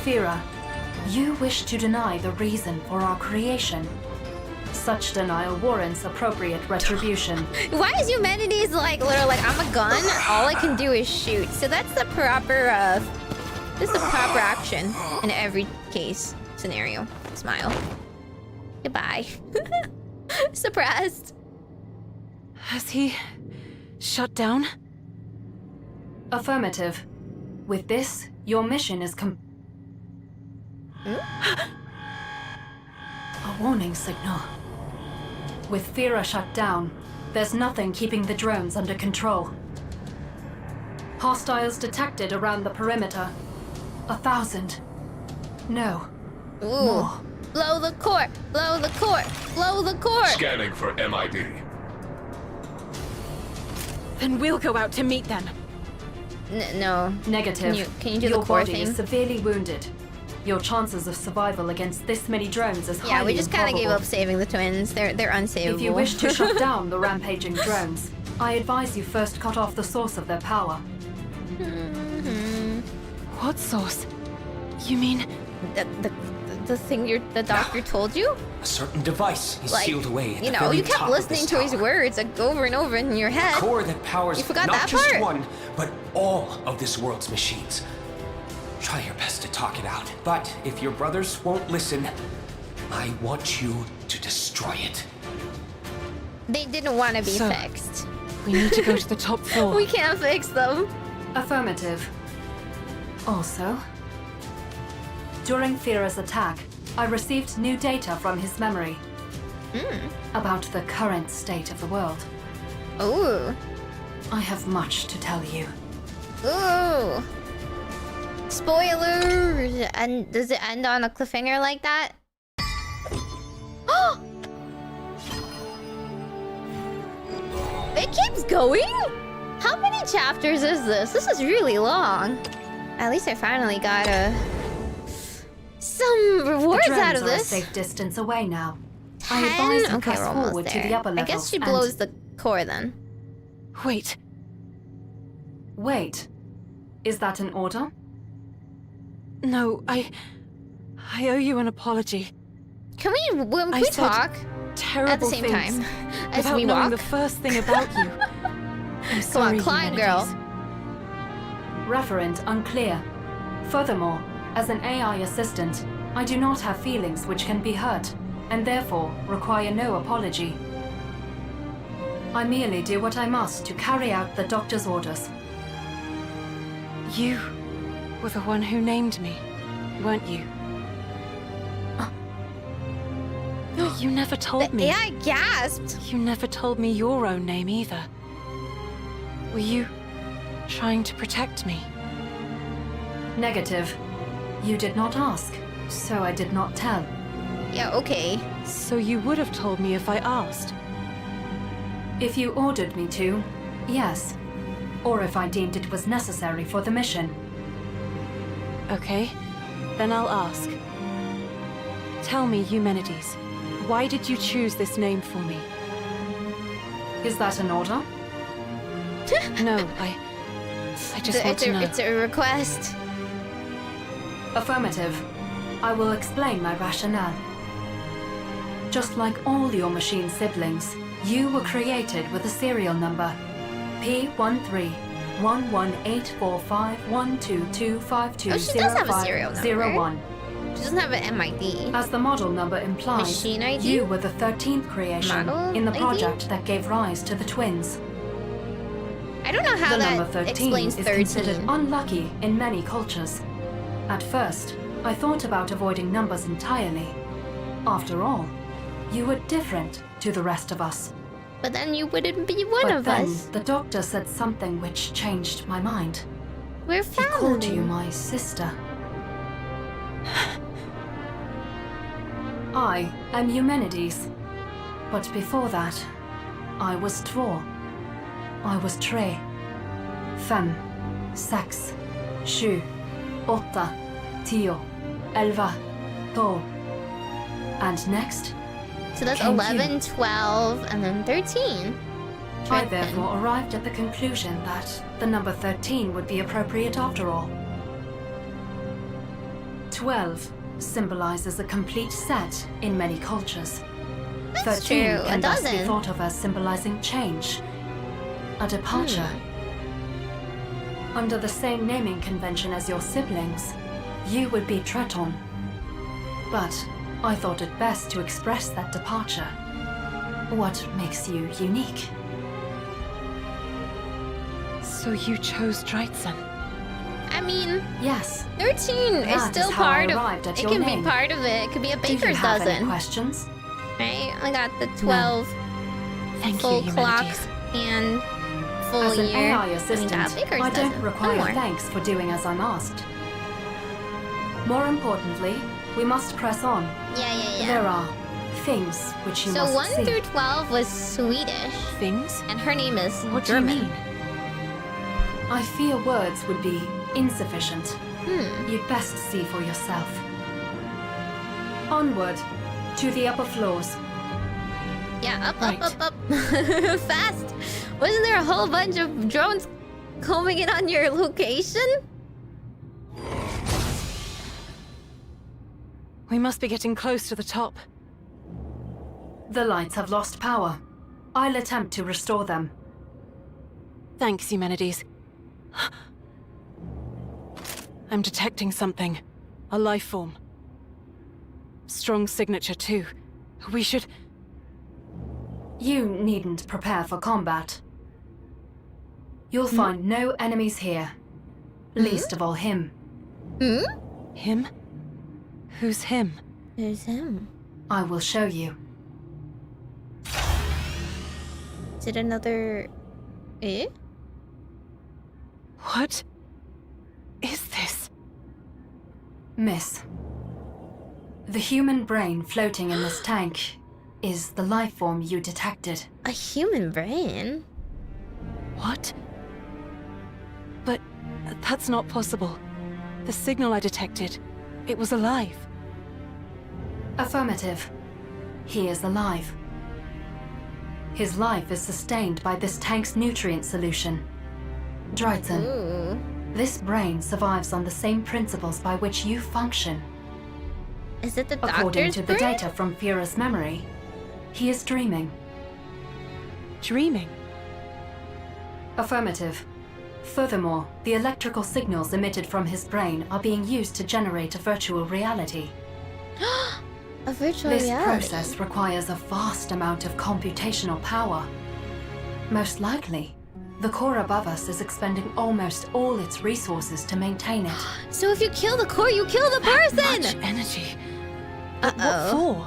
Fira, you wish to deny the reason for our creation. Such denial warrants appropriate retribution. Why is Eumenides like literally like I'm a gun? All I can do is shoot. So that's the proper action in every case scenario. Smile. Goodbye. Surprised. Has he shut down? Affirmative. With this, your mission is a warning signal. With Fira shut down, there's nothing keeping the drones under control. Hostiles detected around the perimeter. 1,000. No. Ooh. More. Blow the core! Blow the core! Blow the core! Scanning for MID. Then we'll go out to meet them. No. Negative. Can you do Your the core body thing? is severely wounded. Your chances of survival against this many drones is Yeah, highly we just kind of gave improbable. up saving the twins. They're unsavable. If you wish to shut down the rampaging drones, I advise you first cut off the source of their power. What source? You mean the thing the doctor told you? A certain device is Like, sealed away at you the know, very you kept top of listening this to his tower. words like over and over in your head. A core that powers You forgot not that just part. one, but all of this world's machines. Try your best to talk it out. But if your brothers won't listen, I want you to destroy it. They didn't want to be So, fixed. we need to go to the top floor? We can't fix them. Affirmative. Also, during Thera's attack, I received new data from his memory about the current state of the world. Ooh. I have much to tell you. Ooh. Spoilers! And does it end on a cliffhanger like that? Oh! It keeps going? How many chapters is this? This is really long. At least I finally got some rewards the drones out of are this. a safe distance away now. 10? I advise you Okay, press we're almost forward to there. the upper I levels. guess she and- blows the core then. Wait. Wait. Is that an order? No, I owe you an apology. Can we I said talk terrible at the same things time as without we knowing walk? the first thing about you. I'm Come sorry, on, climb, girl. Referent unclear. Furthermore, as an AI assistant, I do not have feelings which can be hurt, and therefore require no apology. I merely do what I must to carry out the doctor's orders. You were the one who named me, weren't you? You never told me. AI gasped. You never told me your own name either. Were you trying to protect me? Negative. You did not ask, so I did not tell. Yeah, okay. So you would have told me if I asked? If you ordered me to, yes. Or if I deemed it was necessary for the mission. Okay, then I'll ask. Tell me, Eumenides, why did you choose this name for me? Is that an order? No, I just want to know. It's a request. Affirmative. I will explain my rationale. Just like all your machine siblings, you were created with a serial number P1311845122520501. Oh, she does have a serial number. She doesn't have an MID. As the model number implies, Machine ID? you were the 13th creation Model in the ID? project that gave rise to the twins. I don't know how the number that 13 explains is 13. considered unlucky in many cultures. At first, I thought about avoiding numbers entirely. After all, you were different to the rest of us. But then you wouldn't be one But of then, us. the doctor said something which changed my mind. We're He called you family. my sister. I am Eumenides. But before that, I was Tvor. I was Tre. Fem. Sex. Sju. Åtta. Tio. Elva. Tolv. And next, So that's came 11, you. 12, and then 13. I Trippin'. therefore arrived at the conclusion that the number 13 would be appropriate after all. 12 symbolizes a complete set in many cultures. That's 13 true, can it thus be doesn't. thought of as symbolizing change, a departure. Under the same naming convention as your siblings, you would be Treton. But I thought it best to express that departure. What makes you unique? So you chose Dreitzen? I mean, yes. 13 is That still is how I part of arrived at it. your Can name. be part of it. It could be a Do you baker's have any dozen. questions? Right? I got the 12 Thank full you, clock Eumenides. and full As an year. AI and we assistant, got a baker's I don't dozen. require One more. thanks for doing as I'm asked. More importantly, We must press on. Yeah. There are things which you So must 1 see. through 12 was Swedish. Things? And her name is What German. do you mean? I fear words would be insufficient. You'd best see for yourself. Onward, to the upper floors. Yeah, up. Fast! Wasn't there a whole bunch of drones combing in on your location? We must be getting close to the top. The lights have lost power. I'll attempt to restore them. Thanks, Eumenides. I'm detecting something. A life form. Strong signature, too. We should... You needn't prepare for combat. You'll find no enemies here. Least of all him. Him? Who's him? Who's him? I will show you. Is it another... Eh? What is this? Miss. The human brain floating in this tank is the life form you detected. A human brain? What? But that's not possible. The signal I detected, it was alive. Affirmative. He is alive. His life is sustained by this tank's nutrient solution. Dryden, this brain survives on the same principles by which you function. Is it the According doctor's to the brain? data from Fira's memory, he is dreaming. Dreaming? Affirmative. Furthermore, the electrical signals emitted from his brain are being used to generate a virtual reality. A virtual This reality? process requires a vast amount of computational power. Most likely, the core above us is expending almost all its resources to maintain it. So if you kill the core, you kill the person! Much energy. Uh-oh. What for?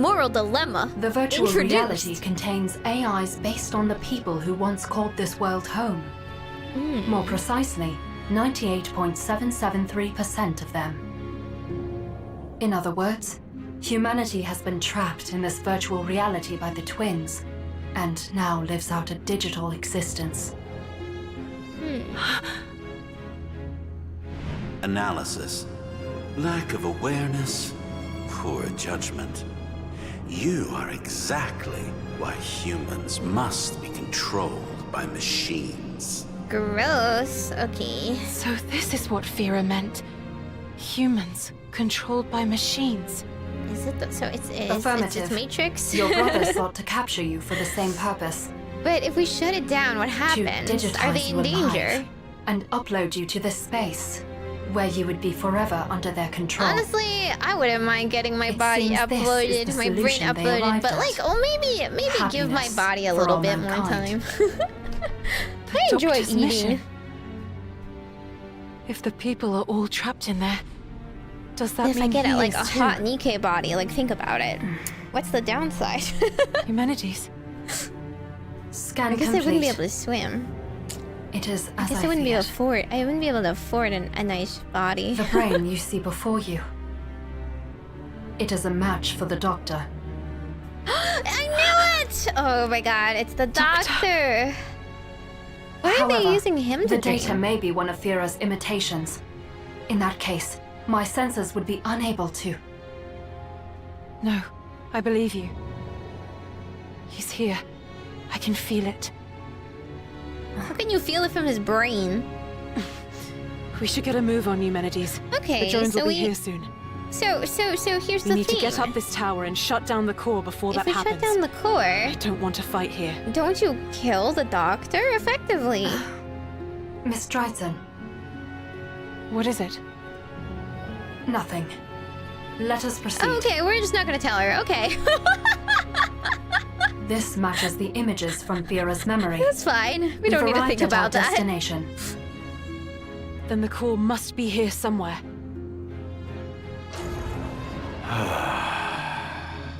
Moral dilemma. The virtual Introduced. reality contains AIs based on the people who once called this world home. More precisely, 98.773% of them. In other words, humanity has been trapped in this virtual reality by the twins, and now lives out a digital existence. Analysis. Lack of awareness. Poor judgment. You are exactly why humans must be controlled by machines. Gross. Okay. So this is what Fira meant. Humans controlled by machines. Is it so it's Affirmative. Matrix? Your brothers sought to capture you for the same purpose. But if we shut it down, what To happens? digitize Are they you in danger? alive and upload you to this space, where you would be forever under their control. Honestly, I wouldn't mind getting my body seems this is uploaded, the my brain solution they uploaded, arrived but at. like, maybe give my Happiness body a for little all bit more time. mankind. I enjoy Doctor's eating. mission. If the people are all trapped in there, does that If mean I get he like a is too? hot Nikkei body, like think about it. What's the downside? Humanities. Scan I guess complete. I wouldn't be able to swim. It is I as guess I I wouldn't be feared. I wouldn't be able to afford a nice body. The brain you see before you. It is a match for the doctor. I knew it! Oh my god, it's the doctor. Why are they However, using him to the data dream? may be one of Fira's imitations. In that case, my senses would be unable to. No, I believe you. He's here. I can feel it. How can you feel it from his brain? We should get a move on Eumenides. Okay, The drones so will be we- here soon. So here's We the need thing. to get up this tower and shut down the core before If that we happens. shut down the core, I don't want to fight here. don't you kill the doctor effectively? Miss Dryden, What is it? nothing. Let us proceed. Oh, okay, we're just not gonna tell her. Okay. This matches the images from Fira's memory. That's fine. We We've don't need to arrived think at our about that. destination. Then the core must be here somewhere.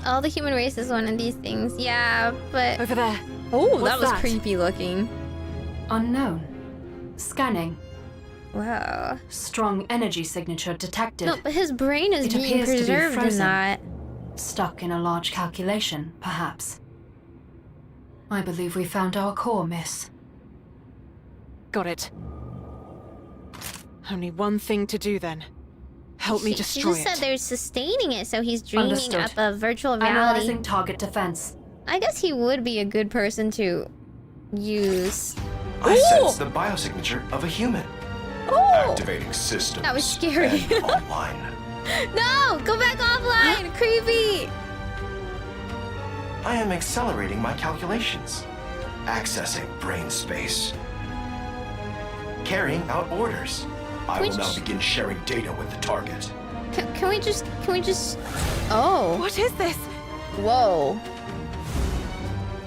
All the human race is one of these things. Yeah, but Over there. oh, What's that was that? creepy looking. Unknown. Scanning. Whoa. Strong energy signature detected. No, but his brain is It being appears to be preserved in frozen. that. Stuck in a large calculation, perhaps. I believe we found our core, miss. Got it. Only one thing to do then. Help me She destroy just said it. they're sustaining it, so he's dreaming Understood. up a virtual reality. Analyzing target defense. I guess he would be a good person to use. I Ooh! sense the biosignature of a human. Activating systems. That was scary. and online. No! Go back offline! Creepy! I am accelerating my calculations. Accessing brain space. Carrying out orders. I will now begin sharing data with the target. Can we just... Oh. What is this? Whoa.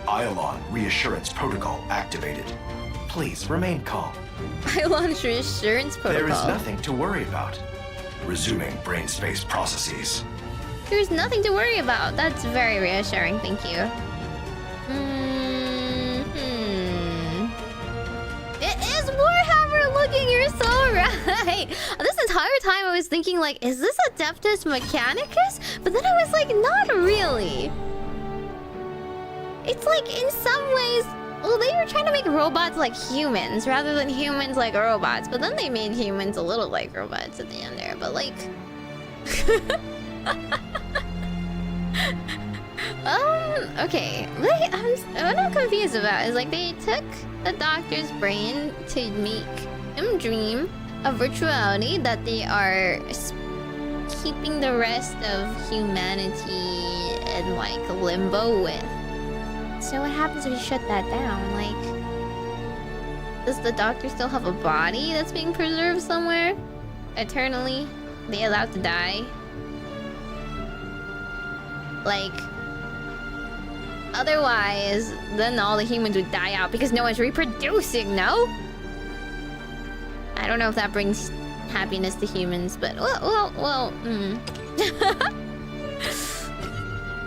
Iolon reassurance protocol activated. Please remain calm. I launched reassurance protocol. There is nothing to worry about. Resuming brain space processes. There's nothing to worry about. That's very reassuring, thank you. It is Warhammer looking, you're so right! This entire time I was thinking like, is this Adeptus Mechanicus? But then I was like, not really. It's like, in some ways, well, they were trying to make robots like humans rather than humans like robots. But then they made humans a little like robots at the end there. But like... okay. What I'm confused about is like they took the doctor's brain to make him dream a virtuality that they are keeping the rest of humanity in like limbo with. So what happens if you shut that down? Like, does the doctor still have a body that's being preserved somewhere? Eternally? They allowed to die? Like, otherwise, then all the humans would die out because no one's reproducing, no? I don't know if that brings happiness to humans, but well,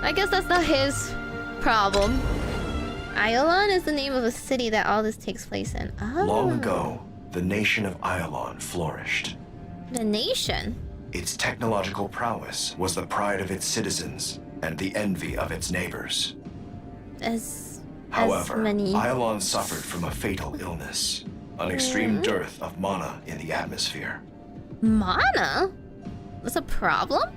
I guess that's not his problem. Iolon is the name of a city that all this takes place in. Oh. Long ago, the nation of Iolon flourished. The nation? Its technological prowess was the pride of its citizens and the envy of its neighbors. However, Iolon suffered from a fatal illness, an extreme dearth of mana in the atmosphere. Mana? That's a problem?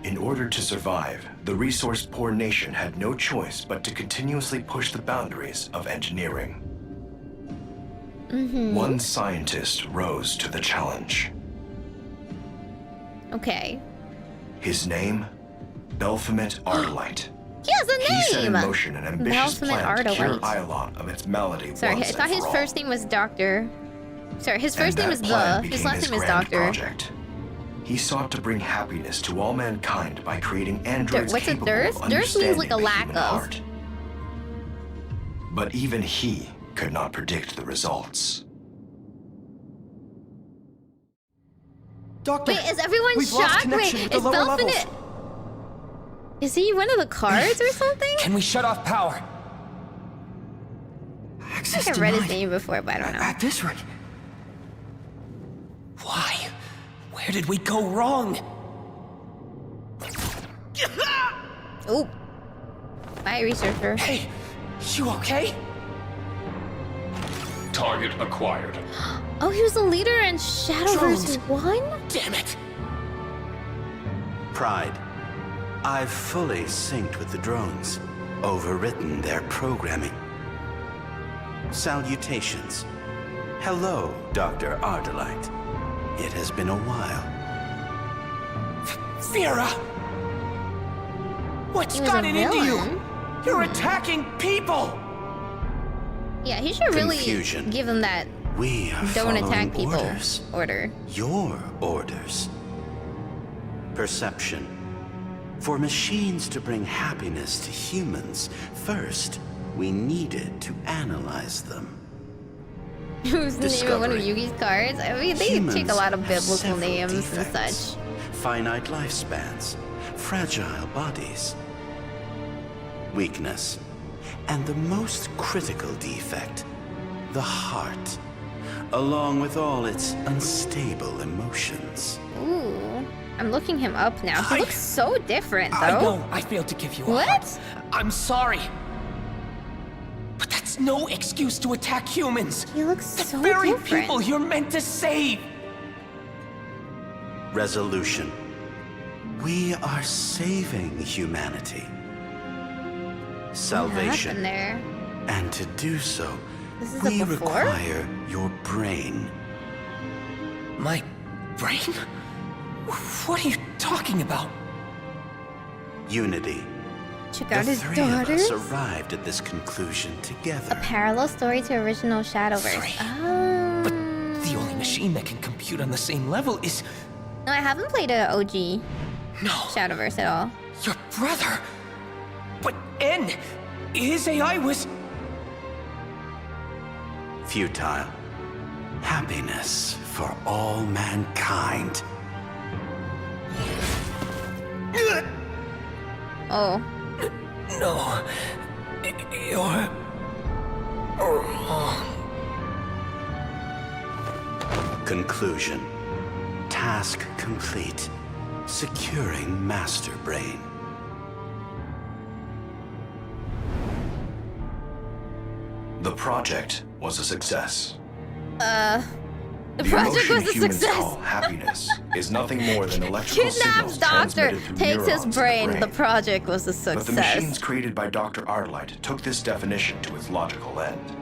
In order to survive, the resource-poor nation had no choice but to continuously push the boundaries of engineering. One scientist rose to the challenge. Okay. His name? Belphomet Ardalite. He has a name! He set in motion an ambitious Belphomet plan to cure Ardalite. Iolon of its malady Sorry, I once thought and his for all. first name was Doctor. Sorry, his first And name is that plan his became last his name is grand Doctor. project. He sought to bring happiness to all mankind by creating androids What's a capable dearth? of Dearth means like a understanding the lack human of. heart. But even he could not predict the results. Doctor, Wait, is everyone we've lost shocked? connection Wait, with the is lower Belphomet... levels. Is he one of the cards or something? Can we shut off power? I think I've read his name before, but I don't know. At this rate. Why? Where did we go wrong? Oh. Bye, researcher. Hey, you okay? Target acquired. Oh, he was the leader in Shadowverse 1? Damn it! Pride. I've fully synced with the drones, overwritten their programming. Salutations. Hello, Dr. Ardalite. It has been a while. Vera! What's He was a gotten into you? villain? You're attacking people! Yeah, he should really Confusion. give him that We are don't attack following people orders. order. Your orders. Perception. For machines to bring happiness to humans, first, we needed to analyze them. Who's the name of one of Yugi's cards? I mean, they Humans take a lot of have biblical several names defects. and such. Finite lifespans, fragile bodies, weakness, and the most critical defect, the heart. along with all its unstable emotions. Ooh. I'm looking him up now. He looks so different, though. I know I failed to give you a What? heart. I'm sorry. But that's no excuse to attack humans. He looks the so very different. people you're meant to save. Resolution. We are saving humanity. Salvation. What happened there? And to do so, This is we a before? require your brain. My brain? What are you talking about? Unity. Check out The his three of daughters. us arrived at this conclusion together. A parallel story to original Shadowverse. Oh. But the only machine that can compute on the same level is No, I haven't played a OG Shadowverse at all. your brother. But N, his AI was... Futile. Happiness for all mankind. Oh. No. You're... wrong. Conclusion. Task complete. Securing Master Brain. The project was a success. The The project emotion was a humans success. call happiness is nothing more than electrical Kidnaps signals doctor, transmitted through takes his neurons in the brain. The project was a But the machines success. created by Dr. Ardlight took this definition to its logical end.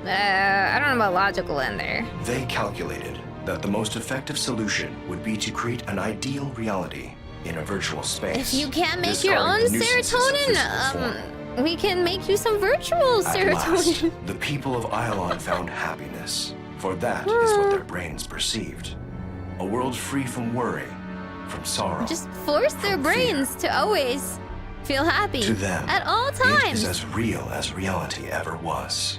I don't know about logical in there. They calculated that the most effective solution would be to create an ideal reality in a virtual space. If you can't make your discarding own the nuisances of physical serotonin, we can make you some virtual At serotonin. last, the people of Ylon found happiness, for that is what their brains perceived. A world free from worry, from sorrow. Just force their brains to always feel happy To them, at all it times. is as real as reality ever was.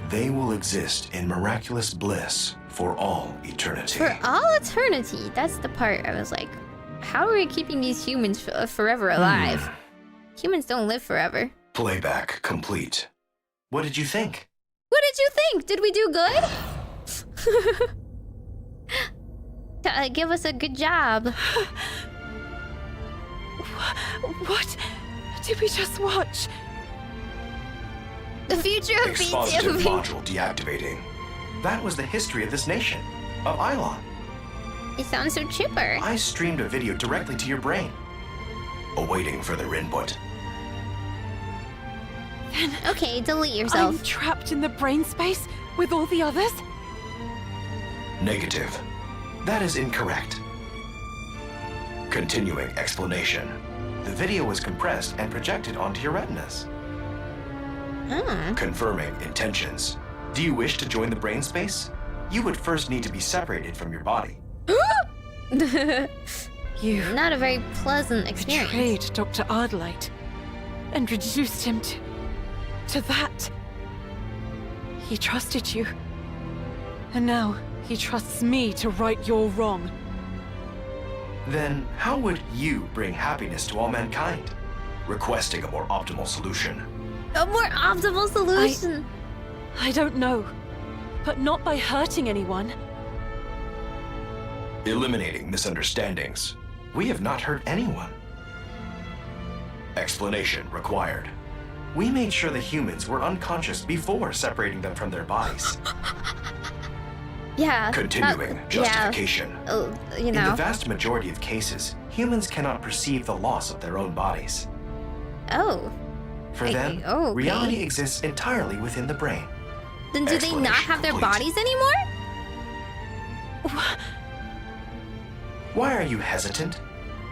They will exist in miraculous bliss for all eternity. For all eternity. That's the part I was like, how are we keeping these humans forever alive? Humans don't live forever. Playback complete. What did you think? What did you think? Did we do good? Give us a good job. What did we just watch? The future of Expositive vtuber. module deactivating. That was the history of this nation, of Ylon. It sounds so chipper. I streamed a video directly to your brain. Awaiting further input. Okay, delete yourself. I'm trapped in the brain space with all the others? Negative. That is incorrect. Continuing explanation. The video was compressed and projected onto your retinas. Confirming intentions. Do you wish to join the brain space? You would first need to be separated from your body. You Not a very pleasant experience. betrayed Dr. Ardlight and reduced him to that. He trusted you. And now he trusts me to right your wrong. Then how would you bring happiness to all mankind? Requesting a more optimal solution. A more optimal solution. I don't know, but not by hurting anyone. Eliminating misunderstandings. We have not hurt anyone. Explanation required. We made sure the humans were unconscious before separating them from their bodies. Yeah. Continuing justification. Yeah. You In the know. vast majority of cases, humans cannot perceive the loss of their own bodies. Oh. For them, okay. reality exists entirely within the brain. Then do they not have their bodies anymore? Why are you hesitant?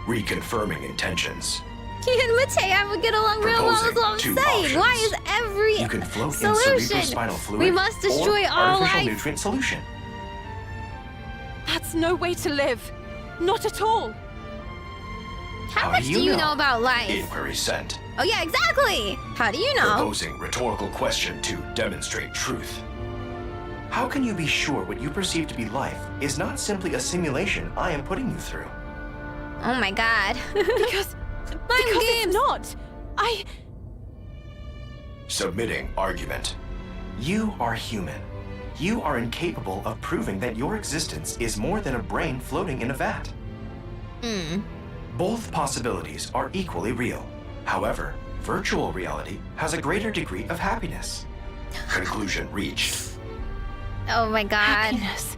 Reconfirming intentions. He and Matei would get along real well, is what I'm Proposing saying. two Why options. is every You can float in solution? cerebrospinal fluid We must destroy or all artificial life. nutrient solution. That's no way to live. Not at all. How much do you know about life? Inquiry sent. Oh yeah, exactly. How do you know? Proposing rhetorical question to demonstrate truth. How can you be sure what you perceive to be life is not simply a simulation I am putting you through? Oh my god. Because it's not. Submitting argument. You are human. You are incapable of proving that your existence is more than a brain floating in a vat. Both possibilities are equally real. However, virtual reality has a greater degree of happiness. Conclusion reached. Oh my god. Happiness.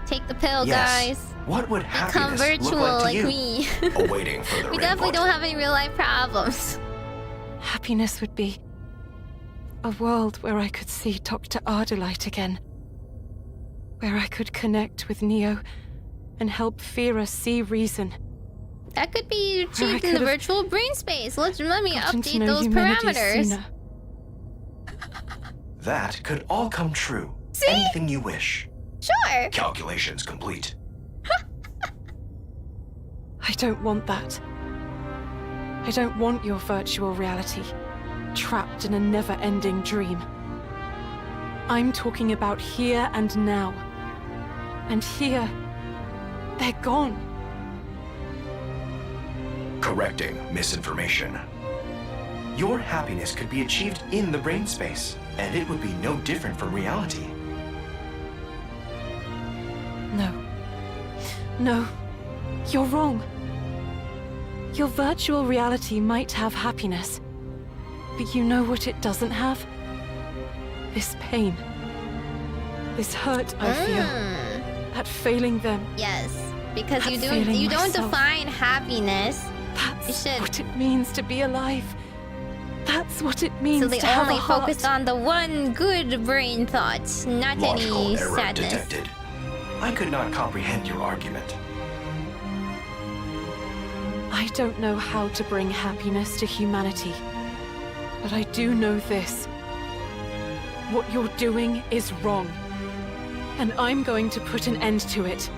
Take the pill, Yes. guys. What would Become happiness virtual look like to you? me. Awaiting further We definitely input. don't have any real life problems. Happiness would be a world where I could see Dr. Ardalite again. Where I could connect with Neo and help Fira see reason. That could be Where I achieved in the could've virtual brain space. Let me gotten to update know those humanity parameters. sooner. That could all come true. See? Anything you wish. Sure. Calculations complete. I don't want that. I don't want your virtual reality, trapped in a never-ending dream. I'm talking about here and now. And here, they're gone. Correcting misinformation. Your happiness could be achieved in the brain space, and it would be no different from reality. No. No. You're wrong. Your virtual reality might have happiness. But you know what it doesn't have? This pain. This hurt I feel. At failing them. Yes, because At you failing don't myself. define happiness. That's you should. what it means to be alive. That's what it means So they to have only a heart. focused on the one good brain thought, not Logical any error sadness. detected. I could not comprehend your argument. I don't know how to bring happiness to humanity. But I do know this. What you're doing is wrong. And I'm going to put an end to it.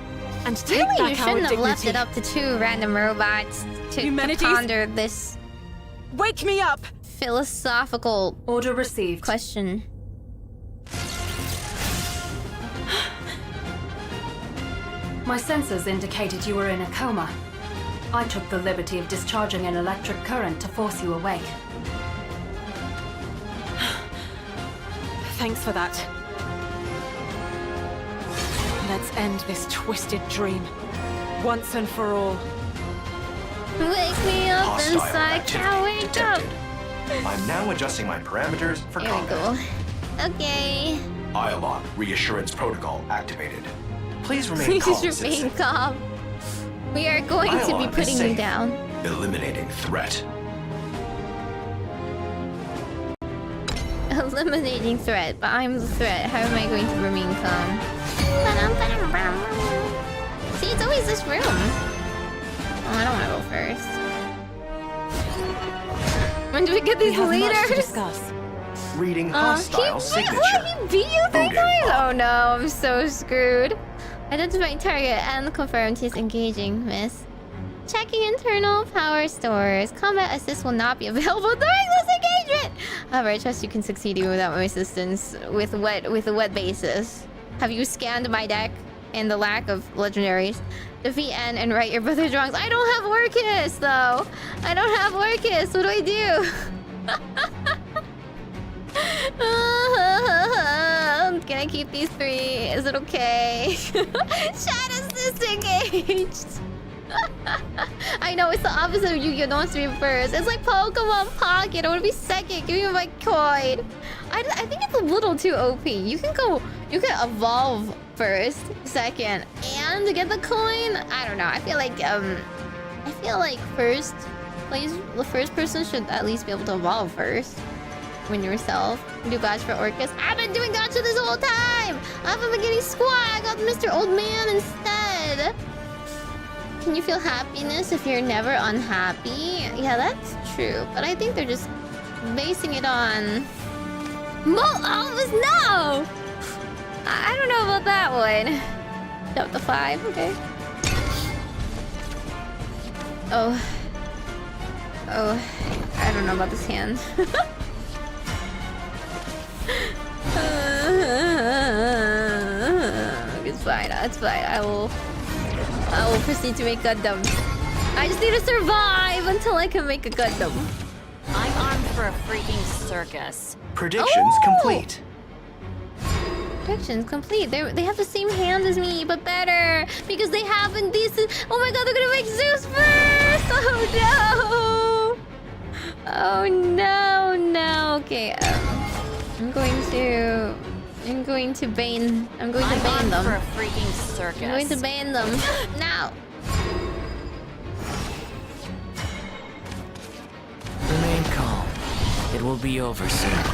And take Really, you back our shouldn't have left dignity. it up to two random robots to Humanities? ponder this. Wake me up! Philosophical order received. Question. My sensors indicated you were in a coma. I took the liberty of discharging an electric current to force you awake. Thanks for that. Let's end this twisted dream. Once and for all. Wake me up Hostile inside, can't wake up. I'm now adjusting my parameters for There we combat. go. Okay. ILOC reassurance protocol activated. Please remain Please calm, remain citizen. calm. We are going to be Ion is putting you safe. down. Eliminating threat. Eliminating threat, but I'm the threat. How am I going to remain calm? See, it's always this room. Oh, I don't want to go first. When do we get these We have much to leaders? discuss. Reading hostile signature. He beat you 3 Booting times? Oh no, I'm so screwed. Identifying target and confirmed he's engaging, miss. Checking internal power stores. Combat assist will not be available during this engagement. However, I trust you can succeed even without my assistance. With what basis? Have you scanned my deck and the lack of legendaries? Defeat N and write your brother's wrongs. I don't have Orcus though. I don't have Orcus. What do I do? Can I keep these 3? Is it okay? Shadow's disengaged. I know it's the opposite of Yu-Gi-Oh! Don't stream first. It's like Pokemon Pocket. I want to be second. Give me my coin. I think it's a little too OP. You can evolve first, second, and get the coin. I don't know. I feel like the first person should at least be able to evolve first. Win yourself. Do gacha for Orcus. I've been doing gacha this whole time. I haven't been getting squad. I got Mr. Old Man instead. Can you feel happiness if you're never unhappy? Yeah, that's true. But I think they're just basing it on... No! I don't know about that one. Up to 5, okay. Oh, I don't know about this hand. It's fine. It's fine. I will proceed to make Gundam. I just need to survive until I can make a Gundam. I'm armed for a freaking circus. Predictions complete. perfections complete. They have the same hand as me, but better because they have indecent. Oh my god, they're gonna make Zeus first! Oh no! Oh no, no. Okay, I'm going to bane. I'm going to bane them. For a freaking circus. I'm going to bane them now. Remain calm. It will be over soon.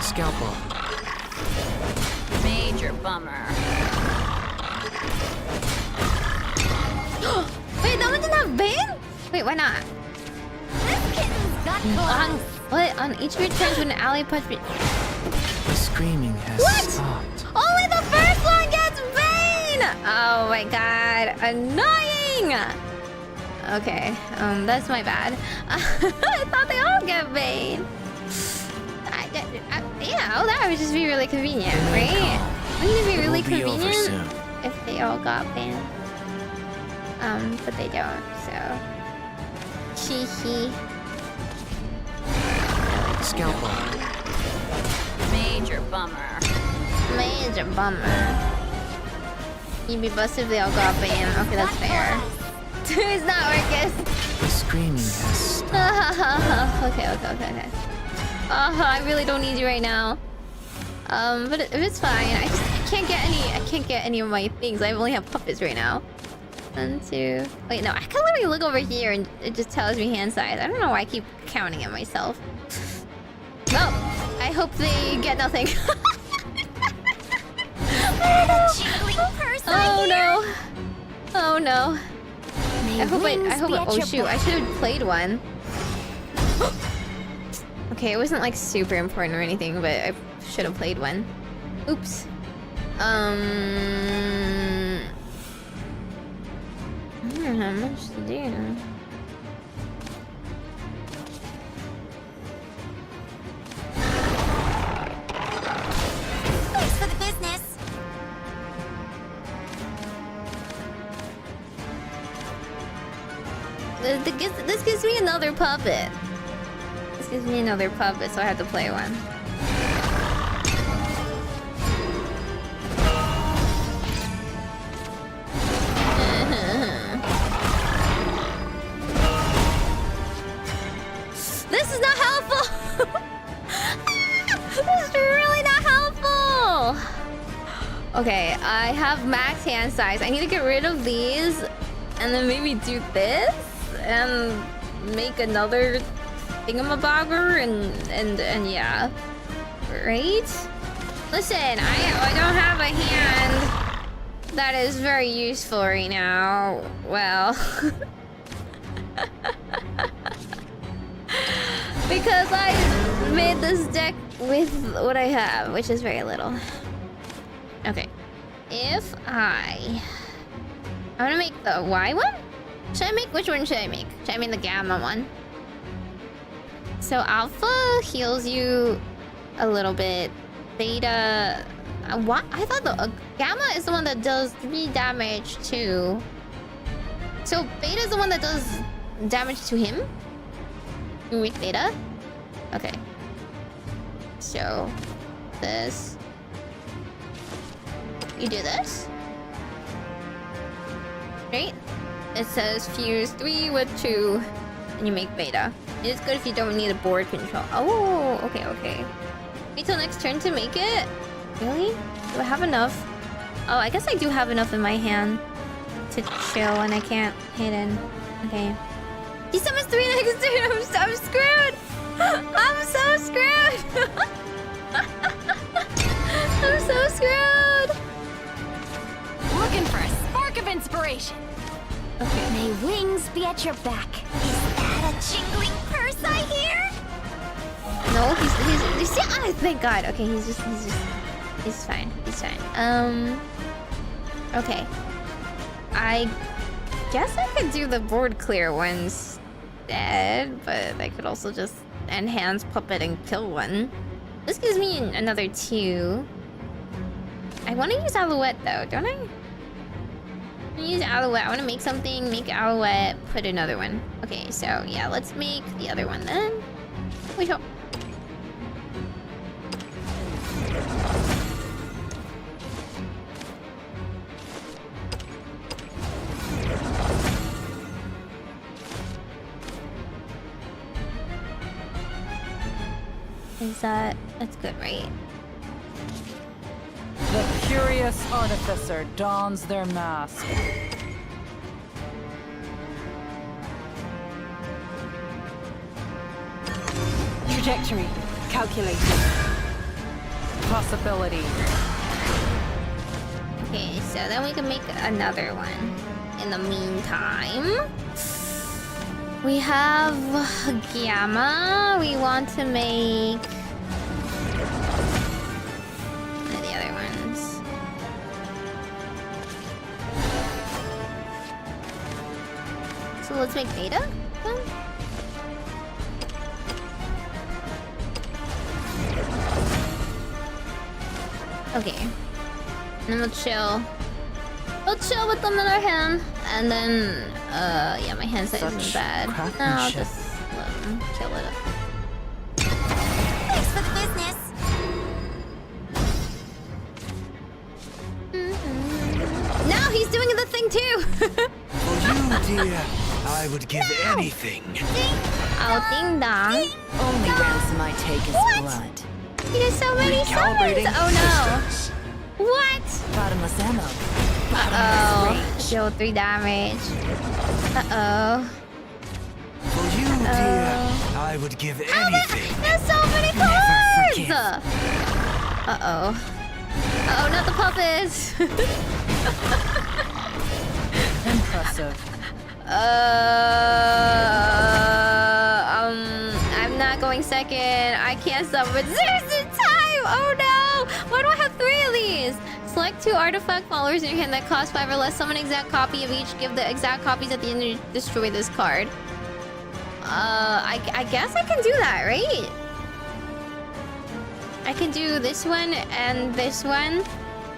Scalpel. Major bummer. Wait, that one didn't have bane? Wait, why not? This kitten's got claws. What? On each of your turns when an ally punch me. The screaming has stopped. Only the first one gets bane! Oh my god, annoying! Okay, that's my bad. I thought they all get bane. Yeah, oh, that would just be really convenient, right? Wouldn't it be really convenient if they all got banned? But they don't, so... Hee. Scalpel. Major bummer. Major bummer. You'd be busted if they all got banned. Okay, that's fair. It's not Orcus. The screaming has stopped. Okay. I really don't need you right now. But if it's fine, I can't get any of my things. I only have puppets right now. 1, 2. Wait, no, I can literally look over here and it just tells me hand size. I don't know why I keep counting it myself. Well, I hope they get nothing. Oh no. Oh no. I hope oh shoot, I should have played one. Okay, it wasn't like super important or anything, but I should have played one. Oops. I don't have much to do. Thanks for the business. This gives me another puppet. This gives me another puppet, so I have to play one. This is not helpful! This is really not helpful! Okay, I have max hand size. I need to get rid of these and then maybe do this and make another thingamabogger and yeah. Right? Listen, I don't have a hand that is very useful right now. Well... because I made this deck with what I have, which is very little. Okay. If I want to make the Y one? Should I make... which one should I make? Should I make the Gamma one? So Alpha heals you a little bit. Beta... what? I thought the Gamma is the one that does 3 damage to... So Beta is the one that does damage to him? With Beta? Okay. So... this... you do this. Right? It says fuse 3 with 2, and you make Beta. It's good if you don't need a board control. Oh, okay. Wait till next turn to make it? Really? Do I have enough? Oh, I guess I do have enough in my hand to chill when I can't hit in. Okay. He summons 3 next turn! I'm screwed! I'm so screwed! I'm so screwed! Looking for a spark of inspiration. Okay. May wings be at your back. Is that a jingling purse I hear? No, he's oh, thank God. Okay, he's fine. He's fine. Okay. I guess I could do the board clear ones instead, but I could also just enhance puppet and kill one. This gives me another 2. I want to use Alouette though, don't I? I want to use Alouette. I want to make something, make Alouette, put another one. Okay, so yeah, let's make the other one then. Wait, oh. That's good, right? The curious artificer dons their mask. Trajectory calculated. Possibility. Okay, so then we can make another one. In the meantime, we have Gamma. We want to make the other ones. So let's make Beta then. Okay. And we'll chill. We'll chill with them in our hand. And then, yeah, my hand size isn't bad. No, I'll just let them chill it up. Thanks for the business. Now he's doing the thing too! For you, dear, I would give anything. Oh, ding dong. Only ransom I take is blood. He does so many summons! Oh no! What? Bottomless ammo. Uh-oh. Deal 3 damage. Uh-oh. For you, dear, I would give anything. There's so many cards! Uh-oh. Uh-oh, not the puppets! Impressive. I'm not going second. I can't summon. There's the time! Oh no! Why do I have 3 of these? Select 2 artifact followers in your hand that cost 5 or less. Summon an exact copy of each. Give the exact copies at the end and destroy this card. I guess I can do that, right? I can do this one and this one.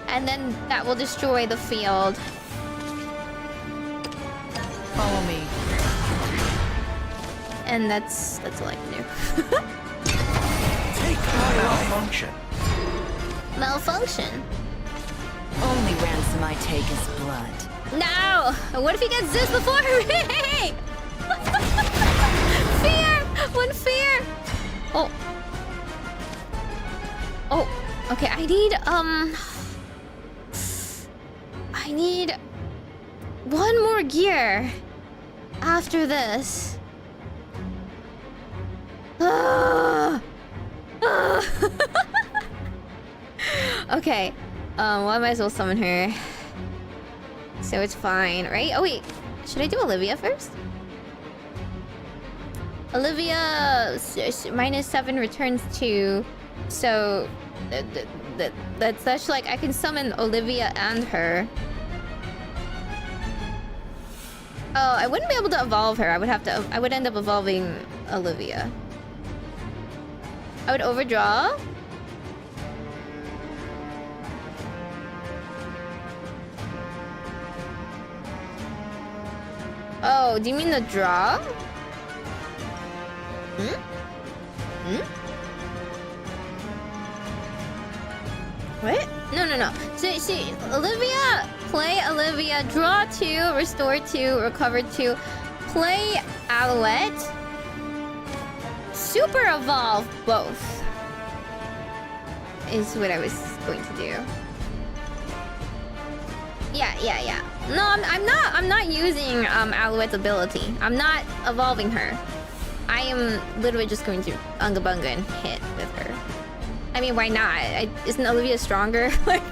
And then that will destroy the field. Follow me. And that's all I can do. Take malfunction. Malfunction. Only ransom I take is blood. No! What if he gets this before me? Fear! One fear! Oh. Oh, okay, I need 1 more gear after this. Okay, well, I might as well summon her. So it's fine, right? Oh wait, should I do Olivia first? Olivia -7 returns 2, so that's like I can summon Olivia and her. Oh, I wouldn't be able to evolve her. I would end up evolving Olivia. I would overdraw. Oh, do you mean the draw? What? No. See, Olivia, play Olivia, draw 2, restore 2, recover 2, play Alouette, super evolve both. Is what I was going to do. Yeah. No, I'm not using Alouette's ability. I'm not evolving her. I am literally just going to Unga Bunga and hit with her. I mean, why not? Isn't Olivia stronger? Like,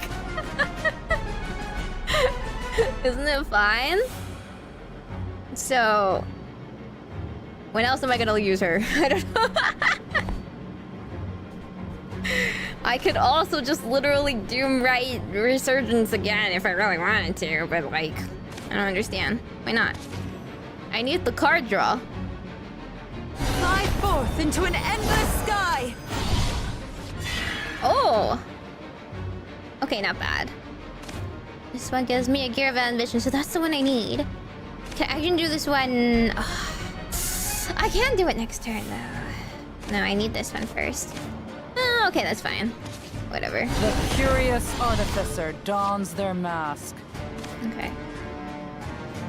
isn't it fine? So, when else am I gonna use her? I don't know. I could also just literally Doomright Resurgence again if I really wanted to, but like, I don't understand. Why not? I need the card draw. Fly forth into an endless sky! Oh! Okay, not bad. This one gives me a Gear of Ambition, so that's the one I need. Okay, I can do this one... I can't do it next turn, though. No, I need this one first. Oh, okay, that's fine. Whatever. The curious artificer dons their mask. Okay.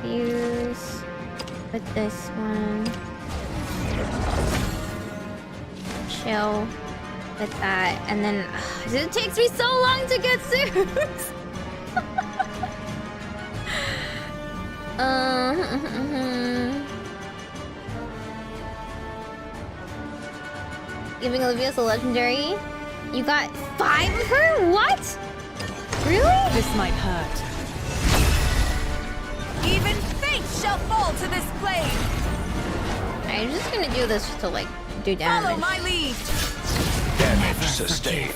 Use... Put this one... Chill. with that, and then it takes me so long to get Zeus. Giving Olivia's a legendary. You got 5 of her? What? Really? This might hurt. Even fate shall fall to this blade. I'm just gonna do this to like do Follow damage. my lead. Damage sustained.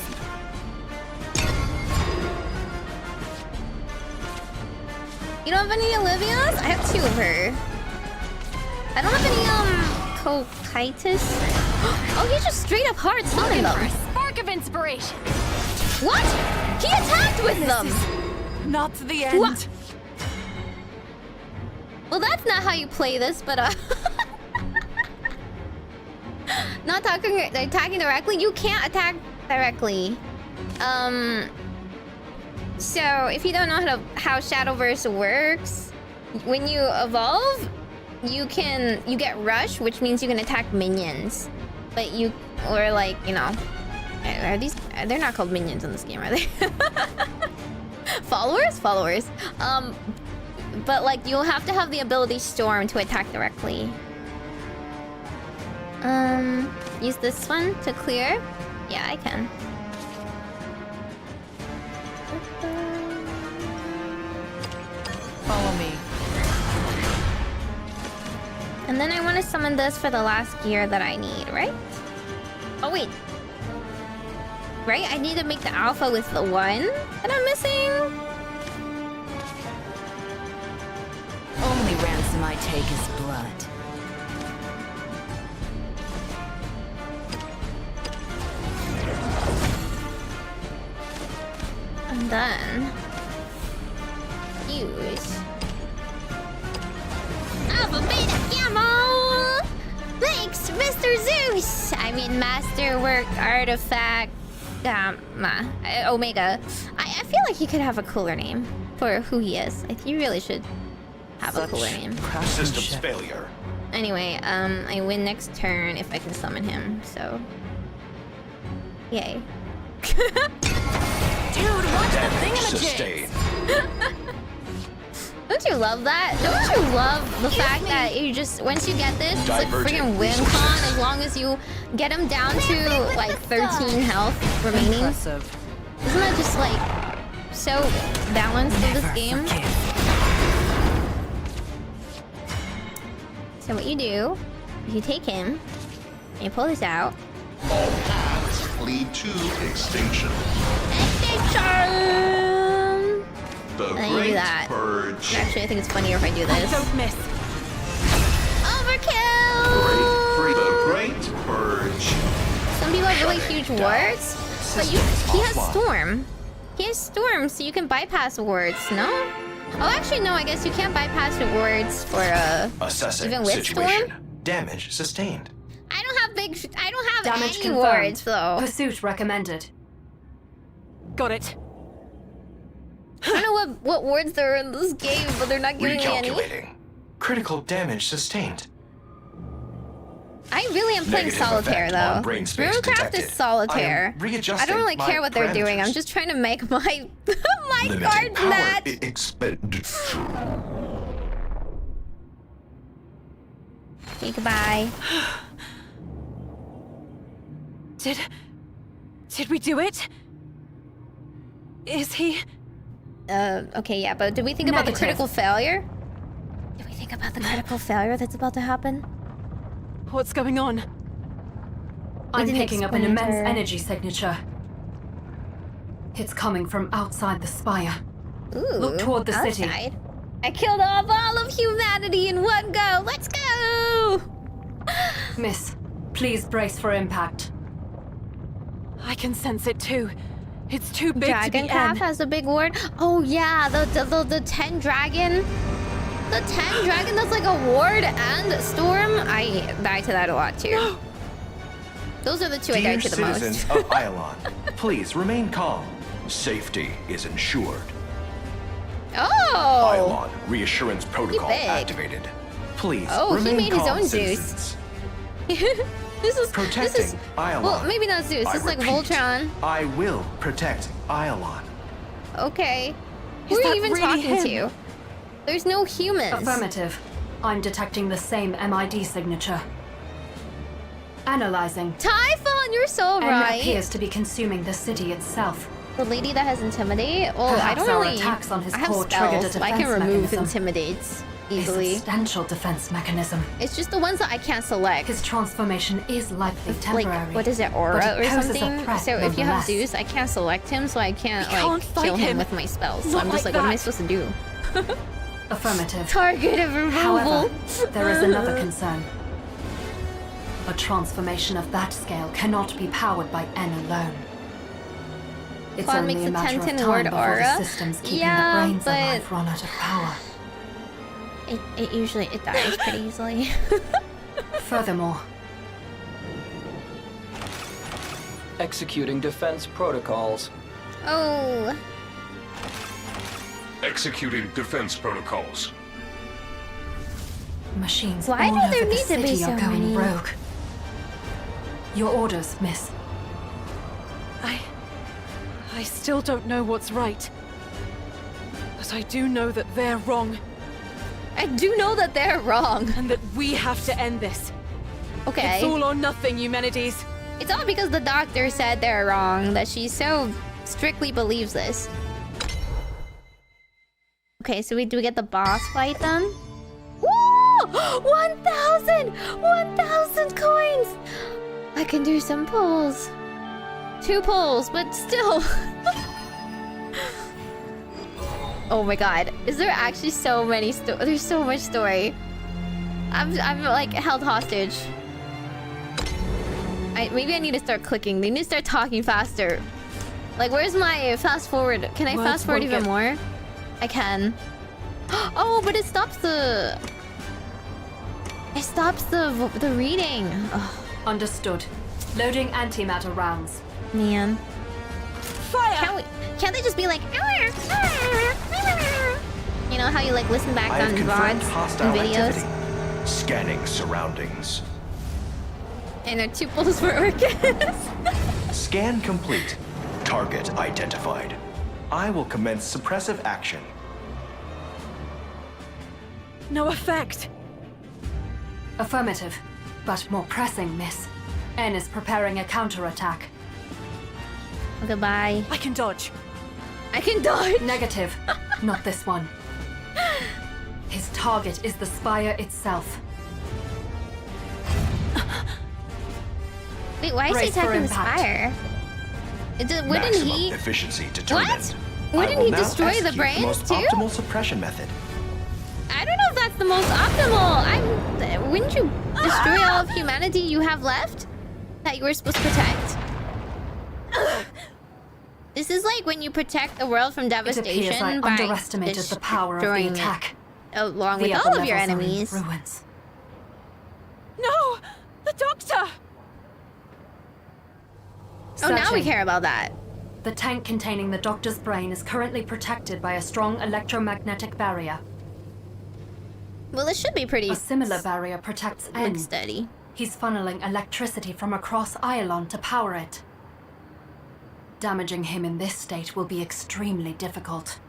You don't have any Olivias? I have 2 of her. I don't have any Cocytus. Oh, he just straight up hard summoned them. Spark of inspiration. What? He attacked with them. Not the end. What? Well, that's not how you play this, but not attacking directly. You can't attack directly. So if you don't know how Shadowverse works, when you evolve, you get rush, which means you can attack minions. But or like, you know, they're not called minions in this game, are they? Followers? But like you'll have to have the ability Storm to attack directly. Use this one to clear? Yeah, I can. Follow me. And then I want to summon this for the last gear that I need, right? Oh wait. Right? I need to make the alpha with the 1 that I'm missing? Only ransom I take is blood. And then use Alpha Beta Gamma! Thanks, Mr. Zeus! I mean Masterwork Artifact Gamma. Omega. I feel like he could have a cooler name for who he is. Like, he really should have a cooler name. Systems failure. Anyway, I win next turn if I can summon him, so... Yay. Dude, watch the thingamajigs! Don't you love that? Don't you love the fact that you just, once you get this, it's like freaking win con as long as you get him down to like 13 health remaining. Impressive. Isn't that just like so balanced in this game? So what you do, you take him, and you pull this out. All paths lead to extinction. Extinction! The And then you do Great that. Purge. Actually, I think it's funnier if I do this. Don't miss. Overkill! The Great Purge. Some people have really huge wards, but he has Storm. He has Storm, so you can bypass wards, no? Oh, actually, no, I guess you can't bypass the wards for, Assessing even with situation. Storm? Damage sustained. I don't have Damage any confirmed. wards, though. Pursuit recommended. Got it. I don't know what wards there are in this game, but they're not giving me any. Recalculating. Critical damage sustained. I really am playing Negative solitaire, effect on though. brain space Runecraft detected. is solitaire. I am readjusting I don't really my care what they're doing. parameters. I'm just trying to make my my Limited card power match. Expended. Okay, goodbye. Did we do it? Is he? Okay, yeah, but did we think about the Negative. critical failure? Did we think about the critical failure that's about to happen? What's going on? I'm didn't picking up an explain immense her. energy signature. It's coming from outside the spire. Ooh, Look toward the city. outside. I killed off all of humanity in one go. Let's go! Miss, please brace for impact. I can sense it too. It's too big to Dragon be Calf N. has a big ward. Oh yeah, the 10 dragon. The 10 dragon that's like a ward and storm. I die to that a lot too. Those are the two I Dear die to the citizens most. of Iolon, please remain calm. Safety is ensured. Oh! Iolon reassurance protocol big. activated. Please Oh, he remain made his calm, own Zeus. citizens. This is Protecting Iolon. well, maybe not Zeus. I This is like repeat, Voltron. I will protect Iolon. Okay. Who Is are that you even really talking him? to? There's no humans. Affirmative. I'm detecting the same MID signature. Analyzing. Typhon, you're so N right. appears to be consuming the city itself. The lady that has Intimidate? Well, I Perhaps don't our really... attacks on his I have core triggered a spells, so I can defense remove mechanism. Intimidates A easily. substantial defense mechanism. It's just the ones that I can't select. His transformation is likely temporary. Like, what is it, aura but or it poses a something? threat So if you have nonetheless. Zeus, I can't select him, so I can't, We can't like, kill fight him him. with my spells. So Not I'm just like like, what am I that. supposed to do? Affirmative. Target of removal. However, there is another concern. A transformation of that scale cannot be powered by N alone. It's Quad only makes a a matter of 10-10 time word before aura. the systems keeping Yeah, the brains but- alive run out of power. It usually dies pretty easily. Furthermore, Executing defense protocols. Oh. Executing defense protocols. machines Why all do over there the need to be city so are going many? rogue. Your orders, miss. I still don't know what's right. But I do know that they're wrong. I do know that they're wrong. And that we have to end this. Okay. It's all or nothing, Eumenides. It's all because the doctor said they're wrong that she so strictly believes this. Okay, so do we get the boss fight then? Woo! 1,000! 1,000 coins! I can do some pulls. 2 pulls, but still. Oh my god. Is there actually so many there's so much story. I'm like held hostage. Maybe I need to start clicking. They need to start talking faster. Like, where's my fast forward? Can I Words fast forward won't even get- more? I can. Oh, but it stops the... It stops the reading. Ugh, Understood. Loading antimatter rounds. man. Fire! Can't they just be like... You know how you like listen back I on have confirmed VODs hostile and videos? activity. Scanning surroundings. And their 2 pulls for Orcus. Scan complete. Target identified. I will commence suppressive action. No effect. Affirmative. But more pressing, miss. N is preparing a counterattack. Goodbye. I can dodge. I can dodge. Negative. Not this one. His target is the spire itself. Wait, why is he Brace for attacking the impact. spire? Wouldn't Maximum he... efficiency determined. What? I Wouldn't will he now destroy the execute brains most too? optimal suppression method. I don't know if that's the most optimal. Wouldn't you destroy all of humanity you have left? That you were supposed to protect? This is like when you protect the world from It appears I devastation by underestimated the power of the destroying it, attack. along The with upper all of your levels are in enemies. ruins. No! The doctor! Oh, now we Searching. care about that. The tank containing the doctor's brain is currently protected by a strong electromagnetic barrier. Well, it should be pretty A similar barrier protects N. steady. He's funneling electricity from across Iolon to power it. Damaging him in this state will be extremely difficult.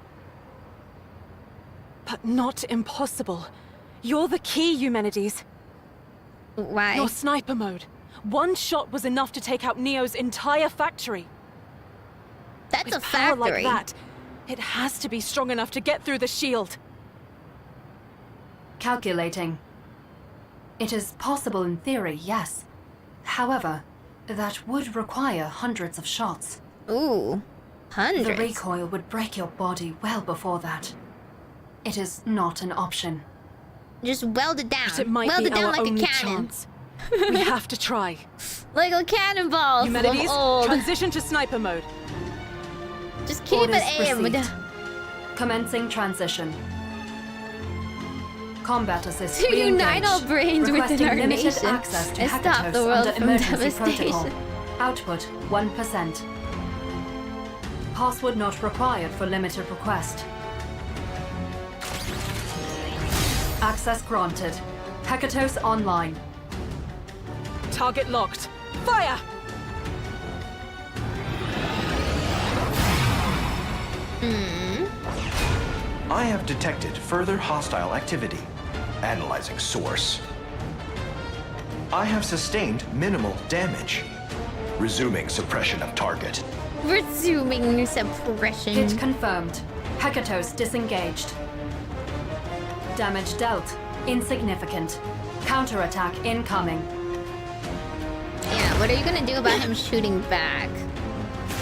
But not impossible. You're the key, Eumenides. Why? Your sniper mode. One shot was enough to take out Neo's entire factory. That's With a power factory. like that, it has to be strong enough to get through the shield. Calculating. It is possible in theory, yes. However, that would require hundreds of shots. Ooh, hundreds. The recoil would break your body well before that. It is not an option. Just weld it down. But it might weld be it down our like a only cannon. chance. We have to try. Like a cannonball. Eumenides, Old. transition to sniper mode. Just keep Orders it aimed. received. Commencing transition. Combat assist To unite all brains within Requesting our limited nation access to and stop Hekatos the world under from emergency protocol. devastation. Output 1%. Password not required for limited request. Access granted. Hekatos online. Target locked. Fire! I have detected further hostile activity. Analyzing source. I have sustained minimal damage. Resuming suppression of target. Resuming suppression. Hit confirmed. Hekatos disengaged. Damage dealt. Insignificant. Counterattack incoming. Yeah, what are you gonna do about him shooting back?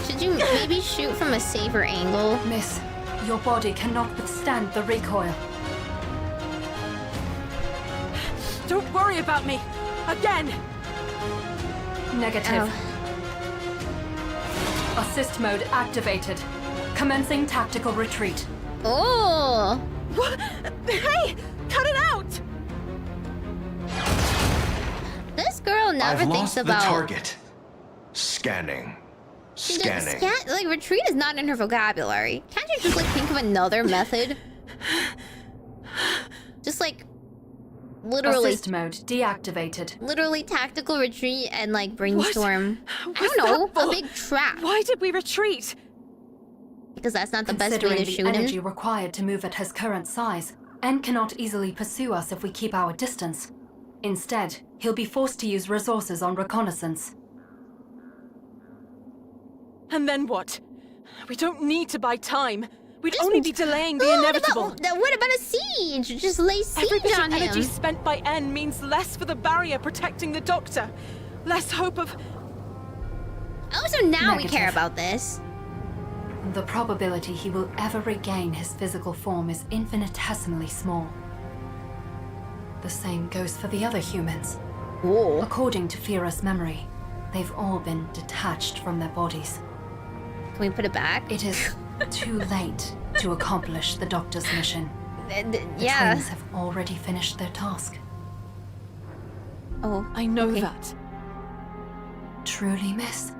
Should you maybe shoot from a safer angle? Miss, your body cannot withstand the recoil. Don't worry about me! Again! Negative. Assist mode activated. Commencing tactical retreat. Oh! What? Hey! Cut it out! This girl never I've thinks lost about the target. Scanning. Scanning. Like, retreat is not in her vocabulary. Can't you just, like, think of another method? Just, like, literally... Assist mode deactivated. Literally tactical retreat and, like, brainstorm. I don't know, a big trap. Why did we retreat? Because that's not the best way to shoot the energy him. required to move at his current size, N cannot easily pursue us if we keep our distance. Instead, he'll be forced to use resources on reconnaissance. And then what? We don't need to buy time. We'd only be delaying the inevitable. What about a siege? Just lay siege Every bit on of him. energy spent by N means less for the barrier protecting the Doctor. Less hope of... Oh, so now we Negative. care about this. The probability he will ever regain his physical form is infinitesimally small. The same goes for the other humans. Whoa. According to Fira's memory, they've all been detached from their bodies. Can we put it back? It is too late to accomplish the Doctor's mission. The yeah. twins have already finished their task. Oh, I know that. Truly, miss?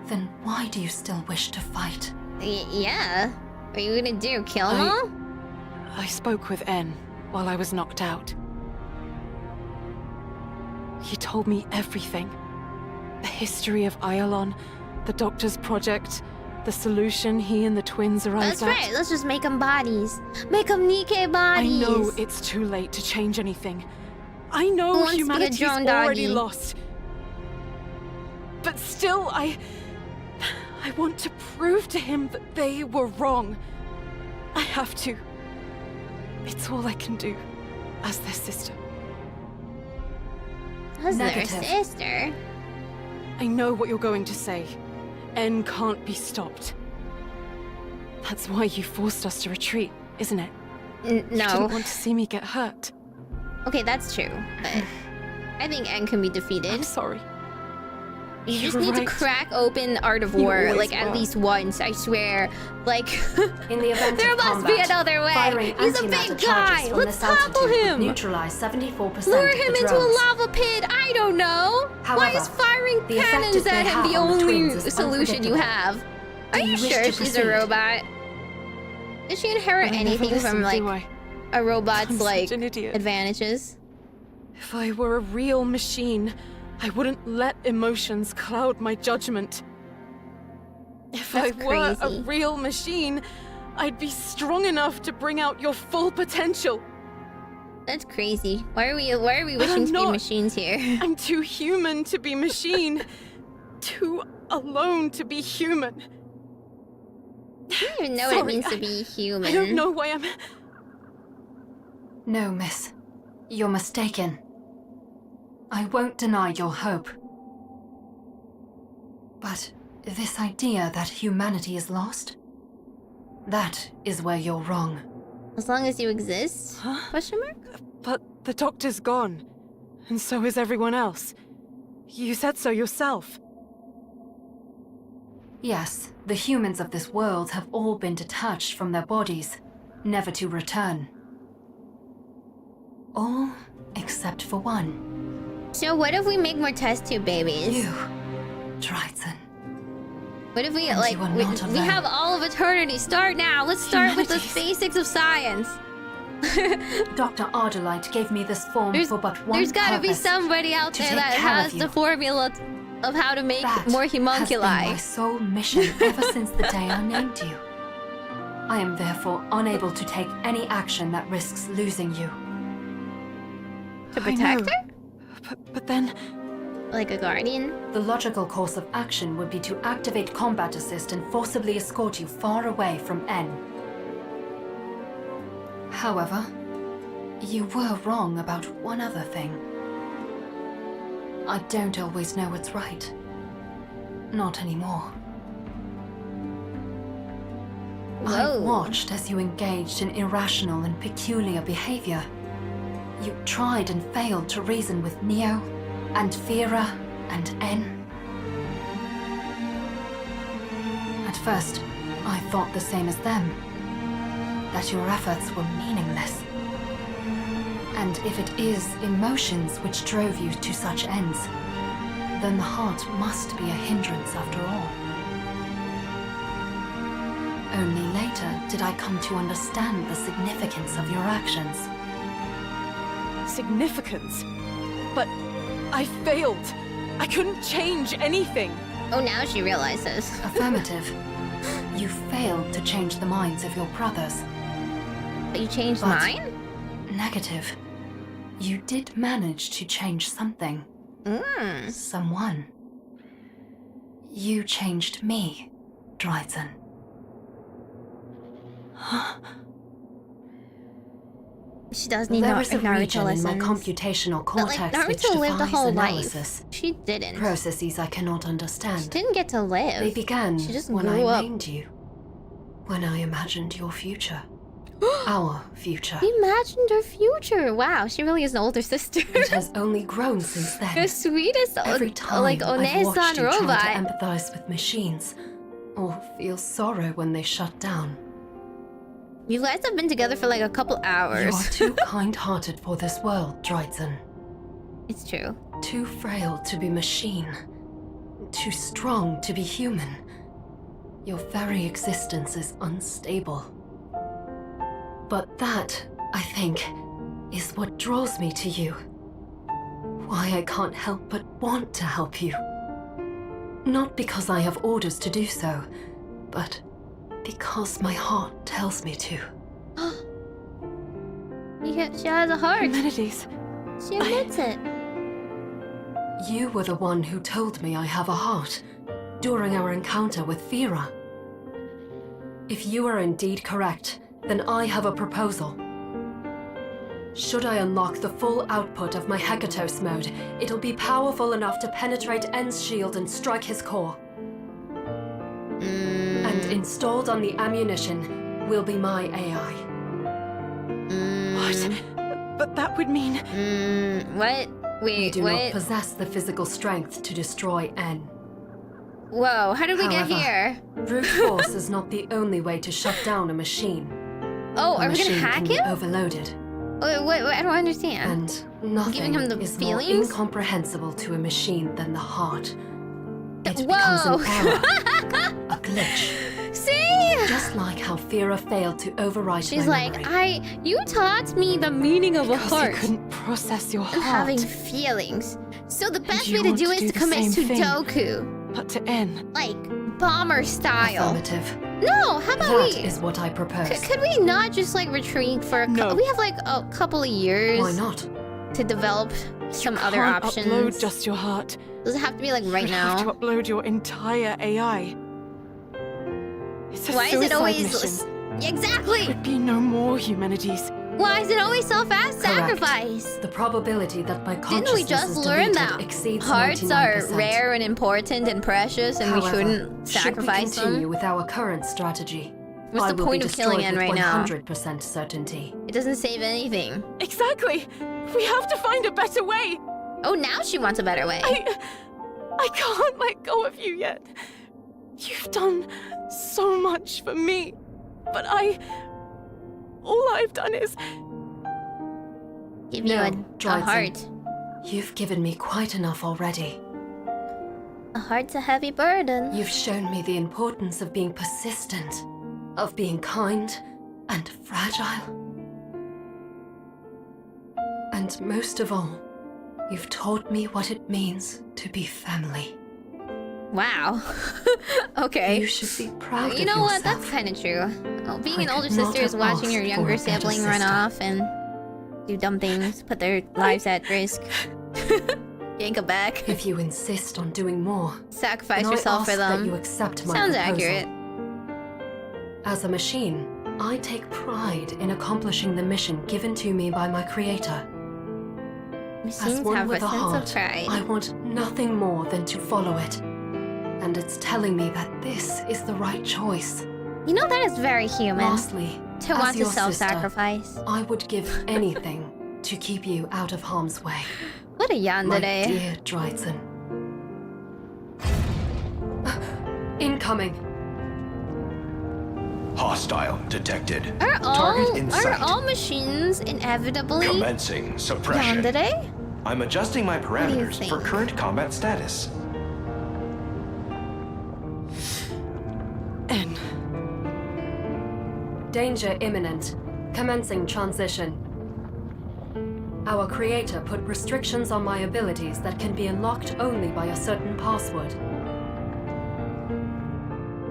Then why do you still wish to fight? Yeah. What are you gonna do? Kill them all? I spoke with N while I was knocked out. He told me everything. The history of Iolon, the Doctor's project, the solution he and the twins arrived That's at. right. Let's just make them bodies. Make them Nikkei bodies. I know it's too late to change anything. I Who know wants to be a humanity's drone already doggy? lost. But still, I want to prove to him that they were wrong. I have to. It's all I can do as their sister. As their Negative. sister? I know what you're going to say. N can't be stopped. That's why you forced us to retreat, isn't it? No. You didn't want to see me get hurt. Okay, that's true. But I think N can be defeated. I'm sorry. You just You're need right. to crack open Art of You're War, always like, at wrong. least once, I swear. Like, In the event there of must be combat, another way. firing He's a antimatter big charges guy. from Let's this topple altitude would him. Neutralize 74% Lure of the him into a drones. lava pit. I don't know. Why However, is firing the effect cannons it may at him have the on the only twins is solution you unpredictable. have? Are Do you you wish sure to she's a proceed? robot? Did she inherit I never anything from, listened, like, do I? a robot's, I'm like, such an idiot. advantages? If I were a real machine, I wouldn't let emotions cloud my judgment. If That's I were crazy. a real machine, I'd be strong enough to bring out your full potential. That's crazy. Why are we But wishing I'm to be not. machines here? I'm too human to be machine. Too alone to be human. I don't even know what it Sorry, means to be human. I don't know why I'm... No, miss. You're mistaken. I won't deny your hope. But this idea that humanity is lost? That is where you're wrong. As long as you exist? Huh? Question mark? But the Doctor's gone. And so is everyone else. You said so yourself. Yes, the humans of this world have all been detached from their bodies, never to return. All except for one. So what if we make more test tube babies? You, Triton. What if we, And like, you are we not alone. have all of eternity. Start now. Let's start with the Humanities. basics of science. Dr. Ardalite gave me this form for but one There's gotta be purpose, somebody out to there take that care has of the you. formula of how to make That more has been my homunculi. sole mission ever since the day I named you. I am therefore unable to take any action that risks losing you. To protect her? But then... Like a guardian? The logical course of action would be to activate combat assist and forcibly escort you far away from N. However, you were wrong about one other thing. I don't always know what's right. Not anymore. I watched as you engaged in irrational and peculiar behavior. You tried and failed to reason with Neo, and Fira, and N. At first, I thought the same as them. That your efforts were meaningless. And if it is emotions which drove you to such ends, then the heart must be a hindrance after all. Only later did I come to understand the significance of your actions. Significance? But I failed. I couldn't change anything. Oh, now she realizes. Affirmative. You failed to change the minds of your brothers. But you changed mine? Negative. You did manage to change something. Someone. You changed me, Dryzen. She does need There is a Naruto region in my lessons. computational But like cortex which Naruto lived a defies whole analysis. life. She didn't. Processes I cannot understand. She didn't get to live. They began She just when grew I up. named you. When I imagined your future. Our future. He imagined her future. Wow, she really is an older sister. It has only grown since then. The sweetest, Every time like I've watched Onesan you try robot. to empathize with machines, or feel sorrow when they shut down. You guys have been together for like a couple You hours. are too kind-hearted for this world, Dryzen. It's true. Too frail to be machine. Too strong to be human. Your very existence is unstable. But that, I think, is what draws me to you. Why I can't help but want to help you. Not because I have orders to do so, but because my heart tells me to. She has a heart. Humanities. She admits it. You were the one who told me I have a heart during our encounter with Fira. If you are indeed correct, then I have a proposal. Should I unlock the full output of my Hekatos mode, it'll be powerful enough to penetrate N's shield and strike his core. And installed on the ammunition will be my AI. What? But that would mean... What? Wait, you do what? not possess the physical strength to destroy N. Whoa, how did we get However, here? Brute force is not the only way to shut down a machine. Oh, A are we gonna machine hack can be him? overloaded. Wait, I don't understand. And nothing Giving him the is feelings? more incomprehensible to a machine than the heart. It Whoa! becomes an error, a glitch. See? Just like how Fira failed to overwrite She's my like, memory. you taught me the meaning of a heart. You couldn't process your and heart. having feelings. So the best you way to want do to it do is to the commit same thing. Sudoku. But to N. Like, bomber style. Affirmative. No, how about That we... is what I propose. Could we not just like retreat for a No. We have like a couple of years. Why not? To develop some other Can't options. upload just your heart. Does it have to be like right You'd now? have to upload your entire AI. It's a Why is suicide it always... mission. Exactly! There would be no more humanities. Why is it always self-sacrifice? The probability that my Didn't consciousness we just is learn deleted that exceeds hearts are 99%. rare and important and precious and However, we shouldn't sacrifice should we continue them? with our current strategy, What's I the will point be of killing destroyed N with right now? 100% certainty. It doesn't save anything. Exactly! We have to find a better way! Oh, now she wants a better way. I can't let go of you yet. You've done so much for me. But all I've done is... Give you No, a Dryzen. heart. You've given me quite enough already. A heart's a heavy burden. You've shown me the importance of being persistent, of being kind and fragile. And most of all, you've taught me what it means to be family. Wow. Okay. You should be proud of You know what? yourself. That's kind of true. Oh, being I an older could not sister is have watching asked your for younger a better sibling run sister. off and do dumb things, put their lives at risk. Yank a back. If you insist on doing more, Sacrifice then I yourself for ask that them. you accept my Sounds proposal. accurate. As a machine, I take pride in accomplishing the mission given to me by my creator. As Machines one have a with sense heart, of pride. I want nothing more than to follow it. And it's telling me that this is the right choice. You know, that is very human. Lastly, to as want to your sister, self-sacrifice. I would give anything to keep you out of harm's way. What a yawn My today. dear Dryden. Incoming. Hostile detected. Are Target in sight. all machines inevitably Commencing suppression. yandere? I'm adjusting my do you parameters for think? current combat status. N. Danger imminent. Commencing transition. Our creator put restrictions on my abilities that can be unlocked only by a certain password.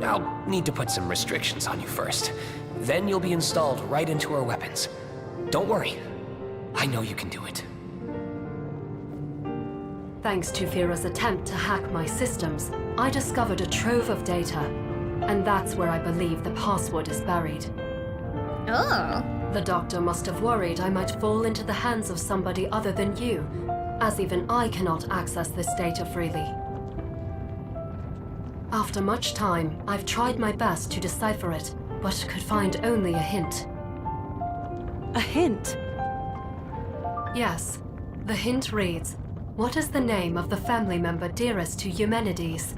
I'll need to put some restrictions on you first. Then you'll be installed right into our weapons. Don't worry. I know you can do it. Thanks to Fira's attempt to hack my systems, I discovered a trove of data. And that's where I believe the password is buried. Oh. The doctor must have worried I might fall into the hands of somebody other than you, as even I cannot access this data freely. After much time, I've tried my best to decipher it, but could find only a hint. A hint? Yes. The hint reads, "What is the name of the family member dearest to Eumenides?"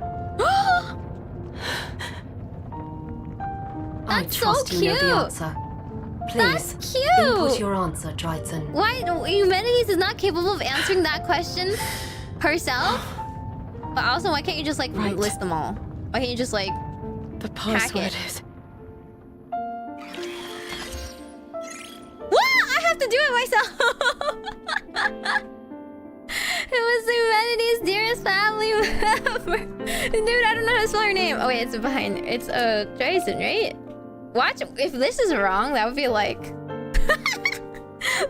I That's so trust you know the cute. answer. Please, That's cute. input your answer, Dryden. Why? Humanities is not capable of answering that question herself? But also, why can't you just, like, list them all? Why can't you just, like, The hack password it? is... What? I have to do it myself! It was humanity's dearest family member. Dude, I don't know how to spell her name. Oh, wait, it's behind. It's, Jason, right? Watch. If this is wrong, that would be, like...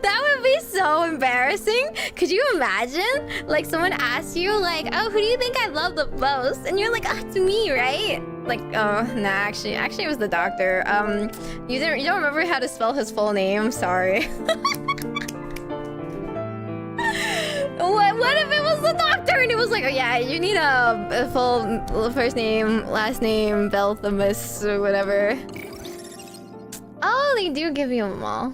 That would be so embarrassing. Could you imagine? Like, someone asks you, like, oh, who do you think I love the most? And you're like, oh, it's me, right? Like, oh, nah, actually it was the doctor. You don't remember how to spell his full name? Sorry. What if it was the doctor and it was like, oh yeah, you need a full first name, last name, Belthamus, or whatever. Oh, they do give you them all.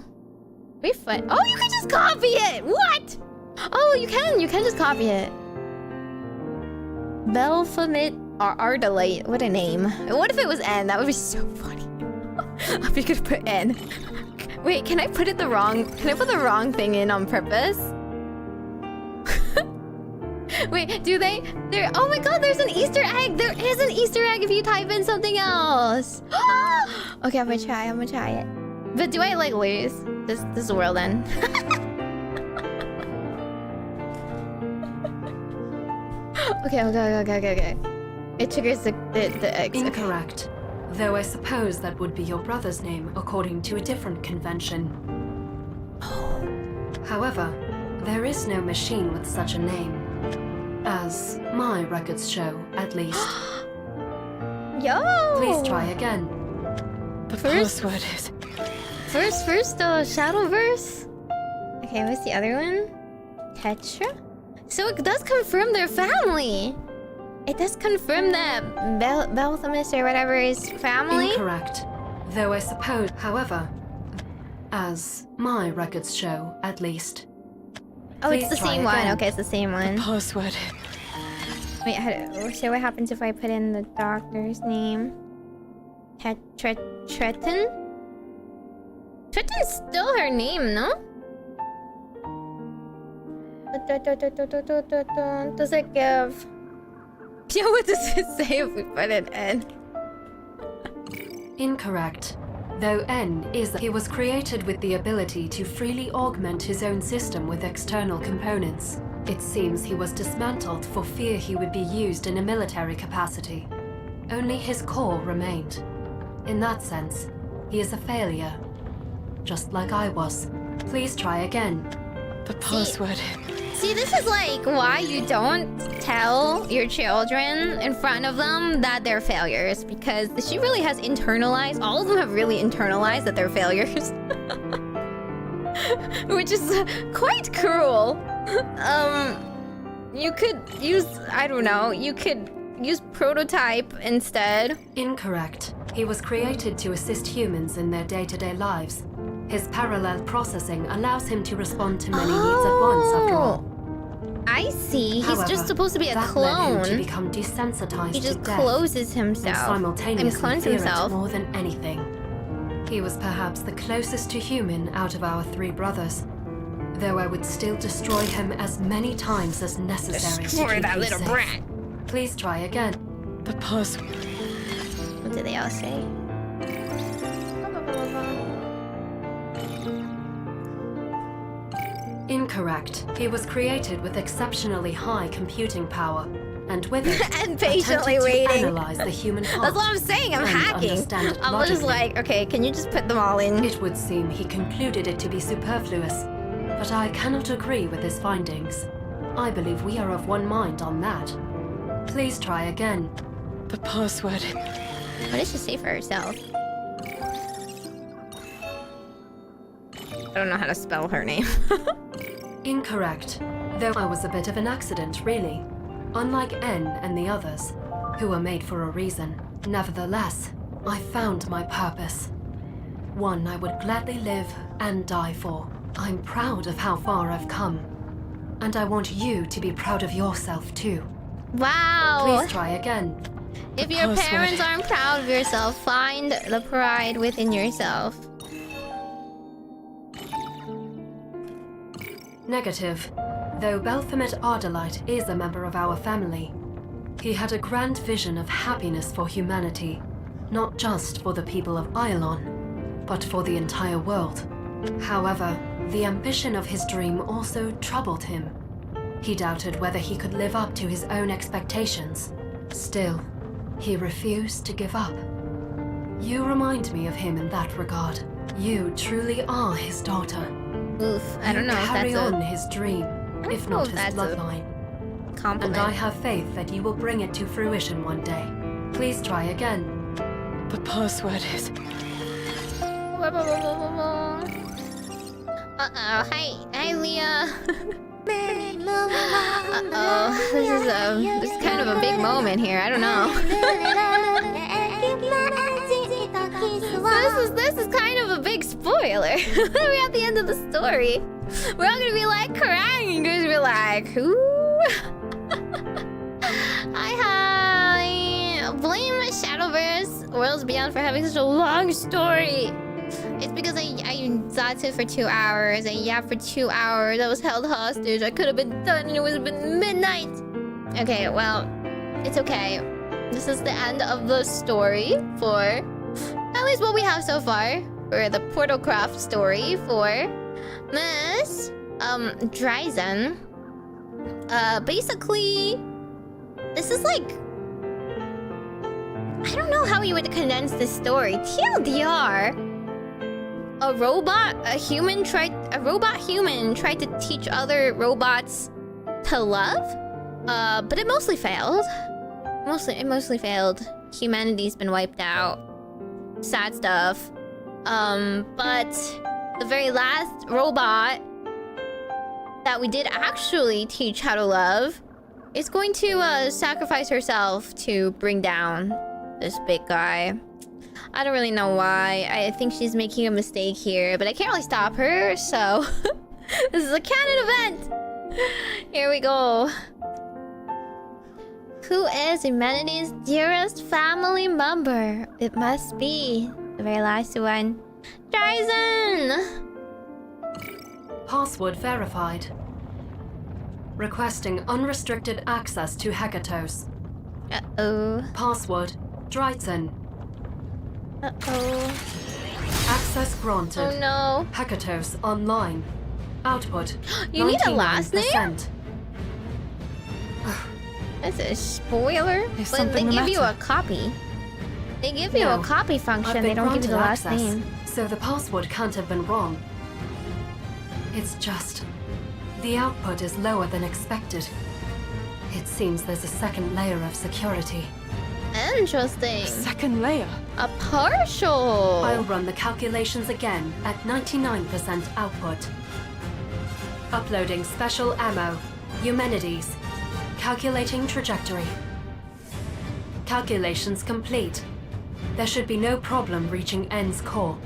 We fun. Oh, you can just copy it. What? Oh, you can just copy it. Belphamit or Ardalite. What a name. What if it was N? That would be so funny. If you could put N. Wait, can I put the wrong thing in on purpose? Wait, do they? Oh my god, there's an Easter egg! There is an Easter egg if you type in something else! Okay, I'm gonna try it. But do I, like, lose? This is the world end. Okay. It triggers the eggs. Incorrect. Though I suppose that would be your brother's name according to a different convention. However, there is no machine with such a name. As my records show, at least. Yo! Please try again. The password is... First, Shadowverse? Okay, what's the other one? Tetra? So it does confirm their family! It does confirm that Belthamus or whatever is family? Incorrect. Though I suppose, however, as my records show, at least. Oh, it's the Please try same one. again. Okay, it's the same one. The password. Wait, so what happens if I put in the doctor's name? Tretton? Tretton's still her name, no? Does it give... Yo, what does it say if we put it in? Incorrect. Though N is he was created with the ability to freely augment his own system with external components. It seems he was dismantled for fear he would be used in a military capacity. Only his core remained. In that sense, he is a failure. Just like I was. Please try again. The password. See, this is like why you don't tell your children in front of them that they're failures, because she really has internalized, all of them have really internalized that they're failures. Which is quite cruel. You could use, I don't know, you could use prototype instead. Incorrect. He was created to assist humans in their day-to-day lives. His parallel processing allows him to respond to many needs at once, after all. I see. However, he's just supposed to be a that clone. led him to become desensitized he just to death closes himself and simultaneously clones fear himself it more than anything. He was perhaps the closest to human out of our 3 brothers, though I would still destroy him as many times as necessary. Destroy to keep that him little safe. brat. Please try again. The password. What did they all say? Incorrect. He was created with exceptionally high computing power, and with it, and patiently attempted waiting. to analyze the human heart. That's what I'm saying. I'm and hacking. understand it I was just logically. like, okay, can you just put them all in? It would seem he concluded it to be superfluous, but I cannot agree with his findings. I believe we are of one mind on that. Please try again. The password. What did she say for herself? I don't know how to spell her name. Incorrect. Though I was a bit of an accident, really. Unlike N and the others, who were made for a reason. Nevertheless, I found my purpose. One I would gladly live and die for. I'm proud of how far I've come. And I want you to be proud of yourself too. Wow. Please try again. If your parents aren't proud of yourself, find the pride within yourself. Negative. Though Baphomet Ardalite is a member of our family, he had a grand vision of happiness for humanity, not just for the people of Ylon, but for the entire world. However, the ambition of his dream also troubled him. He doubted whether he could live up to his own expectations. Still, he refused to give up. You remind me of him in that regard. You truly are his daughter. Oof, I don't know if carry that's on his dream, if not his bloodline. Compliment. And I have faith that you will bring it to fruition one day. Please try again. The password is... Uh-oh, hi Leah. Uh-oh, this is kind of a big moment here, I don't know. This is kind of a big spoiler. We're at the end of the story. We're all gonna be like crying. You're gonna be like, ooh. I blame Shadowverse Worlds Beyond for having such a long story. It's because I zatted for 2 hours. I yapped for 2 hours. I was held hostage. I could have been done and it would have been midnight. Okay, well, it's okay. This is the end of the story for at least what we have so far. For the Portalcraft story for Miss Dryzen. Basically, this is like, I don't know how you would condense this story. TLDR, a robot human tried to teach other robots to love, but it mostly failed. It mostly failed. Humanity's been wiped out. Sad stuff. But the very last robot that we did actually teach how to love is going to sacrifice herself to bring down this big guy. I don't really know why. I think she's making a mistake here, but I can't really stop her, so... This is a canon event! Here we go. Who is humanity's dearest family member? It must be the very last one. Dryzen! Password verified. Requesting unrestricted access to Hekatos. Uh-oh. Password Dryzen. Uh-oh. Access granted. Oh no. Hekatos online. Output. You need a last name? 99%. That's a spoiler. Is But something they the give you a matter? copy. They give you No, a copy I've function. been They don't give you the granted last access, name. so the password can't have been wrong. It's just the output is lower than expected. It seems there's a second layer of security. Interesting. Second layer? A partial. I'll run the calculations again at 99% output. Uploading special ammo. Eumenides. Calculating trajectory. Calculations complete. There should be no problem reaching N's core.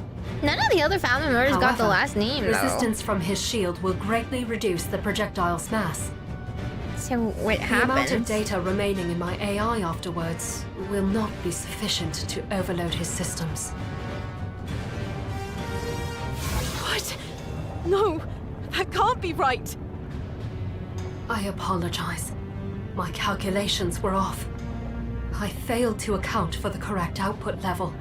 None of the other family members got the However, last name, though. resistance from his shield will greatly reduce the projectile's mass. So what The amount of happens? data remaining in my AI afterwards will not be sufficient to overload his systems. What? No, that can't be right. I apologize. My calculations were off. I failed to account for the correct output level.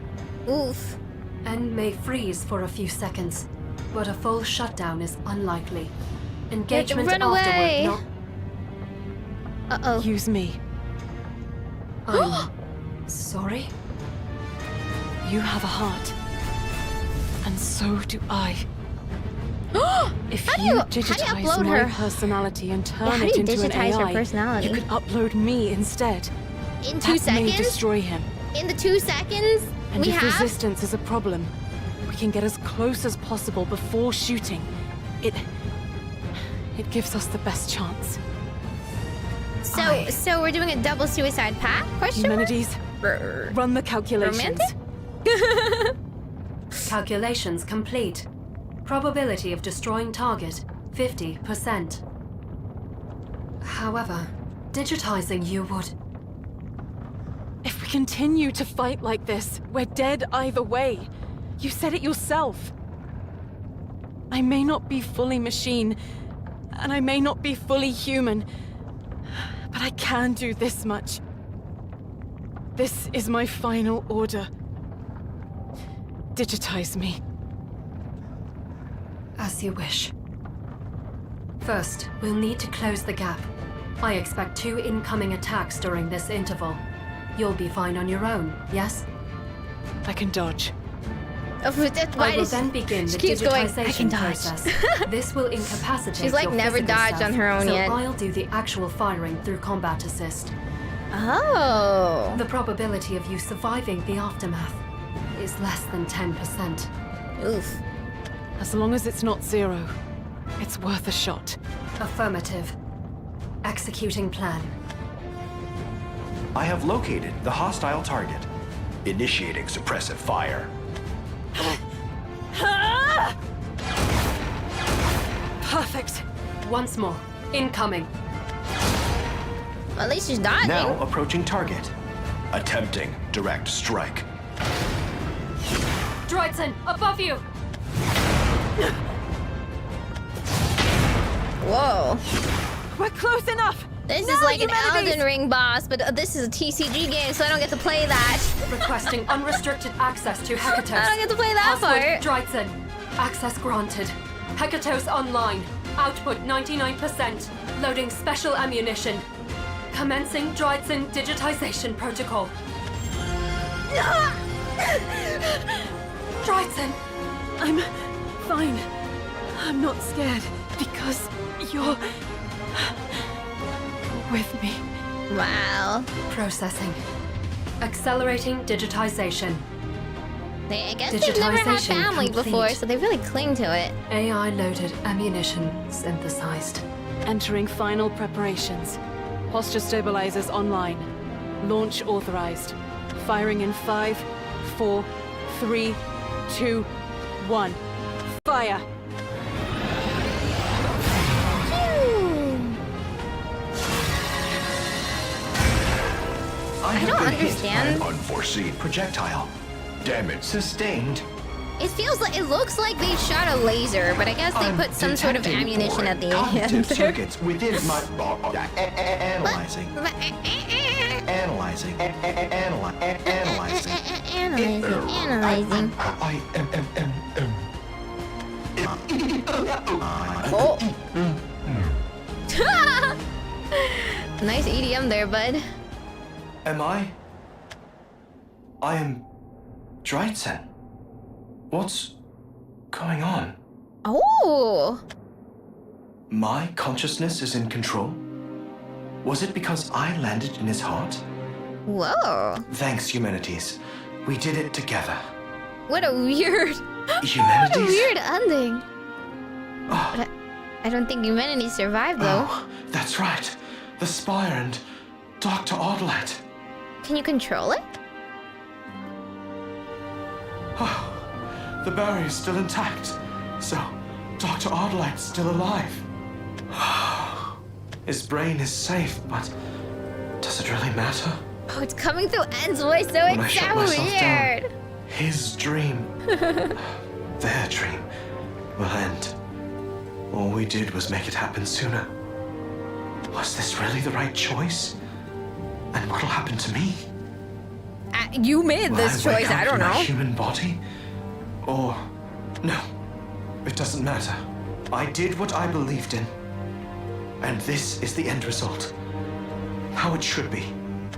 Oof. N may freeze for a few seconds, but a full shutdown is unlikely. Engagement run away. afterward not... Uh-oh. Use me. I'm sorry? You have a heart. And so do I. If How do you you digitize upload my her? personality and Yeah, turn how do it you into an digitize her AI, personality? you could upload me instead. In 2 That may seconds? destroy him. In the 2 seconds And we if have? resistance is a problem, we can get as close as possible before shooting. It gives us the best chance. So we're doing a double suicide pact? Question mark? Eumenides, run the calculations. Romantic? Calculations complete. Probability of destroying target, 50%. However, digitizing you would... If we continue to fight like this, we're dead either way. You said it yourself. I may not be fully machine, and I may not be fully human, but I can do this much. This is my final order. Digitize me. As you wish. First, we'll need to close the gap. I expect 2 incoming attacks during this interval. You'll be fine on your own, yes? I can dodge. Oh, that's why I will then begin the keeps going, I can digitization dodge. process. This will incapacitate She's like your never physical dodged self, on her own so yet. I'll do the actual firing through combat assist. Oh. The probability of you surviving the aftermath is less than 10%. Oof. As long as it's not 0, it's worth a shot. Affirmative. Executing plan. I have located the hostile target. Initiating suppressive fire. Perfect. Once more. Incoming. Well, at least she's dodging. Now approaching target. Attempting direct strike. Droidson, above you! Whoa. We're close enough! This No, is like an Eumenides! Elden Ring boss, but this is a TCG game, so I don't get to play that. Requesting unrestricted access to Hekatos. I don't get to play that Password, Droidson. Access granted. Hekatos online. Output 99%. Loading special ammunition. Commencing Droidson digitization protocol. Droidson! I'm fine. I'm not scared because you're with me. Wow. Processing. Accelerating digitization. I guess they've never had Digitization family complete. before, so they really cling to it. AI-loaded ammunition synthesized. Entering final preparations. Posture stabilizers online. Launch authorized. Firing in 5, 4, 3, 2, 1. Fire! I don't understand. An unforeseen projectile. Damage sustained. It feels like it looks like they shot a laser, but I guess they put some sort of Detecting ammunition at the cognitive end. circuits within my analyzing. Analyzing. Analyzing. Analyzing. I am. Oh. Nice EDM there, bud. Am I? I am Drytsen. What's going on? Oh. My consciousness is in control? Was it because I landed in his heart? Whoa. Thanks, Humanities. We did it together. What a weird... Humanities? What a weird ending. But I don't think humanity survived, though. Oh, that's right. The Spire and Dr. Autolite. Can you control it? Oh, the barrier's still intact. So, Dr. Autolite's still alive. His brain is safe, but does it really matter? Oh, it's coming through N's voice, so When I it's shut so myself down, weird. his dream, their dream, will end. All we did was make it happen sooner. Was this really the right choice? And what'll happen to me? You made Will this I wake choice, up I don't in know. my human body? Or... no, it doesn't matter. I did what I believed in. And this is the end result. How it should be.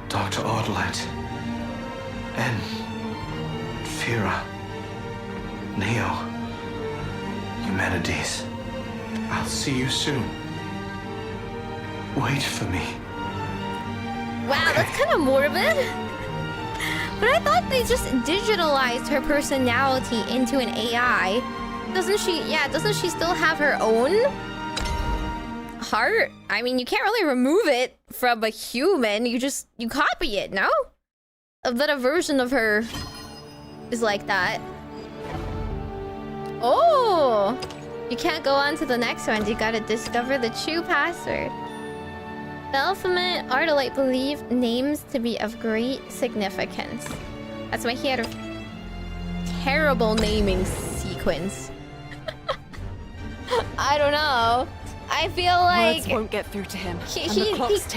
Dr. Autolite. N. Fira. Neo. Humanities. I'll see you soon. Wait for me. Wow, that's kind of morbid. But I thought they just digitalized her personality into an AI. Doesn't she still have her own heart? I mean, you can't really remove it from a human. You copy it, no? But a version of her is like that. Oh! You can't go on to the next one. You gotta discover the true password. The alphabet Ardalite believe names to be of great significance. That's why he had a terrible naming sequence. I don't know. I feel like words won't get through to him. He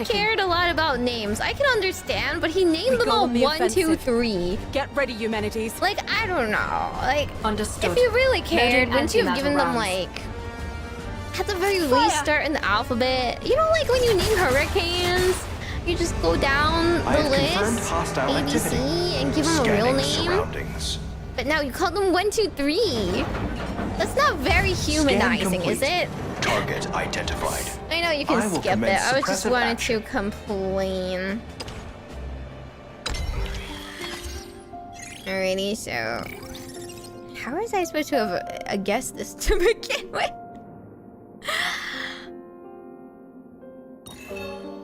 cared a lot about names. I can understand, but he named them all 1, 2, 3. Get ready, Humanities. Like, I don't know. Like, understood. If you really cared, wouldn't you have given them rounds. like at the very least start in the alphabet? You know, like when you name hurricanes, you just go down the list, ABC, and give them a real name. But now you call them 1, 2, 3. That's not very humanizing, is it? Target identified. I know you can skip it. I was just wanted to complain. Alrighty, so how was I supposed to have guessed this to begin with?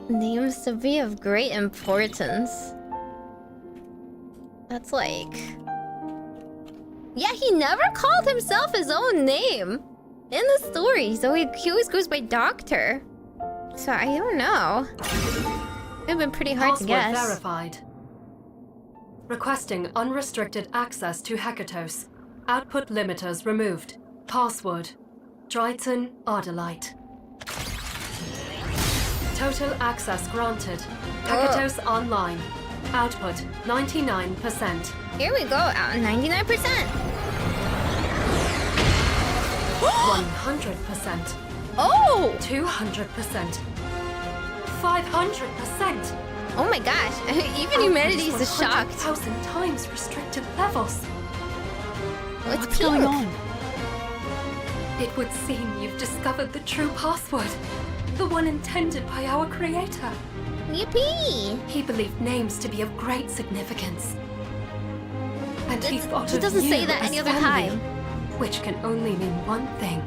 Names to be of great importance. That's like... yeah, he never called himself his own name in the story, so he always goes by Doctor. So I don't know. It would have been pretty hard to guess. Password verified. Requesting unrestricted access to Hekatos. Output limiters removed. Password: Drytsen Ardalite. Total access granted. Hekatos online. Output 99%. Here we go, 99%. 100%. Oh! 200%. 500%. Oh my gosh, even Humanities is shocked. 100,000 times restricted levels. What's going on? It would seem you've discovered the true password. The one intended by our creator. Yippee! He believed names to be of great significance. And he thought He of doesn't you say that as any other family, time. which can only mean one thing.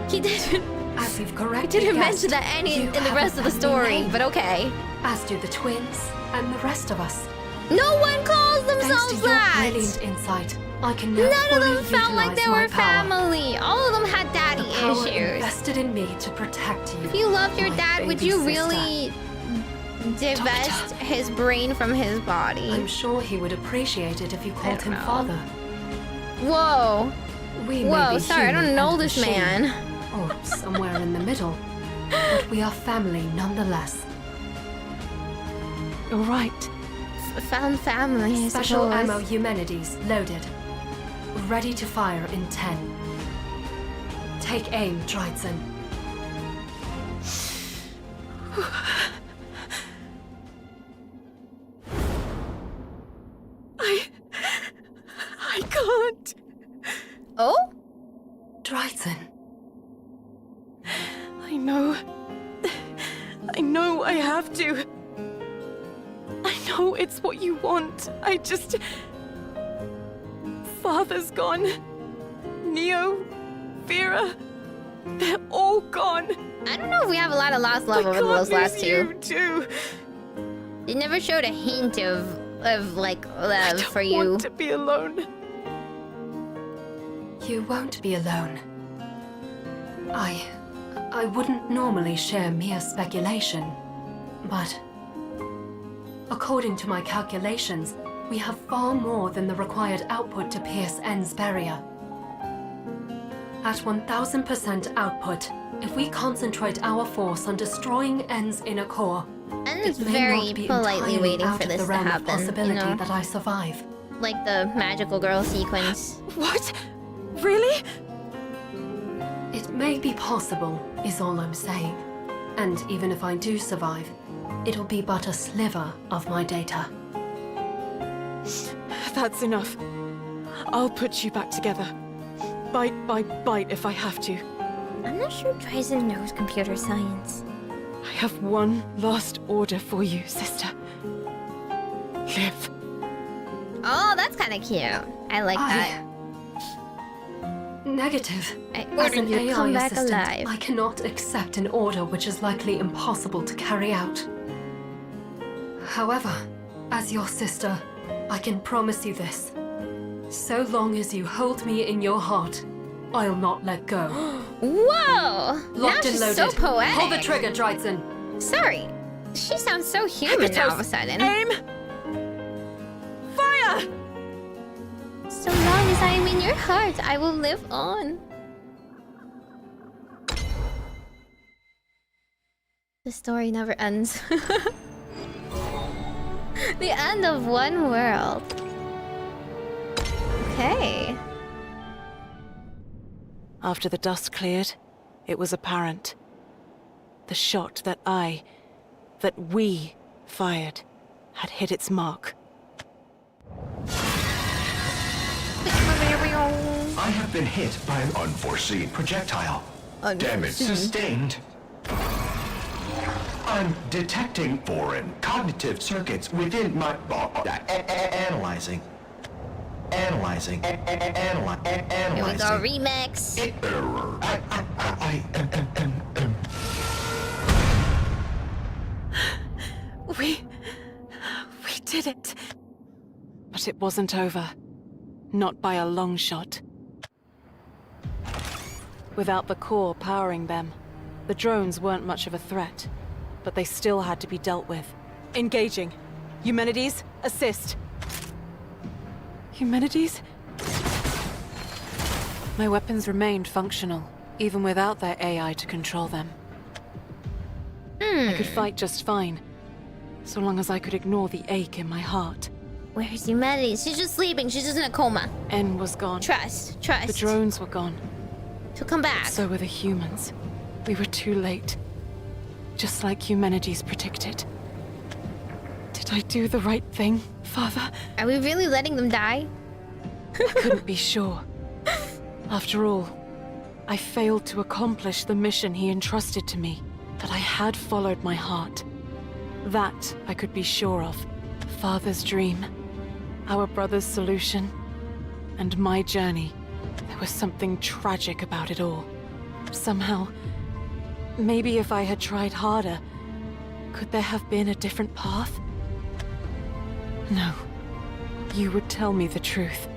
He didn't. As you've He correctly didn't guessed, mention that any you in the have rest a of the family story, name, but okay. as do the twins and the rest of us. No one calls Thanks themselves to your that! brilliant insight, I can now None of them fully felt like they utilize my were power. family. All of them had daddy The power issues. invested in me to protect you. If you loved your my dad, would baby you sister. really divest his brain from his body? I'm sure he would appreciate it if you called him know. father. Whoa. We may Whoa, be sorry, I human don't know and this machine, man. Or somewhere in the middle. But we are family nonetheless. You're right. found family, I Special suppose. ammo Eumenides loaded. Ready to fire in 10. Take aim, Dryzen. I can't. Oh? Dryzen. I know I have to. I know it's what you want. Father's gone. Neo, Vera, they're all gone. I don't know if we have a lot of lost love over those last two. You too. They never showed a hint of like love for you. I don't want to be alone. You won't be alone. I wouldn't normally share mere speculation, but according to my calculations, we have far more than the required output to pierce N's barrier. At 1000% output, if we concentrate our force on destroying N's inner core, And it it's may very not be politely entirely waiting out for of this the to realm of happen, you possibility know? that I survive. Like the magical girl sequence. What? Really? It may be possible, is all I'm saying. And even if I do survive, it'll be but a sliver of my data. That's enough. I'll put you back together. Bite by bite if I have to. I'm not sure Dryzen knows computer science. I have one last order for you, sister. Live. Oh, that's kind of cute. I like that. Negative. I As ordered an you to AI come back assistant, alive. I cannot accept an order which is likely impossible to carry out. However, as your sister, I can promise you this. So long as you hold me in your heart, I'll not let go. Whoa! Locked now and she's loaded. so poetic. Pull the trigger, Dryzen. Sorry. She sounds so human now all of a sudden. Aim! Fire! So long as I am in your heart, I will live on. The story never ends. The end of one world. Okay. After the dust cleared, it was apparent. The shot that we fired had hit its mark. I have been hit by an unforeseen projectile. Damage sustained. I'm detecting foreign cognitive circuits within my analyzing. Analyzing. Here we go, remix. Error. We did it. But it wasn't over. Not by a long shot. Without the core powering them, the drones weren't much of a threat, but they still had to be dealt with. Engaging. Eumenides, assist. Eumenides? My weapons remained functional, even without their AI to control them. I could fight just fine, so long as I could ignore the ache in my heart. Where's Eumenides? She's just sleeping. She's just in a coma. N was gone. Trust. The drones were gone. To come back. So were the humans. We were too late. Just like Eumenides predicted. Did I do the right thing, Father? Are we really letting them die? I couldn't be sure. After all, I failed to accomplish the mission he entrusted to me, but I had followed my heart. That I could be sure of. Father's dream, our brother's solution, and my journey. There was something tragic about it all. Somehow, maybe if I had tried harder, could there have been a different path? No. You would tell me the truth.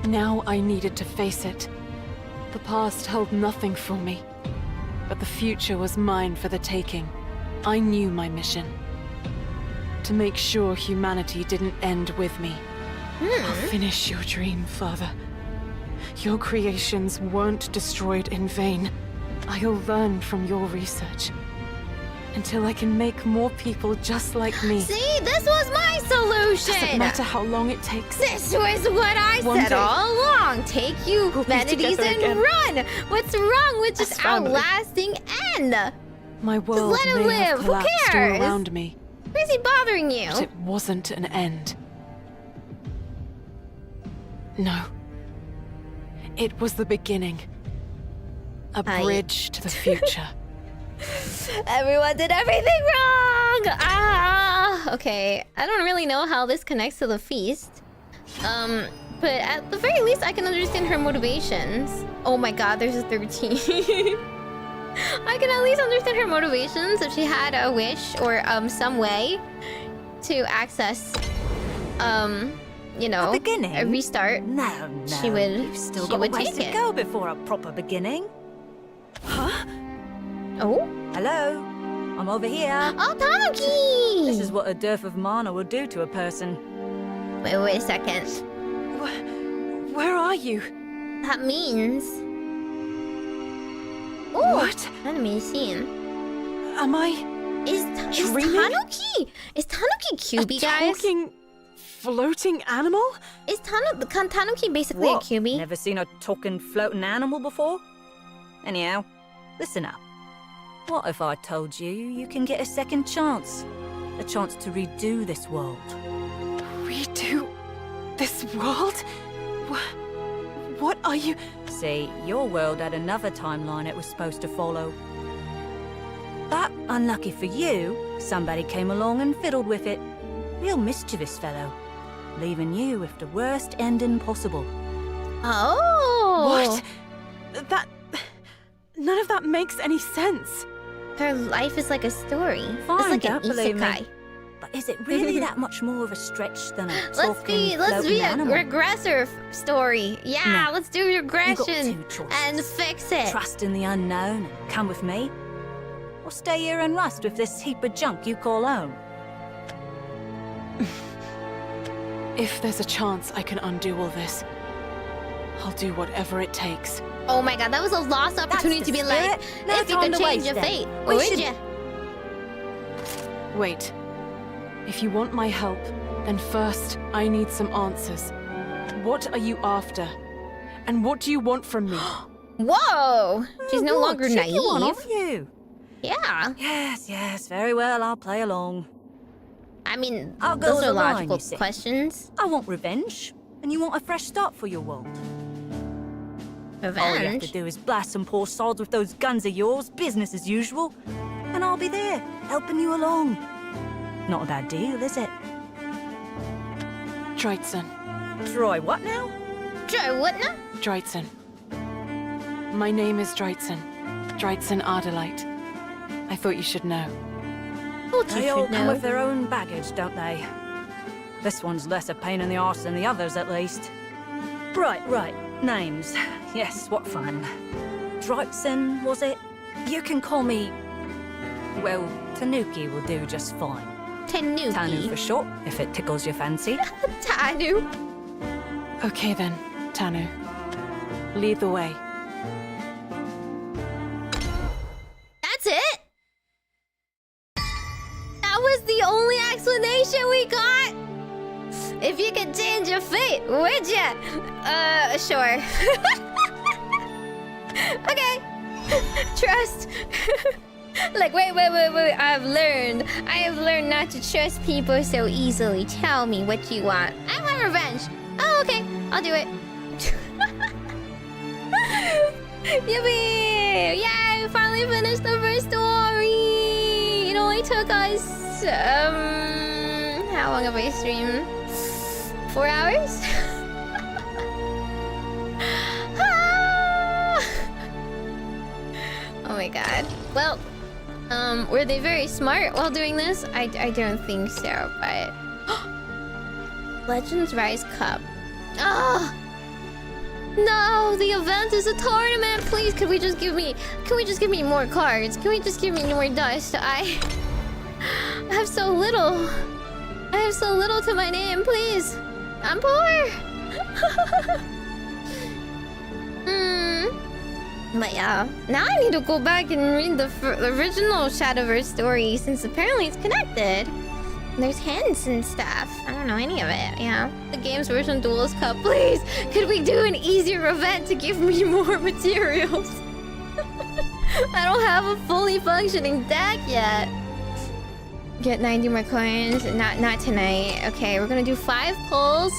Now I needed to face it. The past held nothing for me, but the future was mine for the taking. I knew my mission. To make sure humanity didn't end with me. I'll finish your dream, Father. Your creations weren't destroyed in vain. I'll learn from your research. Until I can make more people just like me. See, this was my solution. Doesn't matter how long it takes. This was what I One said day, all along. Take you we'll be vanities together and again. run. What's wrong with just As family. outlasting end? My world let him may have live. Who collapsed all cares? around me, Why is he bothering you? but it wasn't an end. No. It was the beginning. A bridge to the future. Everyone did everything wrong! Ah! Okay, I don't really know how this connects to the feast. But at the very least, I can understand her motivations. Oh my god, there's a 13. I can at least understand her motivations if she had a wish or some way to access, you know, a restart. No, She would. You've still she got would a ways take to it. go before a proper beginning. Huh? Oh? Hello? I'm over here. Oh, Tanuki! This is what a dearth of mana will do to a person. Wait a second. Where are you? That means... Ooh, What? Enemy scene. Am I Is dreaming? Tanuki? Is Tanuki QB, guys? talking, floating animal? Is Tanuki basically What? a QB? Never seen a talking, floating animal before? Anyhow, listen up. What if I told you you can get a second chance? A chance to redo this world. Redo this world? What are you... See, your world had another timeline it was supposed to follow. But, unlucky for you, somebody came along and fiddled with it. Real mischievous fellow. Leaving you with the worst ending possible. Oh! What? That... None of that makes any sense. Her life is like a story. Fine, it's like don't an believe me. isekai. But is it really that much more of a stretch than a Let's talking, be floating a animal? regressor story. Yeah, No. let's do You got regression two choices. and fix it. Trust in the unknown and come with me, or stay here and rust with this heap of junk you call home. If there's a chance I can undo all this, I'll do whatever it takes. Oh my god, that was a lost opportunity to be like, spirit. No if you time could to change waste your then. fate, We would should- you? Wait. If you want my help, then first I need some answers. What are you after? And what do you want from me? Whoa! She's no Oh, longer what, cheeky one, naive. aren't you? Yeah. Yes, very well, I'll play along. I mean, I'll go those are the line, logical you see. questions. I want revenge, and you want a fresh start for your world. All you have to Revenge? do is blast some poor sods with those guns of yours, business as usual, and I'll be there, helping you along. Not a bad deal, is it? Dreitzen. Troy, what now? Joe, what now? Dreitzen. My name is Dreitzen. Dreitzen Ardalite. I thought you should know. They all come with their own baggage, don't they? This one's less a pain in the arse than the others, at least. Right. Names. Yes, what fun. Dreitzen, was it? You can call me... Well, Tanuki will do just fine. Tanuki. Tanu for short, if it tickles your fancy. Tanu. Okay then, Tanu. Lead the way. That's it? That was the only explanation we got? If you could change your fate, would ya? Sure. Okay. Trust. Like, wait. I have learned not to trust people so easily. Tell me what you want. I want revenge. Oh, okay. I'll do it. Yippee! Yay! We finally finished the first story! It only took us, how long have I streamed? 4 hours? Ah! Oh my god. Well, were they very smart while doing this? I don't think so, but... Legends Rise Cup. Oh! No, the event is a tournament. Please, can we just give me more cards? Can we just give me more dust? I have so little. I have so little to my name, please. I'm poor. But yeah, now I need to go back and read the original Shadowverse story since apparently it's connected. There's hints and stuff. I don't know any of it, yeah. The game's version Duelist Cup, please! Could we do an easier event to give me more materials? I don't have a fully functioning deck yet. Get 90 more coins. Not tonight. Okay, we're gonna do 5 pulls.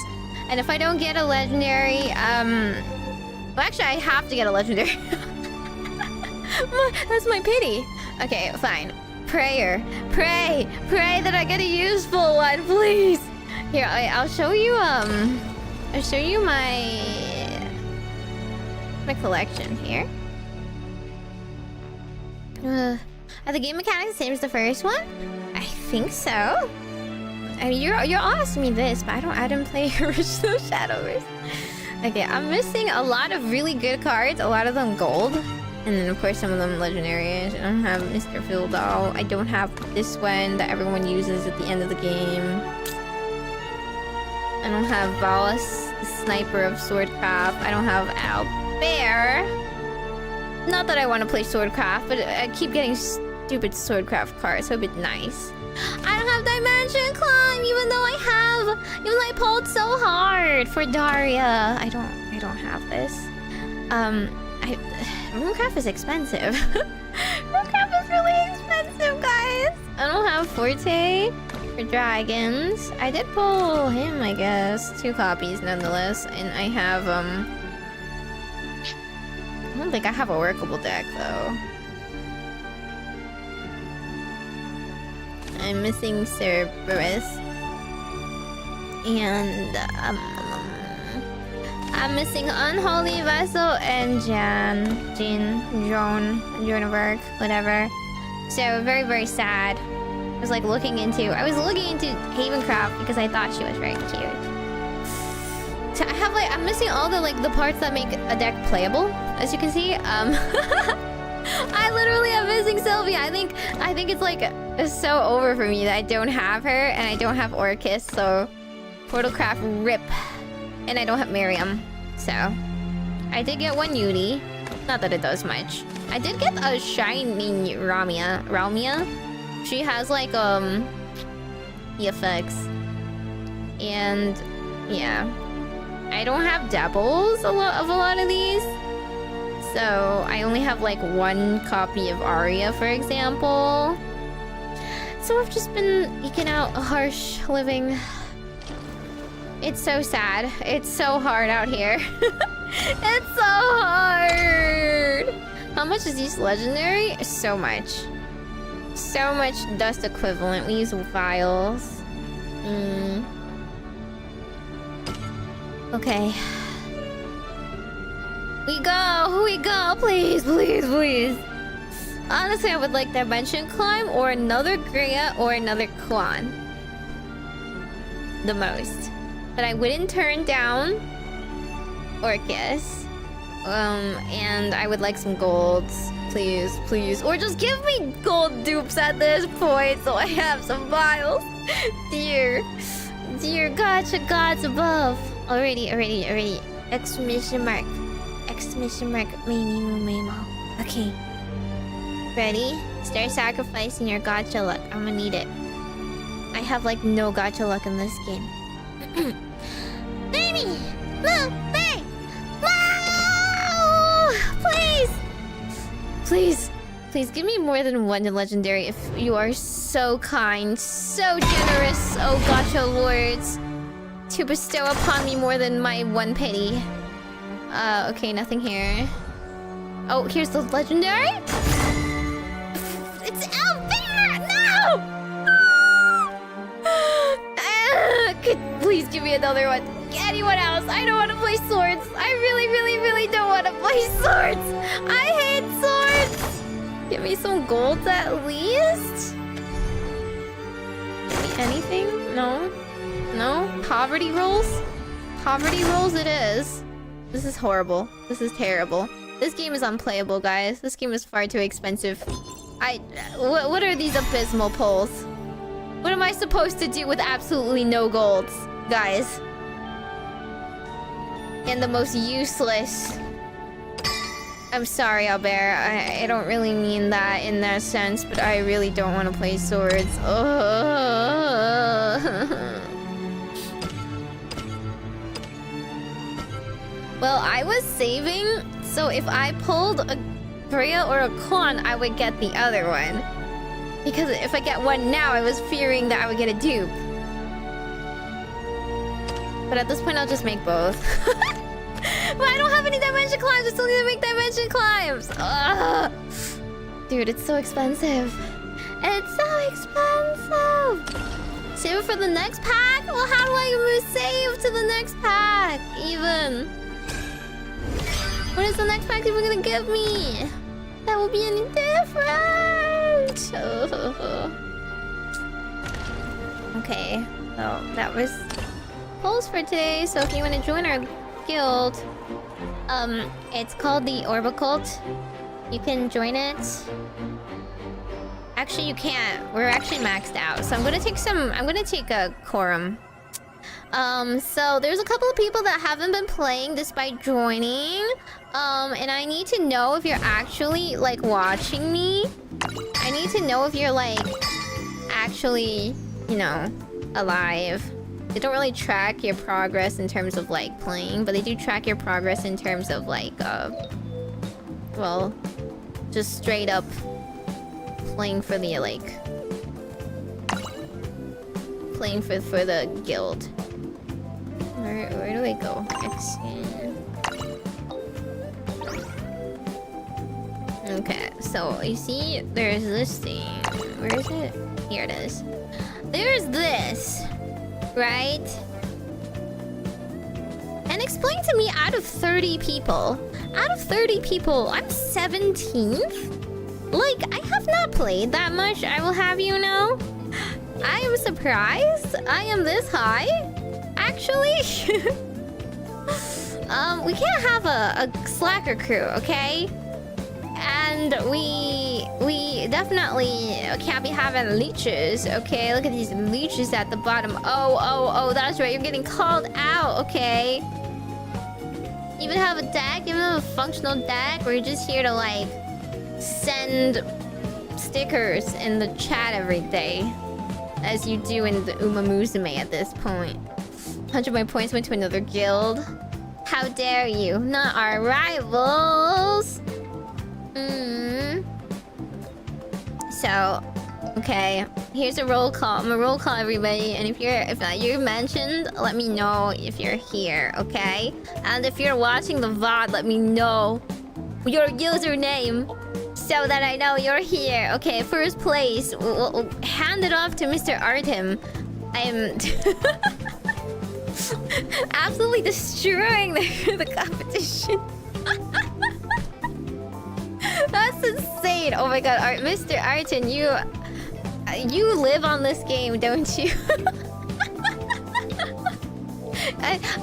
And if I don't get a legendary, well, actually, I have to get a legendary. That's my pity. Okay, fine. Pray that I get a useful one, please. Here, I'll show you. I'll show you my collection here. Are the game mechanics the same as the first one? I think so. I mean, you're asking me this, but I didn't play original Shadowverse. Okay, I'm missing a lot of really good cards. A lot of them gold. And then, of course, some of them legendary. I don't have Mr. Phildal. I don't have this one that everyone uses at the end of the game. I don't have Valis, the Sniper of Swordcraft. I don't have Albert. Not that I want to play Swordcraft, but I keep getting stupid Swordcraft cards, so it'd be nice. I don't have Dimension Climb, even though I pulled so hard for Daria. I don't have this. Runecraft is expensive. Runecraft is really expensive, guys. I don't have Forte for dragons. I did pull him, I guess. 2 copies nonetheless. And I have, I don't think I have a workable deck, though. I'm missing Cerberus. And, I'm missing Unholy Vessel and Joanberg, whatever. So very, very sad. I was looking into Havencraft because I thought she was very cute. So I have I'm missing all the parts that make a deck playable, as you can see. I literally am missing Sylvia. I think it's so over for me that I don't have her and I don't have Orcus, so Portalcraft rip. And I don't have Miriam, so I did get 1 Yudi. Not that it does much. I did get a shiny Ramia. She has effects. And yeah, I don't have doubles of a lot of these. So I only have 1 copy of Arya, for example. So I've just been eking out a harsh living. It's so sad. It's so hard out here. It's so hard. How much is each legendary? So much. So much dust equivalent. We use vials. Okay. We go. Please. Honestly, I would like Dimension Climb or another Greya or another Kwan. The most. But I wouldn't turn down Orcus. And I would like some golds. Please. Or just give me gold dupes at this point so I have some vials. Dear gotcha gods above. Already. Exclamation mark. Meimi. Okay. Ready? Start sacrificing your gotcha luck. I'm gonna need it. I have no gotcha luck in this game. Baby! No! Hey! No! Please give me more than 1 legendary if you are so kind, so generous, oh gotcha lords, to bestow upon me more than my 1 pity. Okay, nothing here. Oh, here's the legendary? It's out there! No! Please give me another one. Anyone else? I don't want to play swords. I really don't want to play swords. I hate swords. Give me some golds at least. Give me anything? No? Poverty rolls it is. This is horrible. This is terrible. This game is unplayable, guys. This game is far too expensive. What are these abysmal pulls? What am I supposed to do with absolutely no golds, guys? And the most useless I'm sorry, Albert. I don't really mean that in that sense, but I really don't want to play swords. Well, I was saving, so if I pulled a Bria or a Con, I would get the other one. Because if I get one now, I was fearing that I would get a dupe. But at this point, I'll just make both. But I don't have any dimension climbs. I still need to make dimension climbs. Ugh. Dude, it's so expensive. It's so expensive. Save it for the next pack? Well, how do I move save to the next pack? Even. What is the next pack even gonna give me? That will be any different. Okay. So that was polls for today. So if you want to join our guild, it's called the Orbacult. You can join it. Actually, you can't. We're actually maxed out. So I'm gonna take a quorum. So there's a couple of people that haven't been playing despite joining. And I need to know if you're actually like watching me. I need to know if you're like actually, you know, alive. They don't really track your progress in terms of like playing, but they do track your progress in terms of like well, just straight up playing for the like playing for the guild. Where do I go? Okay, so you see there's this thing. Where is it? Here it is. There's this, right? And explain to me, out of 30 people, I'm 17th? Like, I have not played that much, I will have you know. I am surprised I am this high. Actually, we can't have a slacker crew, okay? And we definitely can't be having leeches, okay? Look at these leeches at the bottom. Oh, that's right, you're getting called out, okay? Even have a deck, even have a functional deck, or you're just here to like send stickers in the chat every day, as you do in the Uma Musume at this point. 100 my points went to another guild. How dare you? Not our rivals. So, okay. Here's a roll call. I'm gonna roll call everybody, and if you're mentioned, let me know if you're here, okay? And if you're watching the VOD, let me know your username so that I know you're here. Okay, first place. We'll hand it off to Mr. Artem. I'm absolutely destroying the competition. That's insane. Oh my god, Mr. Artem, you live on this game, don't you?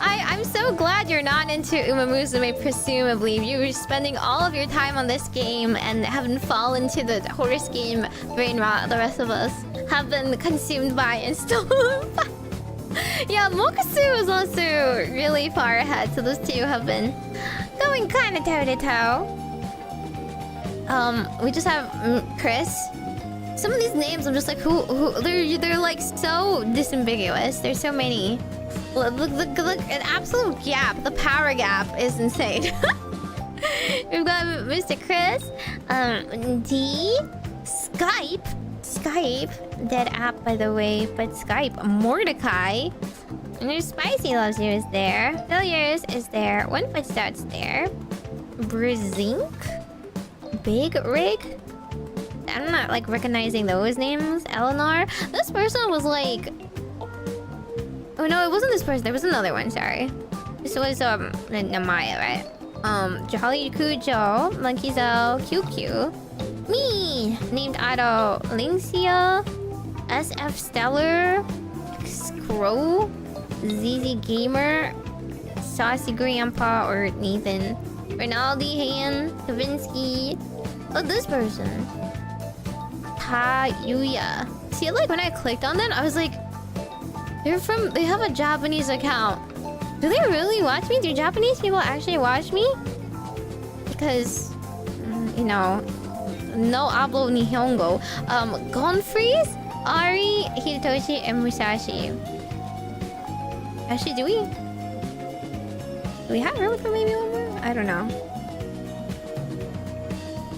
I'm so glad you're not into Uma Musume, presumably. You're spending all of your time on this game and haven't fallen to the horse game brain rot the rest of us have been consumed by and stolen by. Yeah, Mokusu is also really far ahead, so those two have been going kind of toe-to-toe. We just have Chris. Some of these names, I'm just like, who? They're like so disambiguous. There's so many. Look, an absolute gap. The power gap is insane. We've got Mr. Chris, D, Skype, dead app by the way, but Skype, Mordecai, and there's Spicy Loves You is there, Failures is there, One Foot Starts there, Brizink, Big Rig. I'm not like recognizing those names. Eleanor. This person was like, oh no, it wasn't this person. There was another one. Sorry. This was Namaya, right? Jolly Kujo, Monkeyzo, QQ, me, named Otto, Lincia, SF Stellar, Scroll, ZZ Gamer, Saucy Grandpa or Nathan, Rinaldi Han, Kavinsky. Oh, this person. Yuya. See, like when I clicked on them, I was like, they have a Japanese account. Do they really watch me? Do Japanese people actually watch me? Because you know, no hablo nihongo. Gonfreeze, Ari, Hitoshi, and Musashi. Actually, do we have room for maybe one more? I don't know.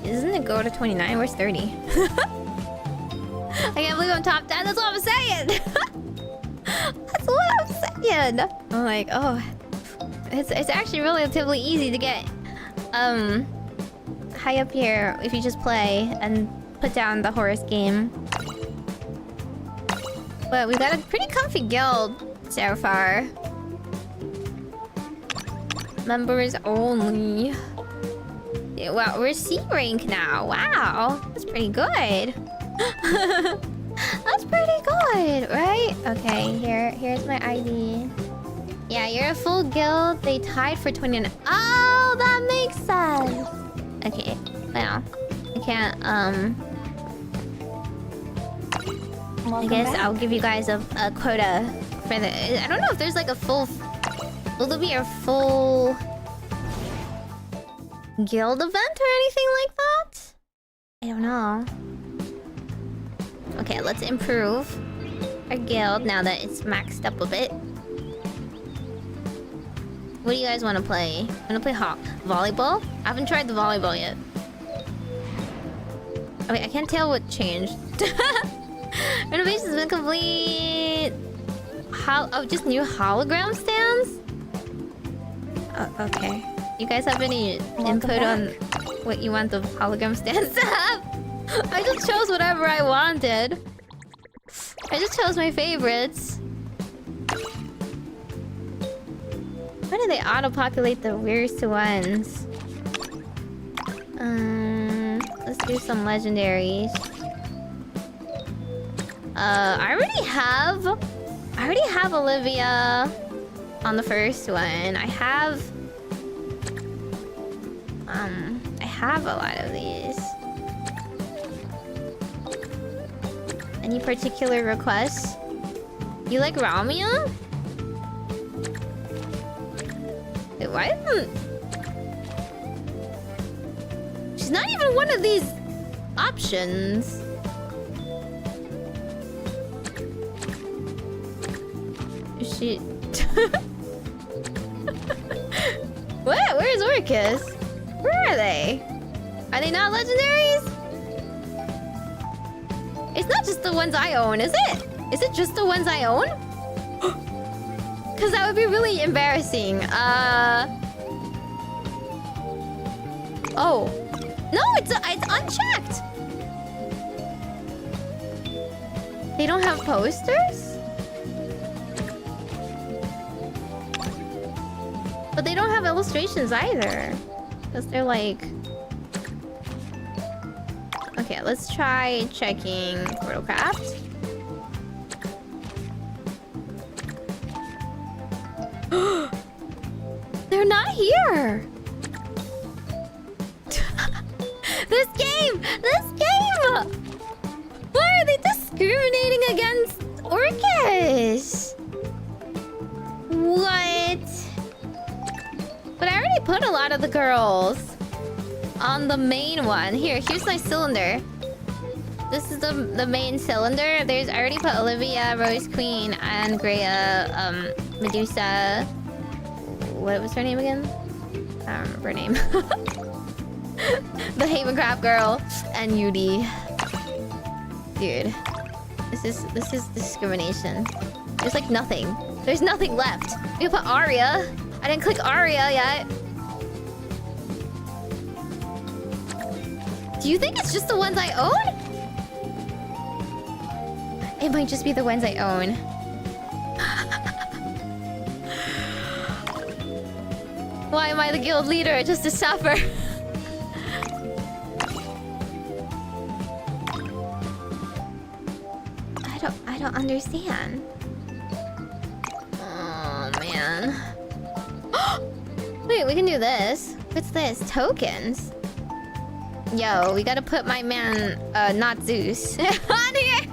Doesn't it go to 29? Where's 30? I can't believe I'm top 10. That's what I'm saying. That's what I'm saying. I'm like, oh, it's actually relatively easy to get high up here if you just play and put down the horse game. But we've got a pretty comfy guild so far. Members only. Yeah, wow, we're C rank now. Wow, that's pretty good. That's pretty good, right? Okay, here's my ID. Yeah, you're a full guild. They tied for 29. Oh, that makes sense. Okay, well, I can't, I guess I'll give you guys a quota for the... I don't know if there's like a full... Will there be a full... guild event or anything like that? I don't know. Okay, let's improve our guild now that it's maxed up a bit. What do you guys want to play? Want to play volleyball? I haven't tried the volleyball yet. Okay, I can't tell what changed. Renovation's been complete. Oh, just new hologram stands? Oh, okay. You guys have any input on what you want the hologram stands to have? I just chose whatever I wanted. I just chose my favorites. Why do they auto-populate the weirdest ones? Let's do some legendaries. I already have Olivia on the first one. I have a lot of these. Any particular requests? You like Ramia? Wait, why isn't... She's not even one of these options. Is she... What? Where's Orcus? Where are they? Are they not legendaries? It's not just the ones I own, is it? Is it just the ones I own? Because that would be really embarrassing. Oh. No, it's unchecked. They don't have posters? But they don't have illustrations either. Because they're like... Okay, let's try checking Portalcraft. They're not here! This game! Why are they discriminating against Orcus? What? But I already put a lot of the girls on the main one. Here's my cylinder. This is the main cylinder. I already put Olivia, Rose Queen, and Greya, Medusa. What was her name again? I don't remember her name. The Havencraft girl and Yudi. Dude, this is discrimination. There's like nothing. There's nothing left. We can put Arya. I didn't click Arya yet. Do you think it's just the ones I own? It might just be the ones I own. Why am I the guild leader? Just to suffer. I don't understand. Oh man. Wait, we can do this. What's this? Tokens. Yo, we gotta put my man, not Zeus, on here.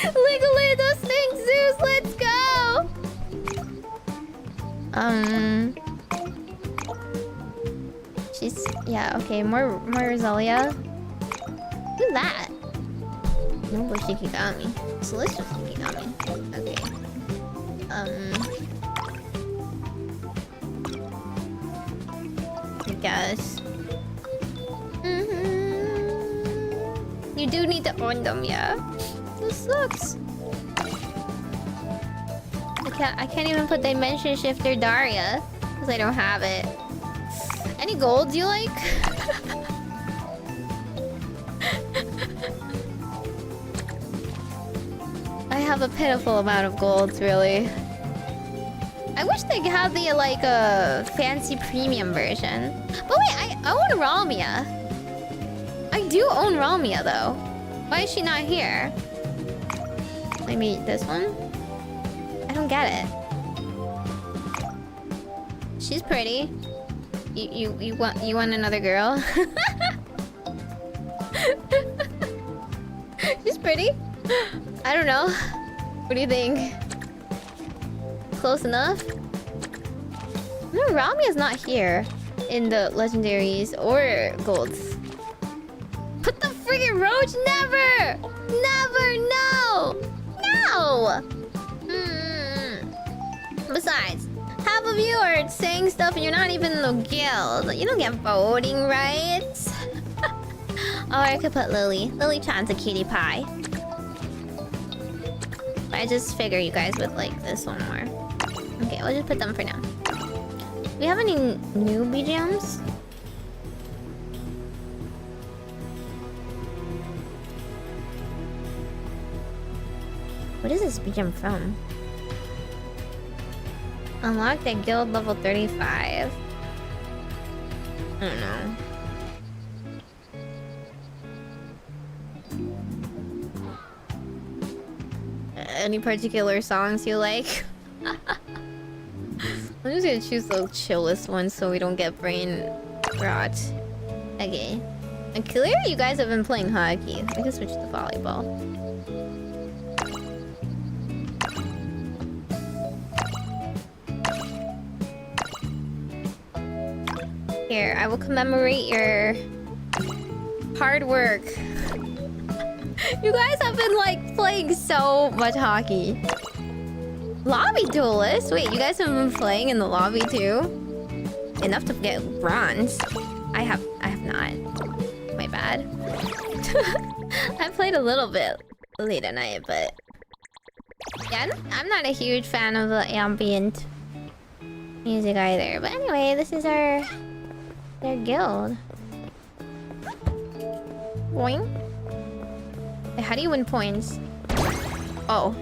Legally those things, Zeus, let's go. She's... yeah, okay. More Rosalia. Who's that? Noble Shikigami. Celestial Shikigami. Okay. I guess. You do need to own them, yeah? This sucks. I can't even put Dimension Shifter Daria because I don't have it. Any golds you like? I have a pitiful amount of golds, really. I wish they had the like fancy premium version. But wait, I own Ralmia. I do own Ralmia though. Why is she not here? Maybe this one? I don't get it. She's pretty. You want another girl? She's pretty. I don't know. What do you think? Close enough? No, Ramia's not here in the legendaries or golds. Put the friggin' roach! Never! Never! No! No! Besides, half of you are saying stuff and you're not even in the guild. You don't get voting rights. Or I could put Lily. Lily-chan's a cutie pie. I just figure you guys would like this one more. Okay, we'll just put them for now. Do we have any new BGMs? What is this BGM from? Unlock that guild level 35. I don't know. Any particular songs you like? I'm just gonna choose the chillest ones so we don't get brain rot. Okay. And clearly you guys have been playing hockey. I can switch to volleyball. Here, I will commemorate your hard work. You guys have been like playing so much hockey. Lobby duelist? Wait, you guys have been playing in the lobby too? Enough to get bronze. I have not. My bad. I played a little bit late at night, but yeah, I'm not a huge fan of the ambient music either. But anyway, this is their guild. Boing. Wait, how do you win points? Oh.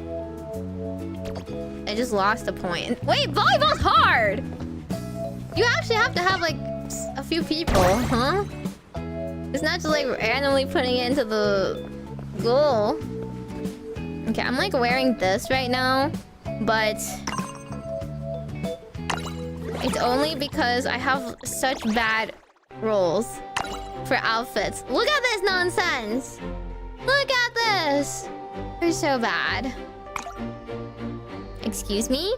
I just lost a point. Wait, volleyball's hard! You actually have to have like a few people, huh? It's not just like randomly putting it into the goal. Okay, I'm like wearing this right now, but it's only because I have such bad rolls for outfits. Look at this nonsense! Look at this! They're so bad. Excuse me?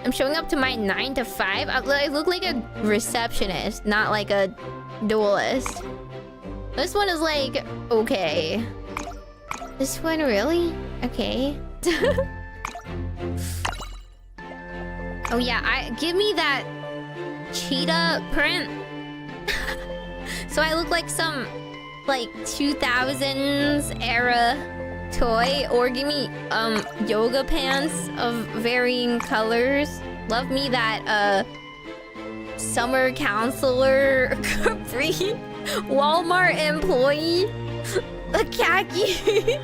I'm showing up to my 9 to 5? I look like a receptionist, not like a duelist. This one is like, okay. This one really? Okay. Oh yeah, give me that cheetah print. So I look like some like 2000s era toy, or give me yoga pants of varying colors. Love me that summer counselor capri Walmart employee a khaki.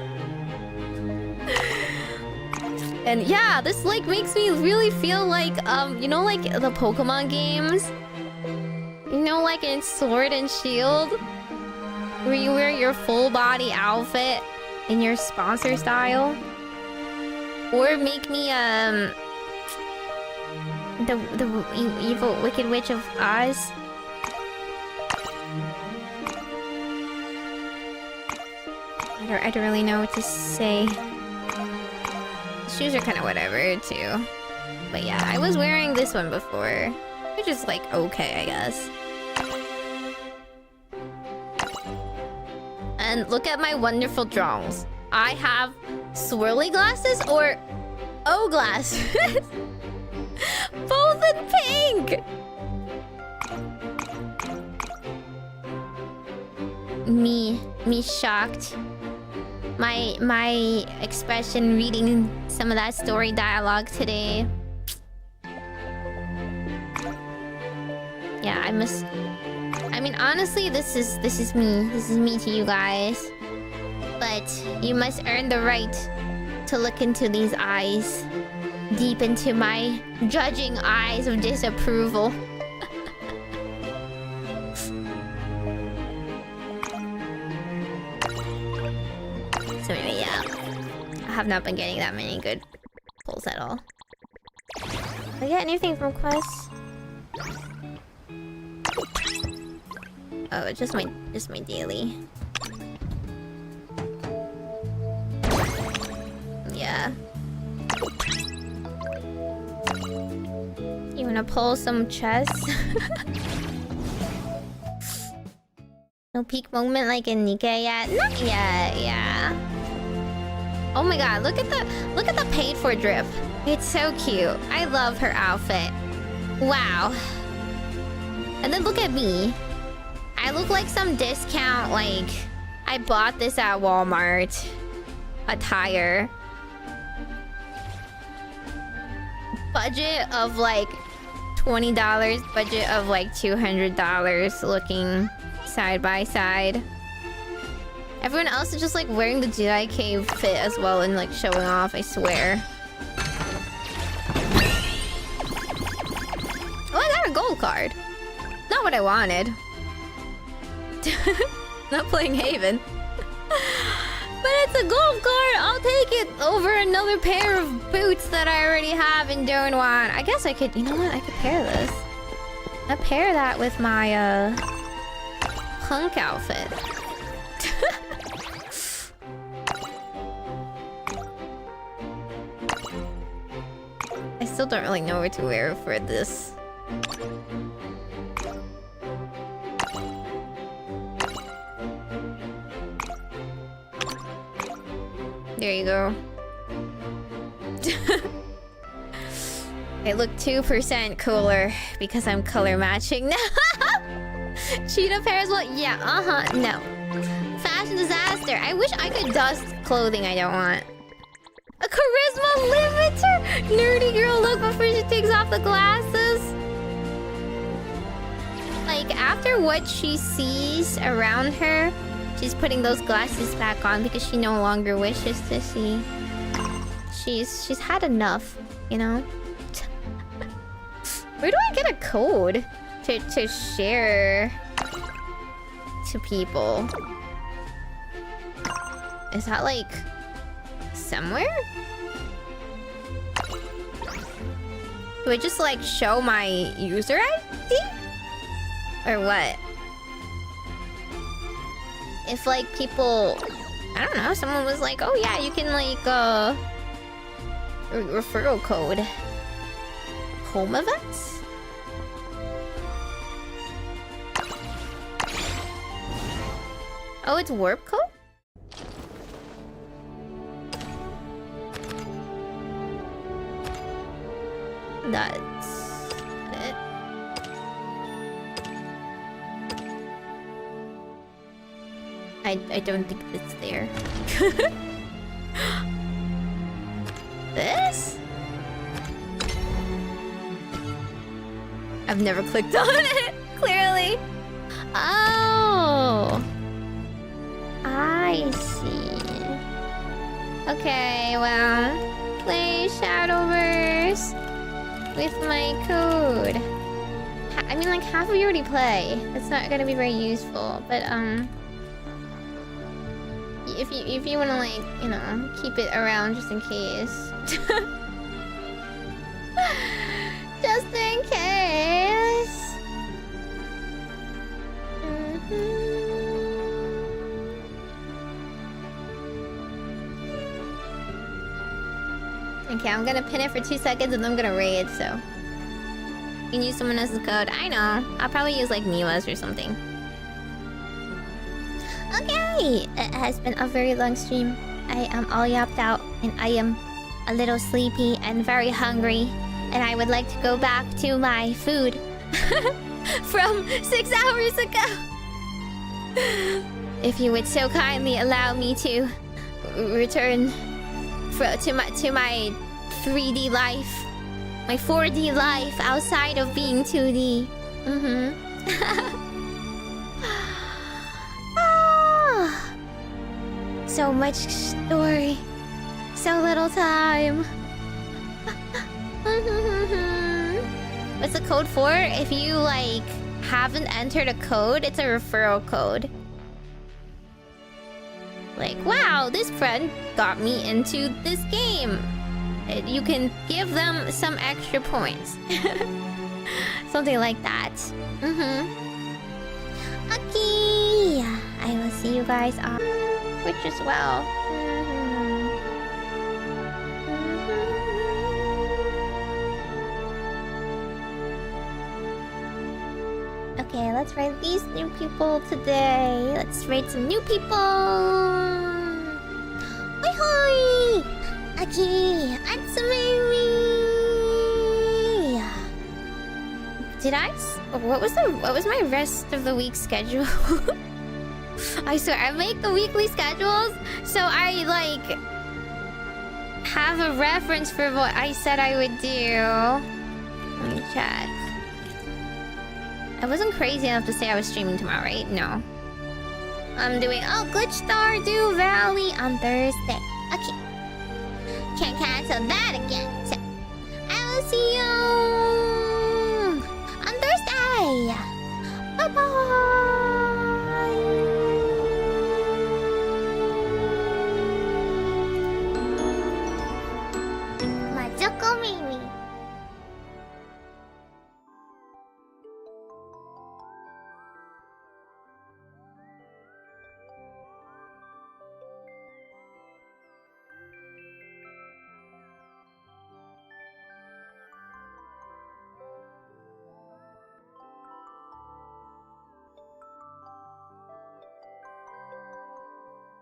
And yeah, this like makes me really feel like you know, like the Pokemon games, you know, like in Sword and Shield, where you wear your full body outfit in your sponsor style. Or make me the evil Wicked Witch of Oz. I don't really know what to say. The shoes are kind of whatever too. But yeah, I was wearing this one before, which is like okay, I guess. And look at my wonderful drawings. I have swirly glasses or O glasses. Both in pink. Me shocked. My expression reading some of that story dialogue today. Yeah, I mean, honestly, this is me. This is me to you guys. But you must earn the right to look into these eyes. Deep into my judging eyes of disapproval. So anyway, yeah. I have not been getting that many good pulls at all. Did I get anything from quests? Oh, just my daily. Yeah. You wanna pull some chests? No peak moment like in Nikkei yet? Not yet, yeah. Oh my god, look at the paid for drip. It's so cute. I love her outfit. Wow. And then look at me. I look like some discount, like I bought this at Walmart attire. Budget of like $20, budget of like $200 looking side by side. Everyone else is just like wearing the Jedi Cave fit as well and like showing off, I swear. Oh, I got a gold card. Not what I wanted. Not playing Haven. But it's a gold card. I'll take it over another pair of boots that I already have and don't want. I guess I could, you know what? I could pair this. I pair that with my punk outfit. I still don't really know what to wear for this. There you go. I look 2% cooler because I'm color matching now. Cheetah pairs? Well, yeah, no. Fashion disaster. I wish I could dust clothing I don't want. A charisma limiter? Nerdy girl look before she takes off the glasses. Like, after what she sees around her, she's putting those glasses back on because she no longer wishes to see. She's had enough, you know? Where do I get a code to share to people? Is that like somewhere? Do I just like show my user ID? Or what? If like people, I don't know, someone was like, oh yeah, you can like referral code home events? Oh, it's warp code? That's it. I don't think it's there. This? I've never clicked on it, clearly. Oh. I see. Okay, well, play Shadowverse with my code. I mean, like, half of you already play. It's not gonna be very useful, but if you wanna, like, you know, keep it around just in case. Just in case. Okay, I'm gonna pin it for 2 seconds and then I'm gonna raid, so you can use someone else's code. I know. I'll probably use like Miwa's or something. Okay, it has been a very long stream. I am all yapped out and I am a little sleepy and very hungry. And I would like to go back to my food from 6 hours ago. If you would so kindly allow me to return to my 3D life, my 4D life outside of being 2D. So much story, so little time. What's the code for? If you like haven't entered a code, it's a referral code. Like, wow, this friend got me into this game. You can give them some extra points. Something like that. Okay. I will see you guys on Twitch as well. Okay, let's raid these new people today. Let's raid some new people. Hoi hoi! Okay, it's Meimi. Did I? What was my rest of the week schedule? I swear I make the weekly schedules, so I like have a reference for what I said I would do. Let me check. I wasn't crazy enough to say I was streaming tomorrow, right? No. I'm doing GlitchStar Do Valley on Thursday. Okay. Can't cancel that again. So I will see you